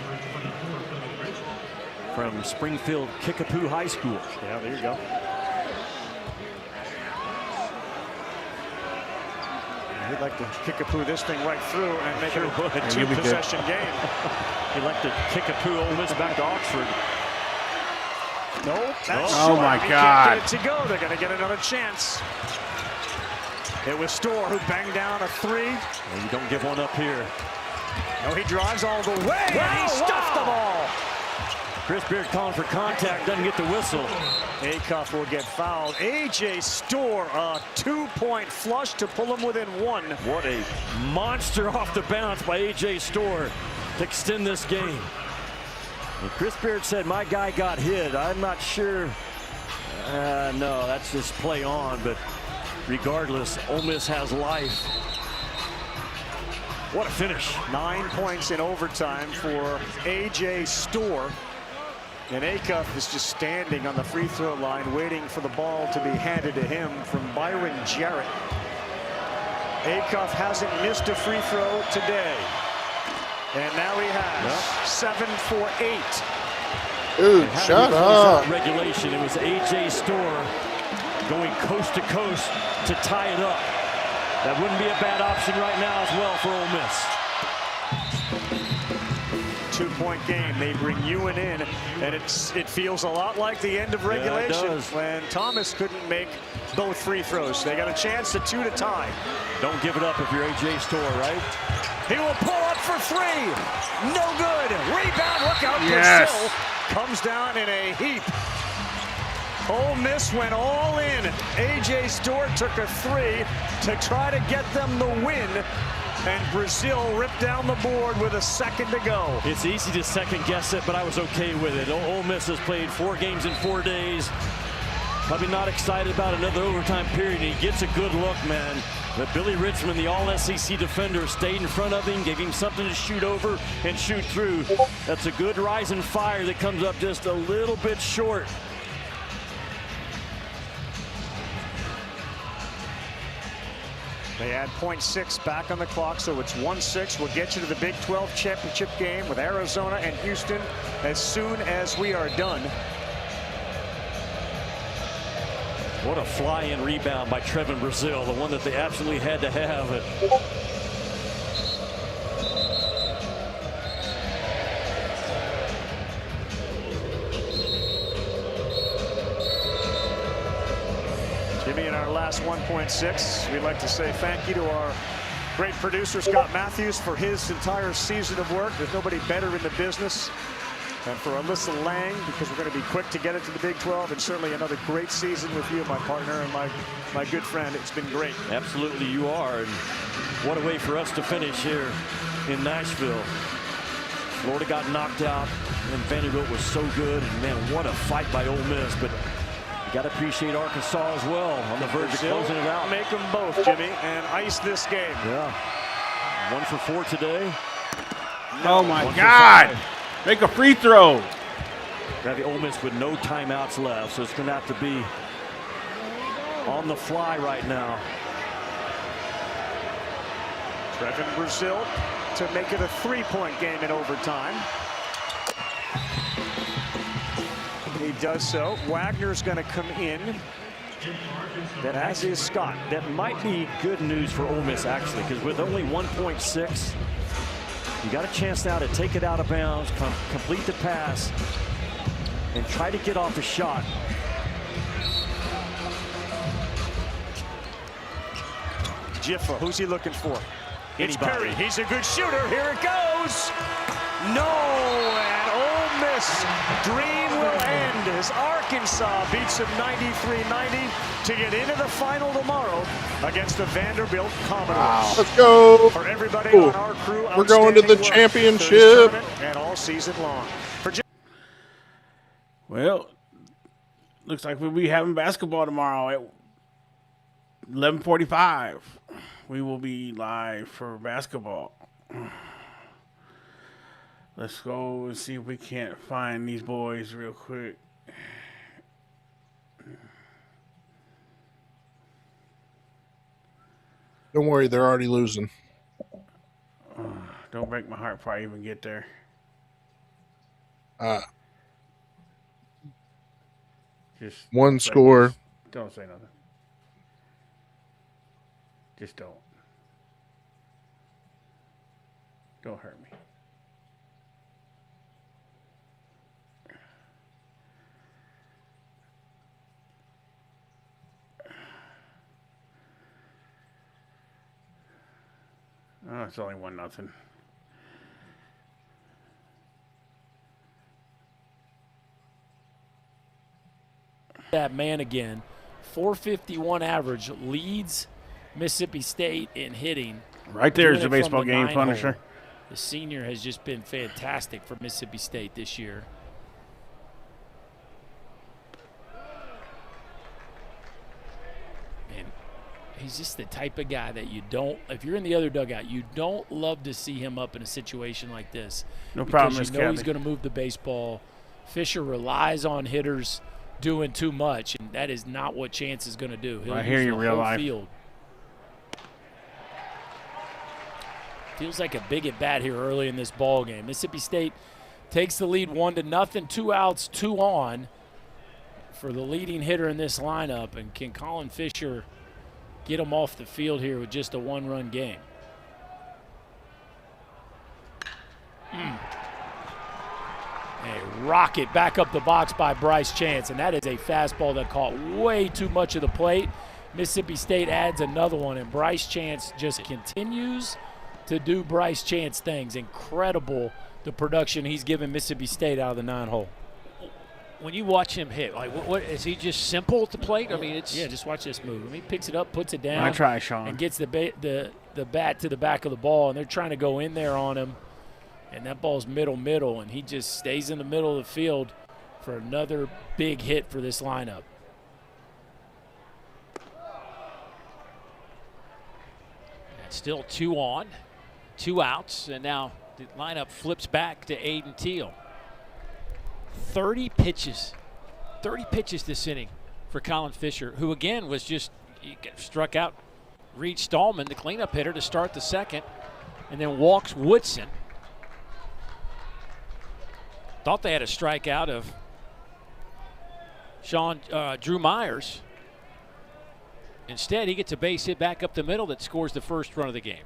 From Springfield Kickapoo High School. Yeah, there you go. He'd like to Kickapoo this thing right through and make it a 2-possession game. He'd like to Kickapoo Ole Miss back to Oxford. Nope, that's oh short. My He God. can't get it to go. They're going to get another chance. It was Storr who banged down a 3. Well, you don't give one up here. No, he drives all the way, and he stuffed the ball. Chris Beard calling for contact, doesn't get the whistle. Acuff will get fouled. A.J. Storr, a 2-point flush to pull him within 1. What a monster off the bounce by A.J. Storr to extend this game. And Chris Beard said, my guy got hit. I'm not sure. No, that's just play on. But regardless, Ole Miss has life. What a finish. 9 points in overtime for A.J. Storr. And Acuff is just standing on the free throw line waiting for the ball to be handed to him from Byron Jarrett. Acuff hasn't missed a free throw today. And now he has 7 for 8. Dude, shut up. Regulation. It was A.J. Storr going coast to coast to tie it up. That wouldn't be a bad option right now as well for Ole Miss. 2-point game. They bring Ewan in, and it feels a lot like the end of regulation when Thomas couldn't make both free throws. They got a chance at 2 to tie. Don't give it up if you're A.J. Storr, right? He will pull up for 3. No good. Rebound. Look out. Yes. Brazil comes down in a heap. Ole Miss went all in. A.J. Storr took a 3 to try to get them the win. And Brazil ripped down the board with a second to go. It's easy to second guess it, but I was okay with it. Ole Miss has played 4 games in 4 days. Probably not excited about another overtime period. He gets a good look, man. But Billy Richmond, the all-SEC defender, stayed in front of him, gave him something to shoot over and shoot through. That's a good rising fire that comes up just a little bit short. They add 0.6 back on the clock, so it's 1-6. We'll get you to the Big 12 championship game with Arizona and Houston as soon as we are done. What a fly-in rebound by Trevin Brazil, the one that they absolutely had to have. Jimmy, in our last 1.6, we'd like to say thank you to our great producer, Scott Matthews, for his entire season of work. There's nobody better in the business. And for Alyssa Lang, because we're going to be quick to get it to the Big 12, and certainly another great season with you, my partner and my good friend. It's been great. Absolutely, you are. And what a way for us to finish here in Nashville. Florida got knocked out, and Vanderbilt was so good. And man, what a fight by Ole Miss. But you got to appreciate Arkansas as well on the verge of closing it out. Make them both, Jimmy, and ice this game. Yeah. 1 for 4 today. Oh my God. Make a free throw. Got the Ole Miss with no timeouts left, so it's going to have to be on the fly right now. Trevin Brazil to make it a 3-point game in overtime. He does so. Wagner's going to come in. That as is Scott. That might be good news for Ole Miss, actually, because with only 1.6, you got a chance now to take it out of bounds, complete the pass, and try to get off a shot. Jiffa, who's he looking for? It's Anybody. Perry. He's a good shooter. Here it goes. No, and Ole Miss dream will end as Arkansas beats them 93-90 to get into the final tomorrow against the Vanderbilt Commodores. Wow. Let's go. For everybody Ooh. on our crew, We're going to the championship. And all season long. Well, looks like we'll be having basketball tomorrow at 11:45. We will be live for basketball. Let's go and see if we can't find these boys real quick. Don't worry, they're already losing. Don't break my heart before I even get there. Just one score. Don't say nothing. Just don't. Don't hurt me. Oh, it's only 1-0. That man again, 451 average, leads Mississippi State in hitting. Right there is Doing the it from baseball game, 9 Punisher. hole. The senior has just been fantastic for Mississippi State this year. And he's just the type of guy that you don't, if you're in the other dugout, you don't love to see him up in a situation like this. No problem, because you know he's going to move the baseball. Fisher relies on hitters doing too much, and that is not what Chance is going to do. He'll I hear you, real life. Field. Feels like a big at bat here early in this ball game. Mississippi State takes the lead 1-0, 2 outs, 2 on for the leading hitter in this lineup. And can Colin Fisher get him off the field here with just a 1-run game? A rocket back up the box by Bryce Chance, and that is a fastball that caught way too much of the plate. Mississippi State adds another one, and Bryce Chance just continues to do Bryce Chance things. Incredible the production he's given Mississippi State out of the 9-hole. When you watch him hit, like what is he just simple at the plate? I mean, it's just watch this move. I mean, he picks it up, puts it down. I try, Sean, and gets the bat to the back of the ball, and they're trying to go in there on him, and that ball's middle, and he just stays in the middle of the field for another big hit for this lineup. And still 2 on. 2 outs, and now the lineup flips back to Aiden Teal. 30 pitches this inning for Colin Fisher, who again was just struck out Reed Stallman, the cleanup hitter, to start the second, and then walks Woodson. Thought they had a strikeout of Drew Myers. Instead, he gets a base hit back up the middle that scores the first run of the game.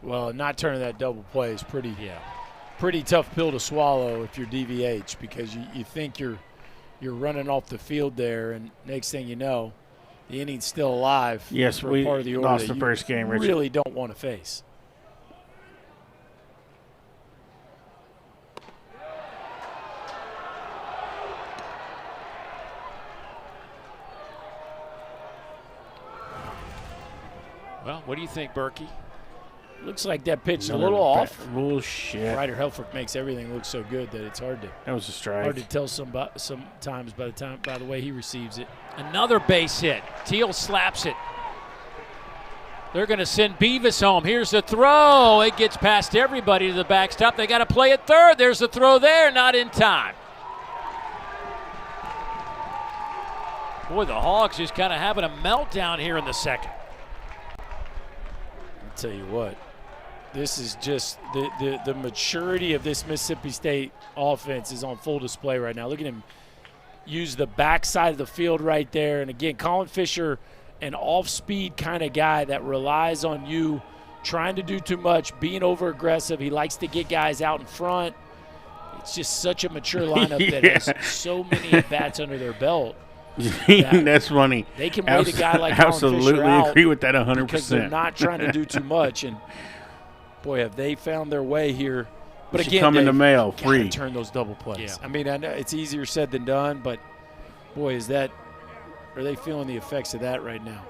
Well, not turning that double play is pretty tough pill to swallow if you're DVH, because you think you're running off the field there, and next thing you know, the inning's still alive. Yes, for we part of the order lost the first game, Richard. Really don't want to face. Well, what do you think, Berkey? Looks like that pitch is a little off. Bullshit. Ryder Helfrich makes everything look so good that it's hard to. That was a strike. Hard to tell sometimes by the way he receives it. Another base hit. Teal slaps it. They're going to send Beavis home. Here's the throw. It gets past everybody to the backstop. They got to play it third. There's the throw there, not in time. Boy, the Hogs just kind of having a meltdown here in the second. I'll tell you what. This is just the maturity of this Mississippi State offense is on full display right now. Look at him use the backside of the field right there. And again, Colin Fisher, an off-speed kind of guy that relies on you trying to do too much, being over-aggressive. He likes to get guys out in front. It's just such a mature lineup that has so many at-bats under their belt. That's funny. They can wait a guy like Colin Fisher absolutely out agree with that 100%. because they're not trying to do too much. And boy, have they found their way here. But again, come in the mail free. Turn those double plays. Yeah. I mean, I know it's easier said than done, but boy, are they feeling the effects of that right now?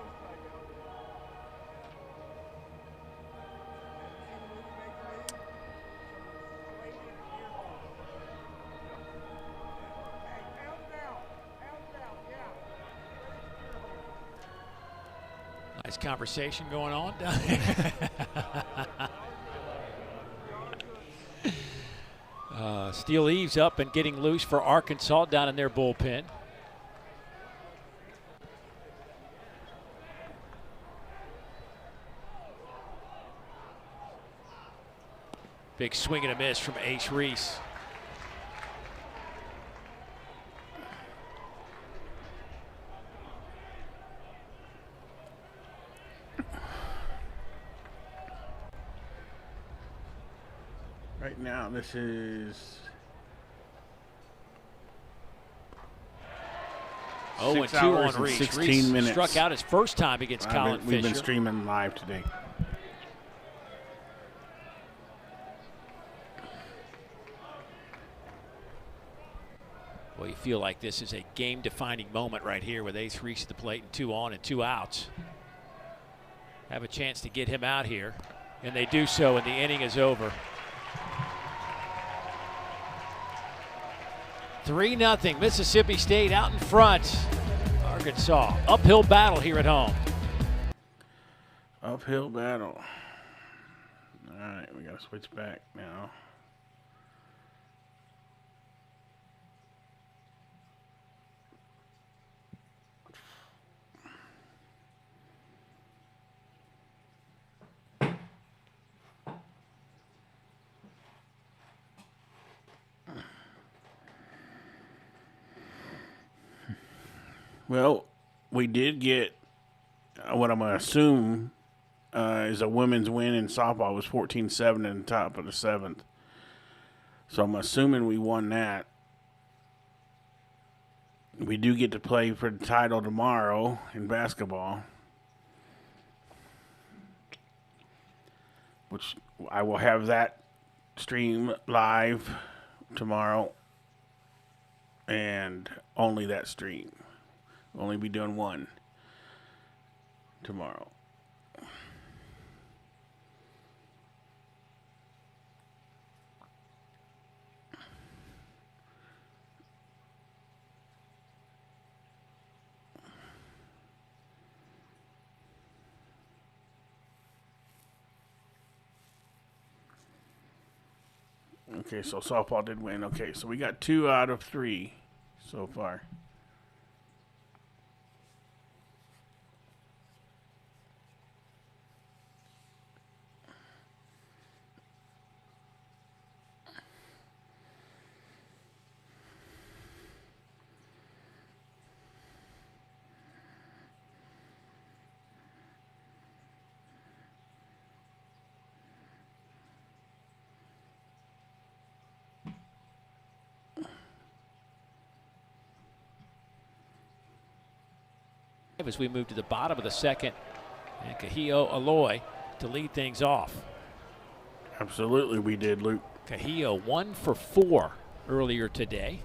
Nice conversation going on down here. Steele Eves up and getting loose for Arkansas down in their bullpen. Big swing and a miss from Ace Reese. Right now, this is 0-2 on Reese. 16 Reese minutes. Struck out his first time against Colin Fisher. We've been streaming live today. Well, you feel like this is a game-defining moment right here with Ace Reese at the plate and 2 on and 2 outs. Have a chance to get him out here. And they do so, and the inning is over. 3-0, Mississippi State out in front. Arkansas, uphill battle here at home. Uphill battle. All right, we got to switch back now. Well, we did get what I'm going to assume is a women's win in softball. It was 14-7 in the top of the 7th. So I'm assuming we won that. We do get to play for the title tomorrow in basketball, which I will have that stream live tomorrow, and only that stream. We'll only be doing one tomorrow. Okay, so softball did win. Okay, so we got 2 out of 3 so far. As we move to the bottom of the 2nd, and Kahio Aloy to lead things off. Absolutely, we did, Luke. Kahio 1 for 4 earlier today.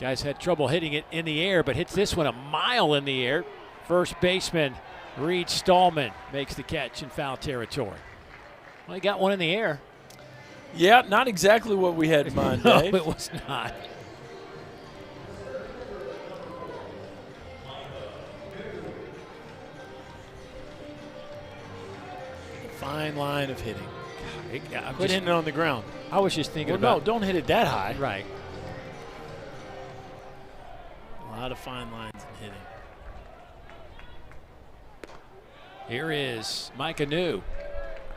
Guys had trouble hitting it in the air, but hits this one a mile in the air. First baseman Reed Stallman makes the catch in foul territory. Well, he got one in the air. Yeah, not exactly what we had in mind, No, Dave. it was not. Fine line of hitting. I'm Quit hitting it on the ground. I was just thinking well, about. no, don't hit it that high. Right. A lot of fine lines in hitting. Here is Micah New.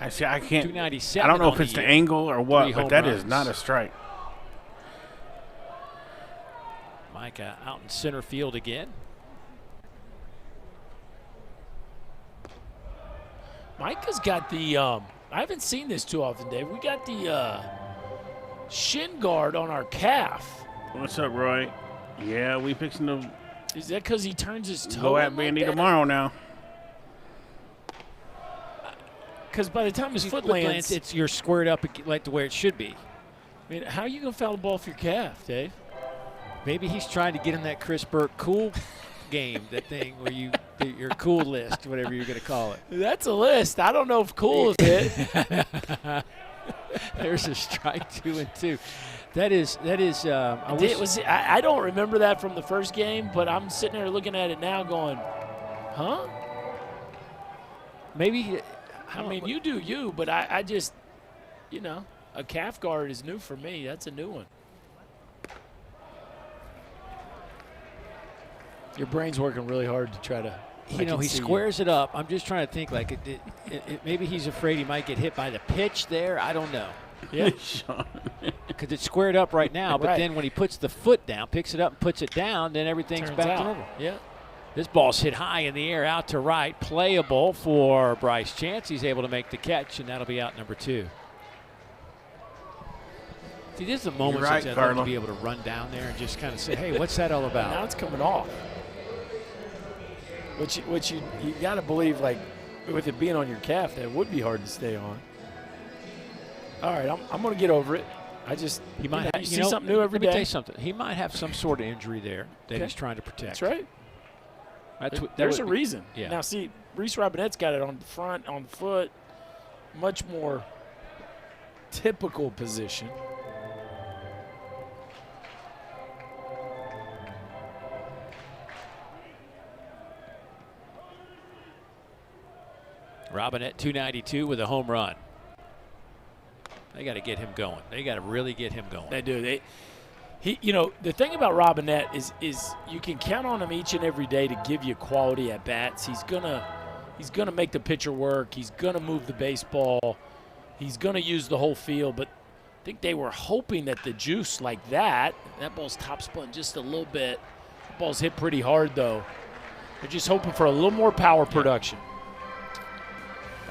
I see. I can't. 297. I don't know on if it's the year. angle or what, 3 but home that is runs. not a strike. Micah out in center field again. Micah's got the, I haven't seen this too often, Dave. We got the shin guard on our calf. What's up, Roy? Yeah, we fixing to Is that because he turns his toe go at in Bandy like that? tomorrow now. Because by the time his foot lands, it's you're squared up like the way it should be. I mean, how are you going to foul the ball off your calf, Dave? Maybe he's trying to get in that Chris Burke cool game, that thing where your cool list, whatever you're going to call it. That's a list. I don't know if cool is it. There's a strike 2 and 2. That is. I don't remember that from the first game, but I'm sitting there looking at it now, going, huh? Maybe. I mean, you do you, but I just, you know, a calf guard is new for me. That's a new one. Your brain's working really hard to try to. He squares it up. I'm just trying to think, like, maybe he's afraid he might get hit by the pitch there. I don't know. Yeah. Because it's squared up right now, but then when he puts the foot down, picks it up and puts it down, then everything's Turns back out. to normal. Yeah. This ball's hit high in the air, out to right, playable for Bryce Chance. He's able to make the catch, and that'll be out number 2. See, this is a moment right, since I'd love to be able to run down there and just kind of say, hey, what's that all about? Now it's coming off. Which you got to believe, like, with it being on your calf, that would be hard to stay on. All right, I'm going to get over it. he might have, see something new every day. Let me tell you something. He might have some sort of injury there that he's trying to protect. That's right. There's a reason. Yeah. Now, see, Reese Robinette's got it on the front, on the foot, much more typical position. Robinette 292 with a home run. They got to get him going. They got to really get him going. They do. The thing about Robinette is you can count on him each and every day to give you quality at bats. He's gonna make the pitcher work. He's gonna move the baseball. He's gonna use the whole field. But I think they were hoping that the juice like that ball's top spun just a little bit. The ball's hit pretty hard though. They're just hoping for a little more power production.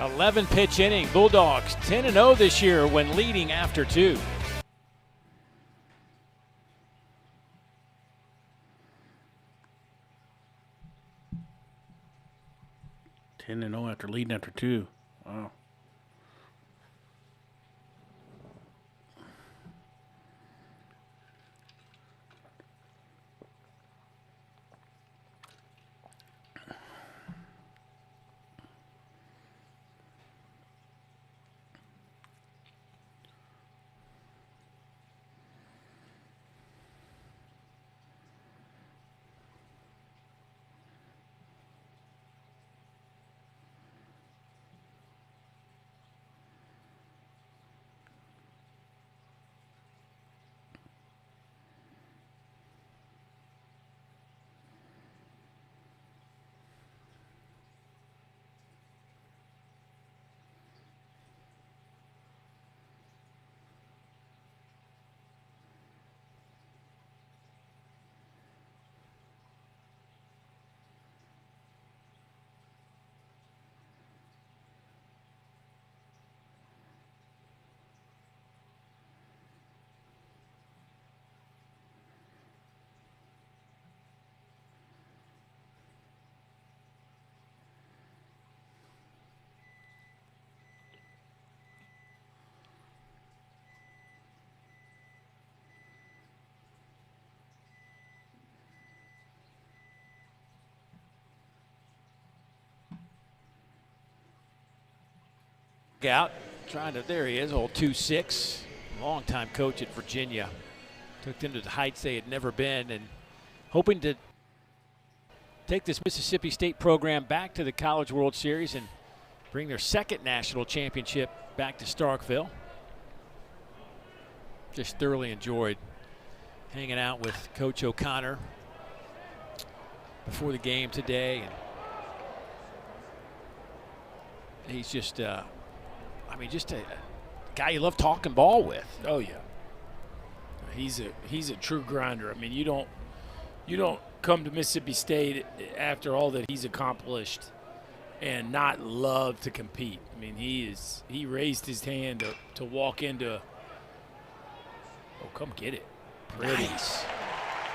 11 pitch inning. Bulldogs 10-0 this year when leading after 2. And 0 after leading after 2. Wow. Out, there he is, old 2-6, longtime coach at Virginia. Took them to the heights they had never been, and hoping to take this Mississippi State program back to the College World Series and bring their second national championship back to Starkville. Just thoroughly enjoyed hanging out with Coach O'Connor before the game today, and he's just just a guy you love talking ball with. Oh yeah, he's a true grinder. I mean, you don't come to Mississippi State after all that he's accomplished and not love to compete. I mean, he raised his hand to walk into. Oh, come get it! Pretty. Nice.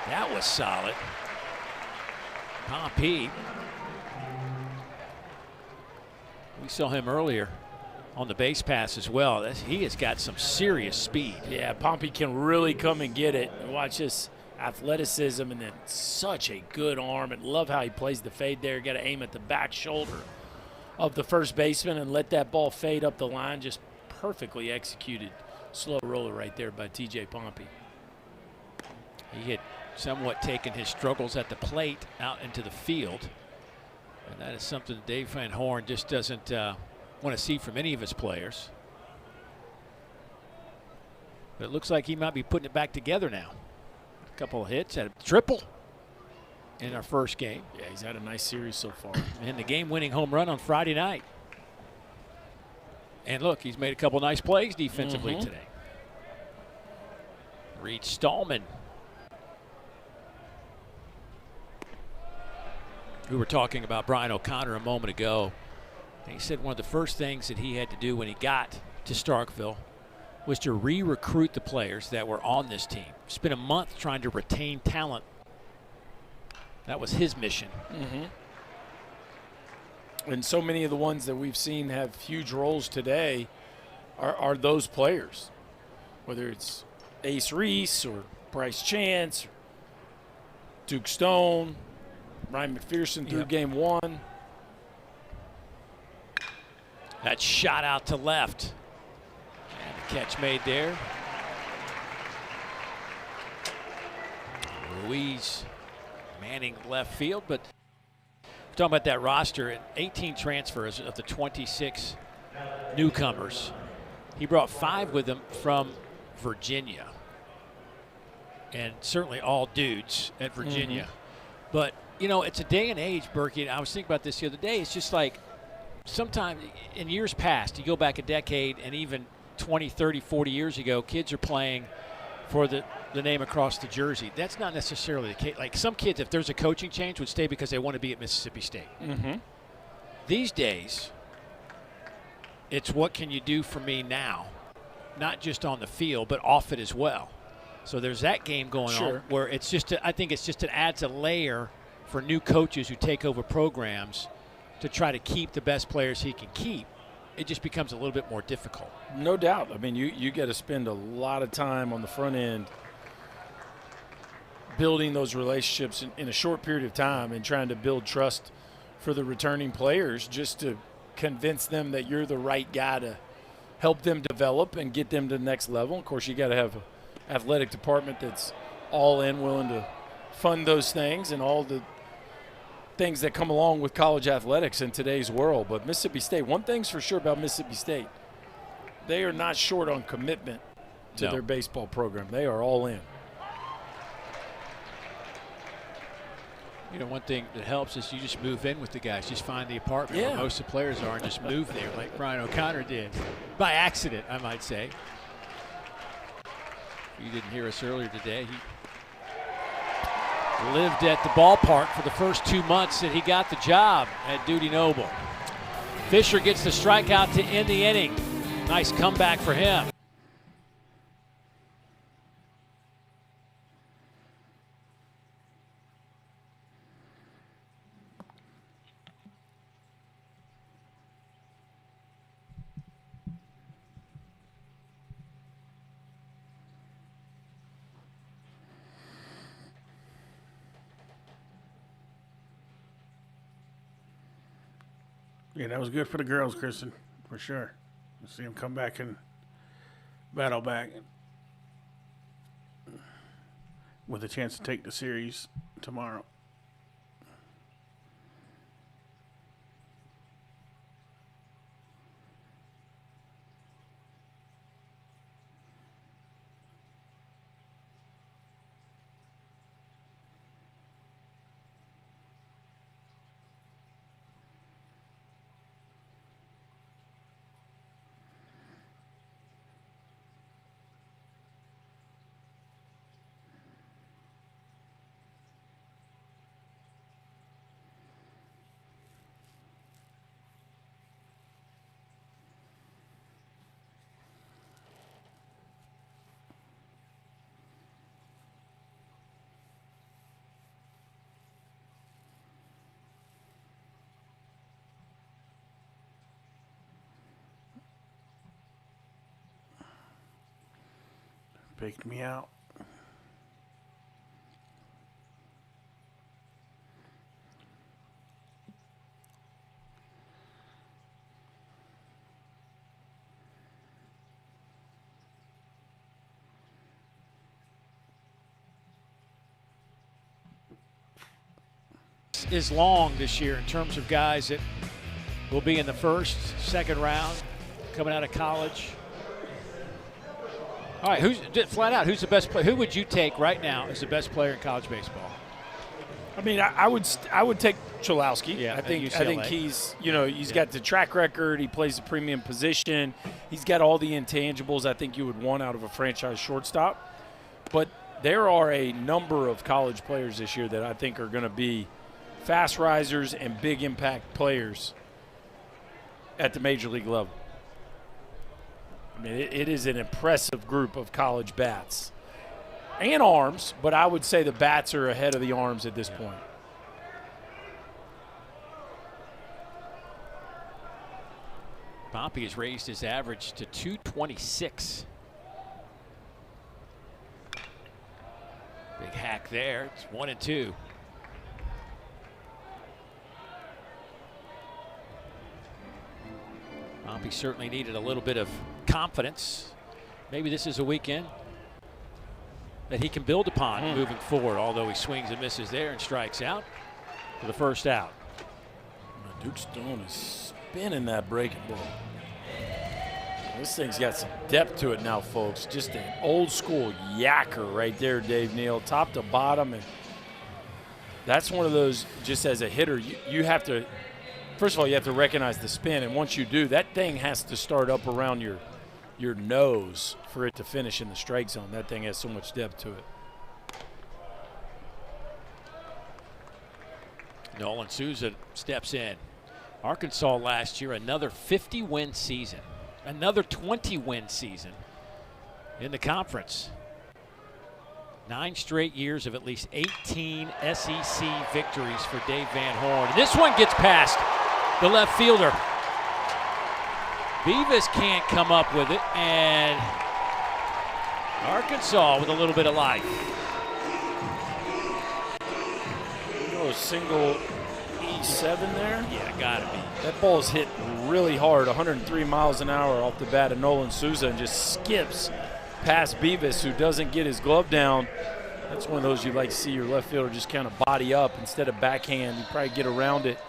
That was solid. Pompey. We saw him earlier on the base pass as well. He has got some serious speed. Yeah, Pompey can really come and get it. And watch this athleticism and then such a good arm. And love how he plays the fade there. Got to aim at the back shoulder of the first baseman and let that ball fade up the line. Just perfectly executed slow roller right there by TJ Pompey. He had somewhat taken his struggles at the plate out into the field. And that is something Dave Van Horn just doesn't want to see from any of his players. But it looks like he might be putting it back together now. A couple of hits, had a triple in our first game. Yeah, he's had a nice series so far. And the game-winning home run on Friday night. And look, he's made a couple nice plays defensively today. Reed Stallman, we were talking about Brian O'Connor a moment ago. He said one of the first things that he had to do when he got to Starkville was to re-recruit the players that were on this team. Spent a month trying to retain talent. That was his mission. And so many of the ones that we've seen have huge roles today are those players. Whether it's Ace Reese or Bryce Chance, or Duke Stone, Ryan McPherson through game 1. That shot out to left. And the catch made there. Ruiz manning left field, but we're talking about that roster and 18 transfers of the 26 newcomers. He brought 5 with him from Virginia. And certainly all dudes at Virginia. But, you know, it's a day and age, Berkey, and I was thinking about this the other day. It's just like sometimes in years past, you go back a decade and even 20, 30, 40 years ago, kids are playing for the name across the jersey. That's not necessarily the case. Like some kids, if there's a coaching change, would stay because they want to be at Mississippi State. These days, it's what can you do for me now, not just on the field, but off it as well. So there's that game going on where it's just, I think it's just, it adds a layer for new coaches who take over programs to try to keep the best players he can keep. It just becomes a little bit more difficult. No doubt. I mean, you got to spend a lot of time on the front end building those relationships in a short period of time and trying to build trust for the returning players just to convince them that you're the right guy to help them develop and get them to the next level. Of course, you got to have an athletic department that's all in, willing to fund those things and all the things that come along with college athletics in today's world. But Mississippi State, one thing's for sure about Mississippi State, they are not short on commitment to their baseball program. They are all in. You know, one thing that helps is you just move in with the guys. Just find the apartment where most of the players are and just move there like Brian O'Connor did. By accident, I might say. You didn't hear us earlier today. He lived at the ballpark for the first 2 months that he got the job at Dudy Noble. Fisher gets the strikeout to end the inning. Nice comeback for him. Yeah, that was good for the girls, Kristen, for sure. See them come back and battle back with a chance to take the series tomorrow. Picked me out. Is long this year in terms of guys that will be in the first, second round, coming out of college. All right, who's flat out? Who's the best player? Who would you take right now as the best player in college baseball? I mean, I would take Cholowski. Yeah, I think he's he's got the track record. He plays a premium position. He's got all the intangibles I think you would want out of a franchise shortstop. But there are a number of college players this year that I think are going to be fast risers and big impact players at the major league level. I mean, it is an impressive group of college bats and arms, but I would say the bats are ahead of the arms at this point. Pompey has raised his average to 226. hack there. It's 1-2. Pompey certainly needed a little bit of confidence. Maybe this is a weekend that he can build upon moving forward, although he swings and misses there and strikes out for the first out. Duke Stone is spinning that breaking ball. This thing's got some depth to it now, folks. Just an old school yacker right there, Dave Neal, top to bottom. And that's one of those, just as a hitter, you have to, first of all, you have to recognize the spin. And once you do, that thing has to start up around your nose for it to finish in the strike zone. That thing has so much depth to it. Nolan Souza steps in. Arkansas last year, another 50-win season. Another 20-win season in the conference. 9 straight years of at least 18 SEC victories for Dave Van Horn. This one gets past the left fielder. Beavis can't come up with it, and Arkansas with a little bit of life. A single E7 there? Yeah, gotta be. That ball's hit really hard, 103 miles an hour off the bat of Nolan Souza, and just skips past Beavis, who doesn't get his glove down. That's one of those you'd like to see your left fielder just kind of body up instead of backhand. You probably get around it,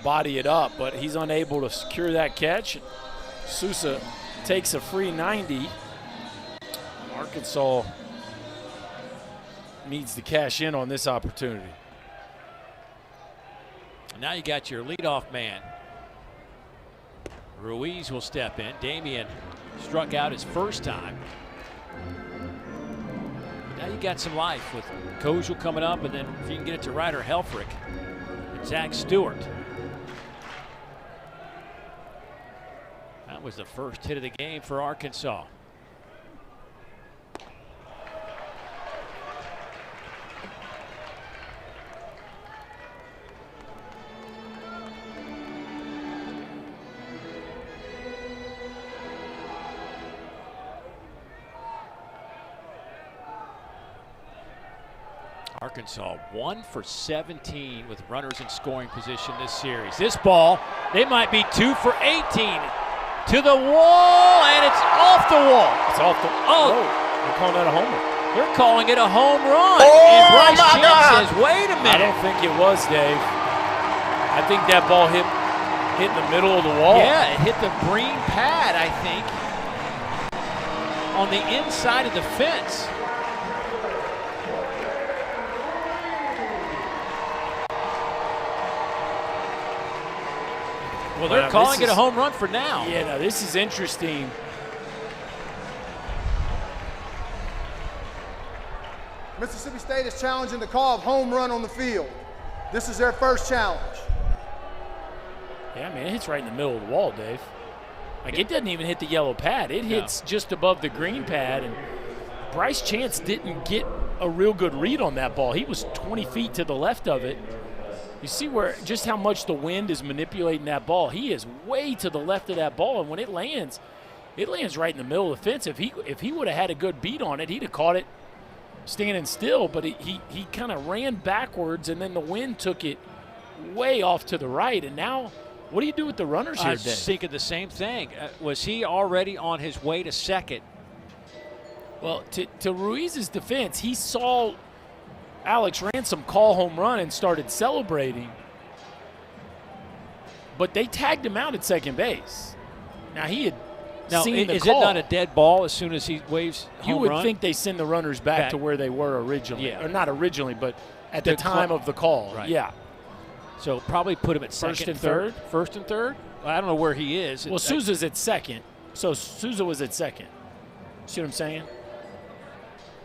body it up, but he's unable to secure that catch. Souza takes a free 90. Arkansas needs to cash in on this opportunity. Now you got your leadoff man. Ruiz will step in. Damian struck out his first time. But now you got some life with Kozel coming up, and then if you can get it to Ryder Helfrich and Zach Stewart. That was the first hit of the game for Arkansas. Arkansas 1 for 17 with runners in scoring position this series. This ball, they might be 2 for 18 to the wall, and it's off the wall. It's off the wall. They're calling that a homer. They're calling it a home run. And Bryce Chance says, wait a minute. I don't think it was, Dave. I think that ball hit in the middle of the wall. Yeah, it hit the green pad, I think, on the inside of the fence. Well, they're calling it a home run for now. Yeah, now this is interesting. Mississippi State is challenging the call of home run on the field. This is their first challenge. Yeah, I mean, it hits right in the middle of the wall, Dave. Like, it doesn't even hit the yellow pad. It hits just above the green pad, and Bryce Chance didn't get a real good read on that ball. He was 20 feet to the left of it. You see just how much the wind is manipulating that ball. He is way to the left of that ball, and when it lands right in the middle of the fence. If he would have had a good beat on it, he'd have caught it standing still, but he kind of ran backwards, and then the wind took it way off to the right. And now, what do you do with the runners here, I was Dave? thinking the same thing. Was he already on his way to second? Well, to Ruiz's defense, he saw Alex Ransom call home run and started celebrating, but they tagged him out at second base. Now, he had seen the is call. it not a dead ball as soon as he waves home You would run? think they send the runners back to where they were originally. Yeah. Or not originally, but at the time of the call. Right. Yeah. So probably put him at second and third? First and third? Well, I don't know where he is. Well, Souza's at second, so Souza was at second. See what I'm saying?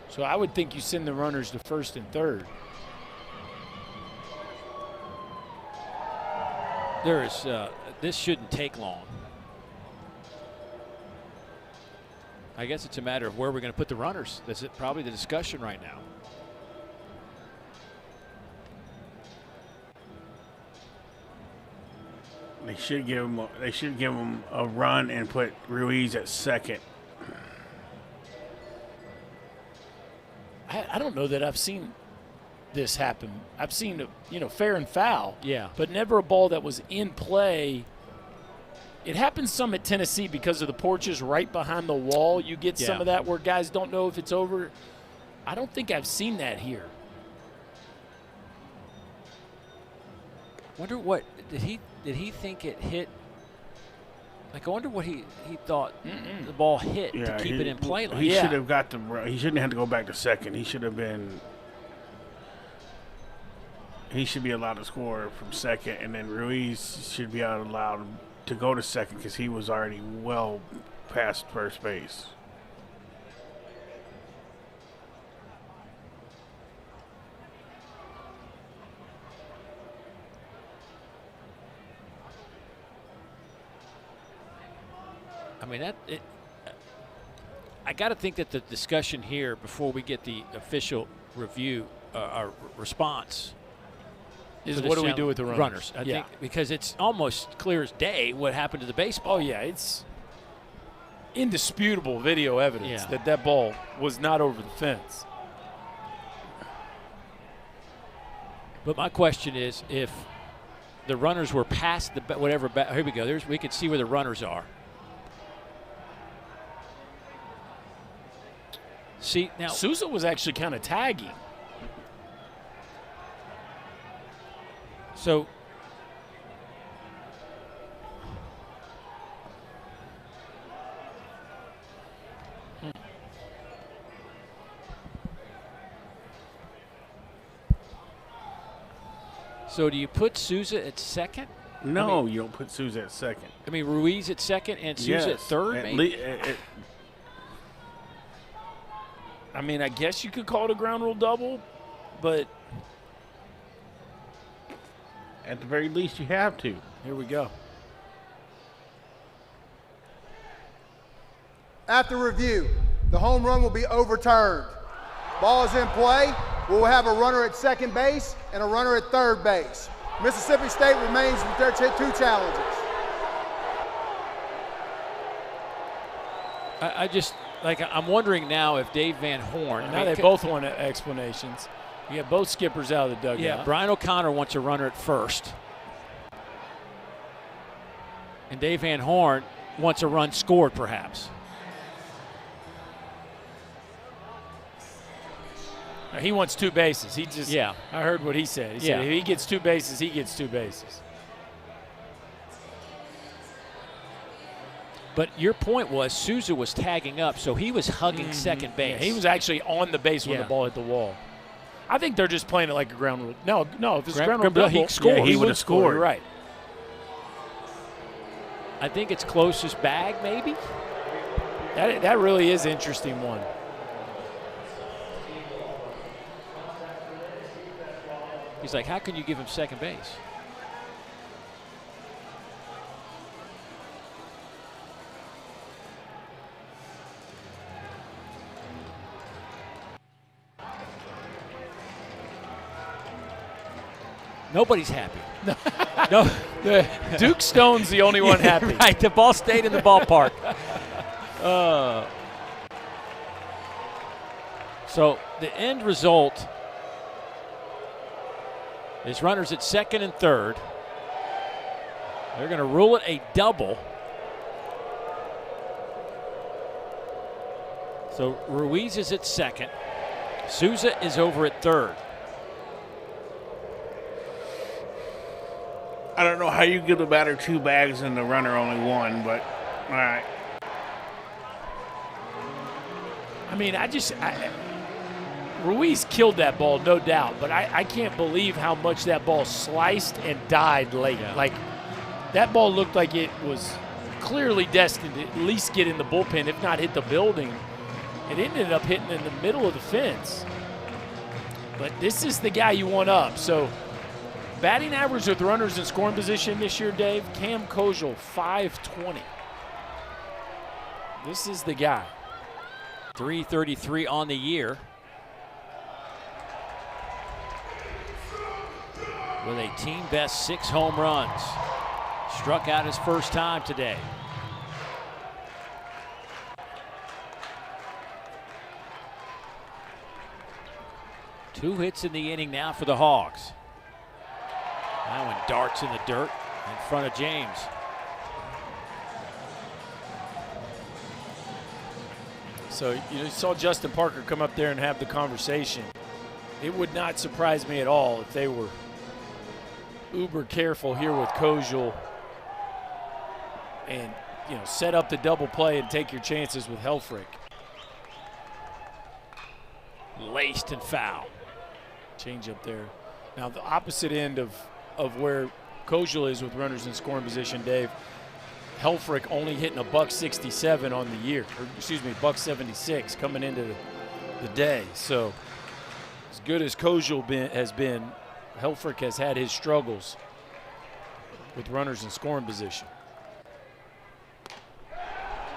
So I would think you send the runners to first and third. This shouldn't take long. I guess it's a matter of where we're going to put the runners. That's probably the discussion right now. They should give him a run and put Ruiz at second. I don't know that I've seen this happen. I've seen, fair and foul. Yeah. But never a ball that was in play. It happens some at Tennessee because of the porches right behind the wall. You get some of that where guys don't know if it's over. I don't think I've seen that here. Wonder what did he think it hit? Like, I wonder what he thought the ball hit to keep it in play. Like He should have got he shouldn't have to go back to second. He should have been. He should be allowed to score from second, and then Ruiz should be allowed to go to second because he was already well past first base. I mean, I got to think that the discussion here before we get the official review response is what do we do with the runners? I think because it's almost clear as day what happened to the baseball. Oh, yeah, it's indisputable video evidence that ball was not over the fence. But my question is, if the runners were past the whatever, here we go. We could see where the runners are. See, now Souza was actually kind of tagging. So So do you put Souza at second? No, you don't put Souza at second. I mean, Ruiz at second and Souza at third, maybe? I mean, I guess you could call it a ground rule double, but at the very least, you have to. Here we go. After review, the home run will be overturned. Ball is in play. We'll have a runner at second base and a runner at third base. Mississippi State remains with their two challenges. I'm wondering now if Dave Van Horn. Now they both want explanations. You have both skippers out of the dugout. Yeah, Brian O'Connor wants a runner at first. And Dave Van Horn wants a run scored, perhaps. He wants two bases. I heard what he said. He said if he gets two bases, he gets two bases. But your point was Souza was tagging up, so he was hugging second base. Yeah, he was actually on the base when the ball hit the wall. I think they're just playing it like a ground rule. No, if it's a ground rule double, he scored. He would have scored. Right. I think it's closest bag, maybe. That really is an interesting one. He's like, how can you give him second base? Nobody's happy. No. Duke Stone's the only one happy. Right, the ball stayed in the ballpark. So the end result is runners at second and third. They're going to rule it a double. So Ruiz is at second. Souza is over at third. I don't know how you give the batter two bags and the runner only one, but all right. I mean, Ruiz killed that ball, no doubt, but I can't believe how much that ball sliced and died late. Yeah. Like, that ball looked like it was clearly destined to at least get in the bullpen, if not hit the building. It ended up hitting in the middle of the fence. But this is the guy you want up. So, batting average with runners in scoring position this year, Dave, Cam Kojal, 520. This is the guy. 333 on the year. With a team best 6 home runs. Struck out his first time today. 2 hits in the inning now for the Hogs. That one darts in the dirt in front of James. So you saw Justin Parker come up there and have the conversation. It would not surprise me at all if they were uber careful here with Kojal and set up the double play and take your chances with Helfrich. Laced and foul. Change up there. Now the opposite end of where Kojal is with runners in scoring position, Dave. Helfrich only hitting a $167 on the year, or excuse me, $176 coming into the day. So as good as Kojal has been, Helfrich has had his struggles with runners in scoring position.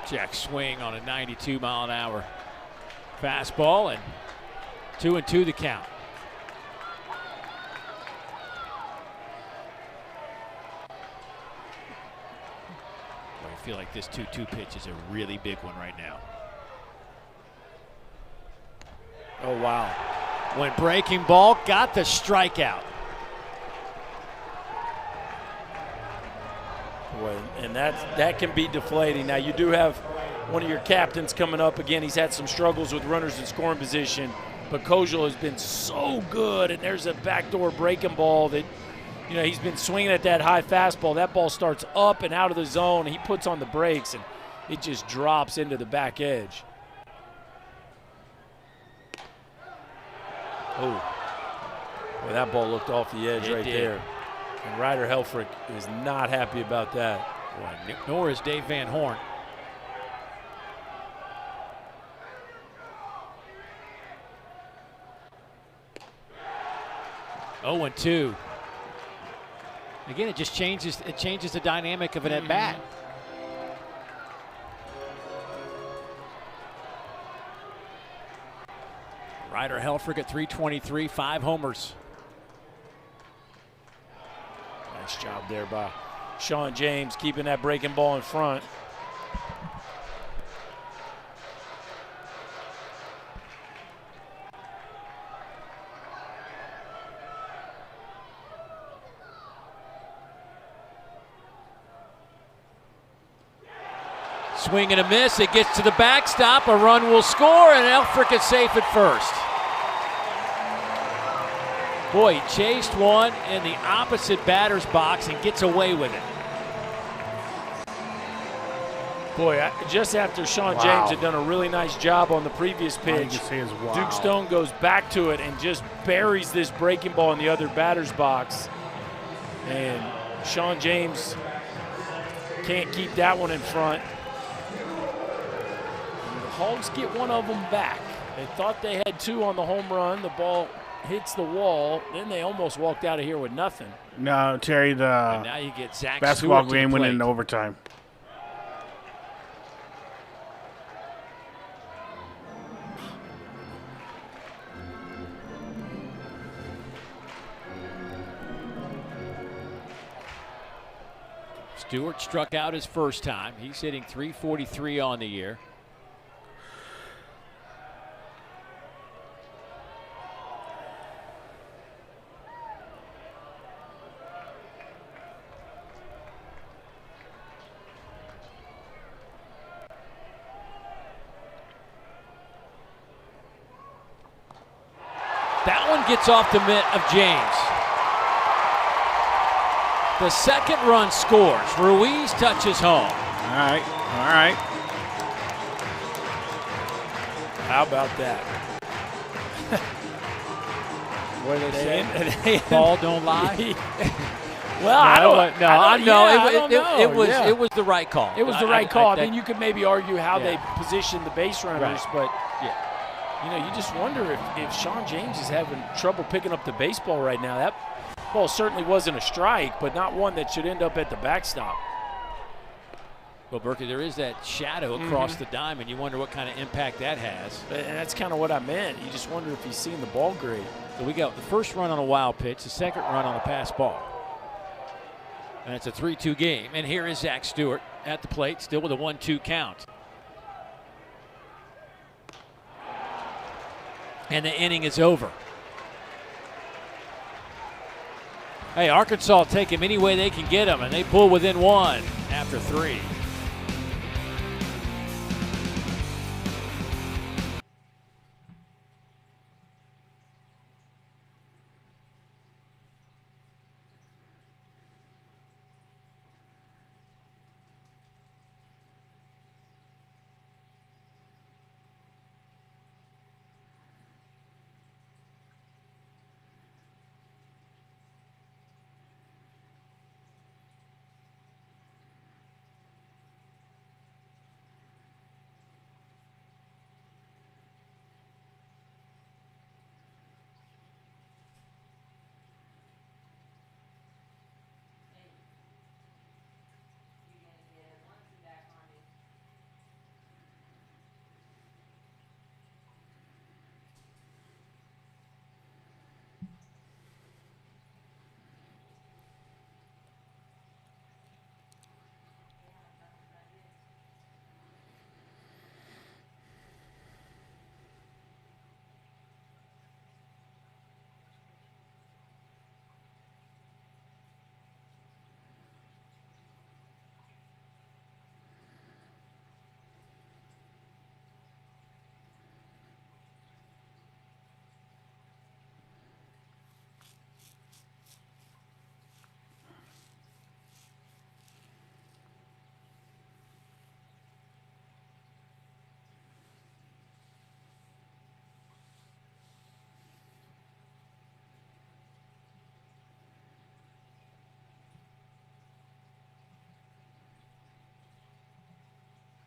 Jack swing on a 92-mile-an-hour fastball, and 2-2 the count. I feel like this 2-2 pitch is a really big one right now. Oh, wow. When breaking ball, got the strikeout. Boy, and that can be deflating. Now, you do have one of your captains coming up. Again, he's had some struggles with runners in scoring position, but Kojal has been so good, and there's a backdoor breaking ball that, he's been swinging at that high fastball. That ball starts up and out of the zone. He puts on the brakes, and it just drops into the back edge. Oh, well, that ball looked off the edge right there. And Ryder Helfrich is not happy about that. Boy, nor is Dave Van Horn. Oh, 2. Again, it just changes. It changes the dynamic of an at bat. Ryder Helfrich at 323, 5 homers. Nice job there by Sean James, keeping that breaking ball in front. Swing and a miss. It gets to the backstop. A run will score, and Helfrich is safe at first. Boy, he chased one in the opposite batter's box and gets away with it. Boy, just after Sean James had done a really nice job on the previous pitch, Duke Stone goes back to it and just buries this breaking ball in the other batter's box. And Sean James can't keep that one in front. And the Hogs get one of them back. They thought they had 2 on the home run. The ball hits the wall. Then they almost walked out of here with nothing. No, Terry, and now you get Zach basketball Stewart game went into overtime. Stewart struck out his first time. He's hitting .343 on the year. That one gets off the mitt of James. The second run scores. Ruiz touches home. All right, all right. How about that? What do they say? Ball don't lie. Well, I don't know. It was the right call. It was the right call. I mean, you could maybe argue how they positioned the base runners, but you just wonder if Sean James is having trouble picking up the baseball right now. That ball certainly wasn't a strike, but not one that should end up at the backstop. Well, Berkey, there is that shadow across the diamond. You wonder what kind of impact that has. And that's kind of what I meant. You just wonder if he's seeing the ball grade. So we got the first run on a wild pitch, the second run on a pass ball. And it's a 3-2 game. And here is Zach Stewart at the plate, still with a 1-2 count. And the inning is over. Hey, Arkansas will take him any way they can get him, and they pull within 1 after 3.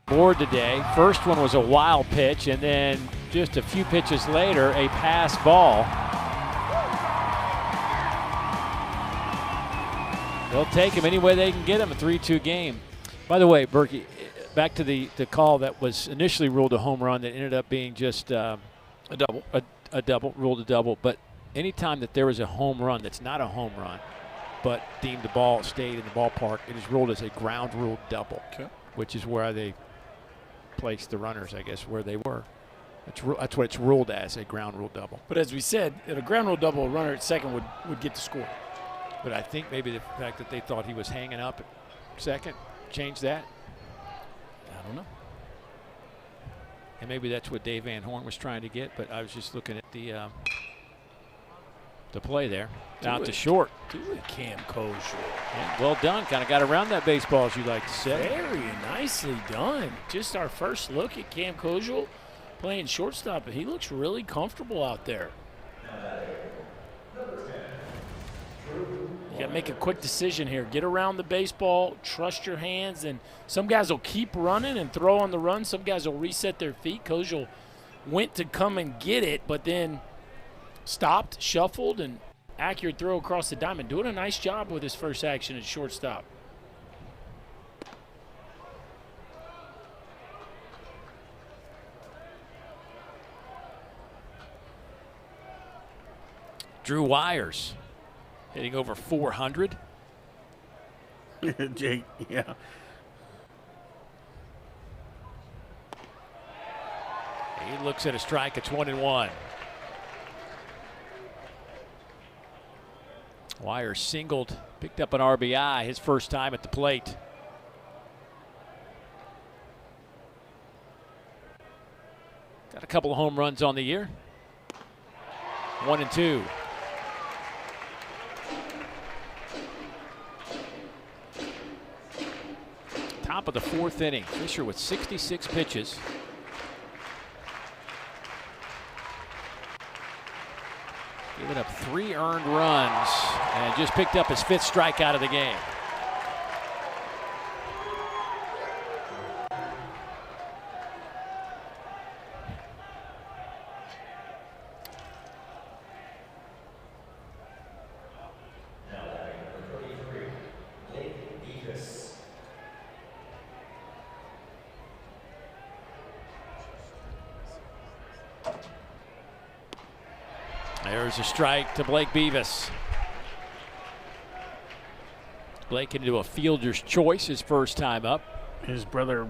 Board today. First one was a wild pitch, and then just a few pitches later, a pass ball. They'll take him any way they can get him. A 3-2 game. By the way, Berkey, back to the call that was initially ruled a home run that ended up being just a double. A double, ruled a double. But anytime that there was a home run that's not a home run, but deemed the ball stayed in the ballpark, it is ruled as a ground ruled double, which is where they placed the runners, I guess, where they were. That's what it's ruled as, a ground rule double. But as we said, at a ground rule double, a runner at second would get the score. But I think maybe the fact that they thought he was hanging up at second changed that. I don't know. And maybe that's what Dave Van Horn was trying to get, but I was just looking at the play there. Out to short. Do it, Cam Kosher. Yeah, well done. Kind of got around that baseball, as you like to say. Very nicely done. Just our first look at Cam Kosher playing shortstop, but he looks really comfortable out there. You got to make a quick decision here. Get around the baseball, trust your hands, and some guys will keep running and throw on the run. Some guys will reset their feet. Kosher went to come and get it, but then stopped, shuffled, and accurate throw across the diamond. Doing a nice job with his first action at shortstop. Drew Wires hitting over 400. Jake, yeah. He looks at a strike. It's 1-1. Wires singled, picked up an RBI his first time at the plate. Got a couple of home runs on the year. 1-2. Top of the fourth inning. Fisher with 66 pitches. Giving up 3 earned runs and just picked up his 5th strikeout of the game. There's a strike to Blake Beavis. Blake into a fielder's choice his first time up. His brother,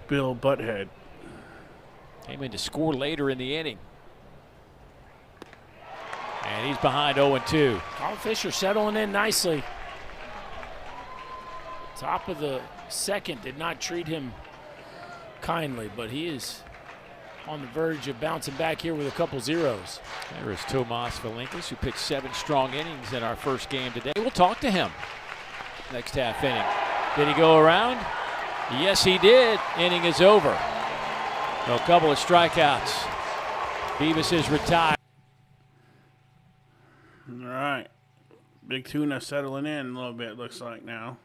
Bill Butthead. Came in to score later in the inning. And And he's behind 0-2. Carl Fisher settling in nicely. Top of the second did not treat him kindly, but he is on the verge of bouncing back here with a couple zeros. There is Tomas Valinkas, who pitched 7 strong innings in our first game today. We'll talk to him next half inning. Did he go around? Yes, he did. Inning is over. A couple of strikeouts. Beavis is retired. All right. Big Tuna settling in a little bit, looks like now.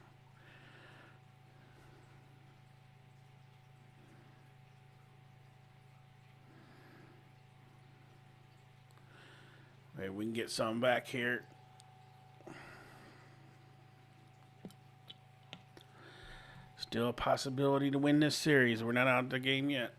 Maybe we can get something back here. Still a possibility to win this series. We're not out of the game yet.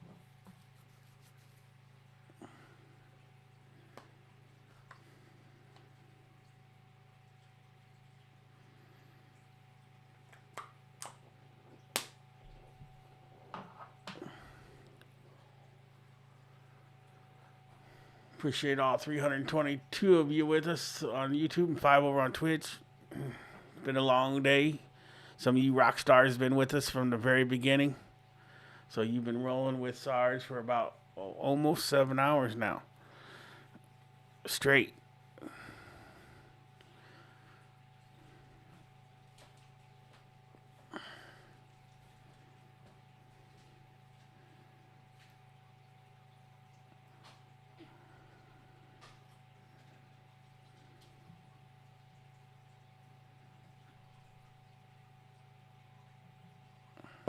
Appreciate all 322 of you with us on YouTube and 5 over on Twitch. It's been a long day. Some of you rock stars been with us from the very beginning. So you've been rolling with SARS for about almost 7 hours now. Straight.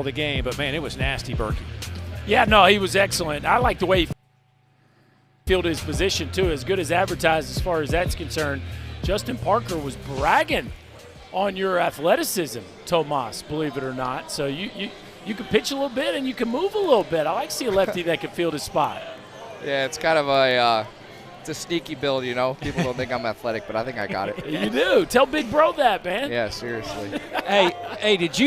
The game, but man, it was nasty, Berkey. Yeah, no, he was excellent. I like the way he fielded his position too, as good as advertised as far as that's concerned. Justin Parker was bragging on your athleticism, Tomas, believe it or not. So you can pitch a little bit and you can move a little bit. I like to see a lefty that can field his spot. Yeah, it's kind of it's a sneaky build, you know. People don't think I'm athletic, but I think I got it. You do. Tell Big Bro that, man. Yeah, seriously. Hey, did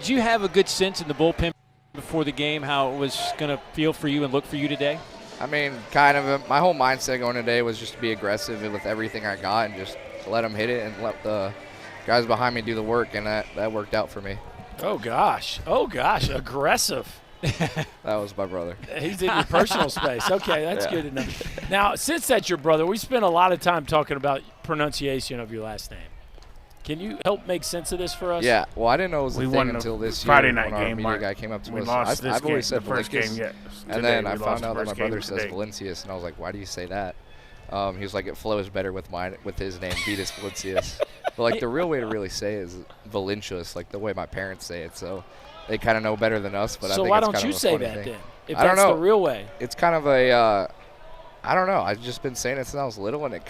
you have a good sense in the bullpen before the game how it was going to feel for you and look for you today? I mean, kind of. My whole mindset going today was just to be aggressive with everything I got and just let them hit it and let the guys behind me do the work, and that worked out for me. Oh, gosh. Aggressive. That was my brother. He's in your personal space. Okay, that's good enough. Now, since that's your brother, we spent a lot of time talking about pronunciation of your last name. Can you help make sense of this for us? Yeah, well, I didn't know it was a thing until this year. Friday night game. Media guy came up to we us. lost I've always said the first game Valinkas, yet. And then I found out that my brother says Valencius, and I was like, why do you say that? He was like, it flows better with his name, Vitas Valencius. But like the real way to really say it is Valencius, like the way my parents say it. So they kind of know better than us. But so I think why it's don't kind you of a say funny that thing. then? If I don't that's know. the real way. It's kind of I don't know. I've just been saying it since I was little, and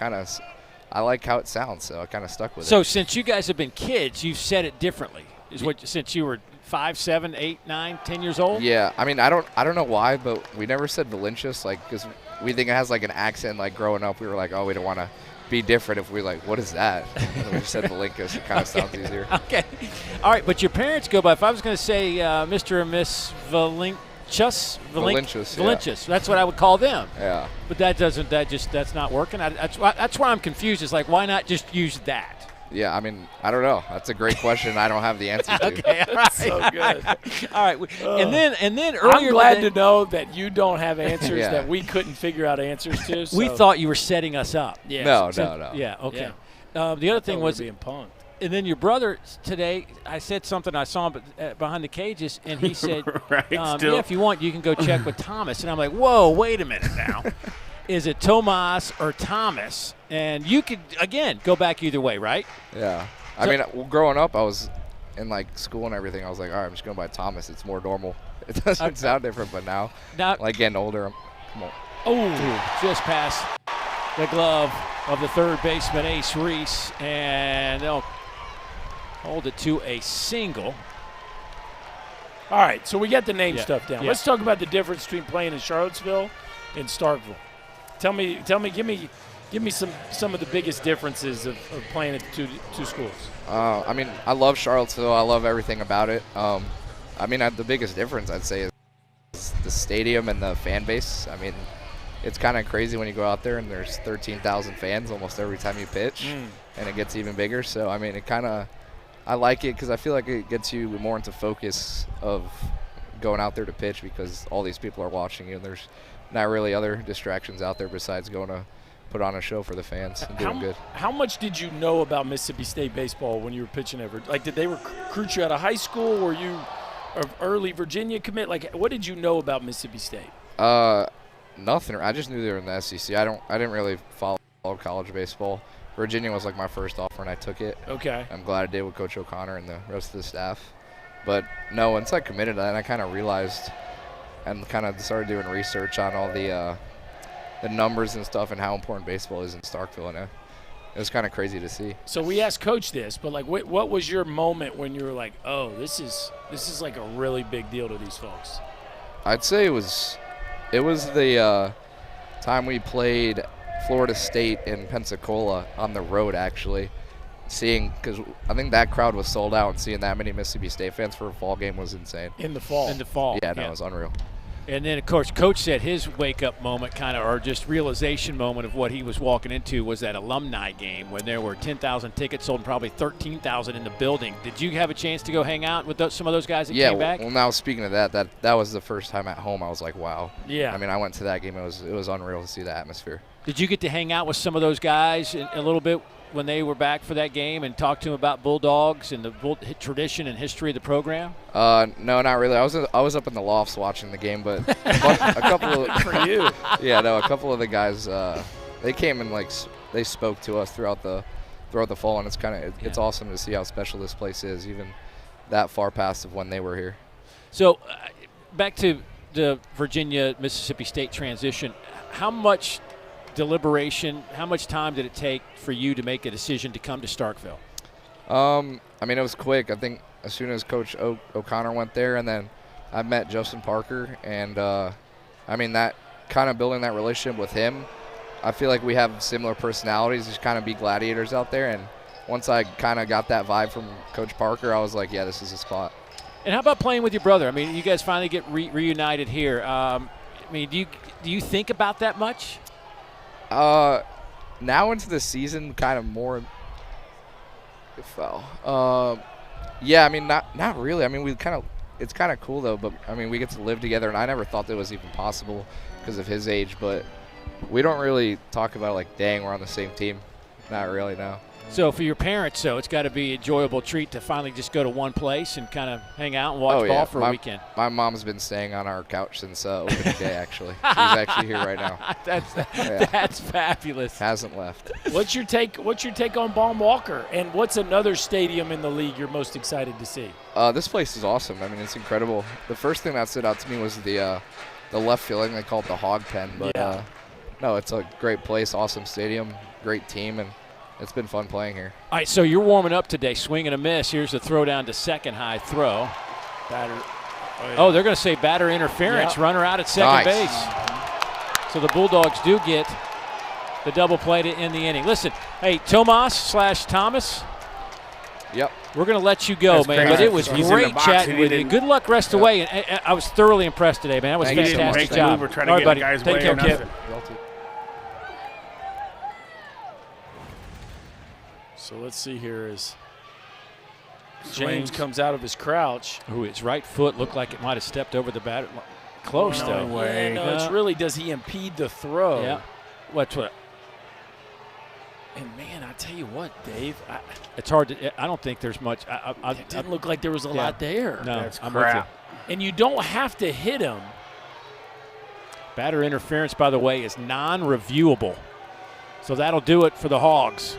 I like how it sounds, so I kind of stuck with it. So since you guys have been kids, you've said it differently. Since you were 5, 7, 8, 9, 10 years old? Yeah, I mean, I don't know why, but we never said Valencius, like, because we think it has like an accent. Like growing up, we were like, oh, we don't want to be different. If we're like, what is that? And we just said Valencius. It kind of sounds easier. Okay, all right. But your parents go by. If I was going to say Mr. and Miss Valencius, yeah. That's what I would call them. Yeah. But that's not working. That's why I'm confused. It's like, why not just use that? Yeah, I mean, I don't know. That's a great question. I don't have the answer to. Okay, all right. So good. All right. And then earlier I'm glad today, to know that you don't have answers Yeah. that we couldn't figure out answers to. So. we thought you were setting us up. Yeah. No. Yeah. Okay. Yeah. The other thing was being punked. And then your brother today, I said something. I saw him behind the cages, and he said, Right, yeah, still. if you want, you can go check with Thomas. And I'm like, whoa, wait a minute now. Is it Tomas or Thomas? And you could, again, go back either way, right? Yeah. I mean, growing up, I was in like school and everything. I was like, all right, I'm just going by Thomas. It's more normal. It doesn't sound different, but now, like getting older, come on. Oh, just past the glove of the third baseman, Ace Reese, and they'll hold it to a single. All right, so we got the name Yeah. stuff down. Yeah. Let's talk about the difference between playing in Charlottesville and Starkville. Tell me, give me some of the biggest differences of playing at the two schools. I mean, I love Charlottesville. I love everything about it. I mean, the biggest difference I'd say is the stadium and the fan base. I mean, it's kind of crazy when you go out there and there's 13,000 fans almost every time you pitch, and it gets even bigger. So, I mean, I like it because I feel like it gets you more into focus of going out there to pitch because all these people are watching you, and there's not really other distractions out there besides going to put on a show for the fans and doing good. How much did you know about Mississippi State baseball when you were pitching ever? Like, did they recruit you out of high school? Were you an early Virginia commit? Like, what did you know about Mississippi State? Nothing. I just knew they were in the SEC. I didn't really follow college baseball. Virginia was like my first offer, and I took it. Okay. I'm glad I did with Coach O'Connor and the rest of the staff. But no, once I committed to that, I kind of realized and kind of started doing research on all the numbers and stuff and how important baseball is in Starkville, and it was kind of crazy to see. So we asked Coach this, but like, what was your moment when you were like, oh, this is like a really big deal to these folks? I'd say it was the time we played Florida State in Pensacola on the road, actually. Because I think that crowd was sold out, and seeing that many Mississippi State fans for a fall game was insane. In the fall. Yeah, no, it was unreal. And then, of course, Coach said his wake-up moment or just realization moment of what he was walking into was that alumni game when there were 10,000 tickets sold and probably 13,000 in the building. Did you have a chance to go hang out with some of those guys that came back? Well, now speaking of that was the first time at home I was like, wow. Yeah. I mean, I went to that game. It was unreal to see the atmosphere. Did you get to hang out with some of those guys a little bit when they were back for that game and talk to them about Bulldogs and the tradition and history of the program? No, not really. I was up in the lofts watching the game, but a couple of for you. Yeah, no, a couple of the guys they came and they spoke to us throughout the fall, and it's awesome to see how special this place is, even that far past of when they were here. So, back to the Virginia-Mississippi State transition, how much deliberation, how much time did it take for you to make a decision to come to Starkville? I mean, it was quick. I think as soon as Coach O'Connor went there, and then I met Justin Parker, and I mean, that kind of building that relationship with him, I feel like we have similar personalities, just kind of be gladiators out there, and once I kind of got that vibe from Coach Parker, I was like, yeah, this is a spot. And how about playing with your brother? I mean, you guys finally get reunited here. I mean, do you think about that much? Now into the season, kind of more. It fell. Yeah, I mean, not really. I mean, it's kind of cool though. But I mean, we get to live together, and I never thought that was even possible because of his age. But we don't really talk about it like, dang, we're on the same team. Not really, no. So for your parents, it's got to be an enjoyable treat to finally just go to one place and kind of hang out and watch ball for a weekend. My mom's been staying on our couch since opening day, actually. She's actually here right now. That's fabulous. Hasn't left. What's your take on Baum Walker, and what's another stadium in the league you're most excited to see? This place is awesome. I mean, it's incredible. The first thing that stood out to me was the left field. I think they call it the Hog Pen, but no, it's a great place, awesome stadium, great team, and it's been fun playing here. All right, so you're warming up today, swing and a miss. Here's the throw down to second, high throw. Batter. Oh, they're going to say batter interference, runner out at second base. So the Bulldogs do get the double play to end the inning. Listen, hey, Tomas/Thomas. Yep. We're going to let you go, man, but it was great chatting with you. Good luck rest away, and I was thoroughly impressed today, man. That was a fantastic job. We're trying to get guys take care, kid. So let's see here as James comes out of his crouch. Ooh, his right foot looked like it might have stepped over the batter. Close, though. Yeah, no, it's really, does he impede the throw? Yeah. What's what? And, man, I tell you what, Dave. It's hard to – I don't think there's much. It didn't look like there was a lot there. No, that's I'm crap. with you. And you don't have to hit him. Batter interference, by the way, is non-reviewable. So that'll do it for the Hogs.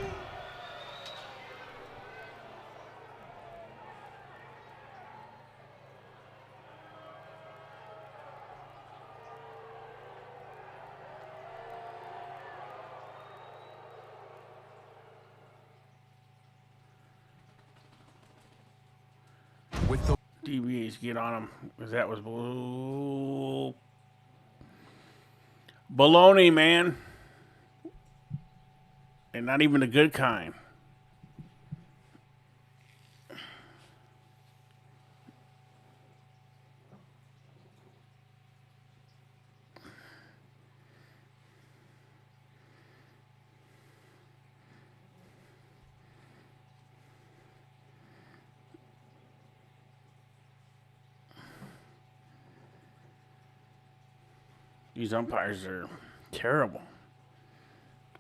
With the DBAs get on him because that was baloney, man, and not even the good kind. These umpires are terrible.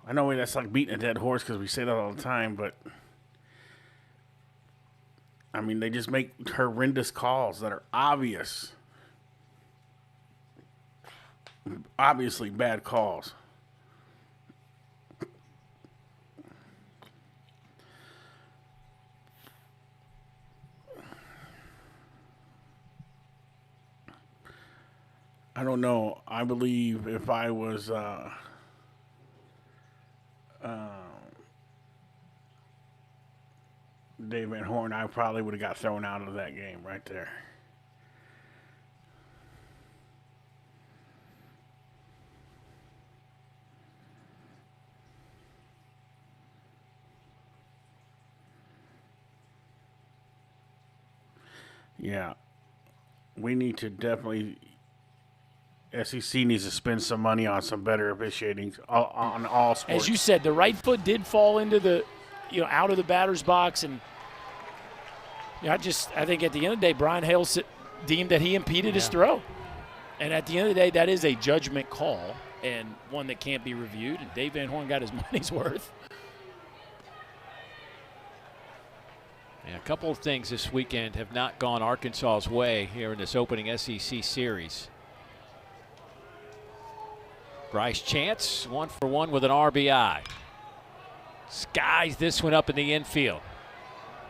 I know that's like beating a dead horse because we say that all the time, but I mean, they just make horrendous calls that are obviously bad calls. I don't know. I believe if I was Dave Van Horn, I probably would have got thrown out of that game right there. Yeah. We need to definitely... SEC needs to spend some money on some better officiating on all sports. As you said, the right foot did fall into the, out of the batter's box, and I think at the end of the day, Brian Hale deemed that he impeded his throw, and at the end of the day, that is a judgment call and one that can't be reviewed. And Dave Van Horn got his money's worth. And a couple of things this weekend have not gone Arkansas's way here in this opening SEC series. Bryce Chance, 1-for-1 with an RBI. Skies this one up in the infield.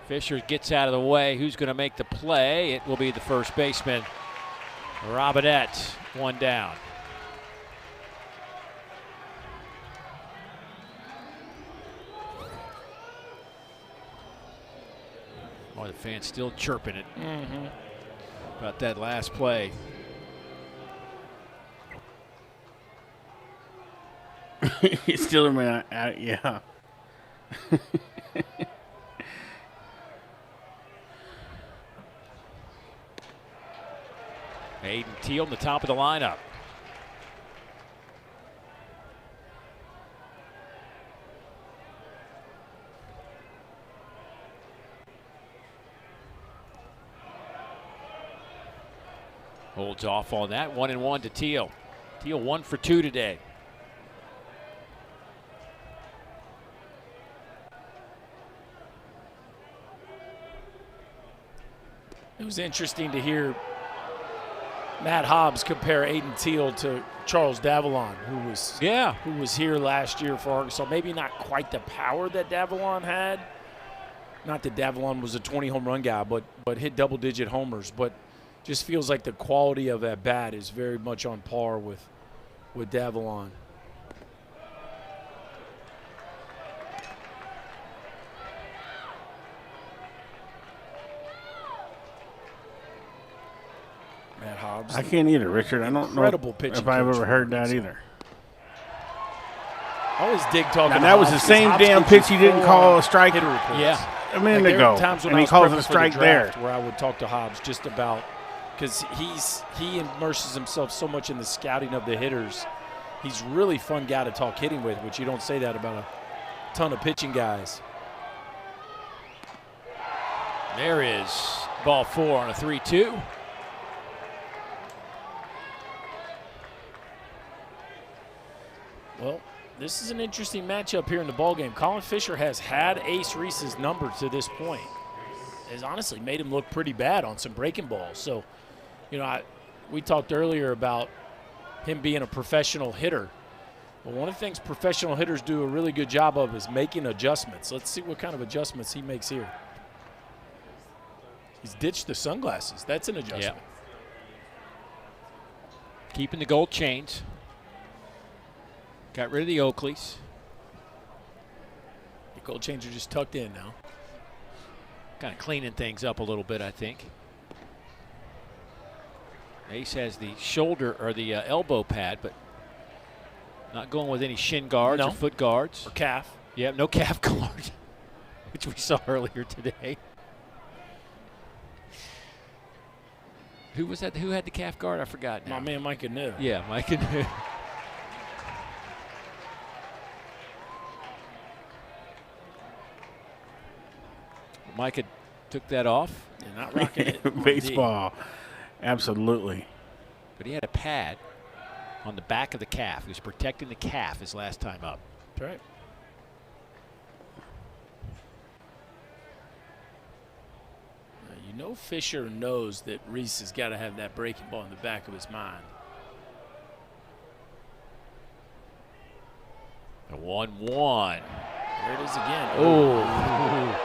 Fisher gets out of the way. Who's going to make the play? It will be the first baseman, Robinette, one down. Oh, the fans still chirping it about that last play. He's still in my yeah. Aiden Teal in the top of the lineup. Holds off on that. 1-1 to Teal. Teal 1 for 2 today. It was interesting to hear Matt Hobbs compare Aiden Teal to Charles Davalon, who was here last year for Arkansas. Maybe not quite the power that Davalon had. Not that Davalon was a 20 home run guy, but hit double-digit homers. But just feels like the quality of that bat is very much on par with Davalon. Matt Hobbs. I can't either, Richard. I don't know if I've ever heard that either. I always dig talking and that was the same damn pitch he didn't call a strike a minute ago. And he calls a strike there. Where I would talk to Hobbs just about, because he immerses himself so much in the scouting of the hitters. He's a really fun guy to talk hitting with, which you don't say that about a ton of pitching guys. There is ball 4 on a 3-2. Well, this is an interesting matchup here in the ballgame. Colin Fisher has had Ace Reese's number to this point. Has honestly made him look pretty bad on some breaking balls. So, we talked earlier about him being a professional hitter. Well, one of the things professional hitters do a really good job of is making adjustments. Let's see what kind of adjustments he makes here. He's ditched the sunglasses. That's an adjustment. Yeah. Keeping the gold chains. Got rid of the Oakleys. The gold chains are just tucked in now. Kind of cleaning things up a little bit, I think. Ace has the shoulder or the elbow pad, but not going with any shin guards or foot guards. Or calf. Yeah, no calf guard, which we saw earlier today. Who was that? Who had the calf guard? I forgot now. My man Micah knew. Yeah, Micah knew. Micah took that off. Yeah, not rocking it. Baseball. Absolutely. But he had a pad. on the back of the calf. He was protecting the calf his last time up. That's right. You know Fisher knows that Reese has got to have that breaking ball in the back of his mind. The 1-1. There it is again. Oh.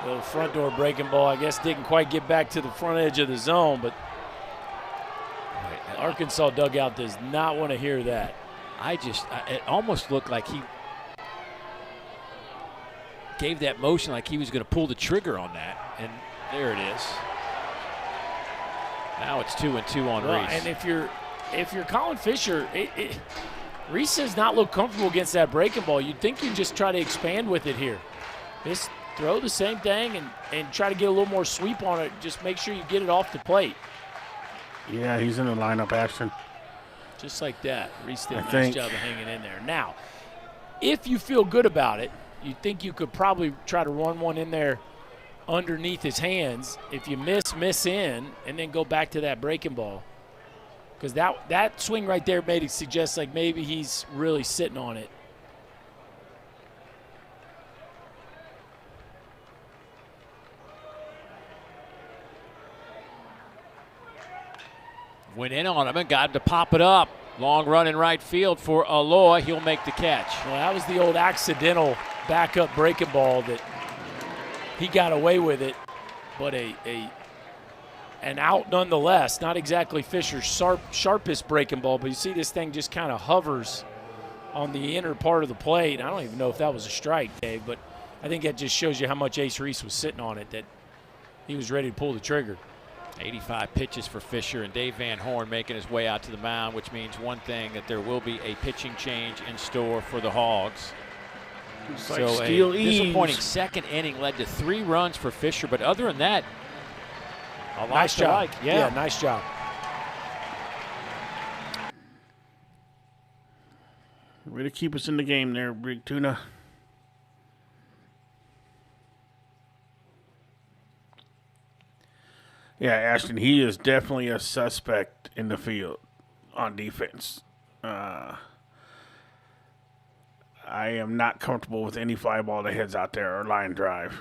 Little front door breaking ball. I guess didn't quite get back to the front edge of the zone, but Arkansas dugout does not want to hear that. It almost looked like he gave that motion like he was going to pull the trigger on that, and there it is. Now it's 2-2 on Reese. And if you're Colin Fisher, Reese does not look comfortable against that breaking ball. You'd think you'd just try to expand with it here. Just throw the same thing and try to get a little more sweep on it. Just make sure you get it off the plate. Yeah, he's in the lineup action. Just like that. Reese did a nice job of hanging in there. Now, if you feel good about it, you think you could probably try to run one in there underneath his hands. If you miss in, and then go back to that breaking ball. Because that swing right there made it suggest like maybe he's really sitting on it. Went in on him and got him to pop it up. Long run in right field for Aloy. He'll make the catch. Well, that was the old accidental backup breaking ball that he got away with it, but an out nonetheless. Not exactly Fisher's sharpest breaking ball, but you see this thing just kind of hovers on the inner part of the plate. I don't even know if that was a strike, Dave, but I think that just shows you how much Ace Reese was sitting on it, that he was ready to pull the trigger. 85 pitches for Fisher, and Dave Van Horn making his way out to the mound, which means one thing, that there will be a pitching change in store for the Hogs. So a disappointing second inning led to 3 runs for Fisher, but other than that, nice job. Yeah, nice job. Way to keep us in the game there, Big Tuna. Yeah, Ashton, he is definitely a suspect in the field on defense. I am not comfortable with any fly ball that heads out there or line drive.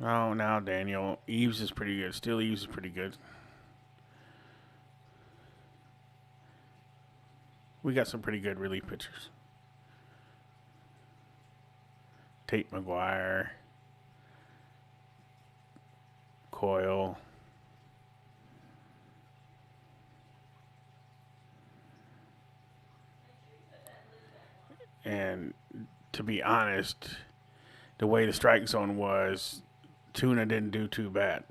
Oh, now Daniel. Eves is pretty good. Still Eves is pretty good. We got some pretty good relief pitchers. Tate McGuire. Coyle. And to be honest, the way the strike zone was, Tuna didn't do too bad.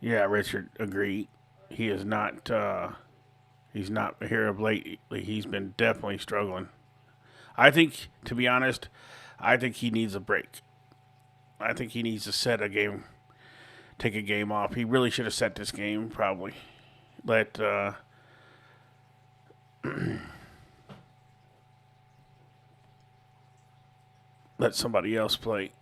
Yeah, Richard, agreed. He is not, he's not here of late. He's been definitely struggling. I think, to be honest, I think he needs a break. I think he needs to set a game, take a game off. He really should have set this game, probably. Let, let somebody else play.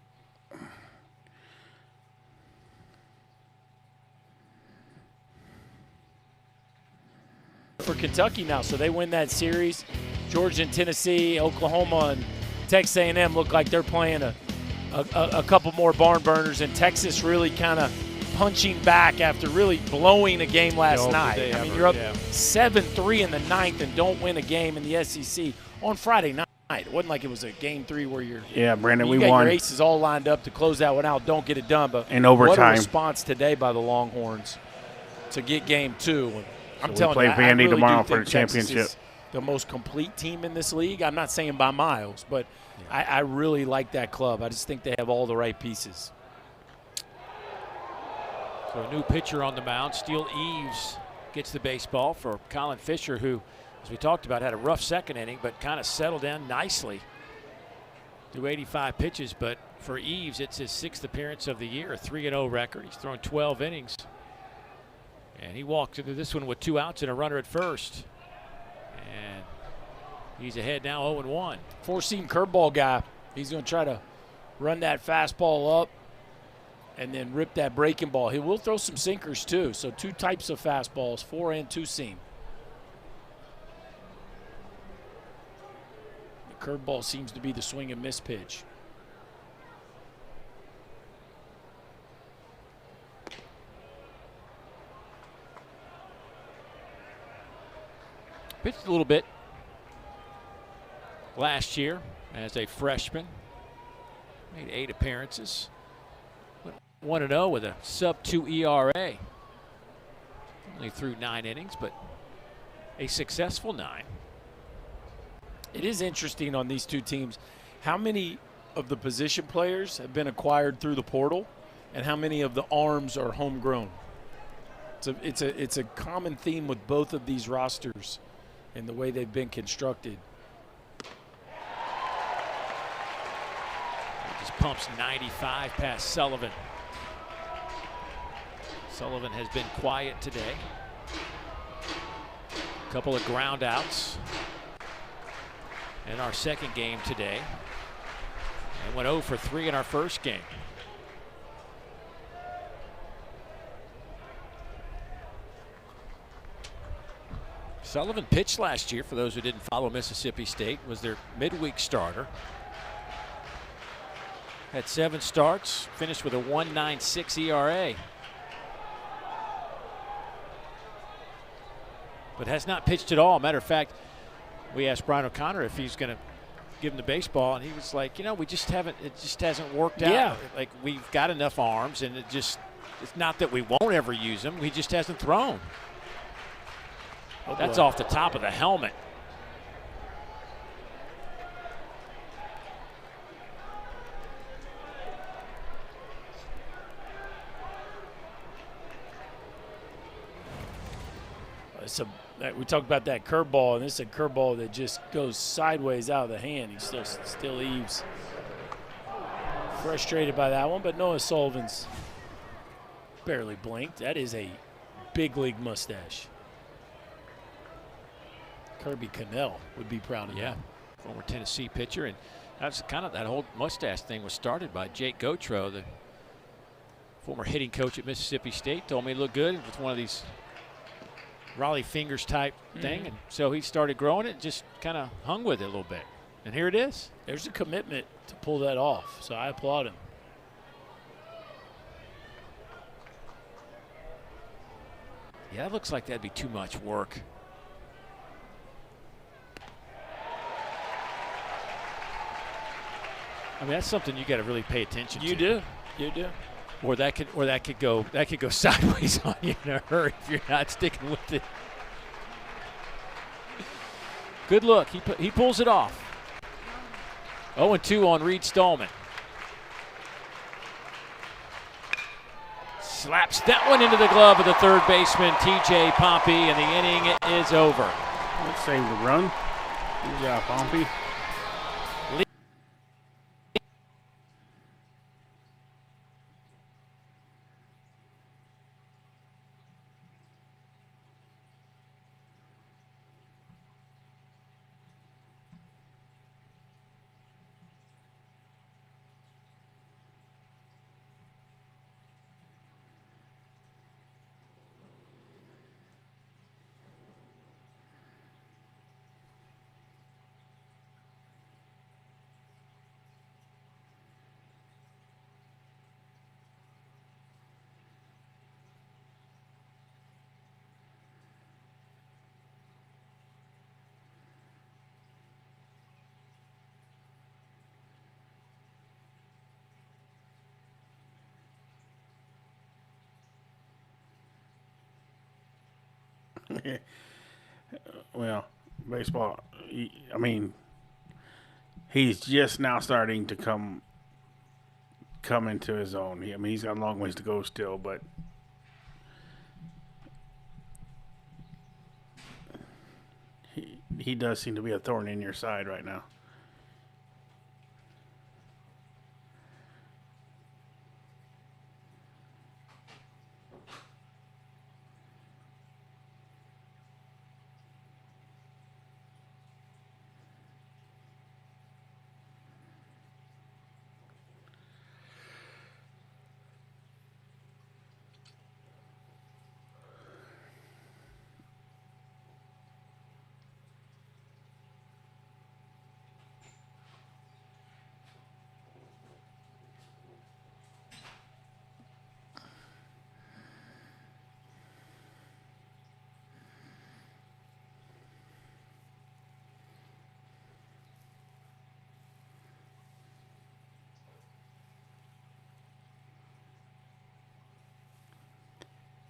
For Kentucky now, so they win that series. Georgia and Tennessee, Oklahoma and Texas A&M look like they're playing a couple more barn burners, and Texas really kind of punching back after really blowing a game last night. I mean, you're up 7-3 in the ninth and don't win a game in the SEC on Friday night. It wasn't like it was a game 3 where Brandon, we got won. Your aces all lined up to close that one out. Don't get it done, but in overtime. What a response today by the Longhorns to get game 2. I'm telling you, Vandy I really tomorrow do for the think Texas championship. is the most complete team in this league. I'm not saying by miles, but I really like that club. I just think they have all the right pieces. So a new pitcher on the mound. Steele Eves gets the baseball for Colin Fisher, who, as we talked about, had a rough second inning, but kind of settled in nicely through 85 pitches, but for Eves, it's his 6th appearance of the year, a 3-0 record. He's thrown 12 innings. And he walked into this one with 2 outs and a runner at first. And he's ahead now 0-1. Four-seam curveball guy. He's going to try to run that fastball up and then rip that breaking ball. He will throw some sinkers too. So 2 types of fastballs, 4 and 2-seam. The curveball seems to be the swing and miss pitch. Pitched a little bit last year as a freshman. Made 8 appearances. 1-0 with a sub-2 ERA. Only threw 9 innings, but a successful 9. It is interesting on these 2 teams how many of the position players have been acquired through the portal and how many of the arms are homegrown. It's a common theme with both of these rosters and the way they've been constructed. He just pumps 95 past Sullivan. Sullivan has been quiet today. A couple of ground outs in our second game today. And went 0 for 3 in our first game. Sullivan pitched last year, for those who didn't follow Mississippi State, was their midweek starter. Had 7 starts, finished with a 1.96 ERA. But has not pitched at all. Matter of fact, we asked Brian O'Connor if he's going to give him the baseball, and he was like, you know, it just hasn't worked out. Yeah. Like, we've got enough arms, and it's not that we won't ever use them, he just hasn't thrown. That's off the top of the helmet. We talked about that curveball, and this is a curveball that just goes sideways out of the hand. He still Eves. Frustrated by that one, but Noah Sullivan's barely blinked. That is a big league mustache. Kirby Cannell would be proud of that. Former Tennessee pitcher, and that's kind of that whole mustache thing was started by Jake Gautreaux, the former hitting coach at Mississippi State. Told me he looked good with one of these Raleigh fingers type thing, and so he started growing it and just kind of hung with it a little bit. And here it is. There's a commitment to pull that off, so I applaud him. Yeah, it looks like that'd be too much work. I mean, that's something you got to really pay attention to. You do. Or that could go sideways on you in a hurry if you're not sticking with it. Good look. He pulls it off. 0-2 on Reed Stallman. Slaps that one into the glove of the third baseman, T.J. Pompey, and the inning is over. Let's save the run. Good job, Pompey. Well, baseball, I mean, he's just now starting to come into his own. I mean, he's got a long ways to go still, but he does seem to be a thorn in your side right now.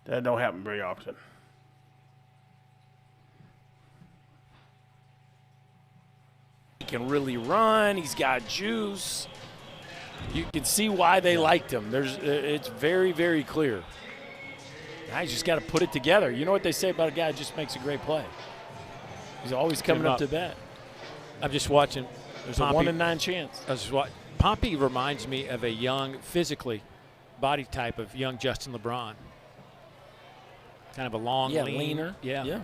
That don't happen very often. He can really run. He's got juice. You can see why they liked him. It's very, very clear. Guys just got to put it together. You know what they say about a guy who just makes a great play? He's always coming up to bat. I'm just watching. There's a 1 in 9 chance. Pompey reminds me of a young, physically, body type of young Justin LeBron. Kind of a long, leaner. Yeah.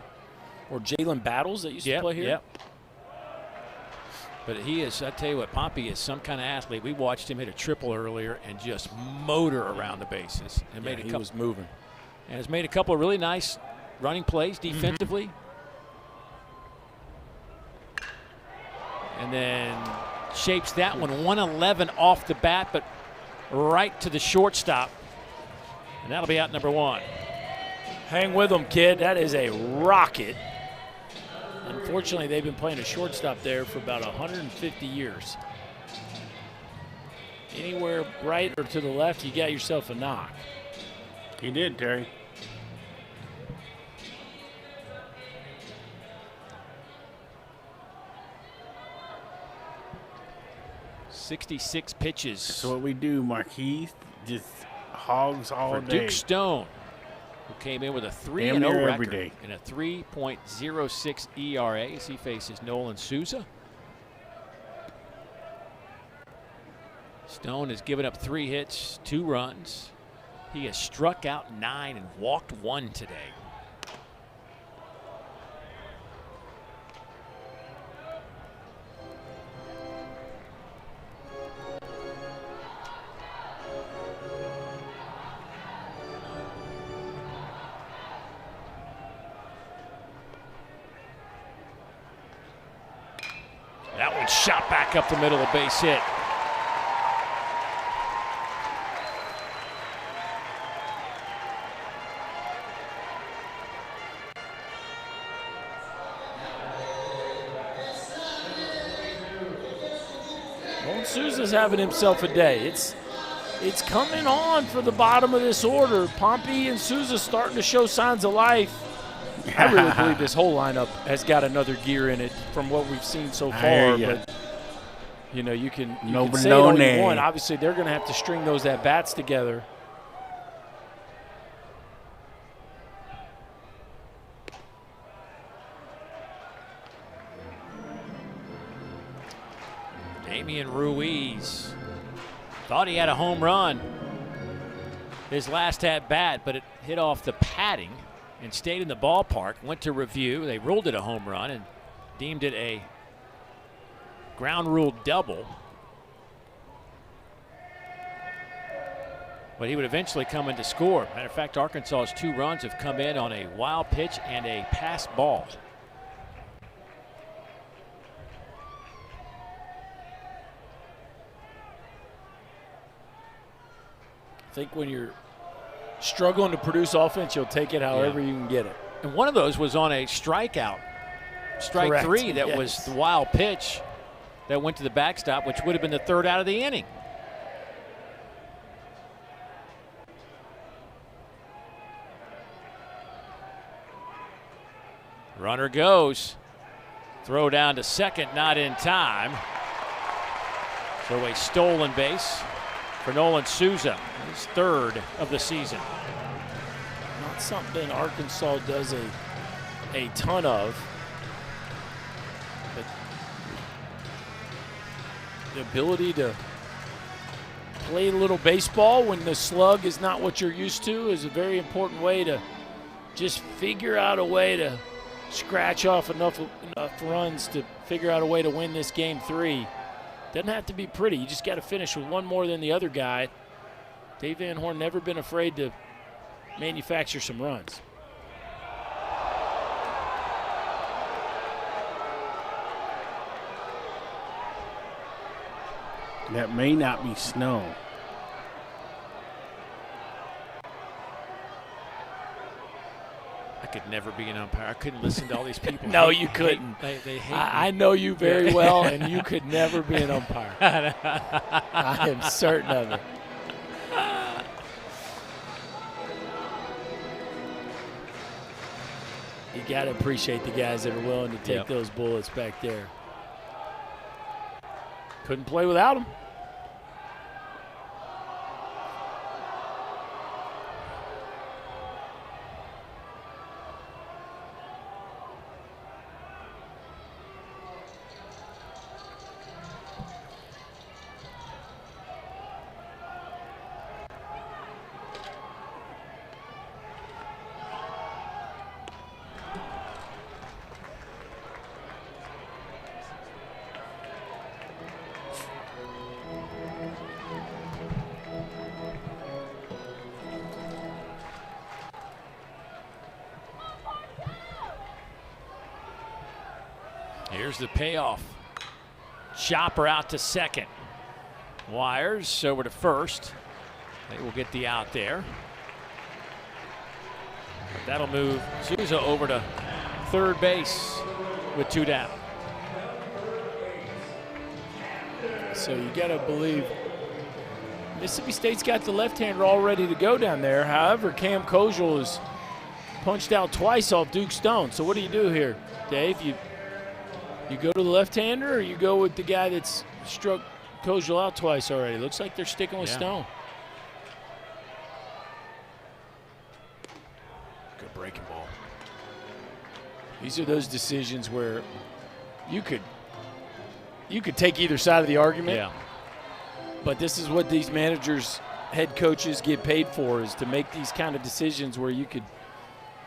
Or Jalen Battles that used to play here. Yep. But he is, I tell you what, Pompey is some kind of athlete. We watched him hit a triple earlier and just motor around the bases. And He was moving. And has made a couple of really nice running plays defensively. And then shapes that one 111 off the bat, but right to the shortstop. And that'll be out number 1. Hang with them, kid. That is a rocket. Unfortunately, they've been playing a shortstop there for about 150 years. Anywhere right or to the left, you got yourself a knock. He did, Terry. .66 pitches. So what we do, Marquise, just hogs all for day. Duke Stone, who came in with a 3-0 every record day. and a 3.06 ERA as he faces Nolan Souza. Stone has given up 3 hits, 2 runs. He has struck out 9 and walked 1 today. That one shot back up the middle, a base hit. Nolan Souza's having himself a day. It's coming on for the bottom of this order. Pompey and Souza starting to show signs of life. I really believe this whole lineup has got another gear in it from what we've seen so far. But you know, you can say it all you want. Obviously, they're going to have to string those at bats together. Damian Ruiz thought he had a home run his last at bat, but it hit off the padding and stayed in the ballpark. Went to review. They ruled it a home run and deemed it a ground rule double. But he would eventually come in to score. Matter of fact, Arkansas's 2 runs have come in on a wild pitch and a pass ball. I think when you're struggling to produce offense, you'll take it however you can get it. And one of those was on a strikeout. Strike Correct. 3, that was the wild pitch that went to the backstop, which would have been the 3rd out of the inning. Runner goes. Throw down to second, not in time. So a stolen base for Nolan Souza, his 3rd of the season. Not something Arkansas does a ton of. But the ability to play a little baseball when the slug is not what you're used to is a very important way to just figure out a way to scratch off enough runs to figure out a way to win this game 3. Doesn't have to be pretty. You just got to finish with 1 more than the other guy. Dave Van Horn never been afraid to manufacture some runs. That may not be snow. I could never be an umpire. I couldn't listen to all these people. No, you couldn't. They hate me. I know you very well, and you could never be an umpire. I am certain of it. You got to appreciate the guys that are willing to take those bullets back there. Couldn't play without them. Here's the payoff. Chopper out to second. Wires over to first. They will get the out there. That'll move Souza over to third base with 2 down. So you got to believe Mississippi State's got the left-hander all ready to go down there. However, Cam Kozel is punched out twice off Duke Stone. So what do you do here, Dave? You go to the left-hander, or you go with the guy that's struck Kozel out twice already? Looks like they're sticking with Stone. Good breaking ball. These are those decisions where you could take either side of the argument. Yeah. But this is what these managers, head coaches get paid for, is to make these kind of decisions where you could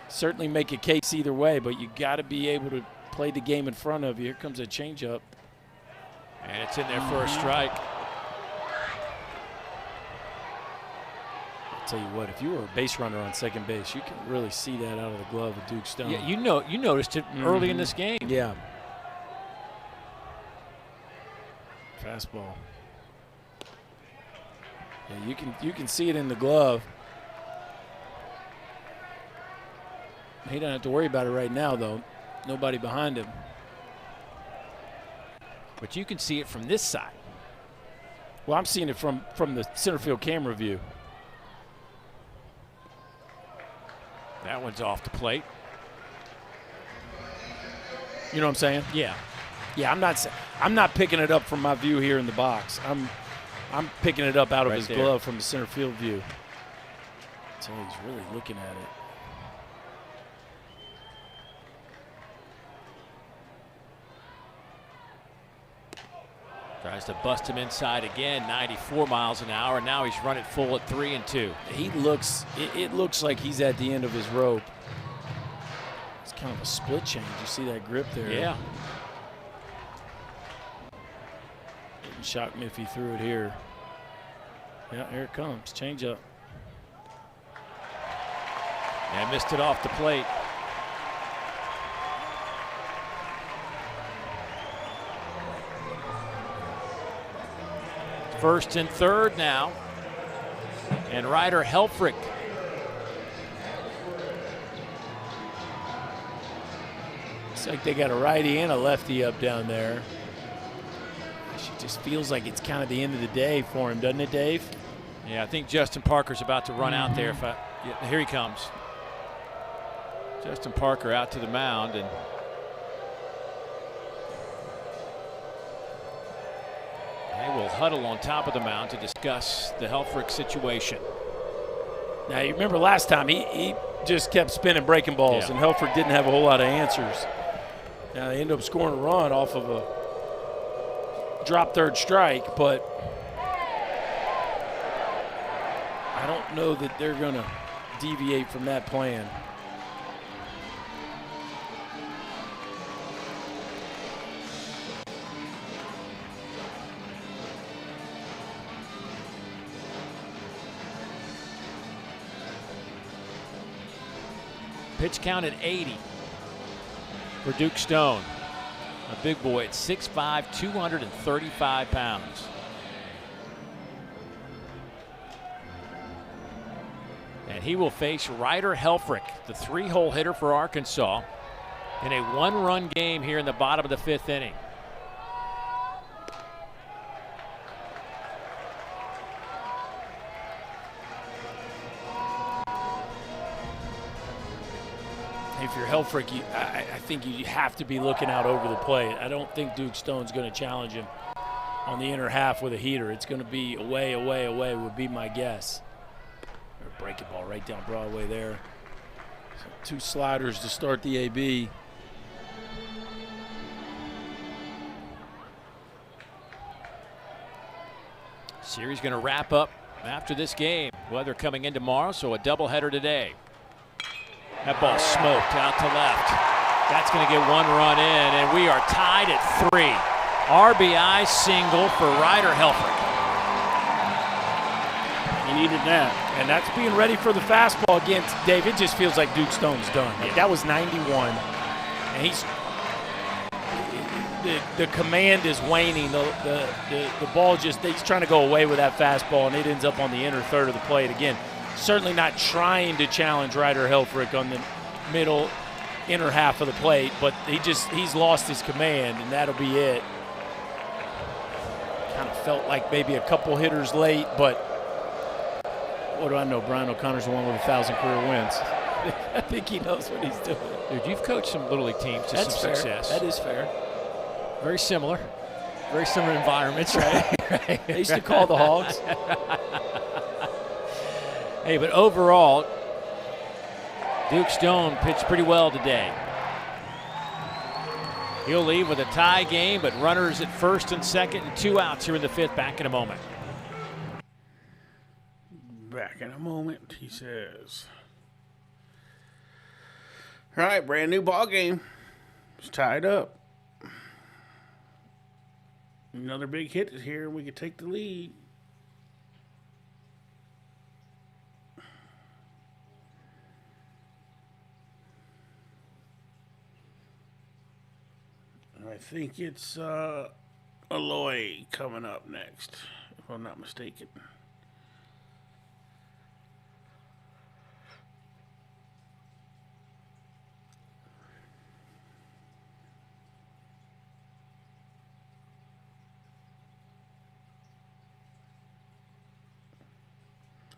certainly make a case either way, but you got to be able to play the game in front of you. Here comes a changeup. And it's in there for a strike. I'll tell you what, if you were a base runner on second base, you can really see that out of the glove of Duke Stone. Yeah, you noticed it early in this game. Yeah. Fastball. Yeah, you can see it in the glove. He doesn't have to worry about it right now, though. Nobody behind him. But you can see it from this side. Well, I'm seeing it from the center field camera view. That one's off the plate. You know what I'm saying? Yeah. Yeah, I'm not picking it up from my view here in the box. I'm picking it up out of his glove from the center field view. So he's really looking at it. Tries to bust him inside again, 94 miles an hour, and now he's running full at 3-2. It looks like he's at the end of his rope. It's kind of a split change. You see that grip there? Yeah. Wouldn't shock me if he threw it here. Yeah, here it comes. Change up. And missed it off the plate. First and third now. And Ryder Helfrich. Looks like they got a righty and a lefty up down there. She just feels like it's kind of the end of the day for him, doesn't it, Dave? Yeah, I think Justin Parker's about to run out there. Here he comes. Justin Parker out to the mound, and they will huddle on top of the mound to discuss the Helfrich situation. Now, you remember last time he just kept spinning breaking balls, and Helfrich didn't have a whole lot of answers. Now, they end up scoring a run off of a drop third strike, but I don't know that they're going to deviate from that plan. Pitch count at 80 for Duke Stone. A big boy at 6'5", 235 pounds. And he will face Ryder Helfrich, the 3-hole hitter for Arkansas, in a 1-run game here in the bottom of the 5th inning. If you're Helfrich, I think you have to be looking out over the plate. I don't think Duke Stone's going to challenge him on the inner half with a heater. It's going to be away would be my guess. Breaking ball right down Broadway there. So 2 sliders to start the AB. Series going to wrap up after this game. Weather coming in tomorrow, so a doubleheader today. That ball smoked out to left. That's going to get 1 run in, and we are tied at 3. RBI single for Ryder Helfrich. He needed that. And that's being ready for the fastball again. Dave, it just feels like Duke Stone's done. Like, that was 91. And he's the command is waning. The ball just, he's trying to go away with that fastball, and it ends up on the inner third of the plate. Again, certainly not trying to challenge Ryder Helfrich on the middle inner half of the plate, but he's lost his command, and that'll be it. Kind of felt like maybe a couple hitters late, but what do I know? Brian O'Connor's the one with 1,000 career wins. I think he knows what he's doing. Dude, you've coached some Little League teams to That's some fair. success. That is fair. Very similar environments, right? Right. They used to call the Hogs. Hey, but overall, Duke Stone pitched pretty well today. He'll leave with a tie game, but runners at first and second and 2 outs here in the 5th. Back in a moment. Back in a moment, he says. All right, brand new ball game. It's tied up. Another big hit is here, and we could take the lead. I think it's Aloy coming up next, if I'm not mistaken.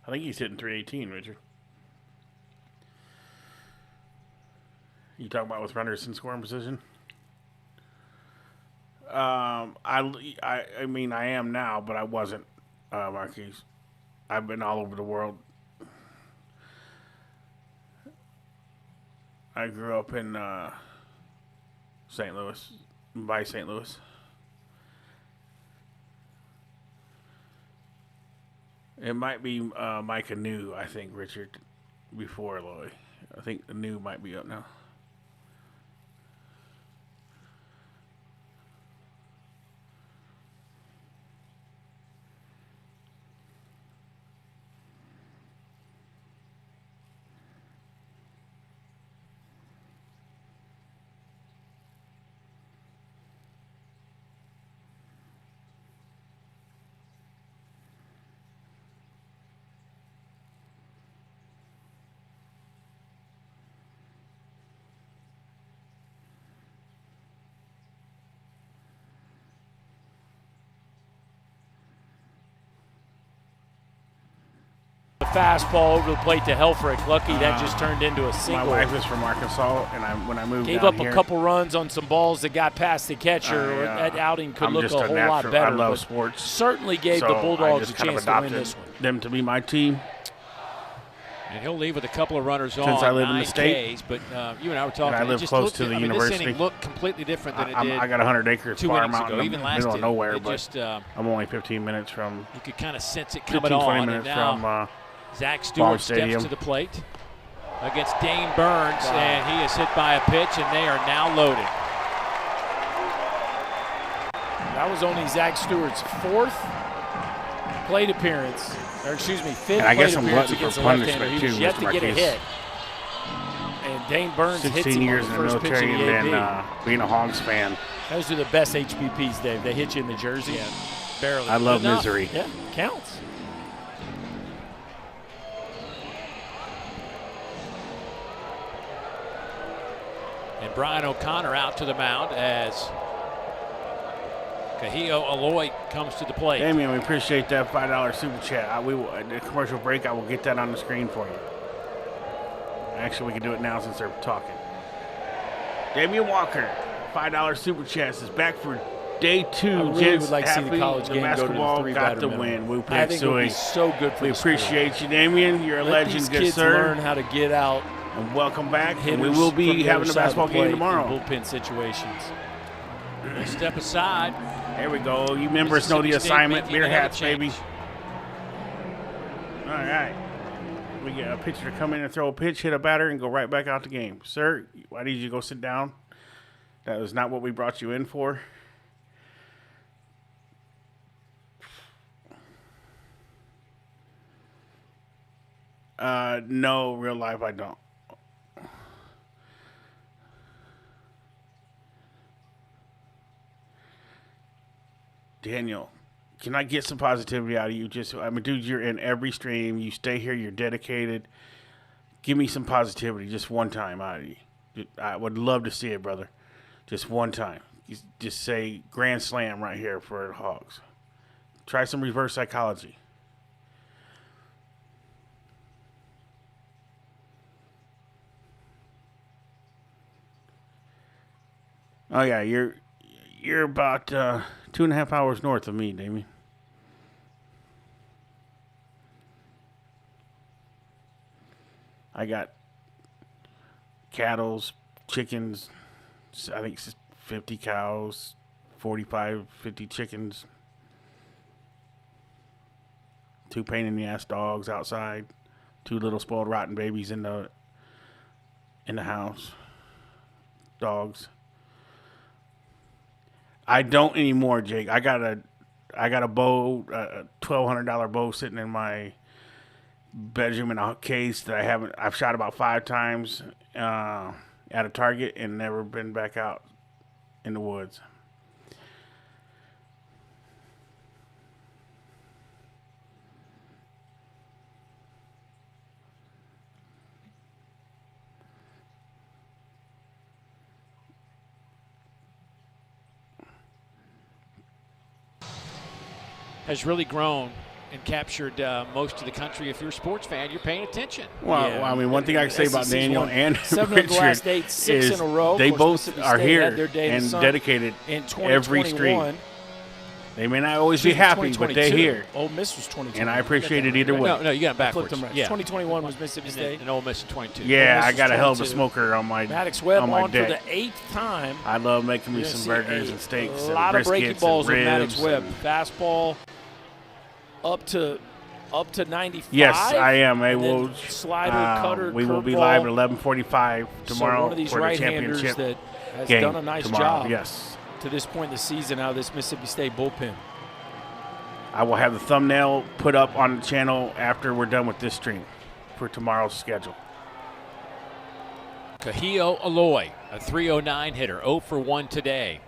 I think he's hitting 318, Richard. You talking about with runners in scoring position? I mean, I am now, but I wasn't, Marquise. I've been all over the world. I grew up in St. Louis, by St. Louis. It might be Micah New, I think, Richard, before Loy. I think the New might be up now. Fastball over the plate to Helfrich. Lucky that just turned into a single. My wife is from Arkansas, and when I moved gave down up here, a couple runs on some balls that got past the catcher. That outing could look a whole lot better. I love sports. Certainly gave the Bulldogs a chance to win this one. Them to be my team. And he'll leave with a couple of runners on. Since I live in the state, Ks, but you and I were talking. And I live close to the university. This inning looked completely different than it did. I got 100 acres 2 farm innings out ago. in Even the last middle of inning, nowhere, it but just, I'm only 15 minutes from. You could kind of sense it 15, coming 20 on. minutes And now from Zach Stewart steps to the plate against Dane Burns, and he is hit by a pitch, and they are now loaded. That was only Zach Stewart's 4th plate appearance, or excuse me, 5th and I guess plate I'm appearance lucky against for the left-hander. punishment He too, was yet Mr. to get a Marquez. hit. And Dane Burns hits 16 him years on in the the first pitch military of and the then AB. being a Hogs fan. Those are the best HBPs, Dave. They hit you in the jersey. Yeah, barely. I love enough. misery. Yeah, counts. And Brian O'Connor out to the mound as Kahio Aloy comes to the plate. Damien, we appreciate that $5 super chat. At the commercial break, I will get that on the screen for you. Actually, we can do it now since they're talking. Damian Walker, $5 super chats is back for day 2. I really Gents, would like to see the happy college game go to the basketball three-batter got the minimum. win. Woo I think it would be so good for We the sport. appreciate you, Damian. You're a Let legend, these good kids sir. learn how to get out. And welcome back. And Hitters we will from be the having other a side of basketball the game plate tomorrow. in bullpen situations. Step aside. There we go. You members know the Mississippi State assignment. making Beer another hats, baby. change. All right. We get a pitcher to come in and throw a pitch, hit a batter, and go right back out the game. Sir, why did you go sit down? That was not what we brought you in for. No, real life, I don't. Daniel, can I get some positivity out of you? Dude, you're in every stream. You stay here. You're dedicated. Give me some positivity just one time out of you. I would love to see it, brother. Just one time. Just say grand slam right here for the Hogs. Try some reverse psychology. Oh, yeah, you're about 2.5 hours north of me, Damien. I got cattle, chickens, I think 50 cows, 50 chickens, 2 pain-in-the-ass dogs outside, 2 little spoiled rotten babies in the house. Dogs. I don't anymore, Jake. I got a bow, a $1,200 bow sitting in my bedroom in a case that I've shot about 5 times at a target and never been back out in the woods. Has really grown and captured most of the country. If you're a sports fan, you're paying attention. Well, I mean, one thing I can say about Daniel and 7 Richard of the last 8, 6 is in a row. they Of course, both Mississippi are State here had their day in the and sun dedicated in every stream. 2021. They may not always be happy, but they're here. Ole Miss was 2020. And I appreciate it either way. No, you got them backwards. I flipped them right. Yeah. 2021 was Mississippi State. And Ole Miss in 22. Yeah, I Miss got was a hell of a 22. smoker on my Maddox Webb on on for deck. the 8th time. I love making me You're some gonna see burgers and steaks a and lot of breaking briskets balls and with Maddox ribs. Webb. Fastball up to 95. Yes, I am. And We'll, then slider, cutter, we will be curveball. live at 11:45 tomorrow So one of these for the right-handers championship that has game done a nice tomorrow. job Yes. to this point in the season out of this Mississippi State bullpen. I will have the thumbnail put up on the channel after we're done with this stream for tomorrow's schedule. Kahio Aloy, a 309 hitter, 0 for 1 today.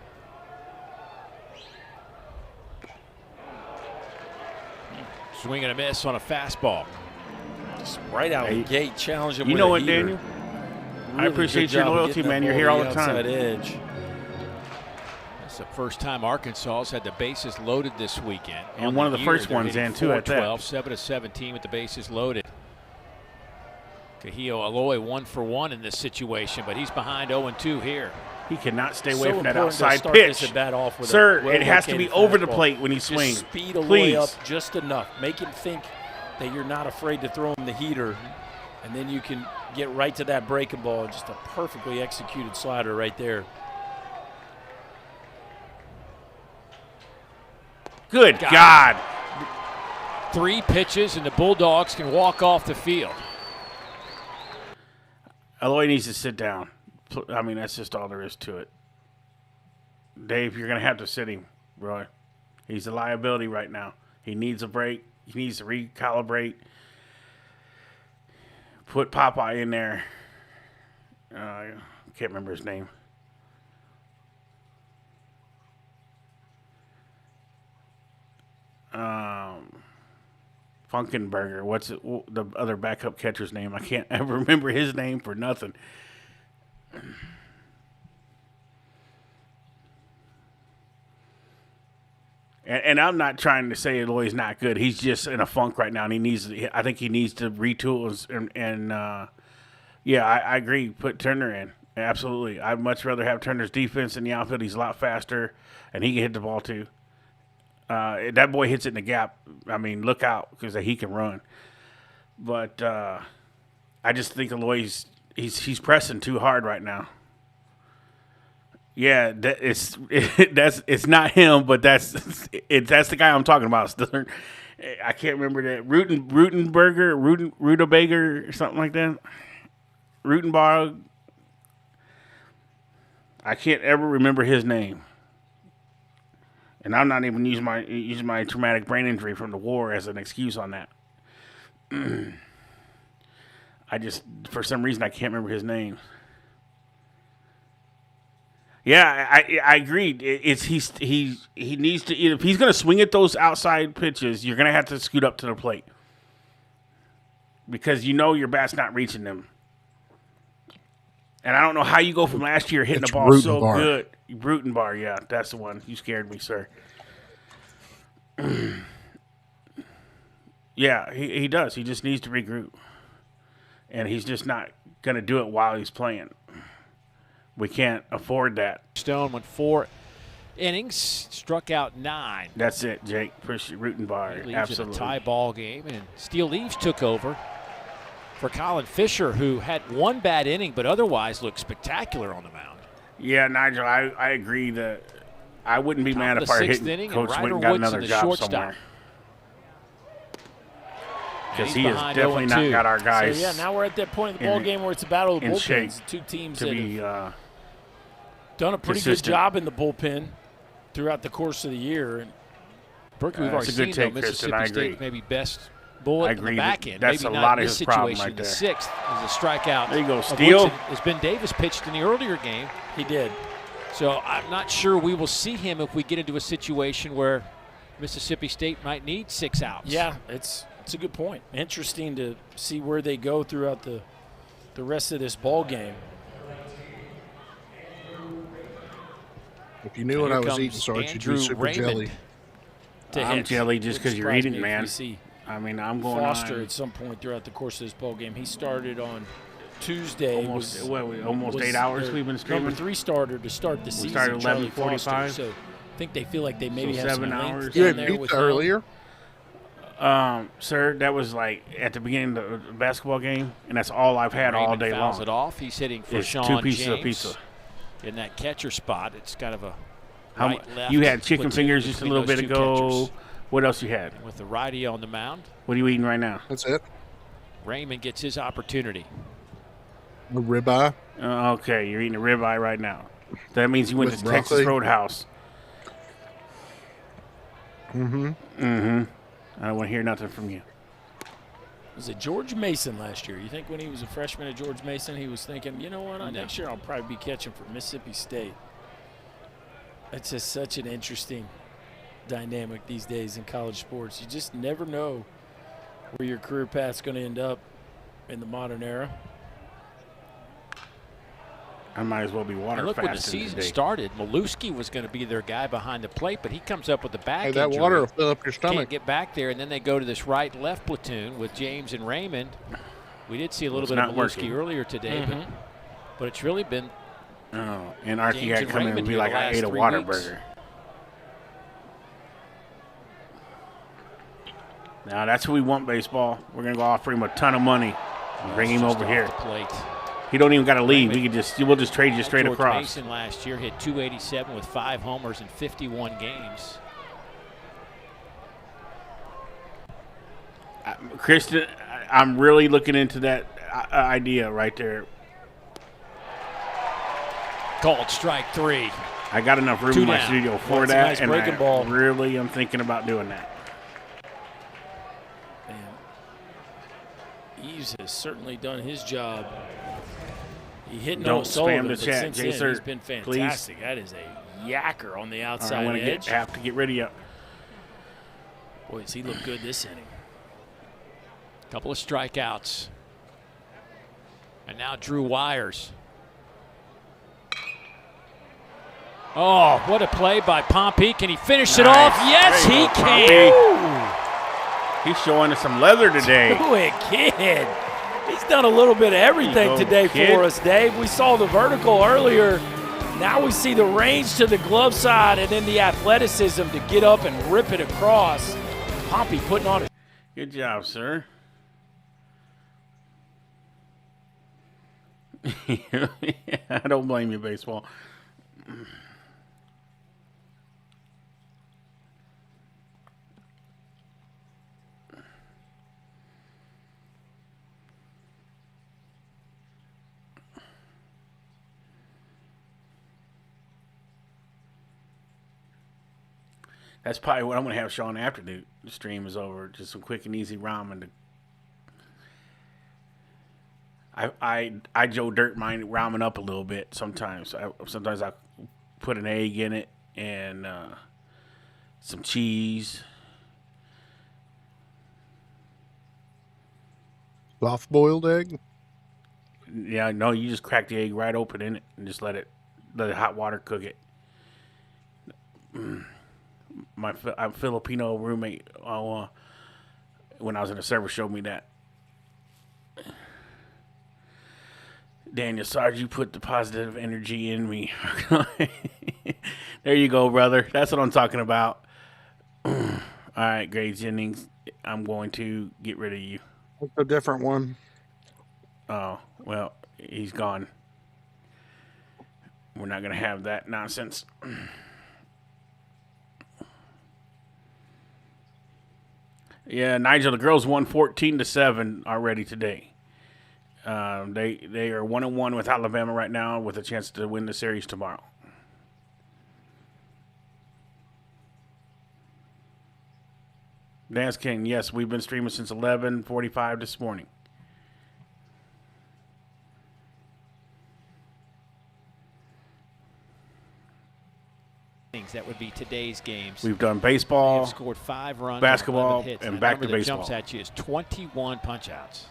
Swing and a miss on a fastball. Just right out of the gate, challenge him. You with know a what, heater. Daniel? I Really appreciate good your job of loyalty, getting man. that You're ball here all to the time. outside edge. It's the first time Arkansas has had the bases loaded this weekend. And On one of the year, first they're ones hitting in, too, at that. 4-12, 7-17 with the bases loaded. Kahio Aloy 1 for 1 in this situation, but he's behind 0-2 here. He cannot stay away So from that important to outside start this pitch. at bat off with Sir, a it has to be over the fastball. plate when he Just swings. speed Aloy Please. up just enough. Make him think that you're not afraid to throw him the heater, and then you can get right to that breaking ball. Just a perfectly executed slider right there. Good God. 3 pitches, and the Bulldogs can walk off the field. Aloy needs to sit down. I mean, that's just all there is to it. Dave, you're going to have to sit him, Roy. He's a liability right now. He needs a break. He needs to recalibrate. Put Popeye in there. I can't remember his name. Funkenberger. What's the other backup catcher's name? I can't ever remember his name for nothing. And I'm not trying to say Aloy's not good. He's just in a funk right now, and I think he needs to retool. I agree. Put Turner in. Absolutely. I'd much rather have Turner's defense in the outfield. He's a lot faster, and he can hit the ball too. That boy hits it in the gap. I mean, look out because he can run. But I just think Aloy's he's pressing too hard right now. Yeah, it's not him, but that's the guy I'm talking about. I can't remember that Rutabager or something like that. Rutenbog. I can't ever remember his name, and I'm not even using my traumatic brain injury from the war as an excuse on that. I just, for some reason, I can't remember his name. Yeah, I agreed. He needs to, if he's going to swing at those outside pitches, you're going to have to scoot up to the plate because your bat's not reaching them. And I don't know how you go from last year hitting the ball so good. Rutenbar, yeah, that's the one. You scared me, sir. Yeah, he does. He just needs to regroup. And he's just not going to do it while he's playing. We can't afford that. Stone went 4 innings, struck out 9. That's it, Jake. Appreciate Rutenbar. Absolutely. A tie ball game, and Steele Leaves took over for Colin Fisher, who had 1 bad inning, but otherwise looked spectacular on the mound. Yeah, Nigel, I agree that I wouldn't be mad if our hitting coach went and got another job somewhere. Because he has definitely not got our guys. So, yeah, now we're at that point of the ball game where it's a battle of the bullpens. Two teams that have done a pretty good job in the bullpen throughout the course of the year. And Berkeley, we've already seen though, Mississippi State maybe best bullet in the back end. That's maybe a not lot in of this his problem situation. right there. The 6th is a strikeout. There you go, Steele. As Ben Davis pitched in the earlier game. He did. So I'm not sure we will see him if we get into a situation where Mississippi State might need 6 outs. Yeah, it's a good point. Interesting to see where they go throughout the rest of this ball game. If you knew what I was eating, Sarge, you'd be super jelly. I'm jelly just because you're eating, man. I mean, I'm going Foster at some point throughout the course of this ball game. He started on Tuesday. Almost 8 hours we've been streaming. Number 3 starter to start the season. We started 11:45. So I think they feel like they maybe have 7 some hours. You had pizza earlier? Sir, that was like at the beginning of the basketball game, and that's all I've had all day long. It off. He's hitting for Sean 2 pieces James of pizza. In that catcher spot. It's kind of a right-left. You had chicken fingers just a little bit ago. Catchers. What else you had? With the righty on the mound. What are you eating right now? That's it. Raymond gets his opportunity. A ribeye. Okay, you're eating a ribeye right now. That means you went to Texas Roadhouse. Mm-hmm. Mm-hmm. I don't want to hear nothing from you. Was it George Mason last year? You think when he was a freshman at George Mason, he was thinking, you know what, next year I'll probably be catching for Mississippi State. It's just such an interesting dynamic these days in college sports. You just never know where your career path's going to end up in the modern era. I might as well be water and look, when the season started, Maluski was going to be their guy behind the plate, but he comes up with the back that injury. water will fill up your stomach. Can't get back there, and then they go to this right-left platoon with James and Raymond. We did see a little bit of Maluski earlier today, but it's really been and Archie got to come in and be like, I ate a water burger. Now, that's who we want, baseball. We're going to go offer him a ton of money and bring him over here. He don't even got to leave. We'll just trade you straight George across. Mason last year hit 287 with 5 homers in 51 games. Kristen, I'm really looking into that idea right there. Called strike 3. I got enough room in my studio for that, nice and breaking ball. Really am thinking about doing that. Eves has certainly done his job. He hit Don't Noah Sullivan, spam the but chat, since Jaser, then he's been fantastic. please. That is a yacker on the outside I'm going edge. to have to get rid of you. Boy, does he look good this inning. Couple of strikeouts. And now Drew Wires. Oh, what a play by Pompey. Can he finish it off? Yes, he can. He's showing us some leather today. Do it, kid. He's done a little bit of everything today for us, Dave. We saw the vertical earlier. Now we see the range to the glove side and then the athleticism to get up and rip it across. Pompey putting on it. Good job, sir. I don't blame you, baseball. That's probably what I'm going to have Sean after the stream is over. Just some quick and easy ramen. I Joe Dirt mine ramen up a little bit sometimes. Sometimes I put an egg in it and some cheese. Soft boiled egg? Yeah, no, you just crack the egg right open in it and just let hot water cook it. My Filipino roommate, when I was in the service, showed me that. Daniel Sarge, you put the positive energy in me. There you go, brother. That's what I'm talking about. All right, Grades Jennings, I'm going to get rid of you. That's a different one. Oh, well, he's gone. We're not going to have that nonsense. Yeah, Nigel, the girls won 14-7 already today. They are 1-1 with Alabama right now with a chance to win the series tomorrow. Dance King, yes, we've been streaming since 11:45 this morning. That would be today's games. We've done baseball, We've scored 5 runs, basketball, hits, and back to baseball. The jumps at you is 21 punch-outs.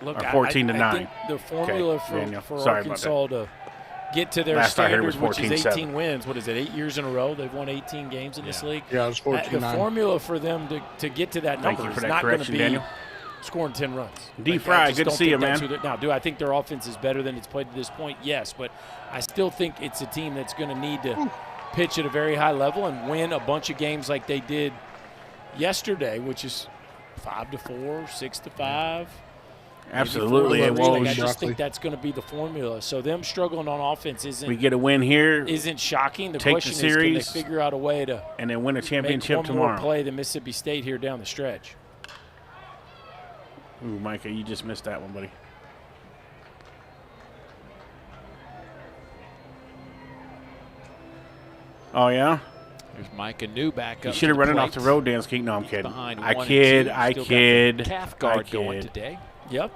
Look, or 14-9. I think the formula for Arkansas to get to their standard, which is 18 wins. What is it, 8 years in a row? They've won 18 games in this league. Yeah, it was 14-9. The formula for them to get to that number is not going to be Daniel. scoring 10 runs. D-Fry, good to see you, man. Now, do I think their offense is better than it's played to this point? Yes, but I still think it's a team that's going to need to pitch at a very high level and win a bunch of games like they did yesterday, which is 5-4, 6-5. Absolutely, it was. I just think that's going to be the formula. So them struggling on offense isn't. We get a win here. Isn't shocking. The take question the series, is, can they figure out a way to and then win a championship make one tomorrow? More play than Mississippi State here down the stretch. Ooh, Micah, you just missed that one, buddy. Oh yeah. There's Micah New back up. You should have run it off the road, Dance King. No, I'm kidding. I kid. kid. Calf guard going today. Yep.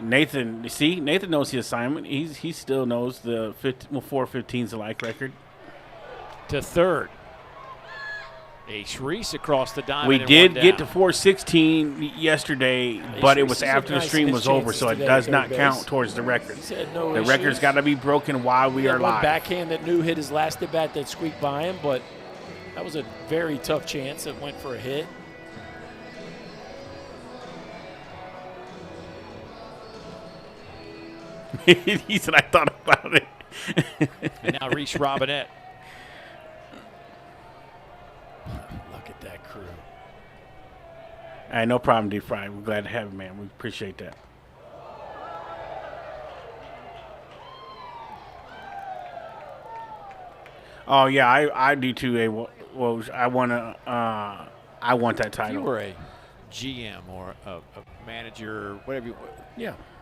Nathan, see, Nathan knows his assignment. He still knows the 4-15's alike record. To third. Ace Reese across the diamond. We did get to 416 yesterday, but it was after the stream was over, so it does not count towards the record. The record's got to be broken while we are live. Backhand that New hit his last at bat that squeaked by him, but that was a very tough chance. It went for a hit. He said, I thought about it. And now Reese Robinette. Look at that crew. All right, no problem, D-Fry. We're glad to have you, man. We appreciate that. Oh, yeah, I do too. Well, I want that title. If you were a GM or a manager, whatever you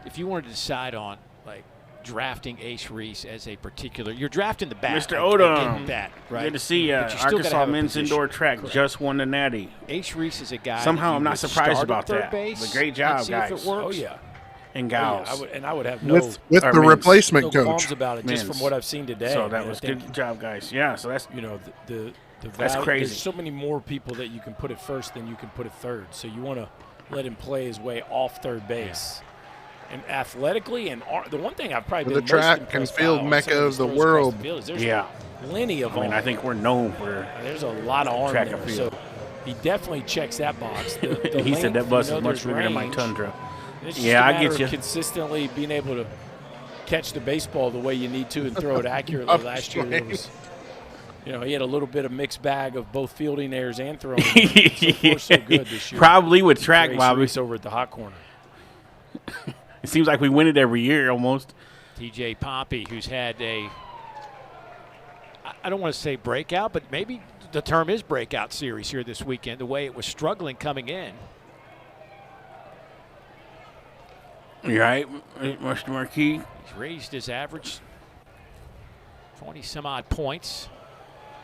if you wanted to decide on, like, drafting Ace Reese as a particular, you're drafting the bat. Mr. Odom, bat, right? good to see you. Arkansas men's indoor track just won the Natty. Ace Reese is a guy. Somehow I'm not surprised about that. Base, great job, guys. If it works. Oh yeah, and gals. Oh, yeah. I would have no with the replacement coach qualms about it, just from what I've seen today. So that was good job, guys. Yeah, so that's that's crazy. There's so many more people that you can put at first than you can put at third. So you want to let him play his way off third base. And athletically, and the one thing I've probably been the track and field mecca of the world. There's plenty of arm. I think we're known for there's a lot of arm track there. and field. So He definitely checks that box. The He said that bus is much bigger than my Tundra. Yeah, I get you. Consistently being able to catch the baseball the way you need to and throw it accurately. Last year, it was, he had a little bit of mixed bag of both fielding errors and throwing errors. So far, so good this year. Probably with track, Bobby. Reese over at the hot corner. It seems like we win it every year almost. TJ Pompey, who's had I don't want to say breakout, but maybe the term is breakout series here this weekend, the way it was struggling coming in. You're right, Mr. Marquis. He's raised his average 20-some-odd points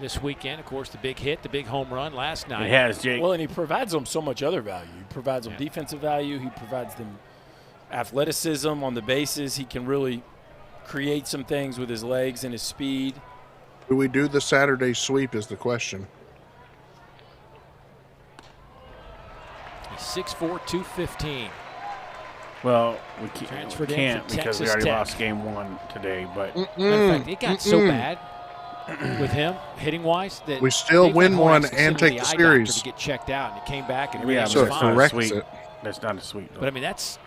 this weekend. Of course, the big hit, the big home run last night. It has, Jake. Well, and he provides them so much other value. He provides them defensive value. He provides them athleticism on the bases. He can really create some things with his legs and his speed. Do we do the Saturday sweep is the question. He's 6'4", 215. Well, we can't because we already Tech. lost game 1 today. But Matter of fact, it got so bad with him hitting-wise that we still win one and take the series. To get checked out, and he came back and yeah, so but that's not a sweep. That's not a sweep. Though. But I mean, that's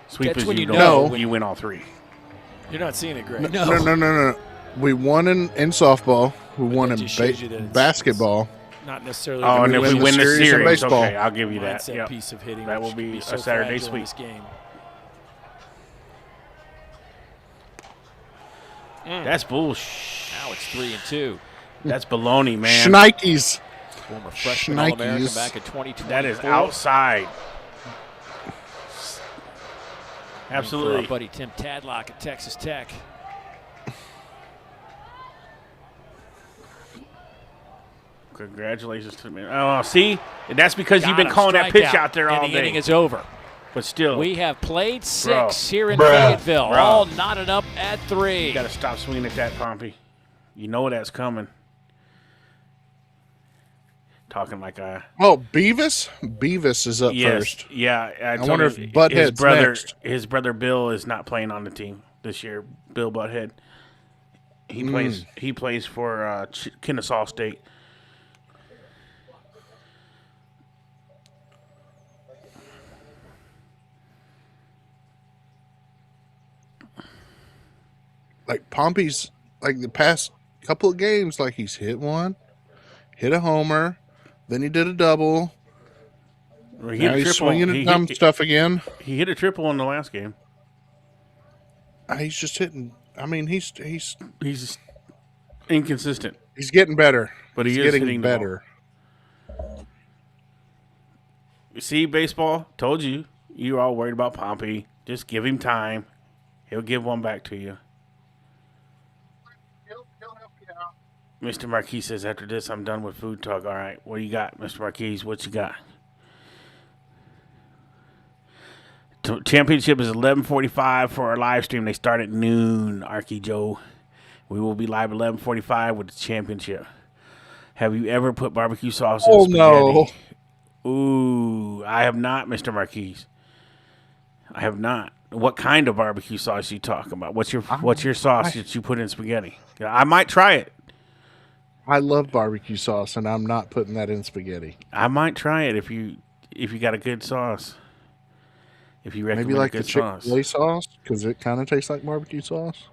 sweep that's is when you know you win all 3. You're not seeing it, Greg. No. We won in softball. We won in basketball. Not necessarily. Oh, and if we win the series, in baseball. okay, I'll give you that. Mindset piece of hitting. That will be a Saturday sweep. Game. That's bullshit. Now it's 3-2. That's baloney, man. Shnikes. Former freshman All-American back in 2020. That is outside. Absolutely. For our buddy Tim Tadlock at Texas Tech. Congratulations to me. Oh, see? That's because you've been calling that pitch out there all and the day. inning is over. But still. We have played 6 here in Fayetteville. All knotted up at 3. You got to stop swinging at that, Pompey. You know that's coming. Talking like a... Oh, Beavis? Beavis is up first. Yeah. I wonder if Butthead's next. His brother Bill is not playing on the team this year. Bill Butthead. He plays for Kennesaw State. Like Pompey's, like the past couple of games, like he's hit one, hit a homer, then he did a double. Well, now he's swinging at dumb stuff again. He hit a triple in the last game. He's just hitting. I mean, he's inconsistent. He's getting better, but he's getting better. You see, baseball told you. You're all worried about Pompey. Just give him time. He'll give one back to you. Mr. Marquis says, after this, I'm done with food talk. All right, what do you got, Mr. Marquis? What you got? Championship is 11:45 for our live stream. They start at noon, Arky Joe. We will be live at 11:45 with the championship. Have you ever put barbecue sauce in spaghetti? No. Ooh, I have not, Mr. Marquis. I have not. What kind of barbecue sauce you talking about? What's your sauce that you put in spaghetti? I might try it. I love barbecue sauce, and I'm not putting that in spaghetti. I might try it if you got a good sauce. If you recommend maybe like a good the Chick-fil-A sauce, because it kind of tastes like barbecue sauce.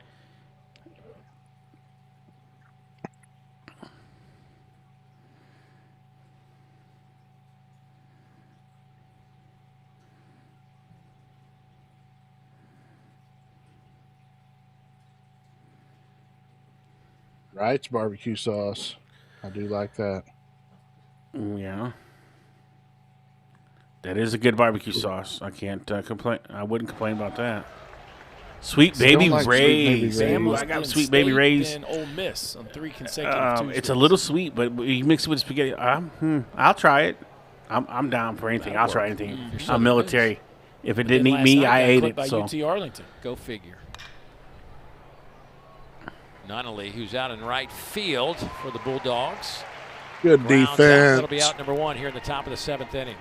Right, barbecue sauce. I do like that. Yeah. That is a good barbecue sauce. I can't complain. I wouldn't complain about that. Sweet Baby Ray's. I got Sweet Baby Ray's. And Ole Miss on 3 consecutive Tuesdays. It's a little sweet, but you mix it with spaghetti. I'll try it. I'm down for anything. I'll try anything. I'm military. If it didn't eat me, I ate it. By So UT Arlington. Go figure. Nunnally, who's out in right field for the Bulldogs. Good defense. That'll be out number 1 here in the top of the 7th inning.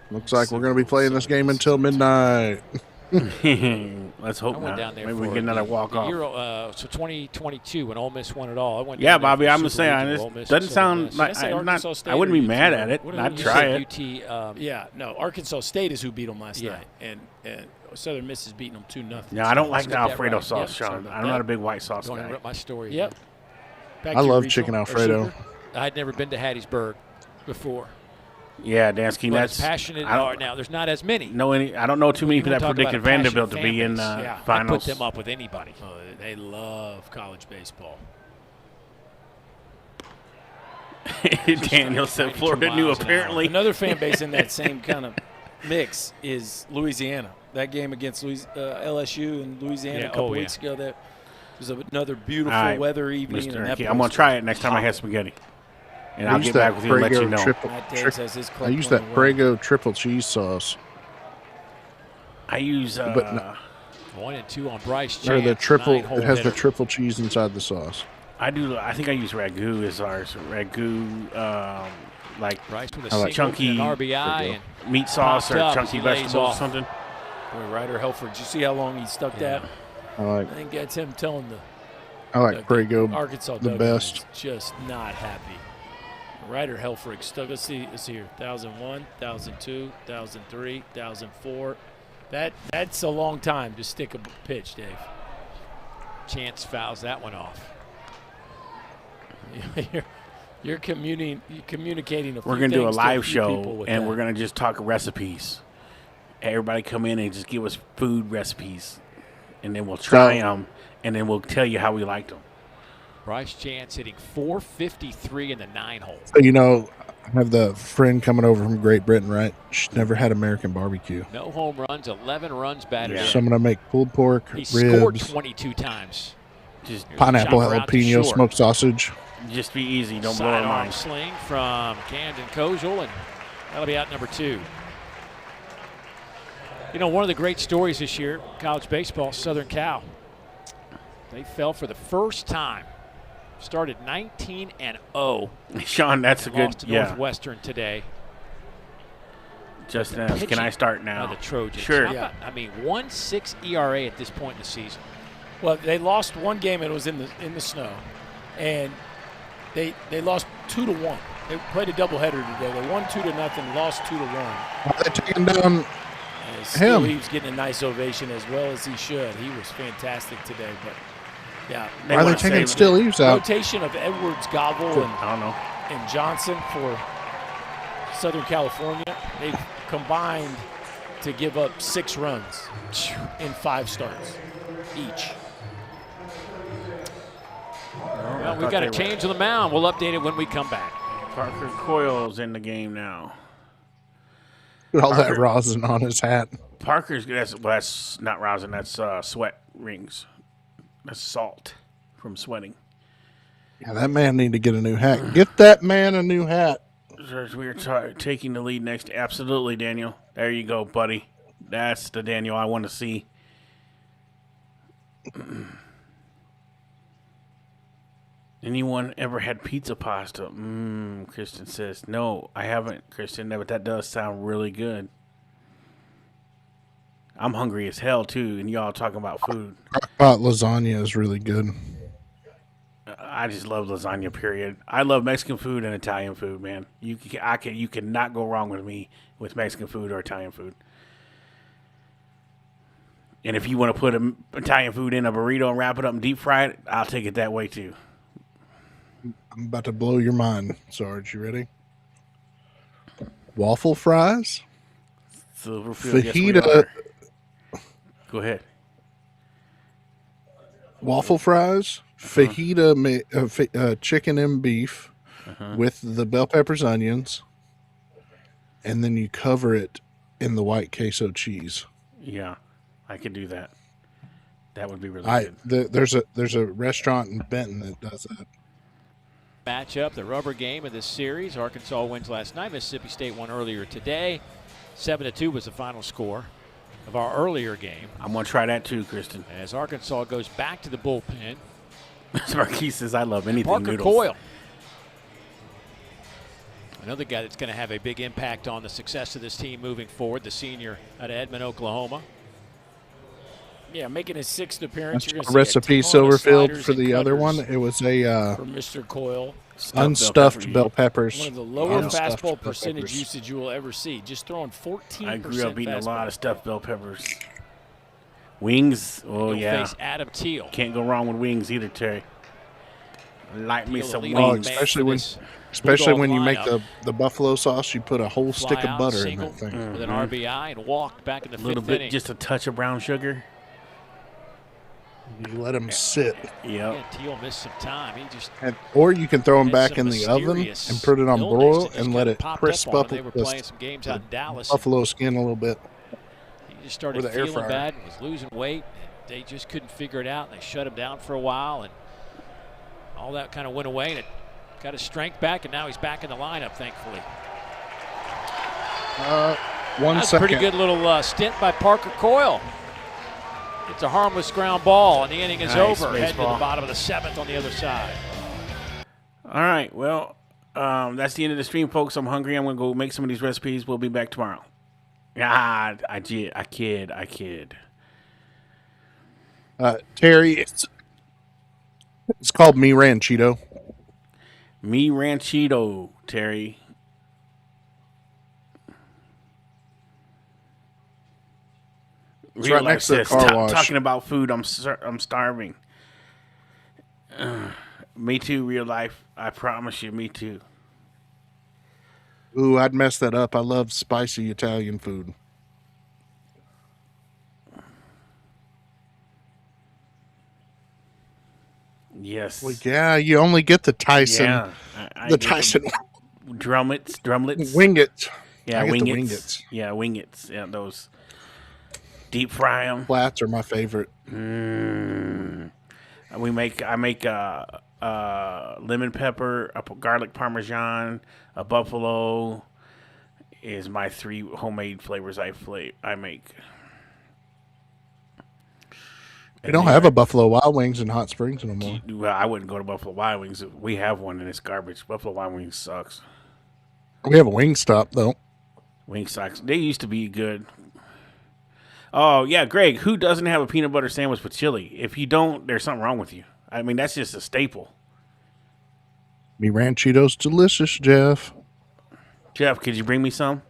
Looks like we're going to be playing this game until midnight. Let's hope I went not. down there Maybe for we get another walk off. So 2022 when Ole Miss won it all. I went. Yeah, down there Bobby, for I'm the just Super saying. Regional, Ole It Miss, doesn't Southern sound Miss. like Did I say I'm not. Arkansas State I wouldn't or be mad UT? at it. What did I'd you try say? it. UT. Yeah, no, Arkansas State is who beat them last Yeah. night, and Southern Miss is beating them 2-0. Yeah, I don't like Let's the get that Alfredo right. sauce, Yep, sorry Sean. about I'm that. not a big white sauce Don't guy. interrupt my story. Yep. Back I to love regional chicken or Alfredo. super. I had never been to Hattiesburg before. Yeah, Dansky, But that's as passionate I don't now. There's not as many. I don't know too many people that Talk about predicted a passionate Vanderbilt to be fan in base. Yeah, finals. I put them up with anybody. Oh, they love college baseball. Daniel said Florida knew apparently. Another fan base in that same kind of mix is Louisiana. That game against LSU and Louisiana a couple weeks ago, that was another beautiful weather evening. Mr. And that I'm going to try it next time I have spaghetti. And I'll get back with you and let you know. I use that Prego triple cheese sauce. I use 1 and 2 on Bryce Chance. Or the triple. It has hitter. the triple cheese inside the sauce. I think I use ragu as ours. Ragu, like Bryce with a like chunky and an RBI and meat sauce or popped up chunky as he lays vegetables or off. something. Boy, Ryder Helford, did you see how long he stuck that? I I think that's him telling like Prego Arkansas the Dugout best. is just not happy. Ryder Helfrich stuck. Let's see here. 1001, 1002, 1003, 1004. That's a long time to stick a pitch, Dave. Chance fouls that one off. You're communicating. We're going to do a live show, and we're going to just talk recipes. Everybody come in and just give us food recipes, and then we'll try them, and then we'll tell you how we liked them. Bryce Chance hitting .453 in the 9-hole. So, I have the friend coming over from Great Britain, right? She's never had American barbecue. No home runs, 11 runs batted in. So I'm going to make pulled pork, He ribs, scored 22 times. Just pineapple chop her out to jalapeno short. smoked sausage. Just be easy. Don't blow our Sidearm mind. sling from Camden Kozel, and that'll be out number 2. One of the great stories this year, college baseball, Southern Cal. They fell for the first time. Started 19-0. Sean, that's a good, Lost to Northwestern today. Just can I start now? The Trojans. Sure. How about, 1.6 ERA at this point in the season. Well, they lost one game, and it was in the snow, and they lost 2-1. They played a doubleheader today. They won 2-0, lost 2-1. They're taking down Still, him. he was getting a nice ovation as well as he should. He was fantastic today, but yeah. Why are they taking Still Eves out? Rotation of Edwards, Gobble, and Johnson for Southern California. They've combined to give up 6 runs in 5 starts each. Well, we've got a change on the mound. We'll update it when we come back. Parker Coyle's in the game now. All that rosin on his hat. Parker's that's not rosin. That's sweat rings. That's salt from sweating. Yeah, that man need to get a new hat. Get that man a new hat. We're taking the lead next. Absolutely, Daniel. There you go, buddy. That's the Daniel I want to see. Anyone ever had pizza pasta? Kristen says, no, I haven't, Kristen, but that does sound really good. I'm hungry as hell, too, and y'all talking about food. Crock-pot lasagna is really good. I just love lasagna, period. I love Mexican food and Italian food, man. You cannot go wrong with me with Mexican food or Italian food. And if you want to put Italian food in a burrito and wrap it up and deep fry it, I'll take it that way, too. I'm about to blow your mind, Sarge. You ready? Waffle fries? Fajita. Go ahead. Waffle fries, fajita chicken and beef with the bell peppers, onions, and then you cover it in the white queso cheese. Yeah, I could do that. That would be really good. There's a restaurant in Benton that does that. Matchup, the rubber game of this series. Arkansas wins last night. Mississippi State won earlier today. 7-2 was the final score of our earlier game. I'm going to try that too, Kristen. As Arkansas goes back to the bullpen. Marquis says, I love anything Parker noodles. Coyle. Another guy that's going to have a big impact on the success of this team moving forward, the senior out of Edmond, Oklahoma. Yeah, making his 6th appearance. That's You're a going to recipe see a ton of Silverfield sliders for and the other cutters one. It was a for Mr. Coyle. unstuffed bell peppers. One of the lower Unstuffed fastball bell percentage peppers. usage you will ever see. Just throwing 14%. I grew up eating fastball. a lot of stuffed bell peppers. Wings, oh He'll yeah. face Adam Teal. Can't go wrong with wings either, Terry. Like me Teal, some the wings. leadoff Especially when you Bulldog make the buffalo sauce, you put a whole stick Fly of out, butter in single that thing. with an RBI and walked back in the A little fifth bit, inning. just a touch of brown sugar. You let them sit. Yep. Yeah, Teal missed some time. He just Or you can throw them had back some in the oven mysterious and put it on illness broil that just and let kinda it popped crisp up on up him. They were the playing some games out in Dallas. buffalo skin a little bit. He just started Or the air feeling fryer. bad and was losing weight. And they just couldn't figure it out. And they shut him down for a while, and all that kind of went away. And it got his strength back, and now he's back in the lineup, thankfully. That's a pretty good little stint by Parker Coyle. It's a harmless ground ball, and the inning is Nice over. Heading to baseball. the bottom of the 7th on the other side. All right, well, that's the end of the stream, folks. I'm hungry. I'm going to go make some of these recipes. We'll be back tomorrow. I kid. Terry, it's called Me Ranchito. Me Ranchito, Terry. It's right next to the car Stop wash. talking about food. I'm starving. Me too, real life. I promise you, me too. Ooh, I'd mess that up. I love spicy Italian food. Yes. Well, yeah, you only get the Tyson. Yeah, I the get Tyson. drumlets. Wingets. Yeah, I get the wingets. Yeah, wingets. Yeah, those. Deep fry them. Flats are my favorite. I make lemon pepper, a garlic parmesan, a buffalo. Is my 3 homemade flavors I make. We don't have a Buffalo Wild Wings in Hot Springs no more. Well, I wouldn't go to Buffalo Wild Wings. We have one and it's garbage. Buffalo Wild Wings sucks. We have a Wingstop though. Wingstops. They used to be good. Oh yeah, Greg. Who doesn't have a peanut butter sandwich with chili? If you don't, there's something wrong with you. I mean, that's just a staple. Me Ranchito's delicious, Jeff. Jeff, could you bring me some?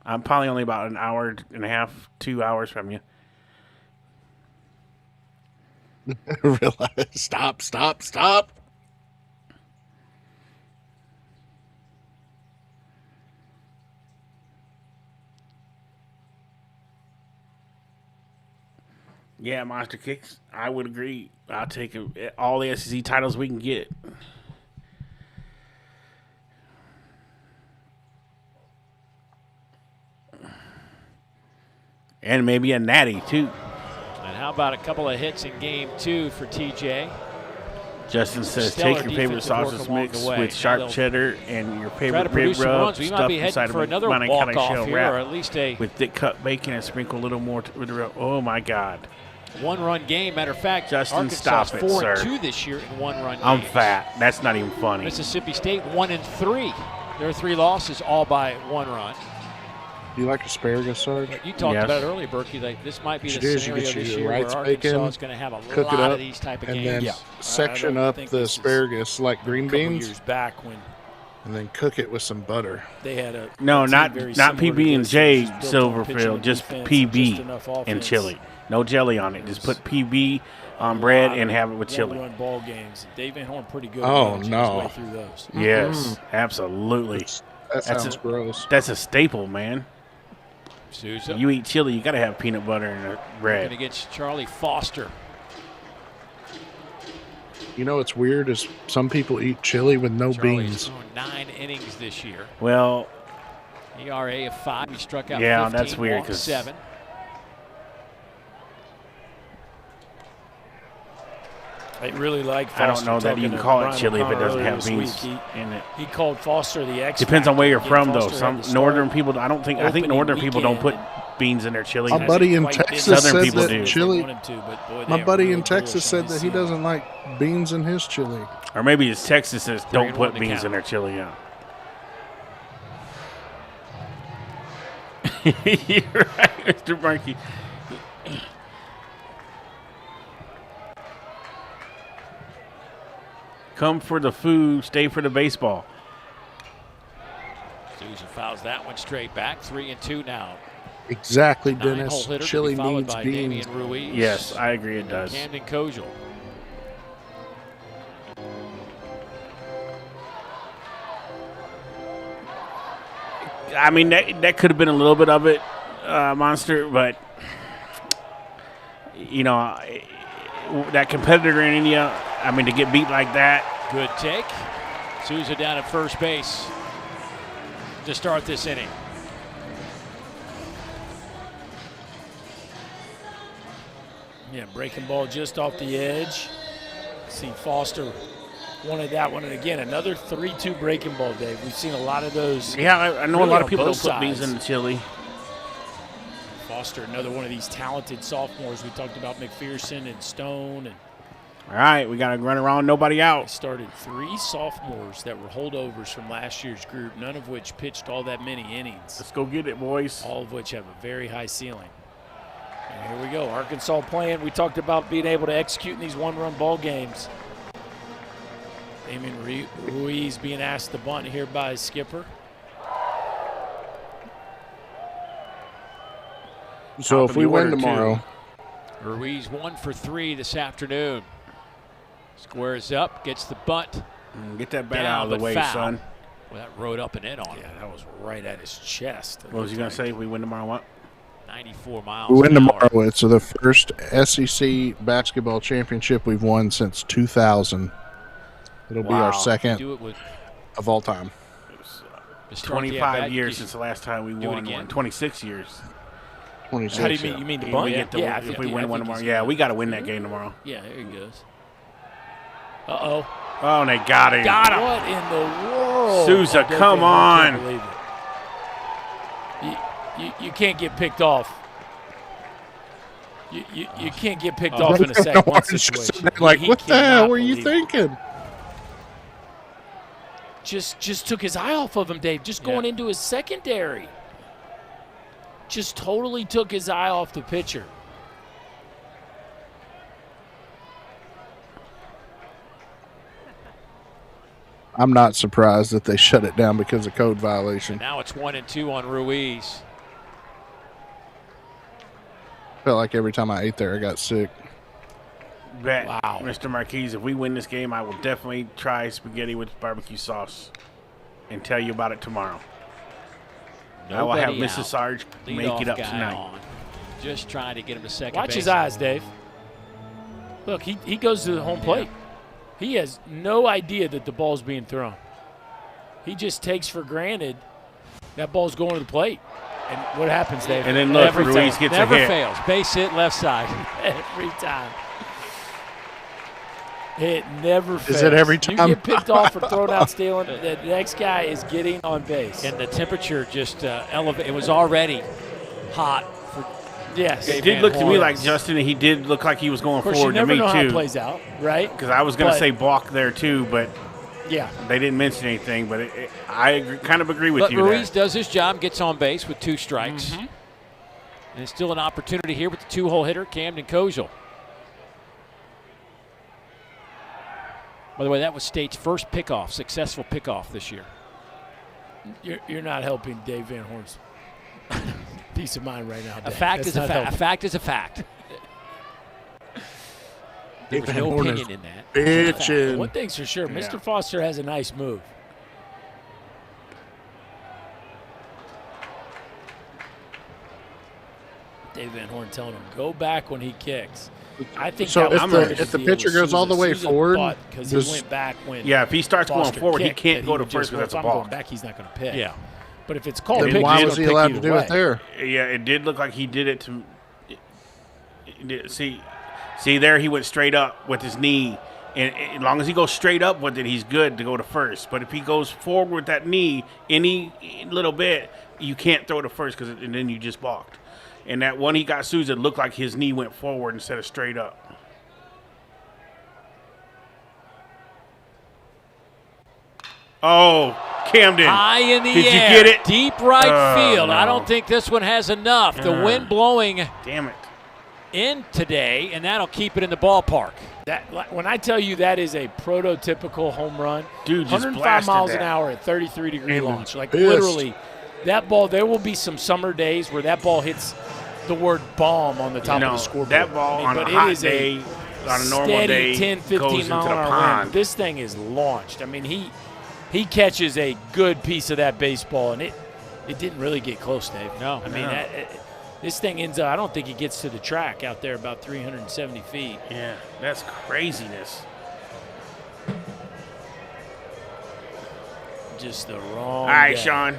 I'm probably only about an hour and a half, 2 hours from you. Realize. Stop. Yeah, Monster Kicks. I would agree. I'll take all the SEC titles we can get. And maybe a natty, too. And how about a couple of hits in game 2 for TJ? Justin says, Stellar take your favorite defensive work sausage along mix the way. with Now sharp they'll cheddar and your try favorite to rib produce some rub runs. We might stuffed be heading inside for of another a Montana walk-off shell here, wrap or at least a with thick cut bacon and sprinkle a little more with the rub. Oh my God! one-run game. Matter of fact, Justin, Arkansas stop it, 4-2 sir. this year in one-run games. I'm fat. That's not even funny. Mississippi State 1-3. Their 3 losses all by 1 run. Do you like asparagus, Sarge? You talked about it earlier, Berkey. Like this might be the scenario get this you year where rice Arkansas bacon, is going to have a cook it lot up, of these type of and games. then section up the asparagus like green beans. Years back when and then cook it with some butter. they had a No, a team not very not similar to PB and this, J just built on pitching Silverfield, and just defense and just enough PB and offense. chili. No jelly on it. Just put PB on bread and have it with chili. One-run ball games. Dave Van Horn pretty good. Oh, at managing no. his way through those. Yes, absolutely. That sounds gross. That's a staple, man. Sousa. You eat chili, you got to have peanut butter and Going bread. against Charlie Foster. You know what's weird is some people eat chili with no Charlie's beans. thrown 9 innings this year. Well, ERA of 5. He struck out yeah, 15, that's weird walked because 7. I really like Foster. I don't know that you can talking to call it Brian chili if it O'Connor doesn't earlier have this beans week. in it. He called Foster the X. Depends on where you're factor. from, Again, though. Foster Some had to northern start people, I think opening northern people don't put weekend. beans in their chili. My buddy in quite Texas did. Southern said people that do. chili. Wanted to, but boy, they My are buddy really in Texas bullish on said that this he scene. doesn't like beans in his chili. Or maybe it's Texas says don't 3-1 put to beans count. in their chili. Yeah. You're right, Mr. Markey. Come for the food, stay for the baseball. Souza fouls that one straight back. 3-2 now. Exactly, Nine-hole Dennis. hitter to Chili be followed needs by beans. Damian Ruiz. Yes, I agree it does. Camden Kojal. I mean, that could have been a little bit of it, Monster, but, you know, that competitor in India, I mean, to get beat like that. Good take. Souza down at first base to start this inning. Yeah, breaking ball just off the edge. See Foster wanted that one. And again, another 3-2 breaking ball, Dave. We've seen a lot of those. Yeah, I know really a lot of on people both don't put these sides. in the chili. Foster, another one of these talented sophomores. We talked about McPherson and Stone. And All right, we got to run around, nobody out. started 3 sophomores that were holdovers from last year's group, none of which pitched all that many innings. Let's go get it, boys. All of which have a very high ceiling. And here we go. Arkansas playing. We talked about being able to execute in these one-run ball games. Damian Ruiz being asked to bunt here by his skipper. So if we win tomorrow, Ruiz 1 for 3 this afternoon. Squares up, gets the bunt. Get that bat down, out of the but way, foul. son. Well, that rode up and in on him. Yeah, that was right at his chest. What was he going to say? If we win tomorrow, what? 94 miles we win an hour. tomorrow. It's the first SEC basketball championship we've won since 2000. It'll be our second Do it with of all time. to start the 25 at-bat. years since the last time we Do it won again? one. 26 years. 26. How do you mean? You mean the We bunt? get the- Yeah, I if think we he- win I one think tomorrow. he's Yeah, good. we got to win that game tomorrow. Yeah, there he goes. Uh-oh. Oh, and they got him. Got him. What in the world? Souza, I don't come think I on. can't believe it. You can't get picked off. You can't get picked off in a second one situation. Like, He what the hell cannot were you believe it. thinking? Just took his eye off of him, Dave. Just going into his secondary. Just totally took his eye off the pitcher. I'm not surprised that they shut it down because of code violation. Now it's 1-2 on Ruiz. Felt like every time I ate there, I got sick. Bet, Wow. Mr. Marquise, if we win this game, I will definitely try spaghetti with barbecue sauce and tell you about it tomorrow. I will have Nobody Mrs. out. Sarge make Leadoff it up guy tonight. on. Just trying to get him to second Watch base. his eyes, Dave. Look, he goes to the home plate. He has no idea that the ball's being thrown. He just takes for granted that ball's going to the plate. And what happens, Dave? And then look, Every Ruiz time. gets a Never hit. fails. Base hit, left side. Every time. It never fails. Is it every time? You get picked off for throwing out stealing, the next guy is getting on base. And the temperature just elevated. It was already hot. Yes. It did look to me like Justin, he did look like he was going Of course, forward you never to me, know how too. it plays out, right? Because I was going to But- say balk there, too, but Yeah. they didn't mention anything. But kind of agree with But you Ruiz there. does his job, gets on base with 2 strikes. Mm-hmm. And it's still an opportunity here with the 2-hole hitter, Camden Kojal. By the way, that was State's first pickoff, successful pickoff this year. You're not helping Dave Van Horn's peace of mind right now. A Dave. fact That's is a not fact. A helping. fact is a fact. There was Van no Horn opinion is in that. bitchin'. One thing's for sure, Mr. Foster has a nice move. Dave Van Horn telling him, go back when he kicks. I think So that was if part the- of if the deal pitcher with goes all the way Souza forward, because does- he went back when Yeah, if he starts going Foster forward, he kicked, can't that go to would first just because that's a if I'm going balk. back, he's not going to pick. Yeah. But if it's called Then pitch, why he's was gonna he pick allowed to either do way. it there? Yeah, it did look like he did it to see there he went straight up with his knee, and as long as he goes straight up with it, he's good to go to first. But if he goes forward with that knee any little bit, you can't throw to first and then you just balked. And that one he got Souza looked like his knee went forward instead of straight up. Oh, Camden. High in the Did air. you get it? Deep right Oh, field. I no. don't think this one has enough. The wind blowing Damn it. in today, and that'll keep it in the ballpark. That when I tell you that is a prototypical home run, dude, just 105 miles that an hour at 33-degree launch. Like pissed. literally, that ball. There will be some summer days where that ball hits the word bomb on the top of the scoreboard. That ball on a hot day, on a normal day, 10, 15 goes into mile the an hour pond. wind. This thing is launched. I mean, he catches a good piece of that baseball, and it didn't really get close, Dave. No. I mean, this thing ends up, I don't think it gets to the track out there about 370 feet. Yeah, that's craziness. Just the wrong All right, day. Sean.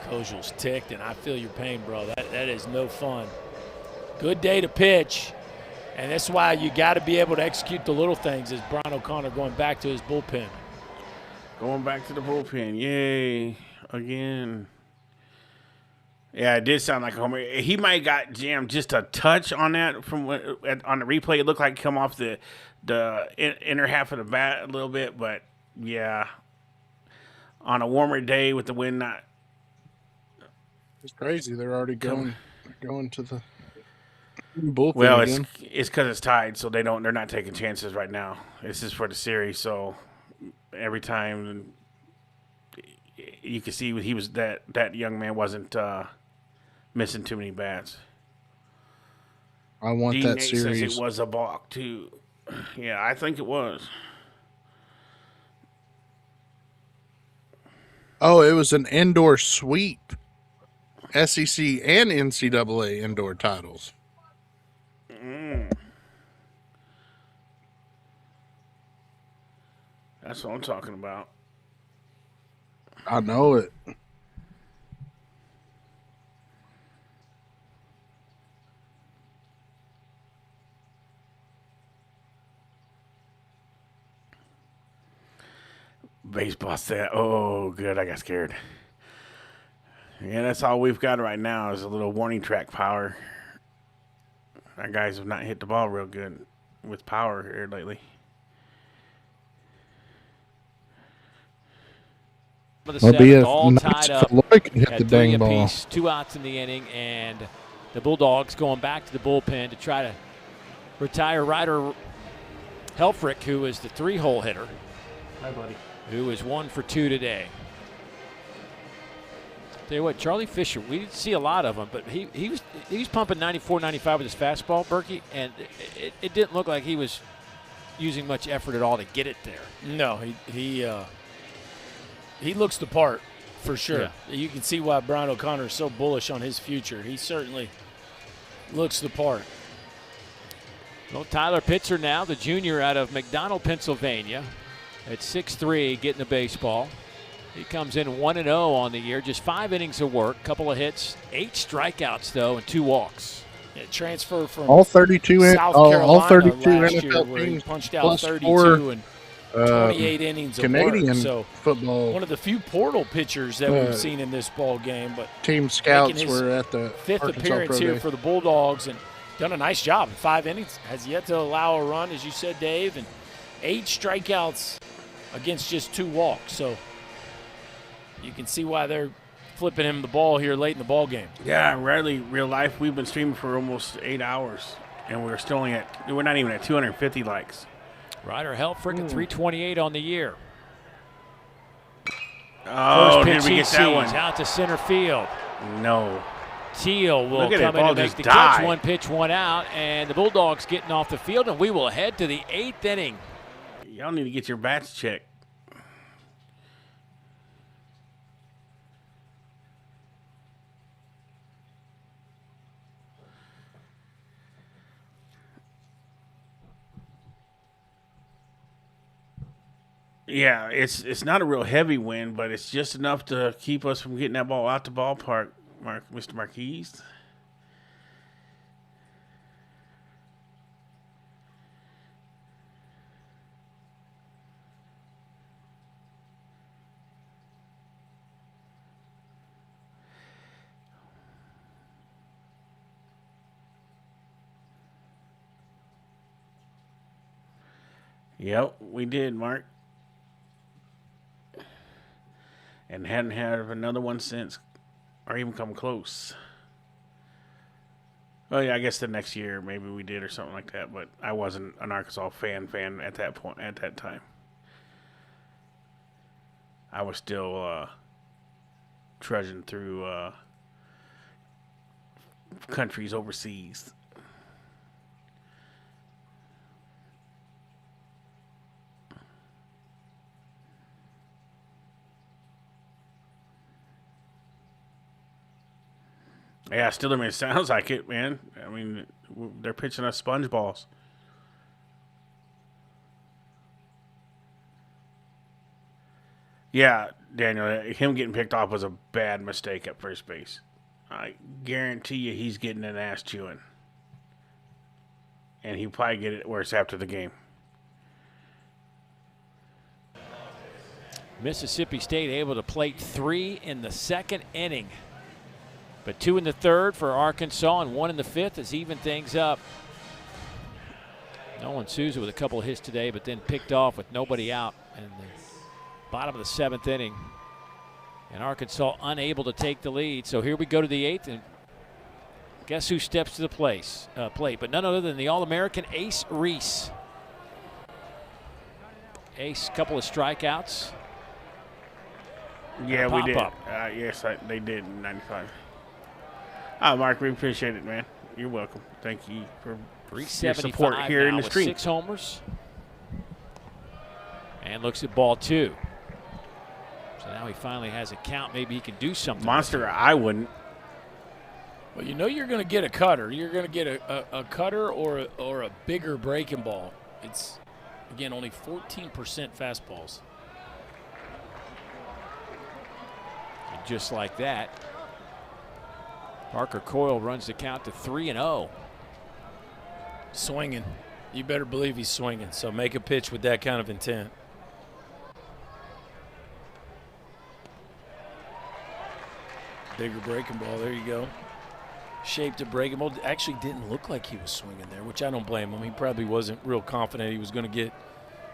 Kojal's ticked, and I feel your pain, bro. That is no fun. Good day to pitch, and that's why you got to be able to execute the little things as Brian O'Connor going back to his bullpen. Going back to the bullpen. Yay. Again. Yeah, it did sound like a homer. He might have got jammed just a touch on that from on the replay. It looked like come off the inner half of the bat a little bit, but yeah, on a warmer day with the wind not. It's crazy. They're already going to the bullpen. Well, again. it's because it's tied, so they're not taking chances right now. This is for the series, so every time you can see he was that young man wasn't. Missing too many bats. I want that Nate series. Says it was a balk too. Yeah, I think it was. Oh, it was an indoor sweep. SEC and NCAA indoor titles. That's what I'm talking about. I know it. Baseball set. Oh, good. I got scared. Yeah, that's all we've got right now is a little warning track power. Our guys have not hit the ball real good with power here lately. The seventh, all tied up. Hit Had the dang three ball. apiece, 2 outs in the inning, and the Bulldogs going back to the bullpen to try to retire Ryder Helfrich, who is the 3-hole hitter. Hi, buddy. Who is 1 for 2 today. Tell you what, Charlie Fisher, we didn't see a lot of him, but he was pumping 94, 95 with his fastball, Berkey, and it didn't look like he was using much effort at all to get it there. No, he looks the part for sure. Yeah. You can see why Brian O'Connor is so bullish on his future. He certainly looks the part. Well, Tyler Pitzer now, the junior out of McDonald, Pennsylvania, at 6'3", getting the baseball. He comes in 1-0 on the year, just 5 innings of work, couple of hits, 8 strikeouts though, and 2 walks. Yeah, transfer from all 32 South all Carolina 32 last year, NFL where he teams punched out plus 32 and 28 innings of Canadian work. So football. one of the few portal pitchers that we've seen in this ball game. But team scouts making his were at the 5th Arkansas appearance Pro here Day. for the Bulldogs and done a nice job in 5 innings. Has yet to allow a run, as you said, Dave, and 8 strikeouts against just 2 walks. So you can see why they're flipping him the ball here late in the ball game. Yeah, rarely real life. We've been streaming for almost 8 hours, and we're still only we're not even at 250 likes. Ryder Helfrich at 328 on the year. Oh, First did pitch we he get that one? sees out to center field. No. Teal will Look at it, come in ball to make just the died. catch. 1 pitch, 1 out, and the Bulldogs getting off the field, and we will head to the 8th inning. Y'all need to get your bats checked. Yeah, it's not a real heavy wind, but it's just enough to keep us from getting that ball out the ballpark, Mr. Marquis. Yep, we did, Mark. And hadn't had another one since, or even come close. Oh yeah, I guess the next year maybe we did or something like that. But I wasn't an Arkansas fan at that point at that time. I was still trudging through countries overseas. Yeah, still, I mean, it sounds like it, man. I mean, they're pitching us sponge balls. Yeah, Daniel, him getting picked off was a bad mistake at first base. I guarantee you he's getting an ass chewing. And he'll probably get it worse after the game. Mississippi State able to plate 3 in the second inning. But 2 in the third for Arkansas and 1 in the fifth has evened things up. Nolan Souza with a couple of hits today, but then picked off with nobody out in the bottom of the 7th inning. And Arkansas unable to take the lead. So here we go to the 8th, and guess who steps to the plate? But none other than the All-American Ace Reese. Ace, couple of strikeouts. Yeah, we did. Yes, they did in 95. Mark, we appreciate it, man. You're welcome. Thank you for your support here in the stream. 6 homers. And looks at ball 2. So now he finally has a count. Maybe he can do something. Monster, I wouldn't. Well, you know you're going to get a cutter. You're going to get a cutter or a bigger breaking ball. It's, again, only 14% fastballs. And just like that, Parker Coyle runs the count to 3-0. Swinging. You better believe he's swinging. So make a pitch with that kind of intent. Bigger breaking ball. There you go. Shaped a breaking ball. Actually didn't look like he was swinging there, which I don't blame him. He probably wasn't real confident he was going to get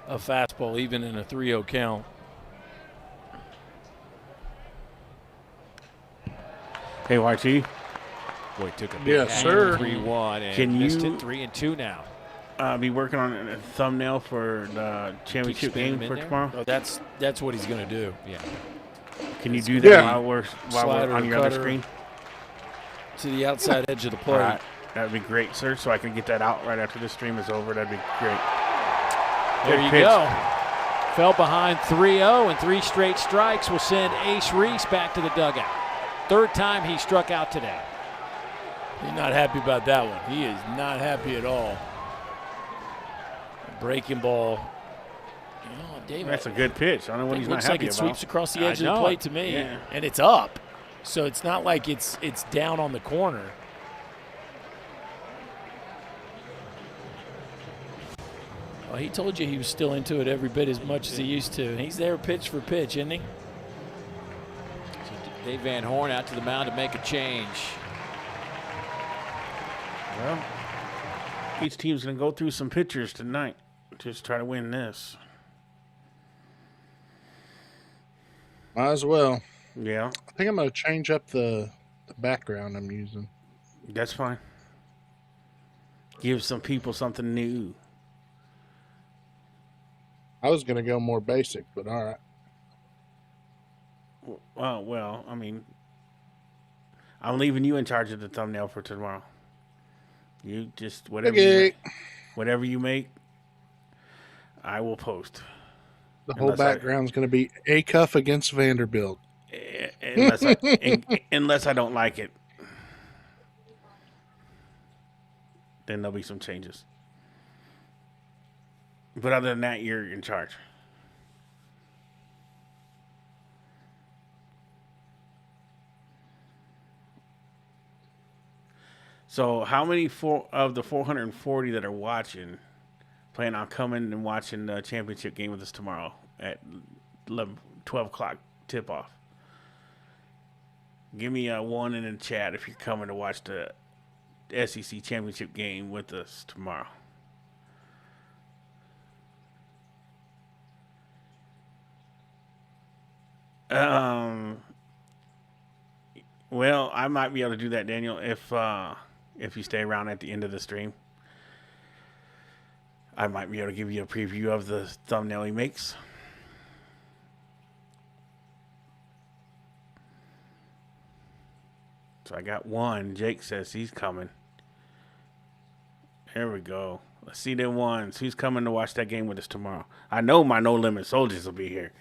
a fastball even in a 3-0 count. Hey, YT. Boy, took a big yes, sir. 3-1 and Can missed you it 3-2 now. Be working on a thumbnail for the championship game for tomorrow? Oh, that's what he's going to do. Yeah. Can you do that while we're on your other screen? To the outside edge of the plate. All right. That would be great, sir, so I can get that out right after the stream is over. That'd be great. There you go. Fell behind 3-0, and 3 straight strikes will send Ace Reese back to the dugout. 3rd time he struck out today. He's not happy about that one. He is not happy at all. Breaking ball. Oh, David, that's a good pitch. I don't know what he's not happy about. Looks like it sweeps across the edge of the plate to me, and it's up. So it's not like it's down on the corner. Well, he told you he was still into it every bit as much as he used to. He's there pitch for pitch, isn't he? So Dave Van Horn out to the mound to make a change. Well, each team's going to go through some pitchers tonight. Just try to win this. Might as well. Yeah. I think I'm going to change up the background I'm using. That's fine. Give some people something new. I was going to go more basic, but all right. Well, I mean, I'm leaving you in charge of the thumbnail for tomorrow. You just, whatever you make, I will post. The whole background's going to be Acuff against Vanderbilt. Unless I don't like it. Then there'll be some changes. But other than that, you're in charge. So how many of the 440 that are watching plan on coming and watching the championship game with us tomorrow at 12 o'clock tip-off? Give me a 1 in the chat if you're coming to watch the SEC championship game with us tomorrow. Well, I might be able to do that, Daniel, if if you stay around at the end of the stream. I might be able to give you a preview of the thumbnail he makes. So I got one. Jake says he's coming. There we go. Let's see them ones. Who's coming to watch that game with us tomorrow? I know my No Limit Soldiers will be here.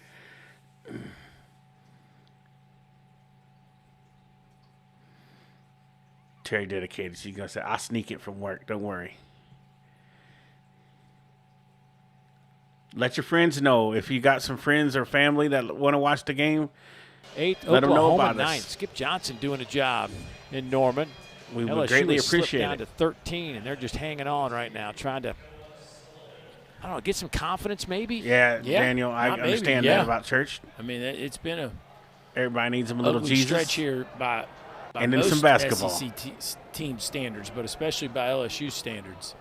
Terry dedicated. She's going to say, I'll sneak it from work. Don't worry. Let your friends know. If you got some friends or family that want to watch the game, 8th, let them know Oklahoma about 9th. us. Skip Johnson doing a job in Norman. We would LSU greatly has slipped appreciate down it. to 13, and they're just hanging on right now, trying to, I don't know, get some confidence maybe. Yeah, Daniel, I understand that about church. I mean, it's been a everybody needs them a little ugly Jesus. stretch here by And then most some basketball. SEC team standards, but especially by LSU standards.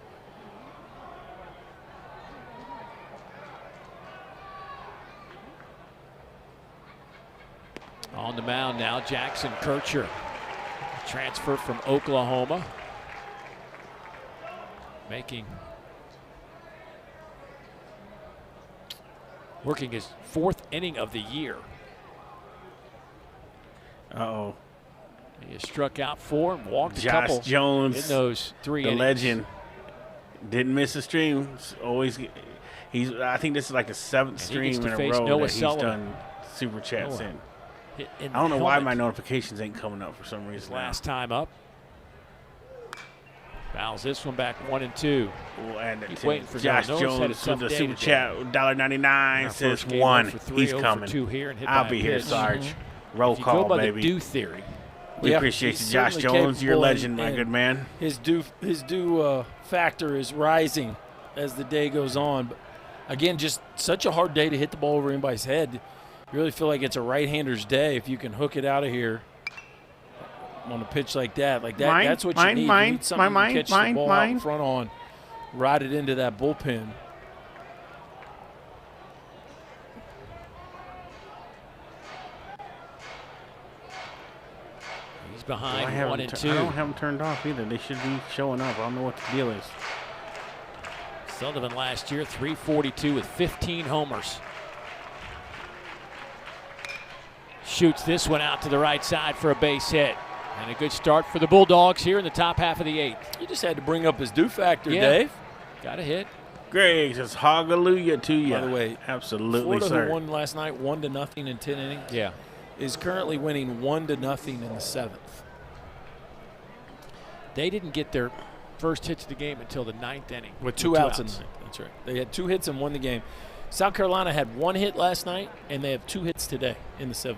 On the mound now, Jackson Kircher, transfer from Oklahoma, working his 4th inning of the year. Uh-oh. He has struck out 4 and walked a Josh couple Jones, in those 3 innings. The legend, didn't miss a stream. I think this is like the 7th stream in a row Noah that he's Sullivan. done super chats in. In I don't know the why helmet. my notifications ain't coming up for some reason. Last time up. Fouls this one back 1-2. And Keep waiting for Josh Noah's had a Jones tough with the day super today. chat, $1.99 Our says first game 1. 0 for 3, He's 0 for coming. 2 here and hit I'll by be a here, pitch. Sarge. Roll If you call, go by baby. the do theory. We appreciate you, Josh Jones. You're a legend, my good man. His due factor is rising as the day goes on. But again, just such a hard day to hit the ball over anybody's head. You really feel like it's a right-hander's day if you can hook it out of here on a pitch like that. That's what you need. You need something you can catch the ball out in front on, ride it into that bullpen. He's behind I 1 and 2. I don't have them turned off either. They should be showing up. I don't know what the deal is. Sullivan last year, 342 with 15 homers. Shoots this one out to the right side for a base hit. And a good start for the Bulldogs here in the top half of the 8th. You just had to bring up his do factor, Yeah. Dave. Got a hit. Greg says hallelujah to you. By the way, absolutely, Florida, sir. who won last night 1-0 in 10 innings, is currently winning 1-0 in the 7th. They didn't get their first hit to the game until the 9th inning. With two outs in the ninth. That's right. They had 2 hits and won the game. South Carolina had 1 hit last night, and they have 2 hits today in the 7th.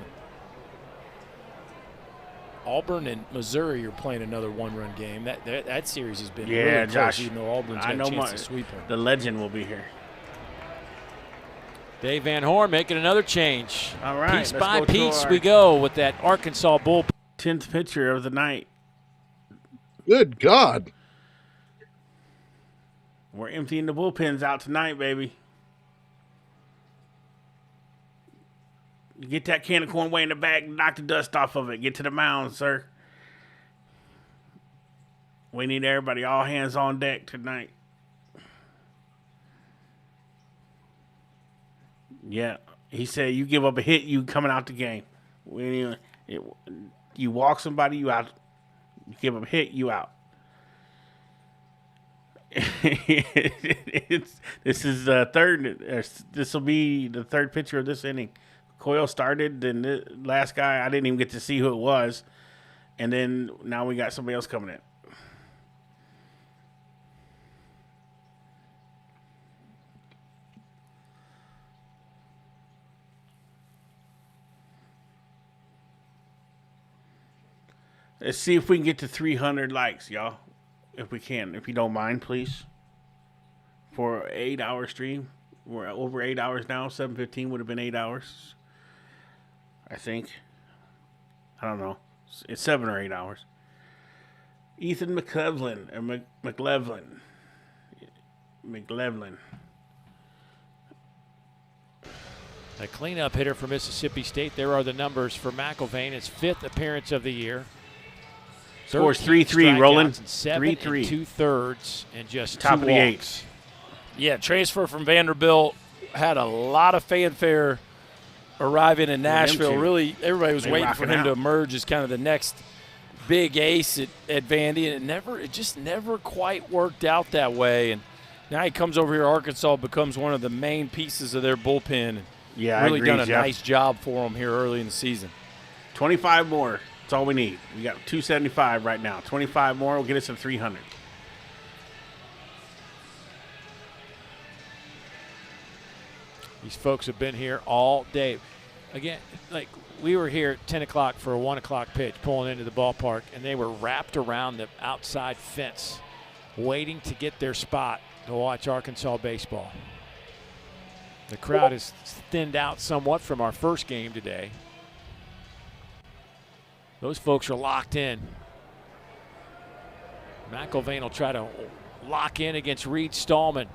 Auburn and Missouri are playing another 1-run game. That series has been really close, Josh. even though Auburn's got a chance to sweep them. The legend will be here. Dave Van Horn making another change. All right, Piece let's by go to piece our we go with that Arkansas bullpen. 10th pitcher of the night. Good God. We're emptying the bullpens out tonight, baby. You get that can of corn way in the back, knock the dust off of it. Get to the mound, sir. We need everybody, all hands on deck tonight. Yeah, he said you give up a hit, you coming out the game. You walk somebody, you out. You give up a hit, you out. This is the third. This will be the third pitcher of this inning. Coyle started, then the last guy, I didn't even get to see who it was. And then now we got somebody else coming in. Let's see if we can get to 300 likes, y'all. If we can. If you don't mind, please. For an 8-hour stream. We're over 8 hours now. 7:15 would have been 8 hours. I think. I don't know. It's 7 or 8 hours. Ethan McLevlin. Or McLevlin. A cleanup hitter for Mississippi State. There are the numbers for McIlvain. His 5th appearance of the year. Scores 3-3, rolling. 7 3-3. 2/3 and just Top two of the walks. eights. Yeah, transfer from Vanderbilt had a lot of fanfare arriving in Nashville. Really, everybody was waiting for him to emerge as kind of the next big ace at Vandy, and it just never quite worked out that way. And now he comes over here, Arkansas becomes one of the main pieces of their bullpen. Yeah, really I agree, done a Jeff. nice job for him here early in the season. 25 more. That's all we need. We got 275 right now. 25 more will get us to 300. These folks have been here all day. Again, like we were here at 10 o'clock for a 1 o'clock pitch pulling into the ballpark, and they were wrapped around the outside fence waiting to get their spot to watch Arkansas baseball. The crowd is thinned out somewhat from our first game today. Those folks are locked in. McIlvain will try to lock in against Reed Stallman.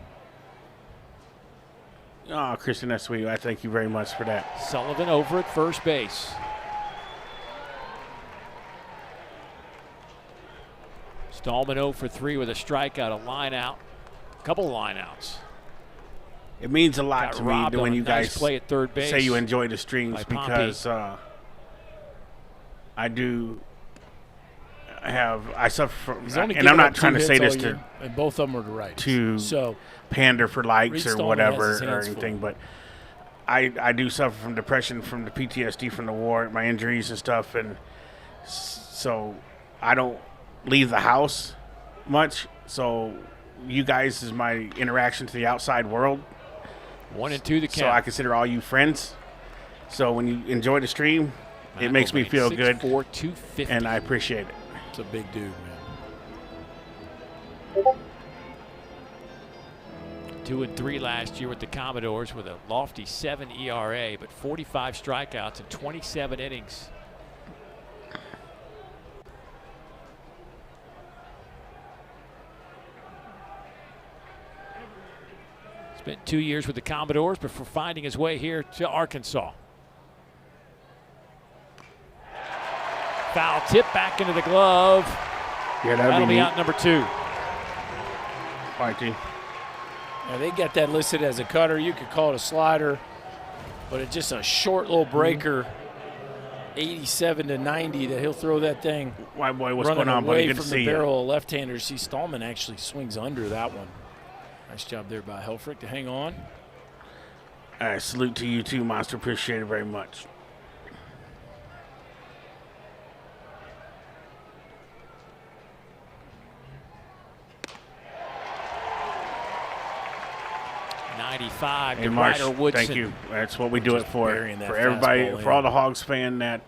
Oh, Christian, that's sweet. I thank you very much for that. Sullivan over at first base. Stallman 0 for 3 with a strikeout, a line out, a couple line outs. It means a lot Got to me robbed when on a you nice guys play at third base say you enjoy the streams by Pompey. because I suffer from, and I'm not trying to say this to, and both of them are the right. to pander for likes Reed or Stallman whatever has his or hands anything, full. but I do suffer from depression from the PTSD from the war, my injuries and stuff, and so I don't leave the house much. So you guys is my interaction to the outside world. 1 and 2 the count. So I consider all you friends. So when you enjoy the stream, it makes me feel good, 6'4", 250. and I appreciate it. It's a big dude, man. 2 and 3 last year with the Commodores with a lofty 7 ERA, but 45 strikeouts and 27 innings. Spent 2 years with the Commodores before finding his way here to Arkansas. Foul tip back into the glove. Yeah, that'll be neat. out number 2. Fighting. Yeah, they got that listed as a cutter. You could call it a slider, but it's just a short little breaker, 87 to 90, that he'll throw that thing. Why, boy, what's running going on, buddy? away Good to from see the you. barrel of left-handers. See, Stallman actually swings under that one. Nice job there by Helfrich to hang on. All right, salute to you too, Monster. Appreciate it very much. '95 Hey, to Marsh, Ryder Woodson. thank you. That's what we do it Just for. burying that For everybody, fastball for in. all the Hogs fan that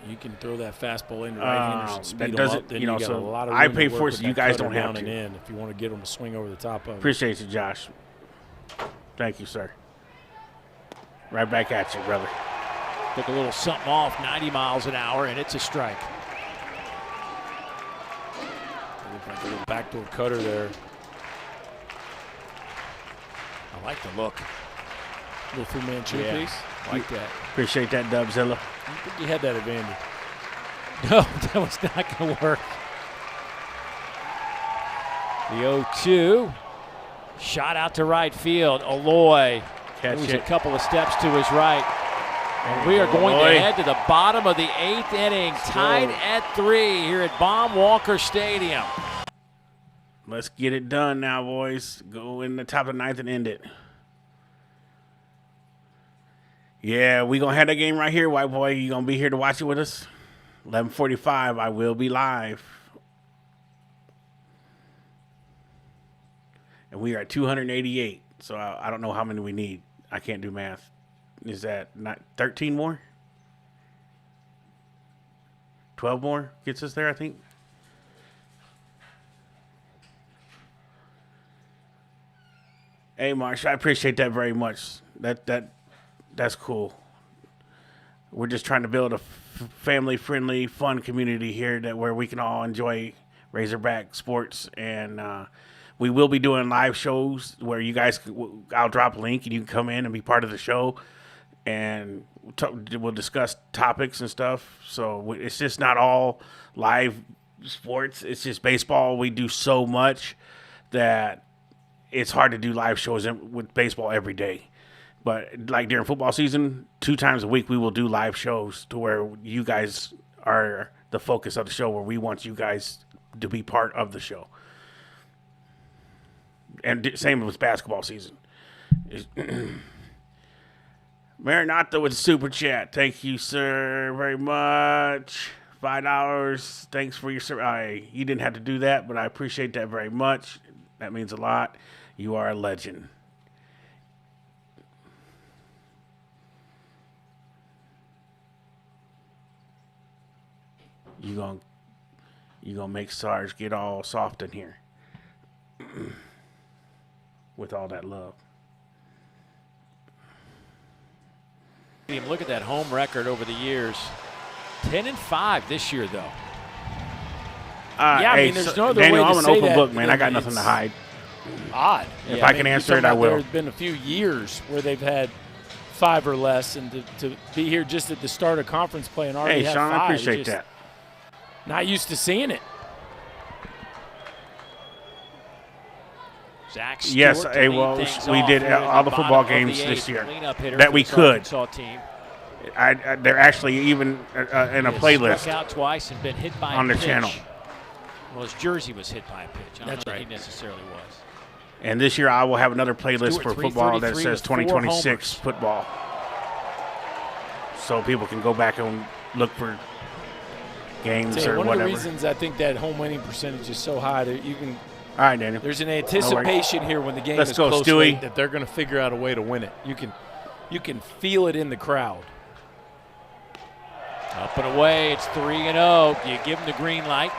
You can throw that fastball in right-handers and speed that them does up. it, Then you know, got so a lot of I room pay to work for it, with so you that guys cutter don't have down to. and in if you want to get them to swing over the top of it. Appreciate you, Josh. Thank you, sir. Right back at you, brother. Took a little something off, 90 miles an hour, and it's a strike. A little backdoor cutter there. I like the look. Little Fu Manchu Yeah. piece. Like that. Appreciate that, Dubzilla. I think you had that at Vandy. No, that was not going to work. The 0-2. Shot out to right field. Aloy moves a couple of steps to his right. And we are going to head to the bottom of the 8th inning, tied at 3 here at Baum Walker Stadium. Let's get it done now, boys. Go in the top of the 9th and end it. Yeah, we going to have that game right here, white boy. You going to be here to watch it with us? 11:45, I will be live. And we are at 288, so I don't know how many we need. I can't do math. Is that not 13 more? 12 more gets us there, I think. Hey, Marsh, I appreciate that very much. That's cool. We're just trying to build a family-friendly, fun community here where we can all enjoy Razorback Sports, and we will be doing live shows where you guys. I'll drop a link and you can come in and be part of the show, and we'll discuss topics and stuff. So it's just not all live, sports. It's just baseball. We do so much that it's hard to do live shows with baseball every day. But like during football season, 2 times a week we will do live shows to where you guys are the focus of the show, where we want you guys to be part of the show. And same with basketball season. Marinata with the super chat. Thank you, sir, very much. $5. Thanks for your you didn't have to do that, but I appreciate that very much. That means a lot. You are a legend. You gonna make Sarge get all soft in here with all that love. Look at that home record over the years. 10-5 this year, though. Yeah, I mean, there's no other way to say that. Daniel, I'm an open book, man. I got nothing to hide. Odd. If I can answer it, I will. There's been a few years where they've had 5 or less, and to be here just at the start of conference play and already have 5. Sean, I appreciate that. Not used to seeing it. Zach Stewart yes, we did all the football games this year that we could. They're actually even in a playlist. Struck out twice and been hit by on their pitch. channel. Well, his jersey was hit by a pitch. I don't That's know right. that he necessarily was. And this year I will have another playlist Stewart, for football that 333 says with 4 2026 homers. football, so people can go back and look for games or one whatever. of the reasons I think that home winning percentage is so high that you can. All right, Daniel. There's an anticipation here when the game Let's is go, close Stewie. late that they're going to figure out a way to win it. You can feel it in the crowd. Up and away, it's 3-0. You give him the green light.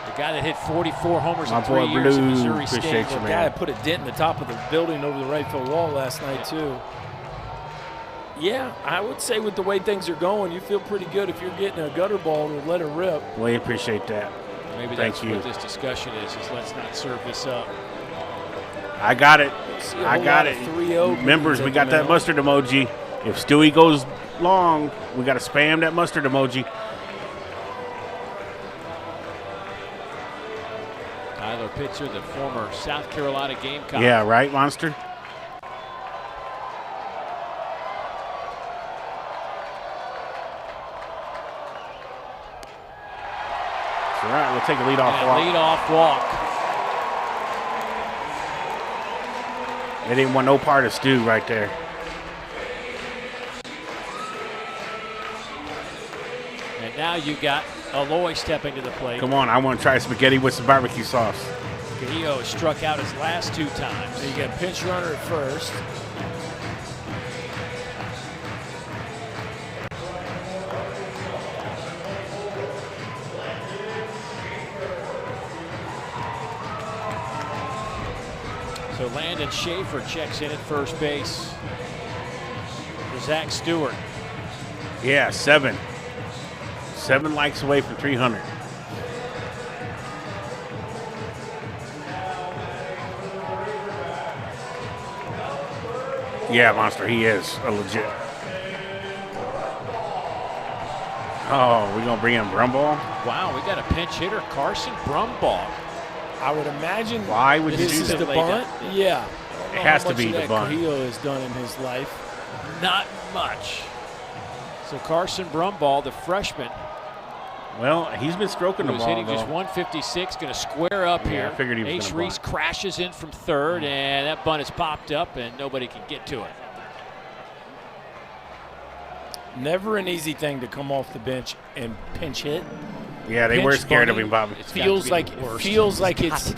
The guy that hit 44 homers in 3 years in Missouri State. The guy that put a dent in the top of the building over the right field wall last night, too. Yeah, I would say with the way things are going, you feel pretty good if you're getting a gutter ball to let it rip. We appreciate that. Maybe Thank that's you. what this discussion is let's not serve this up. I got it. See a I whole got lot it. of 3-0 Members, we got that mustard emoji. If Stewie goes long, we got to spam that mustard emoji. Tyler Pitzer, the former South Carolina Gamecock. Yeah, right, Monster? That's all right. We'll take a leadoff walk. Leadoff walk. They didn't want no part of Stu right there. And now you got Aloy stepping to the plate. Come on, I want to try spaghetti with some barbecue sauce. Carrillo struck out his last 2 times. So you got a pinch runner at first. So Landon Schaefer checks in at first base for Zach Stewart. Yeah, 7. 7 likes away from 300. Yeah, Monster, he is a legit. Oh, we're going to bring in Brumball? Wow, we got a pinch hitter, Carson Brumball. I would imagine Why would you this do is that? the bunt. Yeah. It has to be the bunt. Carrillo has done in his life. Not much. So Carson Brumball, the freshman, Well, he's been stroking the who's ball, hitting though. just 156, going to square up Yeah, here. I figured he was Ace gonna Reese bunt. crashes in from third, and that bunt is popped up, and nobody can get to it. Never an easy thing to come off the bench and pinch hit. Yeah, they were Pinch scared of bunting. him, Bobby. It feels like it's.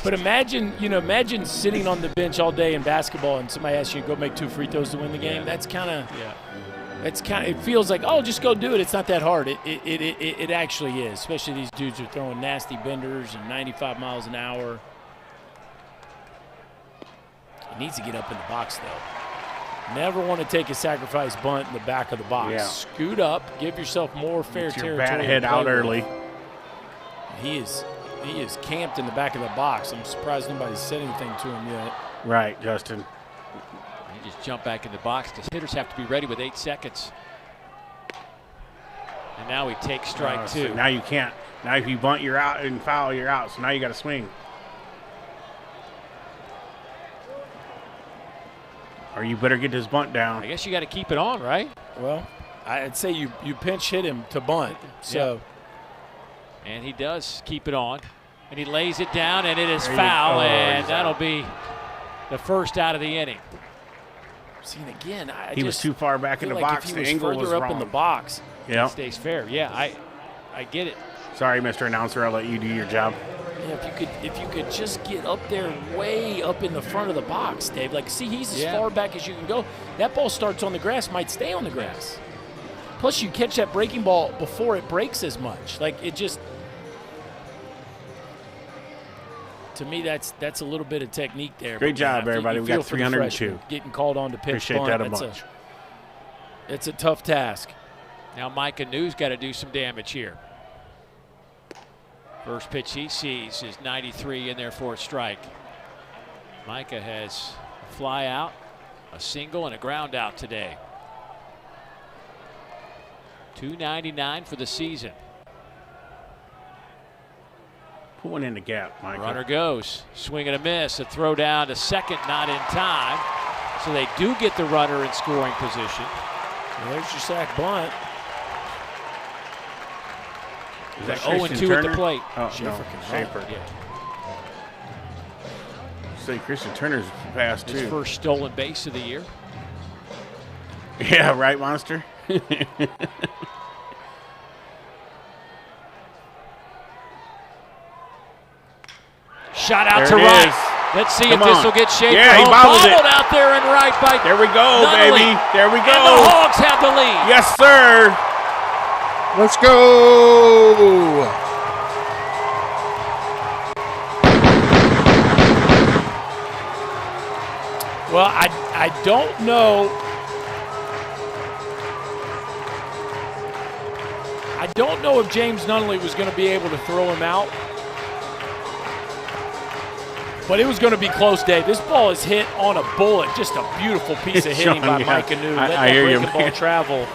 But imagine sitting on the bench all day in basketball and somebody asks you to go make 2 free throws to win the game. That's kind of. Yeah. It feels like, oh, just go do it. It's not that hard. It actually is. Especially these dudes are throwing nasty benders and 95 miles an hour. He needs to get up in the box though. Never want to take a sacrifice bunt in the back of the box. Yeah. Scoot up, give yourself more fair Get your territory. bat head to out play with. early. He is camped in the back of the box. I'm surprised nobody's said anything to him yet. Right, Justin. You just jump back in the box because hitters have to be ready with 8 seconds. And now he takes strike two. So now you can't. Now if you bunt, you're out, and foul, you're out. So now you got to swing. Or you better get this bunt down. I guess you got to keep it on, right? Well, I'd say you pinch hit him to bunt. So, and he does keep it on, and he lays it down, and it is foul, and that'll be the first out of the inning. See, again, he was too far back in the box. If he the angle was further wrong. up in the box, yeah, it stays fair. Yeah, I get it. Sorry, Mr. Announcer, I'll let you do your job. Yeah, if you could just get up there, way up in the front of the box, Dave. Like, see, he's as far back as you can go. That ball starts on the grass, might stay on the grass. Plus, you catch that breaking ball before it breaks as much. Like, it just, to me, that's a little bit of technique there. Great job, everybody. We got 302. Getting called on to pitch. Appreciate bunt, that a bunch. It's a tough task. Now Mike Anu's got to do some damage here. First pitch he sees is 93 in there for a strike. Micah has a fly out, a single, and a ground out today. 299 for the season. Put one in the gap, Micah. Runner goes. Swing and a miss. A throw down to second, not in time. So they do get the runner in scoring position. Well, there's your sack bunt. Is that 0-2 at the plate. Oh, Schaefer no, can Schaefer. run, yeah. Say Christian Turner's fast, too. His first stolen base of the year. Yeah, right, Monster? Shot out to right. Let's see if this will get Schaefer. Yeah, he bobbled it. Out there and right by There we go, Nunnally. baby. There we go. And the Hogs have the lead. Yes, sir. Let's go. Well, I don't know. I don't know if James Nunnally was going to be able to throw him out. But it was going to be close, Dave. This ball is hit on a bullet. Just a beautiful piece of hitting by Mike Anu. Let that breaking ball travel.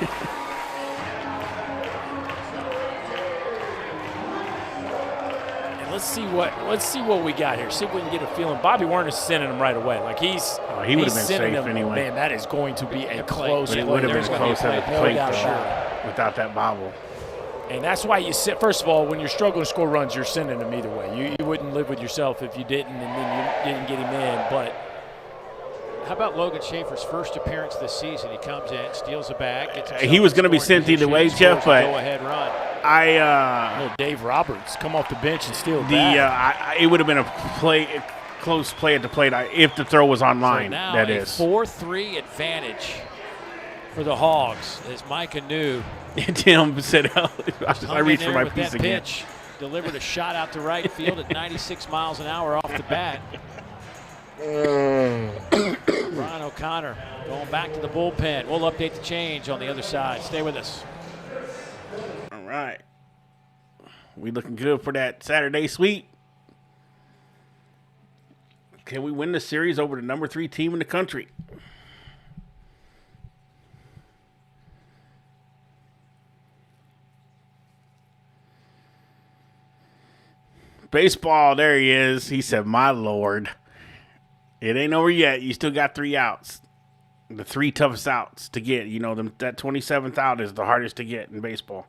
And let's see what we got here. See if we can get a feeling. Bobby Warner's sending him right away. Like he would have been safe anyway. Man, that is going to be a close play. But it would have been close at the plate without that bobble. And that's why you sit. First of all, when you're struggling to score runs, you're sending them either way. You wouldn't live with yourself if you didn't, and then you didn't get him in. But how about Logan Schaefer's first appearance this season? He comes in, steals a bag. He was going to be sent either way, Jeff, but go-ahead run. Dave Roberts come off the bench and steal a bag. It would have been a close play at the plate if the throw was on line. So now that a is 4-3 advantage for the Hogs as Mike Anu. Tim said, I reached for my piece again. Pitch, delivered a shot out to right field at 96 miles an hour off the bat. Brian O'Connor going back to the bullpen. We'll update the change on the other side. Stay with us. All right. We looking good for that Saturday sweep. Can we win the series over the number 3 team in the country? Baseball, there he is. He said, my Lord. It ain't over yet. You still got 3 outs. The 3 toughest outs to get. You know, that 27th out is the hardest to get in baseball.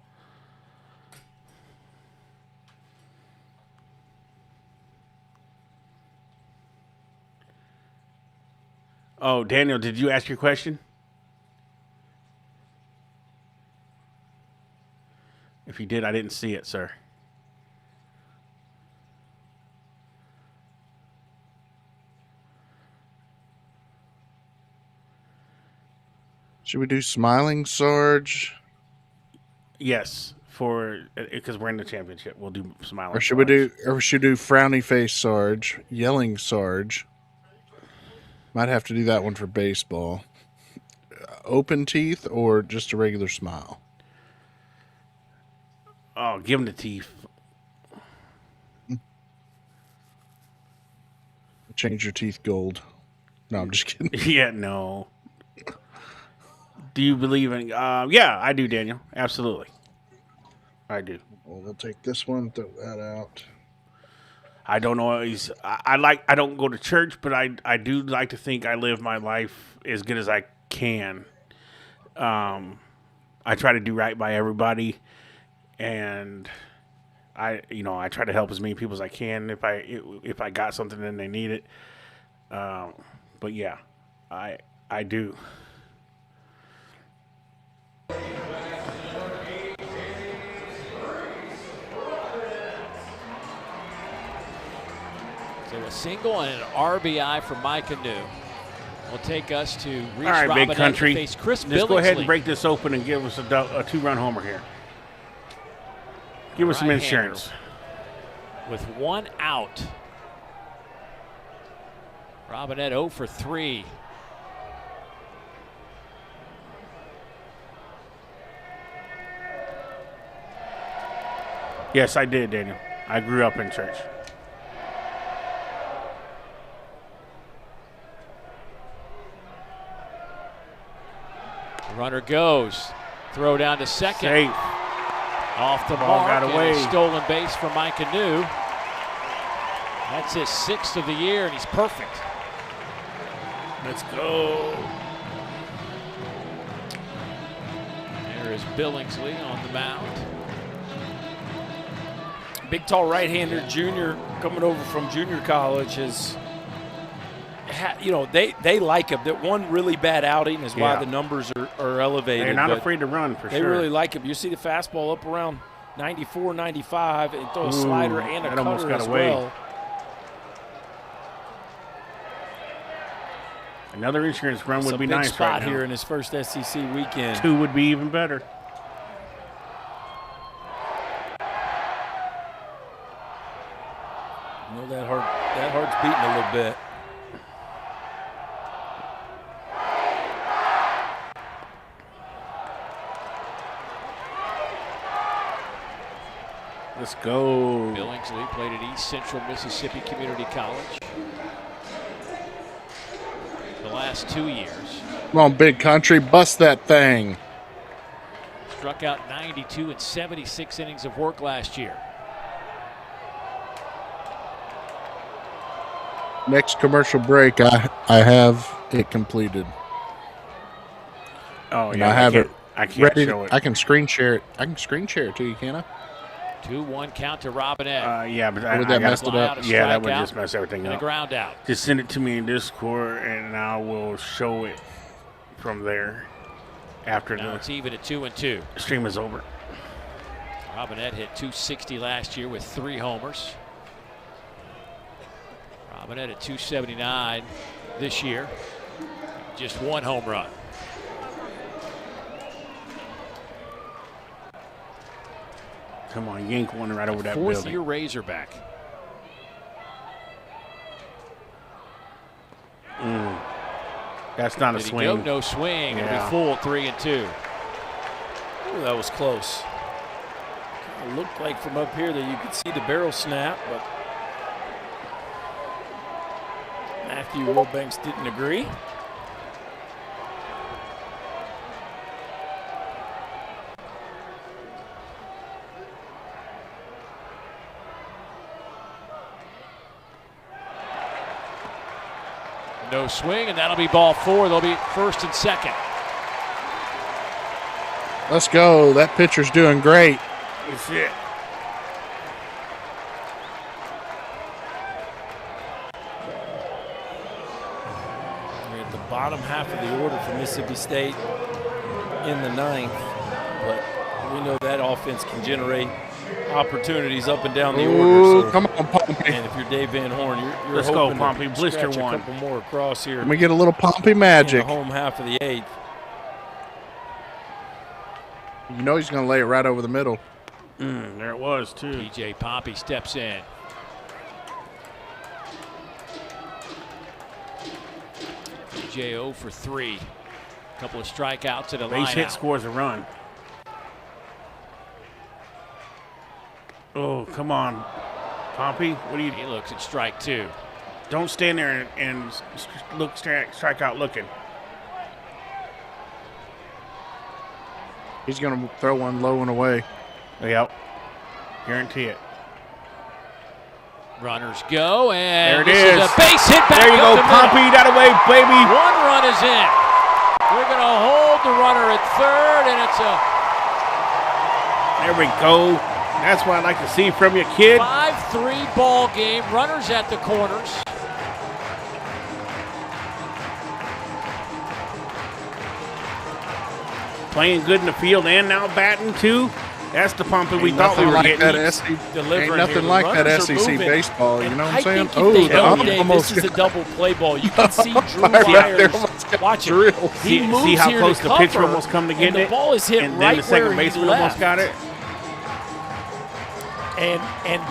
Oh, Daniel, did you ask your question? If you did, I didn't see it, sir. Should we do Smiling Sarge? Yes, because we're in the championship. We'll do Smiling Or should Sarge. we do Frowny Face Sarge, Yelling Sarge? Might have to do that one for baseball. Open teeth or just a regular smile? Oh, give him the teeth. Change your teeth gold. No, I'm just kidding. Yeah, no. Do you believe in... yeah, I do, Daniel. Absolutely. I do. Well, we'll take this one, throw that out. I don't know. I don't go to church, but I do like to think I live my life as good as I can. I try to do right by everybody, and I try to help as many people as I can if I got something and they need it. But yeah, I do. So a single and an RBI for Micah New will take us to Reese. All right, Big Country. Face Chris Let's go ahead Billingsley. and break this open and give us a 2-run homer here. Give us some insurance. With one out. Robinette 0 for 3. Yes, I did, Daniel. I grew up in church. Runner goes. Throw down to second. Safe. Off the Ball mark. got And away. a stolen base for Micah New. That's his 6th of the year, and he's perfect. Let's go. There is Billingsley on the mound. Big, tall right-hander junior coming over from junior college is, they like him. That one really bad outing is why the numbers are elevated. They're not afraid to run for they sure. They really like him. You see the fastball up around 94, 95, and throw a slider and a cutter as well. Another insurance run would be nice. nice Spot right now. here in his first SEC weekend. 2 would be even better. You know that heart's beating a little bit. Let's go. Billingsley played at East Central Mississippi Community College the last 2 years. Come on, Big Country, bust that thing. Struck out 92 in 76 innings of work last year. Next commercial break, I have it completed. Oh, and yeah. I have it I can't ready. show it. I can screen share it. I can screen share it to you, can I? 2-1 count to Robinette. Yeah, but Would that messed it up? Yeah, that would just mess everything and up. a ground out. Just send it to me in Discord, and I will show it from there after Now the it's even at 2-2. stream is over. Robinette hit 260 last year with 3 homers. Robinette at 279 this year. Just 1 home run. Come on, yank one right over that building. 4th-year Razorback. That's not a Did he swing. go? No swing. It'll be full 3-2. Ooh, that was close. It looked like from up here that you could see the barrel snap, but Matthew Wilbanks didn't agree. No swing, and that'll be ball 4. They'll be first and second. Let's go. That pitcher's doing great. That's it. We're at the bottom half of the order for Mississippi State in the 9th, but we know that offense can generate opportunities up and down the order. So, come on, Pompey. And if you're Dave Van Horn, you're Let's go, hoping Pompey. to Blister scratch one. a couple more across here. Let me get a little Pompey in magic. the home half of the 8th. You know he's going to lay it right over the middle. There it was, too. TJ Pompey steps in. TJ 0 for 3. Couple of strikeouts and a Base hit line scores a run. Oh, come on. Pompey, what do you... He looks at strike 2. Don't stand there and look strike out looking. He's going to throw one low and away. Yep. Guarantee it. Runners go, and there it is. A base hit back. There you go, Pompey. That away, baby. 1 run is in. We're going to hold the runner at third, and it's a... There we go. That's what I like to see from you, kid. 5-3 ball game. Runners at the corners. Playing good in the field and now batting too. That's the Pompey we thought we were getting. Ain't nothing like that SEC baseball, you know what I'm saying? This is a double play ball. You can see Drew Myers. Watch it. He moves see how here close to the pitcher cover, almost come to get and it. the ball is hit and right then the second where baseman he almost left. got it. And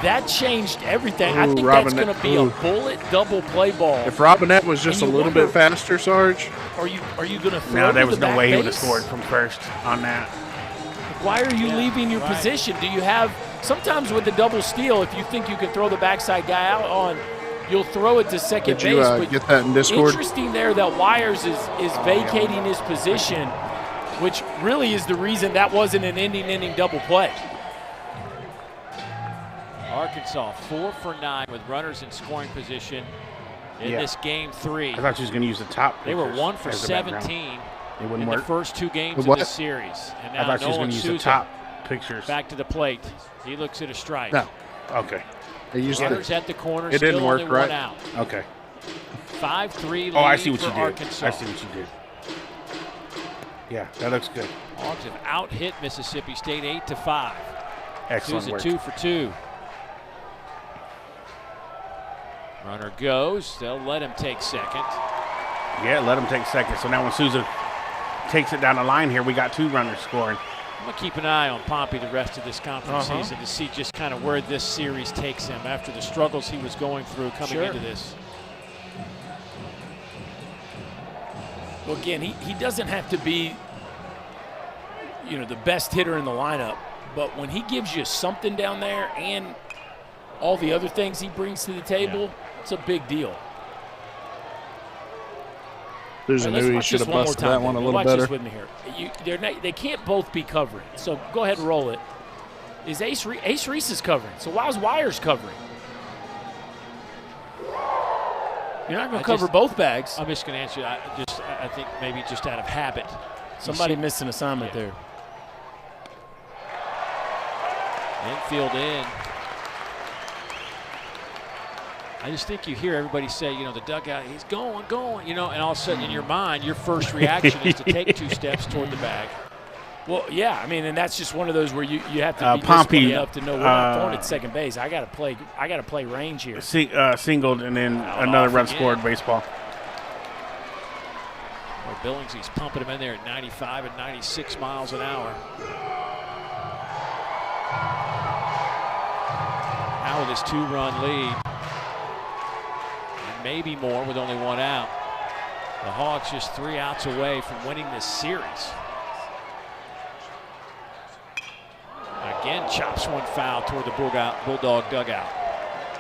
that changed everything. I think that's going to be a bullet double play ball. If Robinette was just a little bit faster, Sarge. Are you going to throw? No, there was to the no back way he base? would have scored from first on that. Why are you leaving your position? Do you have sometimes with the double steal? If you think you can throw the backside guy out on, you'll throw it to second Did you base. But get that in Discord? Interesting there that Wires is vacating his position, which really is the reason that wasn't an inning double play. Arkansas 4 for 9 with runners in scoring position in this game 3. I thought she was going to use the top. They were 1 for as the 17 it wouldn't in work. the first 2 games What? of the series. And now I thought she was Nolan going to use the Souza top pictures. back to the plate. He looks at a strike. No. Okay. Runners at the corner. It didn't still work only right. 1 out. Okay. 5-3 lead Oh, I see what for you did. Arkansas. I see what you did. Yeah, that looks good. Hogs have out-hit Mississippi State 8-5. Excellent Souza work. 2 for 2. Runner goes. They'll let him take second. Yeah, let him take second. So now when Souza takes it down the line here, we got 2 runners scoring. I'm going to keep an eye on Pompey the rest of this conference season to see just kind of where this series takes him after the struggles he was going through coming into this. Well, again, he doesn't have to be, the best hitter in the lineup, but when he gives you something down there and all the other things he brings to the table, it's a big deal. Souza knew he should have busted that one a little watch better. This with me here. They can't both be covering, so go ahead and roll it. Is Ace Reese is covering, so why is Wires covering? You're not going to cover both bags. I'm just going to answer. I think maybe just out of habit. Somebody missed an assignment there. Infield in. I just think you hear everybody say, the dugout, he's going, and all of a sudden in your mind, your first reaction is to take 2 steps toward the bag. Well, yeah, and that's just one of those where you have to be Pompey disciplined enough to know we're not throwing at second base. I got to play range here. Singled and then another run scored baseball. Well, Billingsley's pumping him in there at 95 and 96 miles an hour. Now with his 2-run lead. And maybe more with only 1 out. The Hawks just 3 outs away from winning this series. Again, chops one foul toward the Bulldog dugout.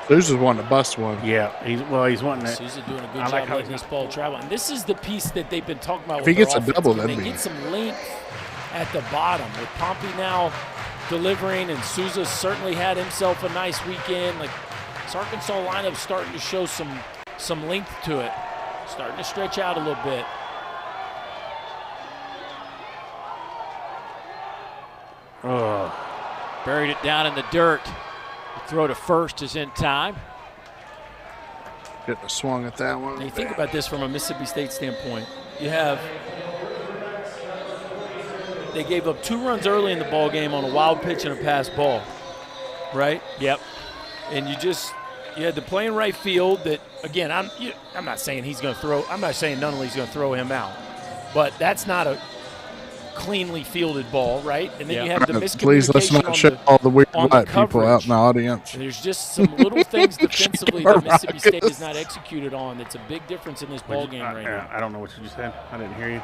Souza's wanting to bust one. Yeah, he's wanting it. Souza doing a good job letting this ball travel. And this is the piece that they've been talking about. If he gets a double, they that'd be. get some length at the bottom with Pompey now delivering, and Souza certainly had himself a nice weekend. Like this Arkansas lineup starting to show some length to it, starting to stretch out a little bit. Oh. Buried it down in the dirt. The throw to first is in time. Getting a swung at that one. Now you think about this from a Mississippi State standpoint. They gave up 2 runs early in the ball game on a wild pitch and a pass ball, right? Yep. And you had to play in right field. That again, I'm not saying he's going to throw. I'm not saying Nunnally's going to throw him out, but that's not a cleanly fielded ball, right? And then you have the miscommunication. Please let's not shut all the weird white people out in the audience. And there's just some little things defensively that Mississippi State has not executed on. That's a big difference in this ball game right now. I don't know what you just said. I didn't hear you.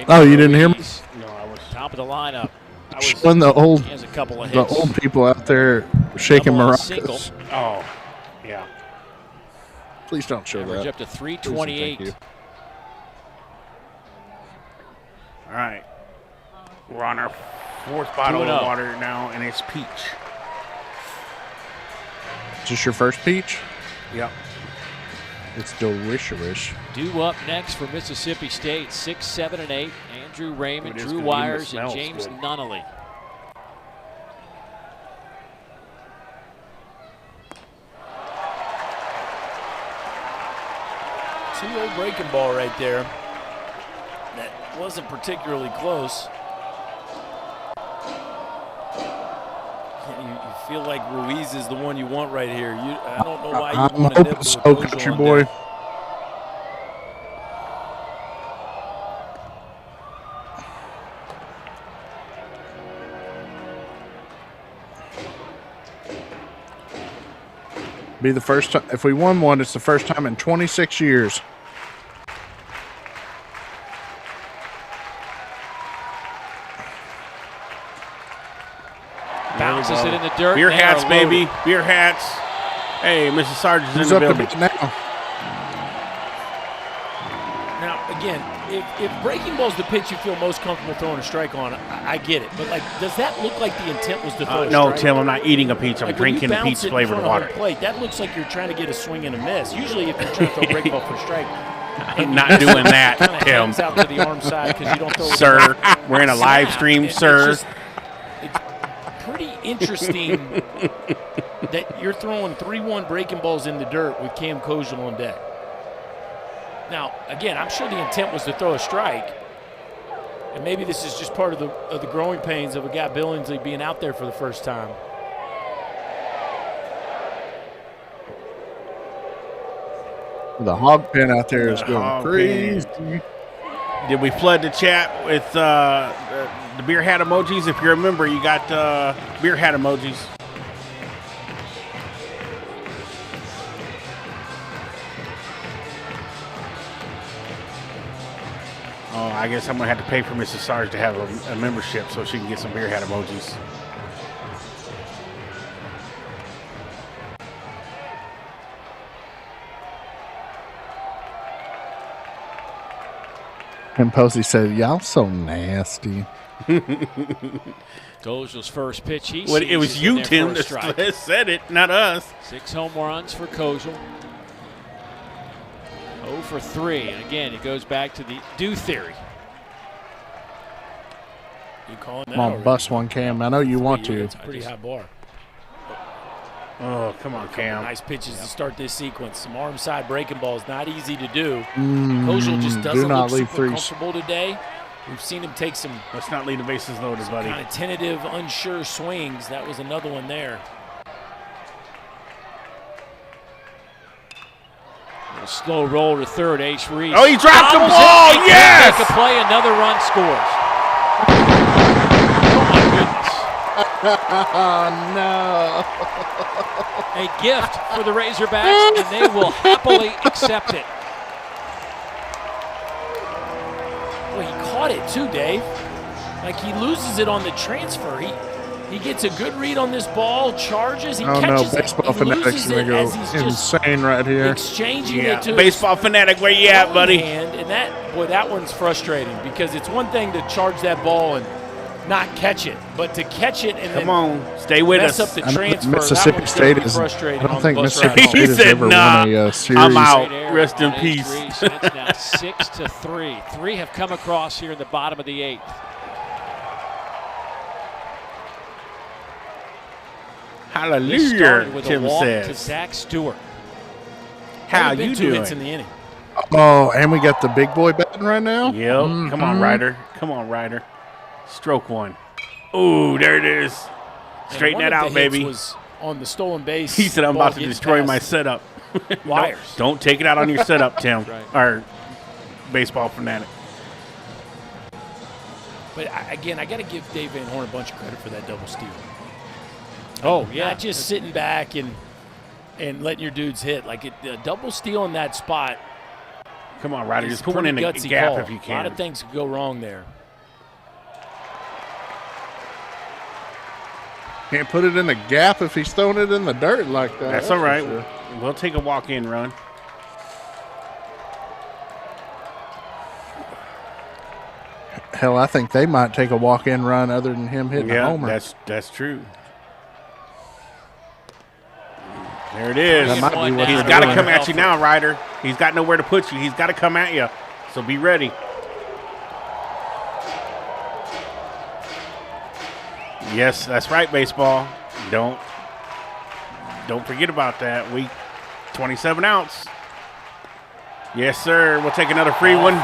Oh, you didn't hear me? No, I was top of the lineup. Showing the old, He has a couple of hits. the old people out there shaking maracas. Oh, yeah. Please don't show Average that. up to 328. Please, All right. We're on our 4th bottle of water now, and it's peach. Is this your first peach? Yep. It's delicious. Due up next for Mississippi State, 6, 7, and 8. Andrew Raymond, Drew Wires, and James Nunnally. Two-0 breaking ball right there. That wasn't particularly close. You feel like Ruiz is the one you want right here. I don't know why you want to nip so, country boy. Be the first time. If we won one, it's the first time in 26 years. Bounces it in the dirt. Beer hats, baby. Beer hats. Hey, Mrs. Sargent's in the building. Now, again, if breaking ball's the pitch you feel most comfortable throwing a strike on, I get it. But, like, does that look like the intent was to throw a no, strike? Tim, I'm not eating a peach. I'm like drinking peach-flavored water. Plate, that looks like you're trying to get a swing and a miss. Usually if you're trying to throw a breaking ball for a strike. I'm not doing that, Tim. Out to the arm side because you don't throw sir, we're in a live stream, sir. It's pretty interesting that you're throwing 3-1 breaking balls in the dirt with Cam Kojal on deck. Now, again, I'm sure the intent was to throw a strike, and maybe this is just part of the growing pains of a guy Billingsley being out there for the first time. The hog pen out there is going crazy. Did we flood the chat with the beer hat emojis? If you remember, you got beer hat emojis. Oh, I guess I'm going to have to pay for Mrs. Sarge to have a membership so she can get some beer hat emojis. And Posey said, y'all so nasty. Kojal's first pitch. It was you, Tim, that said it, not us. 6 home runs for Kojal. 0 for 3. And again, it goes back to the do theory. You calling that? Come on, bust one, Cam. I know you want to. It's a pretty high bar. Oh, come on, Cam. Nice pitches to start this sequence. Some arm side breaking balls, not easy to do. Kojal just doesn't look super comfortable today. We've seen him take some. Let's not leave the bases loaded, buddy. Kind of tentative, unsure swings. That was another one there. A slow roll to third. Ace Reese. Oh, he dropped the ball. Yes. Make a play. Another run scores. Oh, no. A gift for the Razorbacks, and they will happily accept it. Well, he caught it too, Dave. Like he loses it on the transfer. He gets a good read on this ball, charges, he catches it. Baseball Fanatic's going to go insane right here. Exchanging it to Baseball Fanatic, where you at, buddy? And that one's frustrating because it's one thing to charge that ball and not catch it, but to catch it and come on, stay with us. Up the transfer. Mississippi State is. I don't think Mississippi State has ever won a series. I'm out. Rest in peace. It's now 6-3. 3 have come across here in the bottom of the 8th. Hallelujah, with Tim a walk says. To Zach Stewart. How you 2 doing? hits in the inning. Oh, and we got the big boy batting right now. Yep. Come on, Ryder. Come on, Ryder. Stroke one. Ooh, there it is. Straighten that out, baby. Was on the stolen base. He said, I'm about to destroy my setup. Wires. Don't take it out on your setup, Tim. Right. Or Baseball Fanatic. But again, I got to give Dave Van Horn a bunch of credit for that double steal. Oh, yeah. Not just sitting back and letting your dudes hit. Like a double steal in that spot. Come on, Ryder. Just put one in the gap if you can. A lot of things could go wrong there. Can't put it in the gap if he's throwing it in the dirt like that. That's all right. Sure. We'll take a walk-in run. Hell, I think they might take a walk-in run other than him hitting a homer. That's true. There it is. That might be what He's got to come at you now, Ryder. He's got nowhere to put you. He's got to come at you. So be ready. Yes, that's right, baseball. Don't forget about that. 27 outs. Yes, sir. We'll take another free one.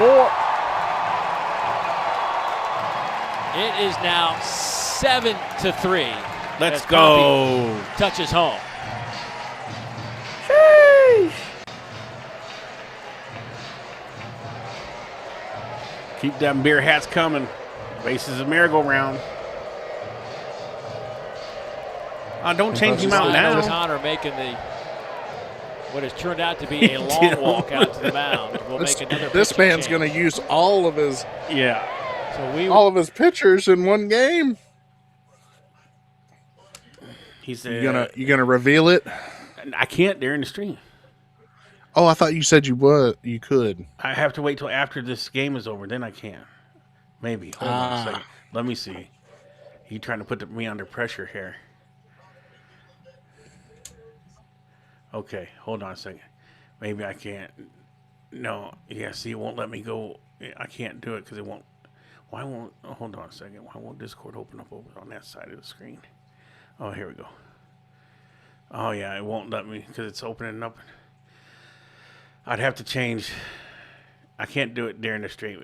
It is now 7-3. Let's go. Touches home. Sheesh. Keep them beer hats coming. Bases a merry-go-round. Don't change him out now. Connor making what has turned out to be a long walk out to the mound. We'll make another. This man's going to use all of his all of his pitchers in one game. He said, "You gonna reveal it?" I can't. They're in the stream. Oh, I thought you said you would. You could. I have to wait till after this game is over. Then I can. Maybe. Hold on a second. Let me see. He trying to put me under pressure here. Okay, hold on a second. Maybe I can't. No, yeah, see, it won't let me go. I can't do it because it won't. Why won't, hold on a second. Why won't Discord open up over on that side of the screen? Oh, here we go. Oh, yeah, it won't let me because it's opening up. I'd have to change. I can't do it during the stream.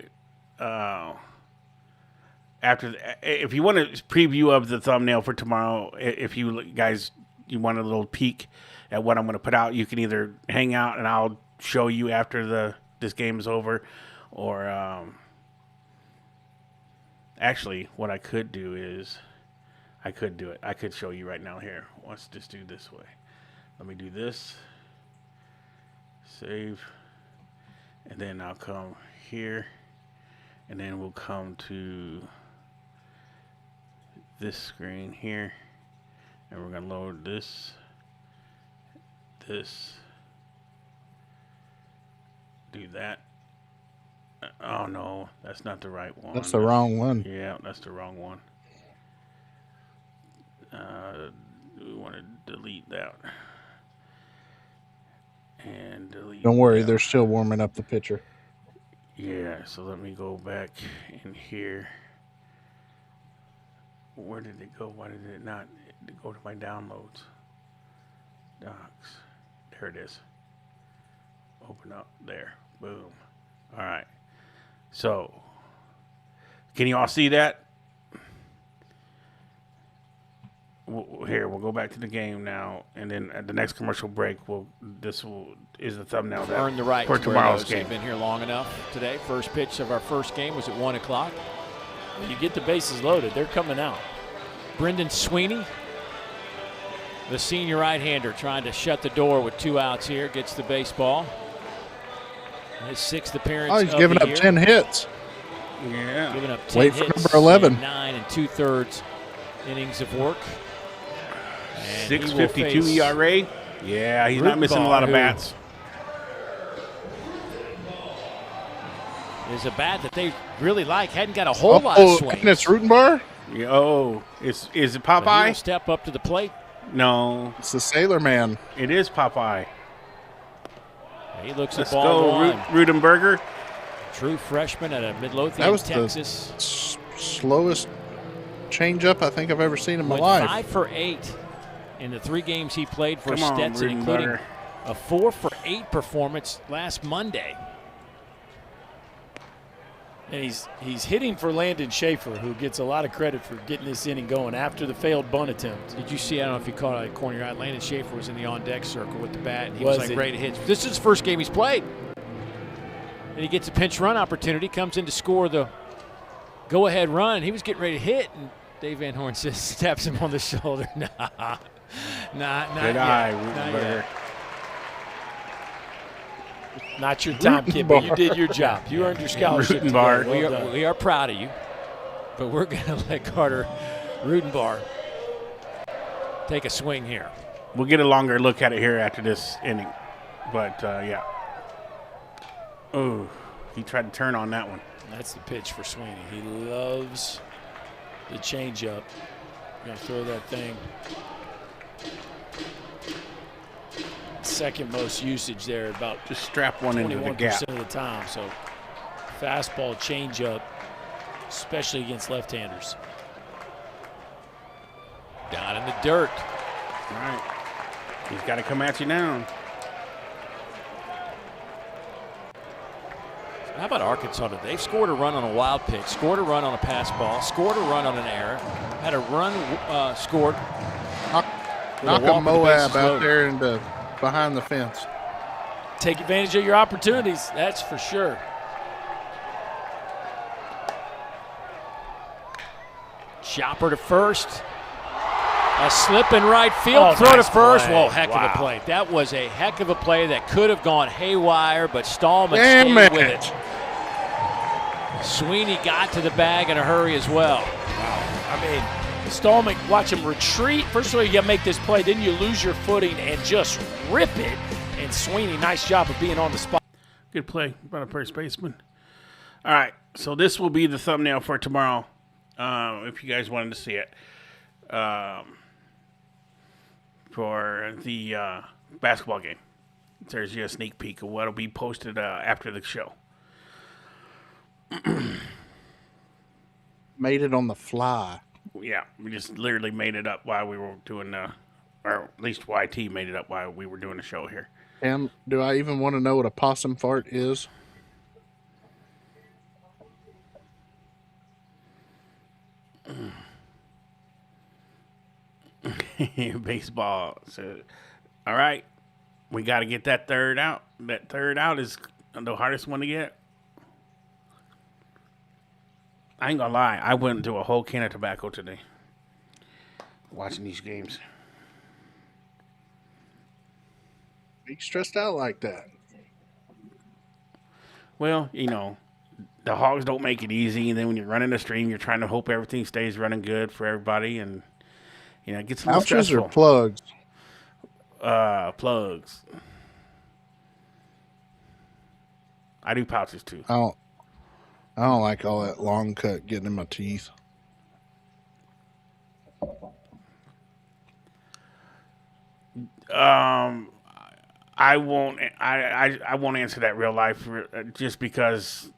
If you want a preview of the thumbnail for tomorrow, if you guys, you want a little peek at what I'm going to put out, you can either hang out and I'll show you after this game is over, or actually what I could do is I could do it. I could show you right now here. Let's just do this way. Let me do this. Save. And then I'll come here. And then we'll come to this screen here. And we're going to load this. Do that. Oh no, that's not the right one. That's the wrong one. Yeah, that's the wrong one. We want to delete that. And delete. Don't worry, they're still warming up the pitcher. Yeah, so let me go back in here. Where did it go? Why did it not go to my downloads? Docs. There it is. Open up there. Boom. All right. So, can you all see that? Here, we'll go back to the game now, and then at the next commercial break, is the thumbnail that Earn the right for to tomorrow's those. game. They've been here long enough today. First pitch of our first game was at 1 o'clock. When you get the bases loaded, they're coming out. Brendan Sweeney, the senior right-hander, trying to shut the door with 2 outs here. Gets the baseball. His 6th appearance. Oh, he's giving up 10 hits. Yeah. Giving up 10 Wait hits. for number 11. 9 2/3 innings of work. And 6.52 ERA. Yeah, he's not missing a lot of bats. Is a bat that they really like. Hadn't got a whole lot of swings. And it's Rutenbar? Yeah, oh, is it But Popeye? he'll step up to the plate. No. It's the Sailor Man. It is Popeye. He looks Let's at ball go, one. Rudenberger. True freshman out of Midlothian, That was Texas. the slowest changeup I think I've ever seen in my Went life. 5 for 8 in the 3 games he played for Come on, Stetson, including Rudenberger. a 4 for 8 performance last Monday. And he's hitting for Landon Schaefer, who gets a lot of credit for getting this inning going after the failed bunt attempt. Did you see? I don't know if you caught it at corner eye. Landon Schaefer was in the on-deck circle with the bat, and he Was was like it? ready to hit. This is his first game he's played. And he gets a pinch run opportunity, comes in to score the go-ahead run. He was getting ready to hit, and Dave Van Horn just taps him on the shoulder. Not Good yet. eye, Not Rudenberger. yet. Not your time, kid, but you did your job. You earned your scholarship. Rudenbar. today. Well done. We are proud of you, but we're going to let Carter Rudenbar take a swing here. We'll get a longer look at it here after this inning. But, yeah. Oh, He tried to turn on that one. That's the pitch for Sweeney. He loves the changeup. Gonna throw that thing. Second most usage there, about just strap one into the gap 21% of the time. So fastball, changeup, especially against left-handers. Down in the dirt. All right. He's got to come at you now. How about Arkansas today? They've scored a run on a wild pitch, scored a run on a pass ball, scored a run on an error, had a run scored. Knock a Moab out there into behind the fence. Take advantage of your opportunities, that's for sure. Chopper to first. A slip in right field, throw nice to first. Play. Whoa, heck of a play. That was a heck of a play that could have gone haywire, but Stallman stayed with it. Sweeney got to the bag in a hurry as well. Wow. I mean, Stallman, watch him retreat. First of all, you got to make this play. Then you lose your footing and just rip it. And Sweeney, nice job of being on the spot. Good play by the first baseman. All right, so this will be the thumbnail for tomorrow, if you guys wanted to see it. For the basketball game. There's a sneak peek of what will be posted after the show. Made it on the fly. Yeah, we just literally made it up while we were doing, or at least YT made it up while we were doing the show here. Do I even want to know what a possum fart is? Baseball. So, all right, we got to get that third out. That third out is the hardest one to get. I ain't gonna lie, I went into a whole can of tobacco today watching these games. Be stressed out like that. Well, you know, the Hogs don't make it easy, and then when you're running the stream, you're trying to hope everything stays running good for everybody, and you know, it gets a little Pouches stressful. or plugs? Plugs. I do pouches too. I don't like all that long cut getting in my teeth. I won't answer that real life just because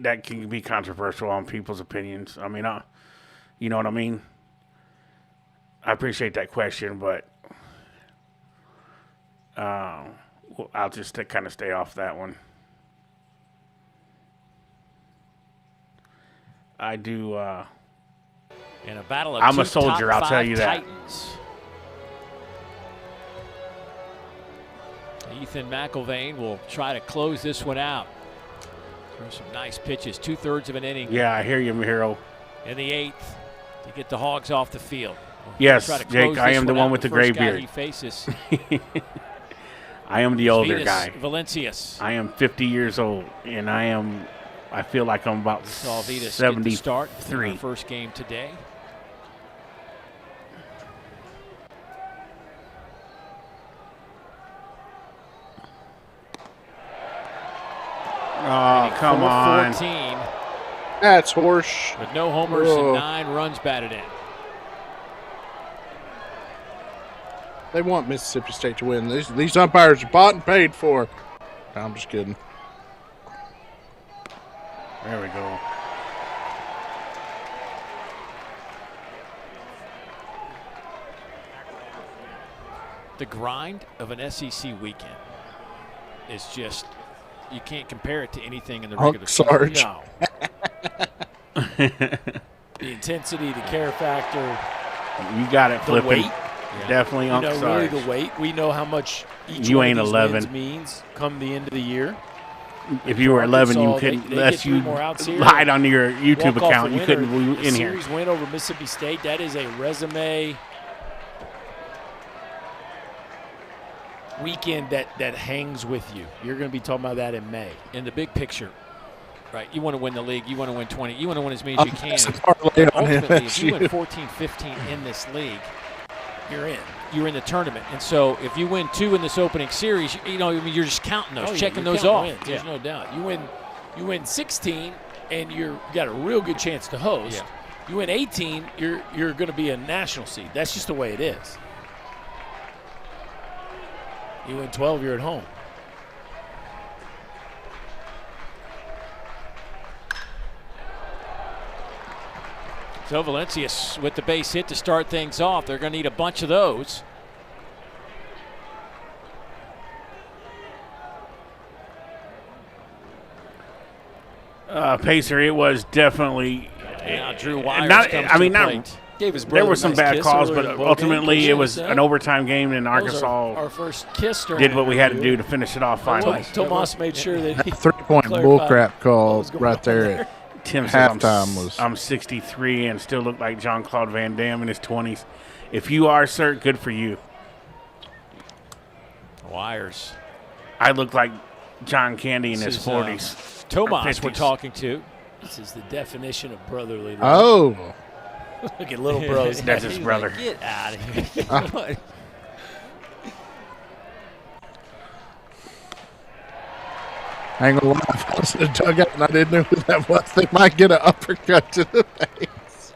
that can be controversial on people's opinions. I mean, you know what I mean? I appreciate that question, but I'll just kind of stay off that one. I do. In a battle of I'm a soldier, I'll tell you that. Titans. Ethan McIlvain will try to close this one out. Through some nice pitches, 2/3 of an inning. Yeah, I hear you, Mahiro. In the 8th to get the Hogs off the field. Yes, Jake, I am the one with the gray beard. He faces. I am the older Venus guy. Valencius. I am 50 years old, and I feel like I'm about 73. Start in our first game today. Oh, come on. 14. That's horse. With no homers and 9 runs batted in. They want Mississippi State to win. These umpires are bought and paid for. I'm just kidding. There we go. The grind of an SEC weekend is just, you can't compare it to anything in the regular season. No. The intensity, the care factor. You got it, the flipping. Weight. Yeah. Definitely on really the weight. We know how much each you one ain't of these 11 wins means come the end of the year. If you were 11, you couldn't, unless you lied on your YouTube account, you couldn't be in here. Series win over Mississippi State, that is a resume weekend that hangs with you. You're going to be talking about that in May. In the big picture, right, you want to win the league, you want to win 20, you want to win as many as you can. Ultimately, if you win 14, 15 in this league, you're in. You're in the tournament. And so if you win 2 in this opening series, you know, I mean, you're just counting those, checking those counting off. wins, there's no doubt. You win You win 16, and you got a real good chance to host. Yeah. You win 18, you're going to be a national seed. That's just the way it is. You win 12, you're at home. So Valencia with the base hit to start things off. They're going to need a bunch of those. Pacer, it was definitely. Now Drew Wires comes to the plate. Gave his there brother were a some nice bad kiss calls, earlier but in the ball ultimately game. it was an overtime game, and Arkansas Our first kiss during did what we had to do to finish it off finally. Tomas made sure that he 3-point bullcrap call right there at Tim says halftime I'm 63 and still look like Jean-Claude Van Damme in his 20s. If you are, sir, good for you. Wires. I look like John Candy in his 40s. Tomas we're talking to. This is the definition of brotherly love. Oh. Look at little bros. That's his brother. Like, get out of here. I ain't gonna lie, if I was in the dugout and I didn't know who that was, they might get an uppercut to the face.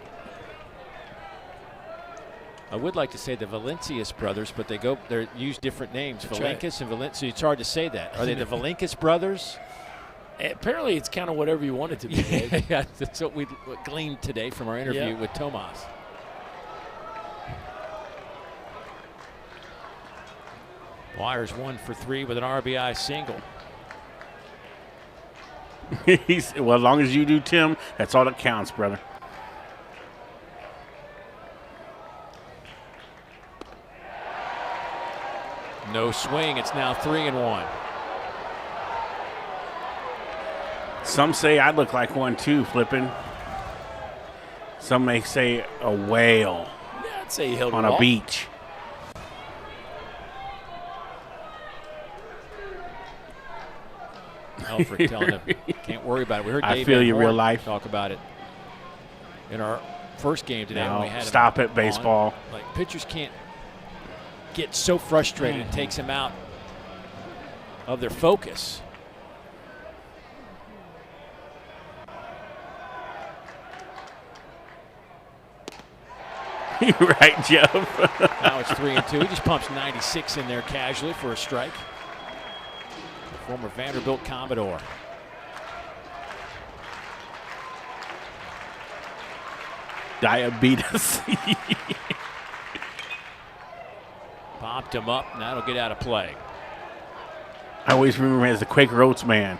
I would like to say the Valencius brothers, but they use different names. That's Valencius and Valencia. It's hard to say that. Are they the Valencius brothers? Apparently, it's kind of whatever you want it to be. Dave. Yeah, that's what we gleaned today from our interview with Tomas. Wires 1 for 3 with an RBI single. Well, as long as you do, Tim, that's all that counts, brother. No swing. It's now 3-1. Some say I look like one too, flipping. Some may say a whale Yeah, I'd say he held on it a off. beach. Alfred telling him, can't worry about it. We heard I Dave feel Van you, Horn real life. talk about it in our first game today. No, when we had him stop it, on. baseball. Like, pitchers can't get so frustrated. It takes them out of their focus. You're right, Jeff. Now it's 3-2. He just pumps 96 in there casually for a strike. The former Vanderbilt Commodore. Diabetes. Popped him up, and that'll get out of play. I always remember him as the Quaker Oats man.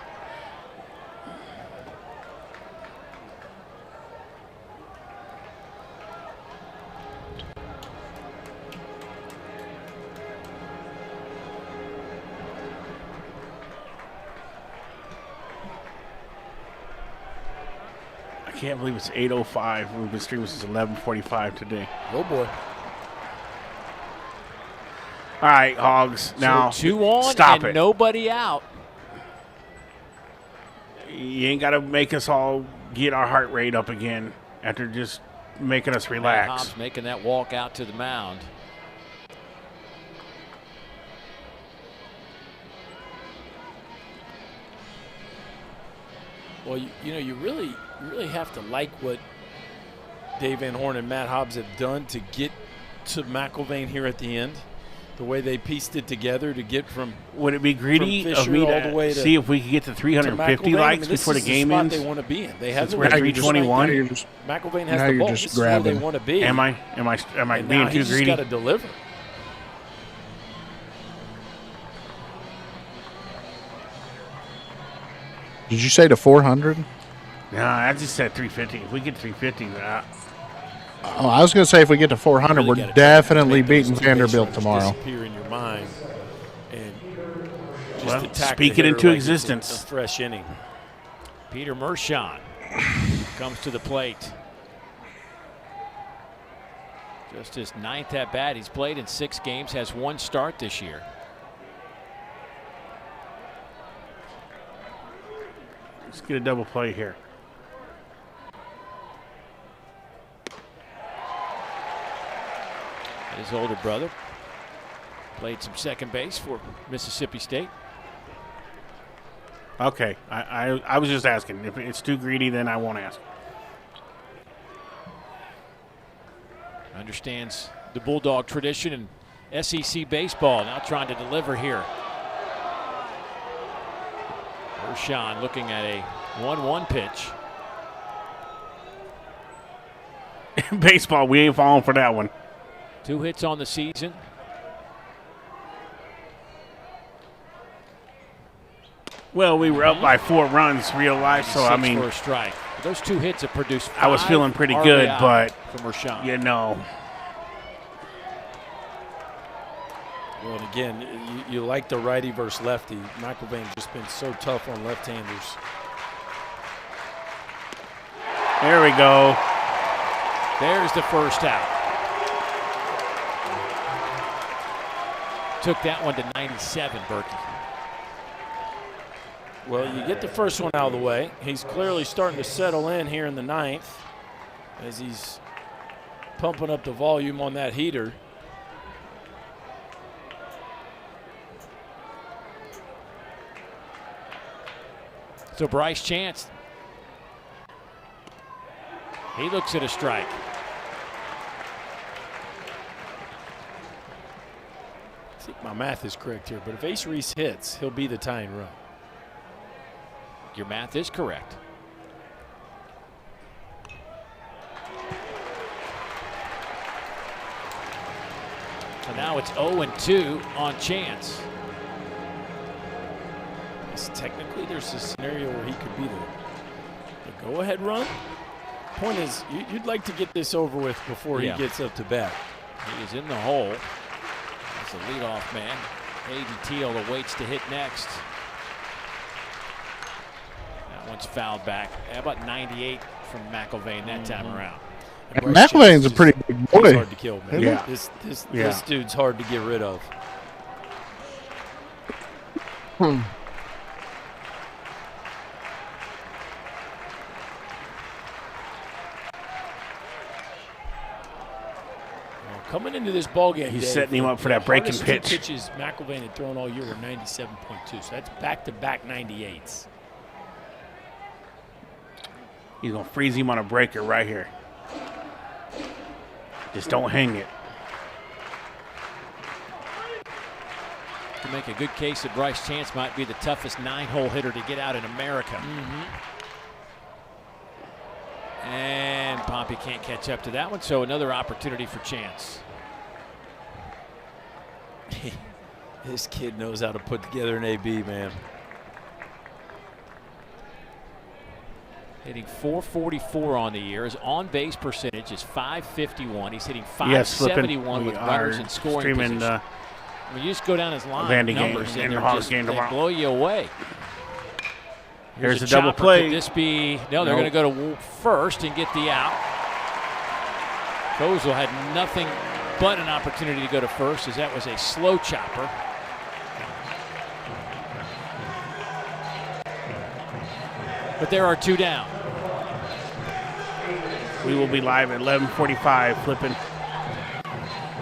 I can't believe it's 8:05. We've been streaming since 11:45 today. Oh boy! All right, Hogs. Now so 2 on stop and it. nobody out. You ain't got to make us all get our heart rate up again after just making us relax. Matt Hobbs making that walk out to the mound. Well, you really have to like what Dave Van Horn and Matt Hobbs have done to get to McIlvain here at the end. The way they pieced it together to get from Would it be greedy of Fisher me all the way to to see if we could get to 350 McIlvain? likes This before the is game spot ends? They want to be in. They have Since we're at 321. McIlvain has Now the you're ball. just This is where they grabbing. want to be. Am I And being now too he's greedy? just got to deliver. Did you say to 400? No, I just said 350. If we get 350, Oh, I was going to say if we get to 400, we're definitely beating Vanderbilt tomorrow. Disappear in your mind and just well, attack speak the it hitter into like it's existence. a fresh inning. Peter Mershon comes to the plate. Just his 9th at bat. He's played in 6 games, has 1 start this year. Let's get a double play here. His older brother played some second base for Mississippi State. Okay. I was just asking. If it's too greedy, then I won't ask. Understands the Bulldog tradition in SEC baseball. Now trying to deliver here. Ershon looking at a 1-1 pitch. Baseball, we ain't falling for that one. 2 hits on the season. Well, we were up by 4 runs real life, so I mean. For a strike. Those 2 hits have produced 5 I was feeling pretty good, RBI but from Ershon. you know. Well, and again, you like the righty versus lefty. McIlvain's just been so tough on left-handers. There we go. There's the first out. Took that one to 97, Berkey. Well, you get the first one out of the way. He's clearly starting to settle in here in the 9th as he's pumping up the volume on that heater. So Bryce Chance, he looks at a strike. I think my math is correct here, but if Ace Reese hits, he'll be the tying run. Your math is correct. So now it's 0-2 on Chance. Technically, there's a scenario where he could be the go-ahead run. Point is, you'd like to get this over with before he gets up to bat. He is in the hole as the leadoff man. Hayden Teal awaits to hit next. That one's fouled back. How about 98 from McIlvain that time around? McIlvain's a pretty big boy. He's hard to kill, man. Yeah. This dude's hard to get rid of. Coming into this ballgame, He's setting him up for that breaking pitch. Pitches McIlvain had thrown all year were 97.2, so that's back-to-back 98s. He's going to freeze him on a breaker right here. Just don't hang it. To make a good case that Bryce Chance might be the toughest 9-hole hitter to get out in America. And Pompey can't catch up to that one, so another opportunity for Chance. This kid knows how to put together an AB, man. Hitting .444 on the year. His on-base percentage is .551. He's hitting .571 with runners in scoring position. I mean, you just go down his line numbers and they blow you away. Here's a double play. Could this be? No, they're going to go to first and get the out. Kozel had nothing but an opportunity to go to first, as that was a slow chopper. But there are 2 down. We will be live at 11:45, flipping.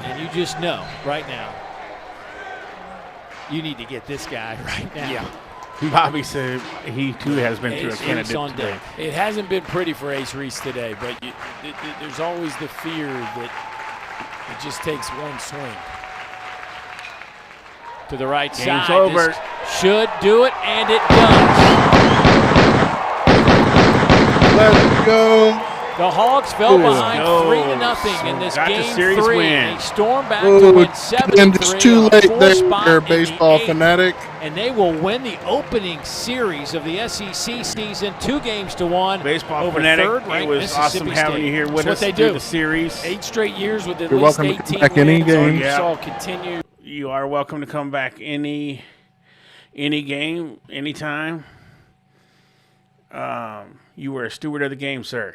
And you just know right now, you need to get this guy right now. Yeah. Bobby said he too has been through a candidate on today. deck. It hasn't been pretty for Ace Reese today, but there's always the fear that it just takes one swing. To the right Game's side. over. This should do it, and it does. Let's go. The Hogs fell behind 3-0 in this Got the game series 3. win. They stormed back to win 7-3. It's too late there, baseball fanatic. And they will win the opening series of the SEC season, 2-1. Baseball over fanatic, third-ranked it was Mississippi awesome having State. you here with That's us what they through do. the series. 8 straight years with at You're least welcome to 18 come back any wins. game. You saw continue. You are welcome to come back any game, anytime. You were a steward of the game, sir.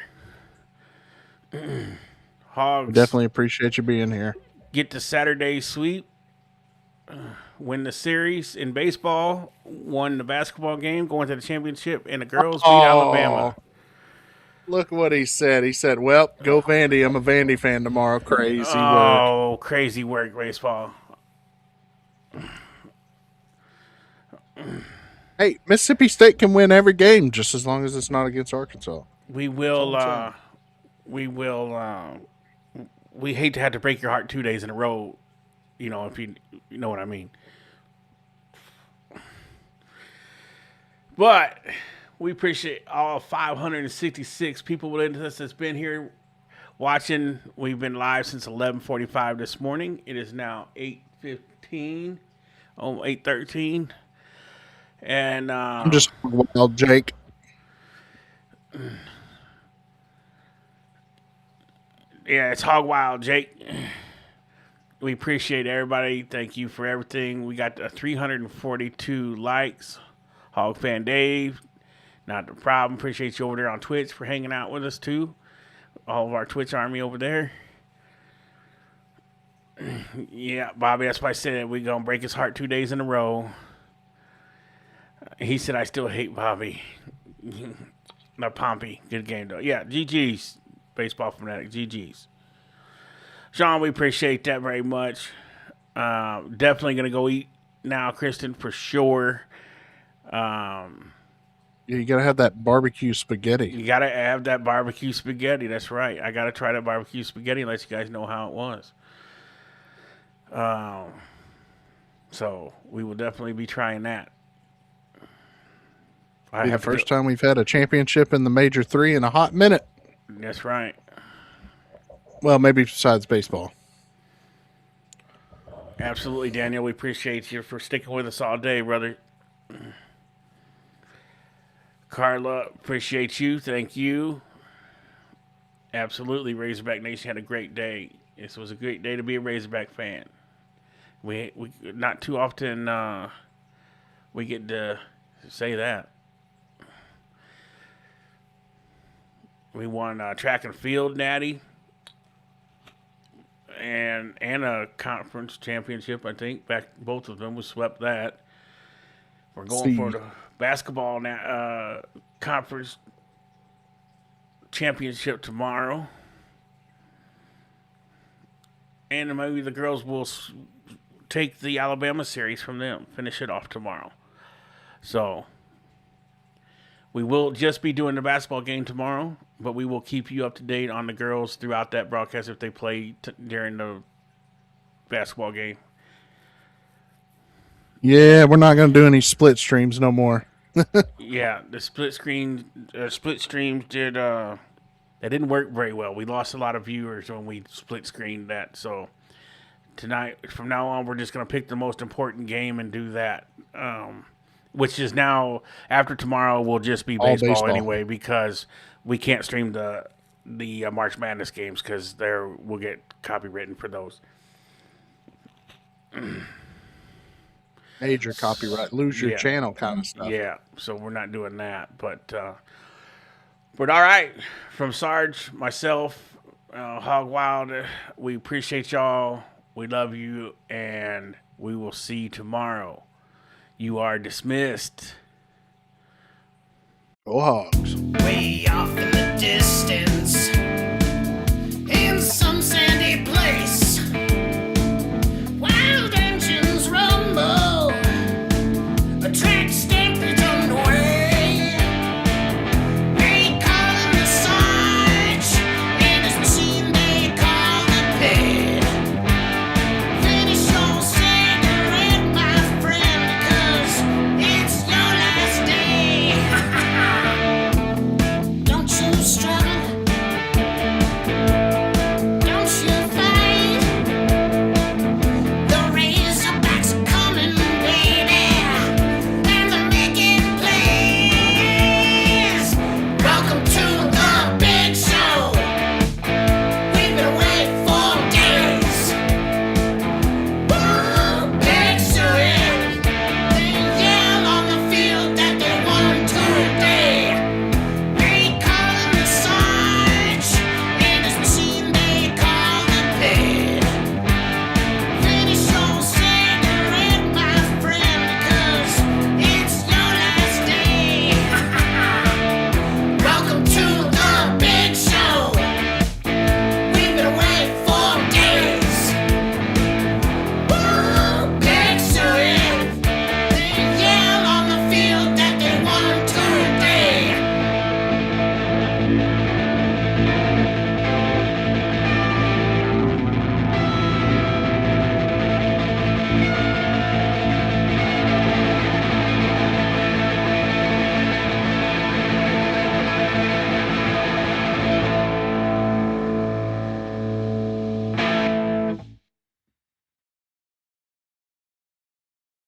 Hogs Definitely appreciate you being here. get the Saturday sweep, win the series in baseball, won the basketball game, going to the championship, and the girls beat Alabama. Look what he said. He said, well, go Vandy. I'm a Vandy fan tomorrow. Crazy work. Oh, crazy work, baseball. Hey, Mississippi State can win every game just as long as it's not against Arkansas. We will. We hate to have to break your heart 2 days in a row. If you know what I mean. But we appreciate all 566 people with us that's been here watching. We've been live since 11:45 this morning. It is now 8:15, 8:13. And I'm just wild, Jake. Yeah, it's hog wild, Jake. We appreciate everybody. Thank you for everything. We got 342 likes. Hog Fan Dave, not the problem. Appreciate you over there on Twitch for hanging out with us too. All of our Twitch army over there. Yeah, Bobby, that's why I said we're going to break his heart 2 days in a row. He said, I still hate Bobby. Not Pompey. Good game, though. Yeah, GG's. Baseball Fanatic. GG's. Sean, we appreciate that very much. Definitely going to go eat now, Kristen, for sure. Yeah, you got to have that barbecue spaghetti. You got to have that barbecue spaghetti. That's right. I got to try that barbecue spaghetti and let you guys know how it was. So we will definitely be trying that. Be the first time we've had a championship in the Major 3 in a hot minute. That's right. Well, maybe besides baseball. Absolutely, Daniel. We appreciate you for sticking with us all day, brother. Carla, appreciate you. Thank you. Absolutely, Razorback Nation had a great day. This was a great day to be a Razorback fan. We not too often we get to say that. We won track and field natty and a conference championship, I think. Both of them. We swept that. We're going for the basketball conference championship tomorrow. And maybe the girls will take the Alabama series from them, finish it off tomorrow. So we will just be doing the basketball game tomorrow, but we will keep you up to date on the girls throughout that broadcast if they play during the basketball game. Yeah, we're not going to do any split streams no more. Yeah, the split streams did that didn't work very well. We lost a lot of viewers when we split screened that. So tonight, from now on, we're just going to pick the most important game and do that. Which is now, after tomorrow, will just be baseball anyway, because we can't stream the March Madness games because we'll get copywritten for those. Major copyright, lose your channel kind of stuff. Yeah, so we're not doing that. But all right, from Sarge, myself, Hog Wild, we appreciate y'all. We love you, and we will see you tomorrow. You are dismissed. Go Hogs. Way off in the distance.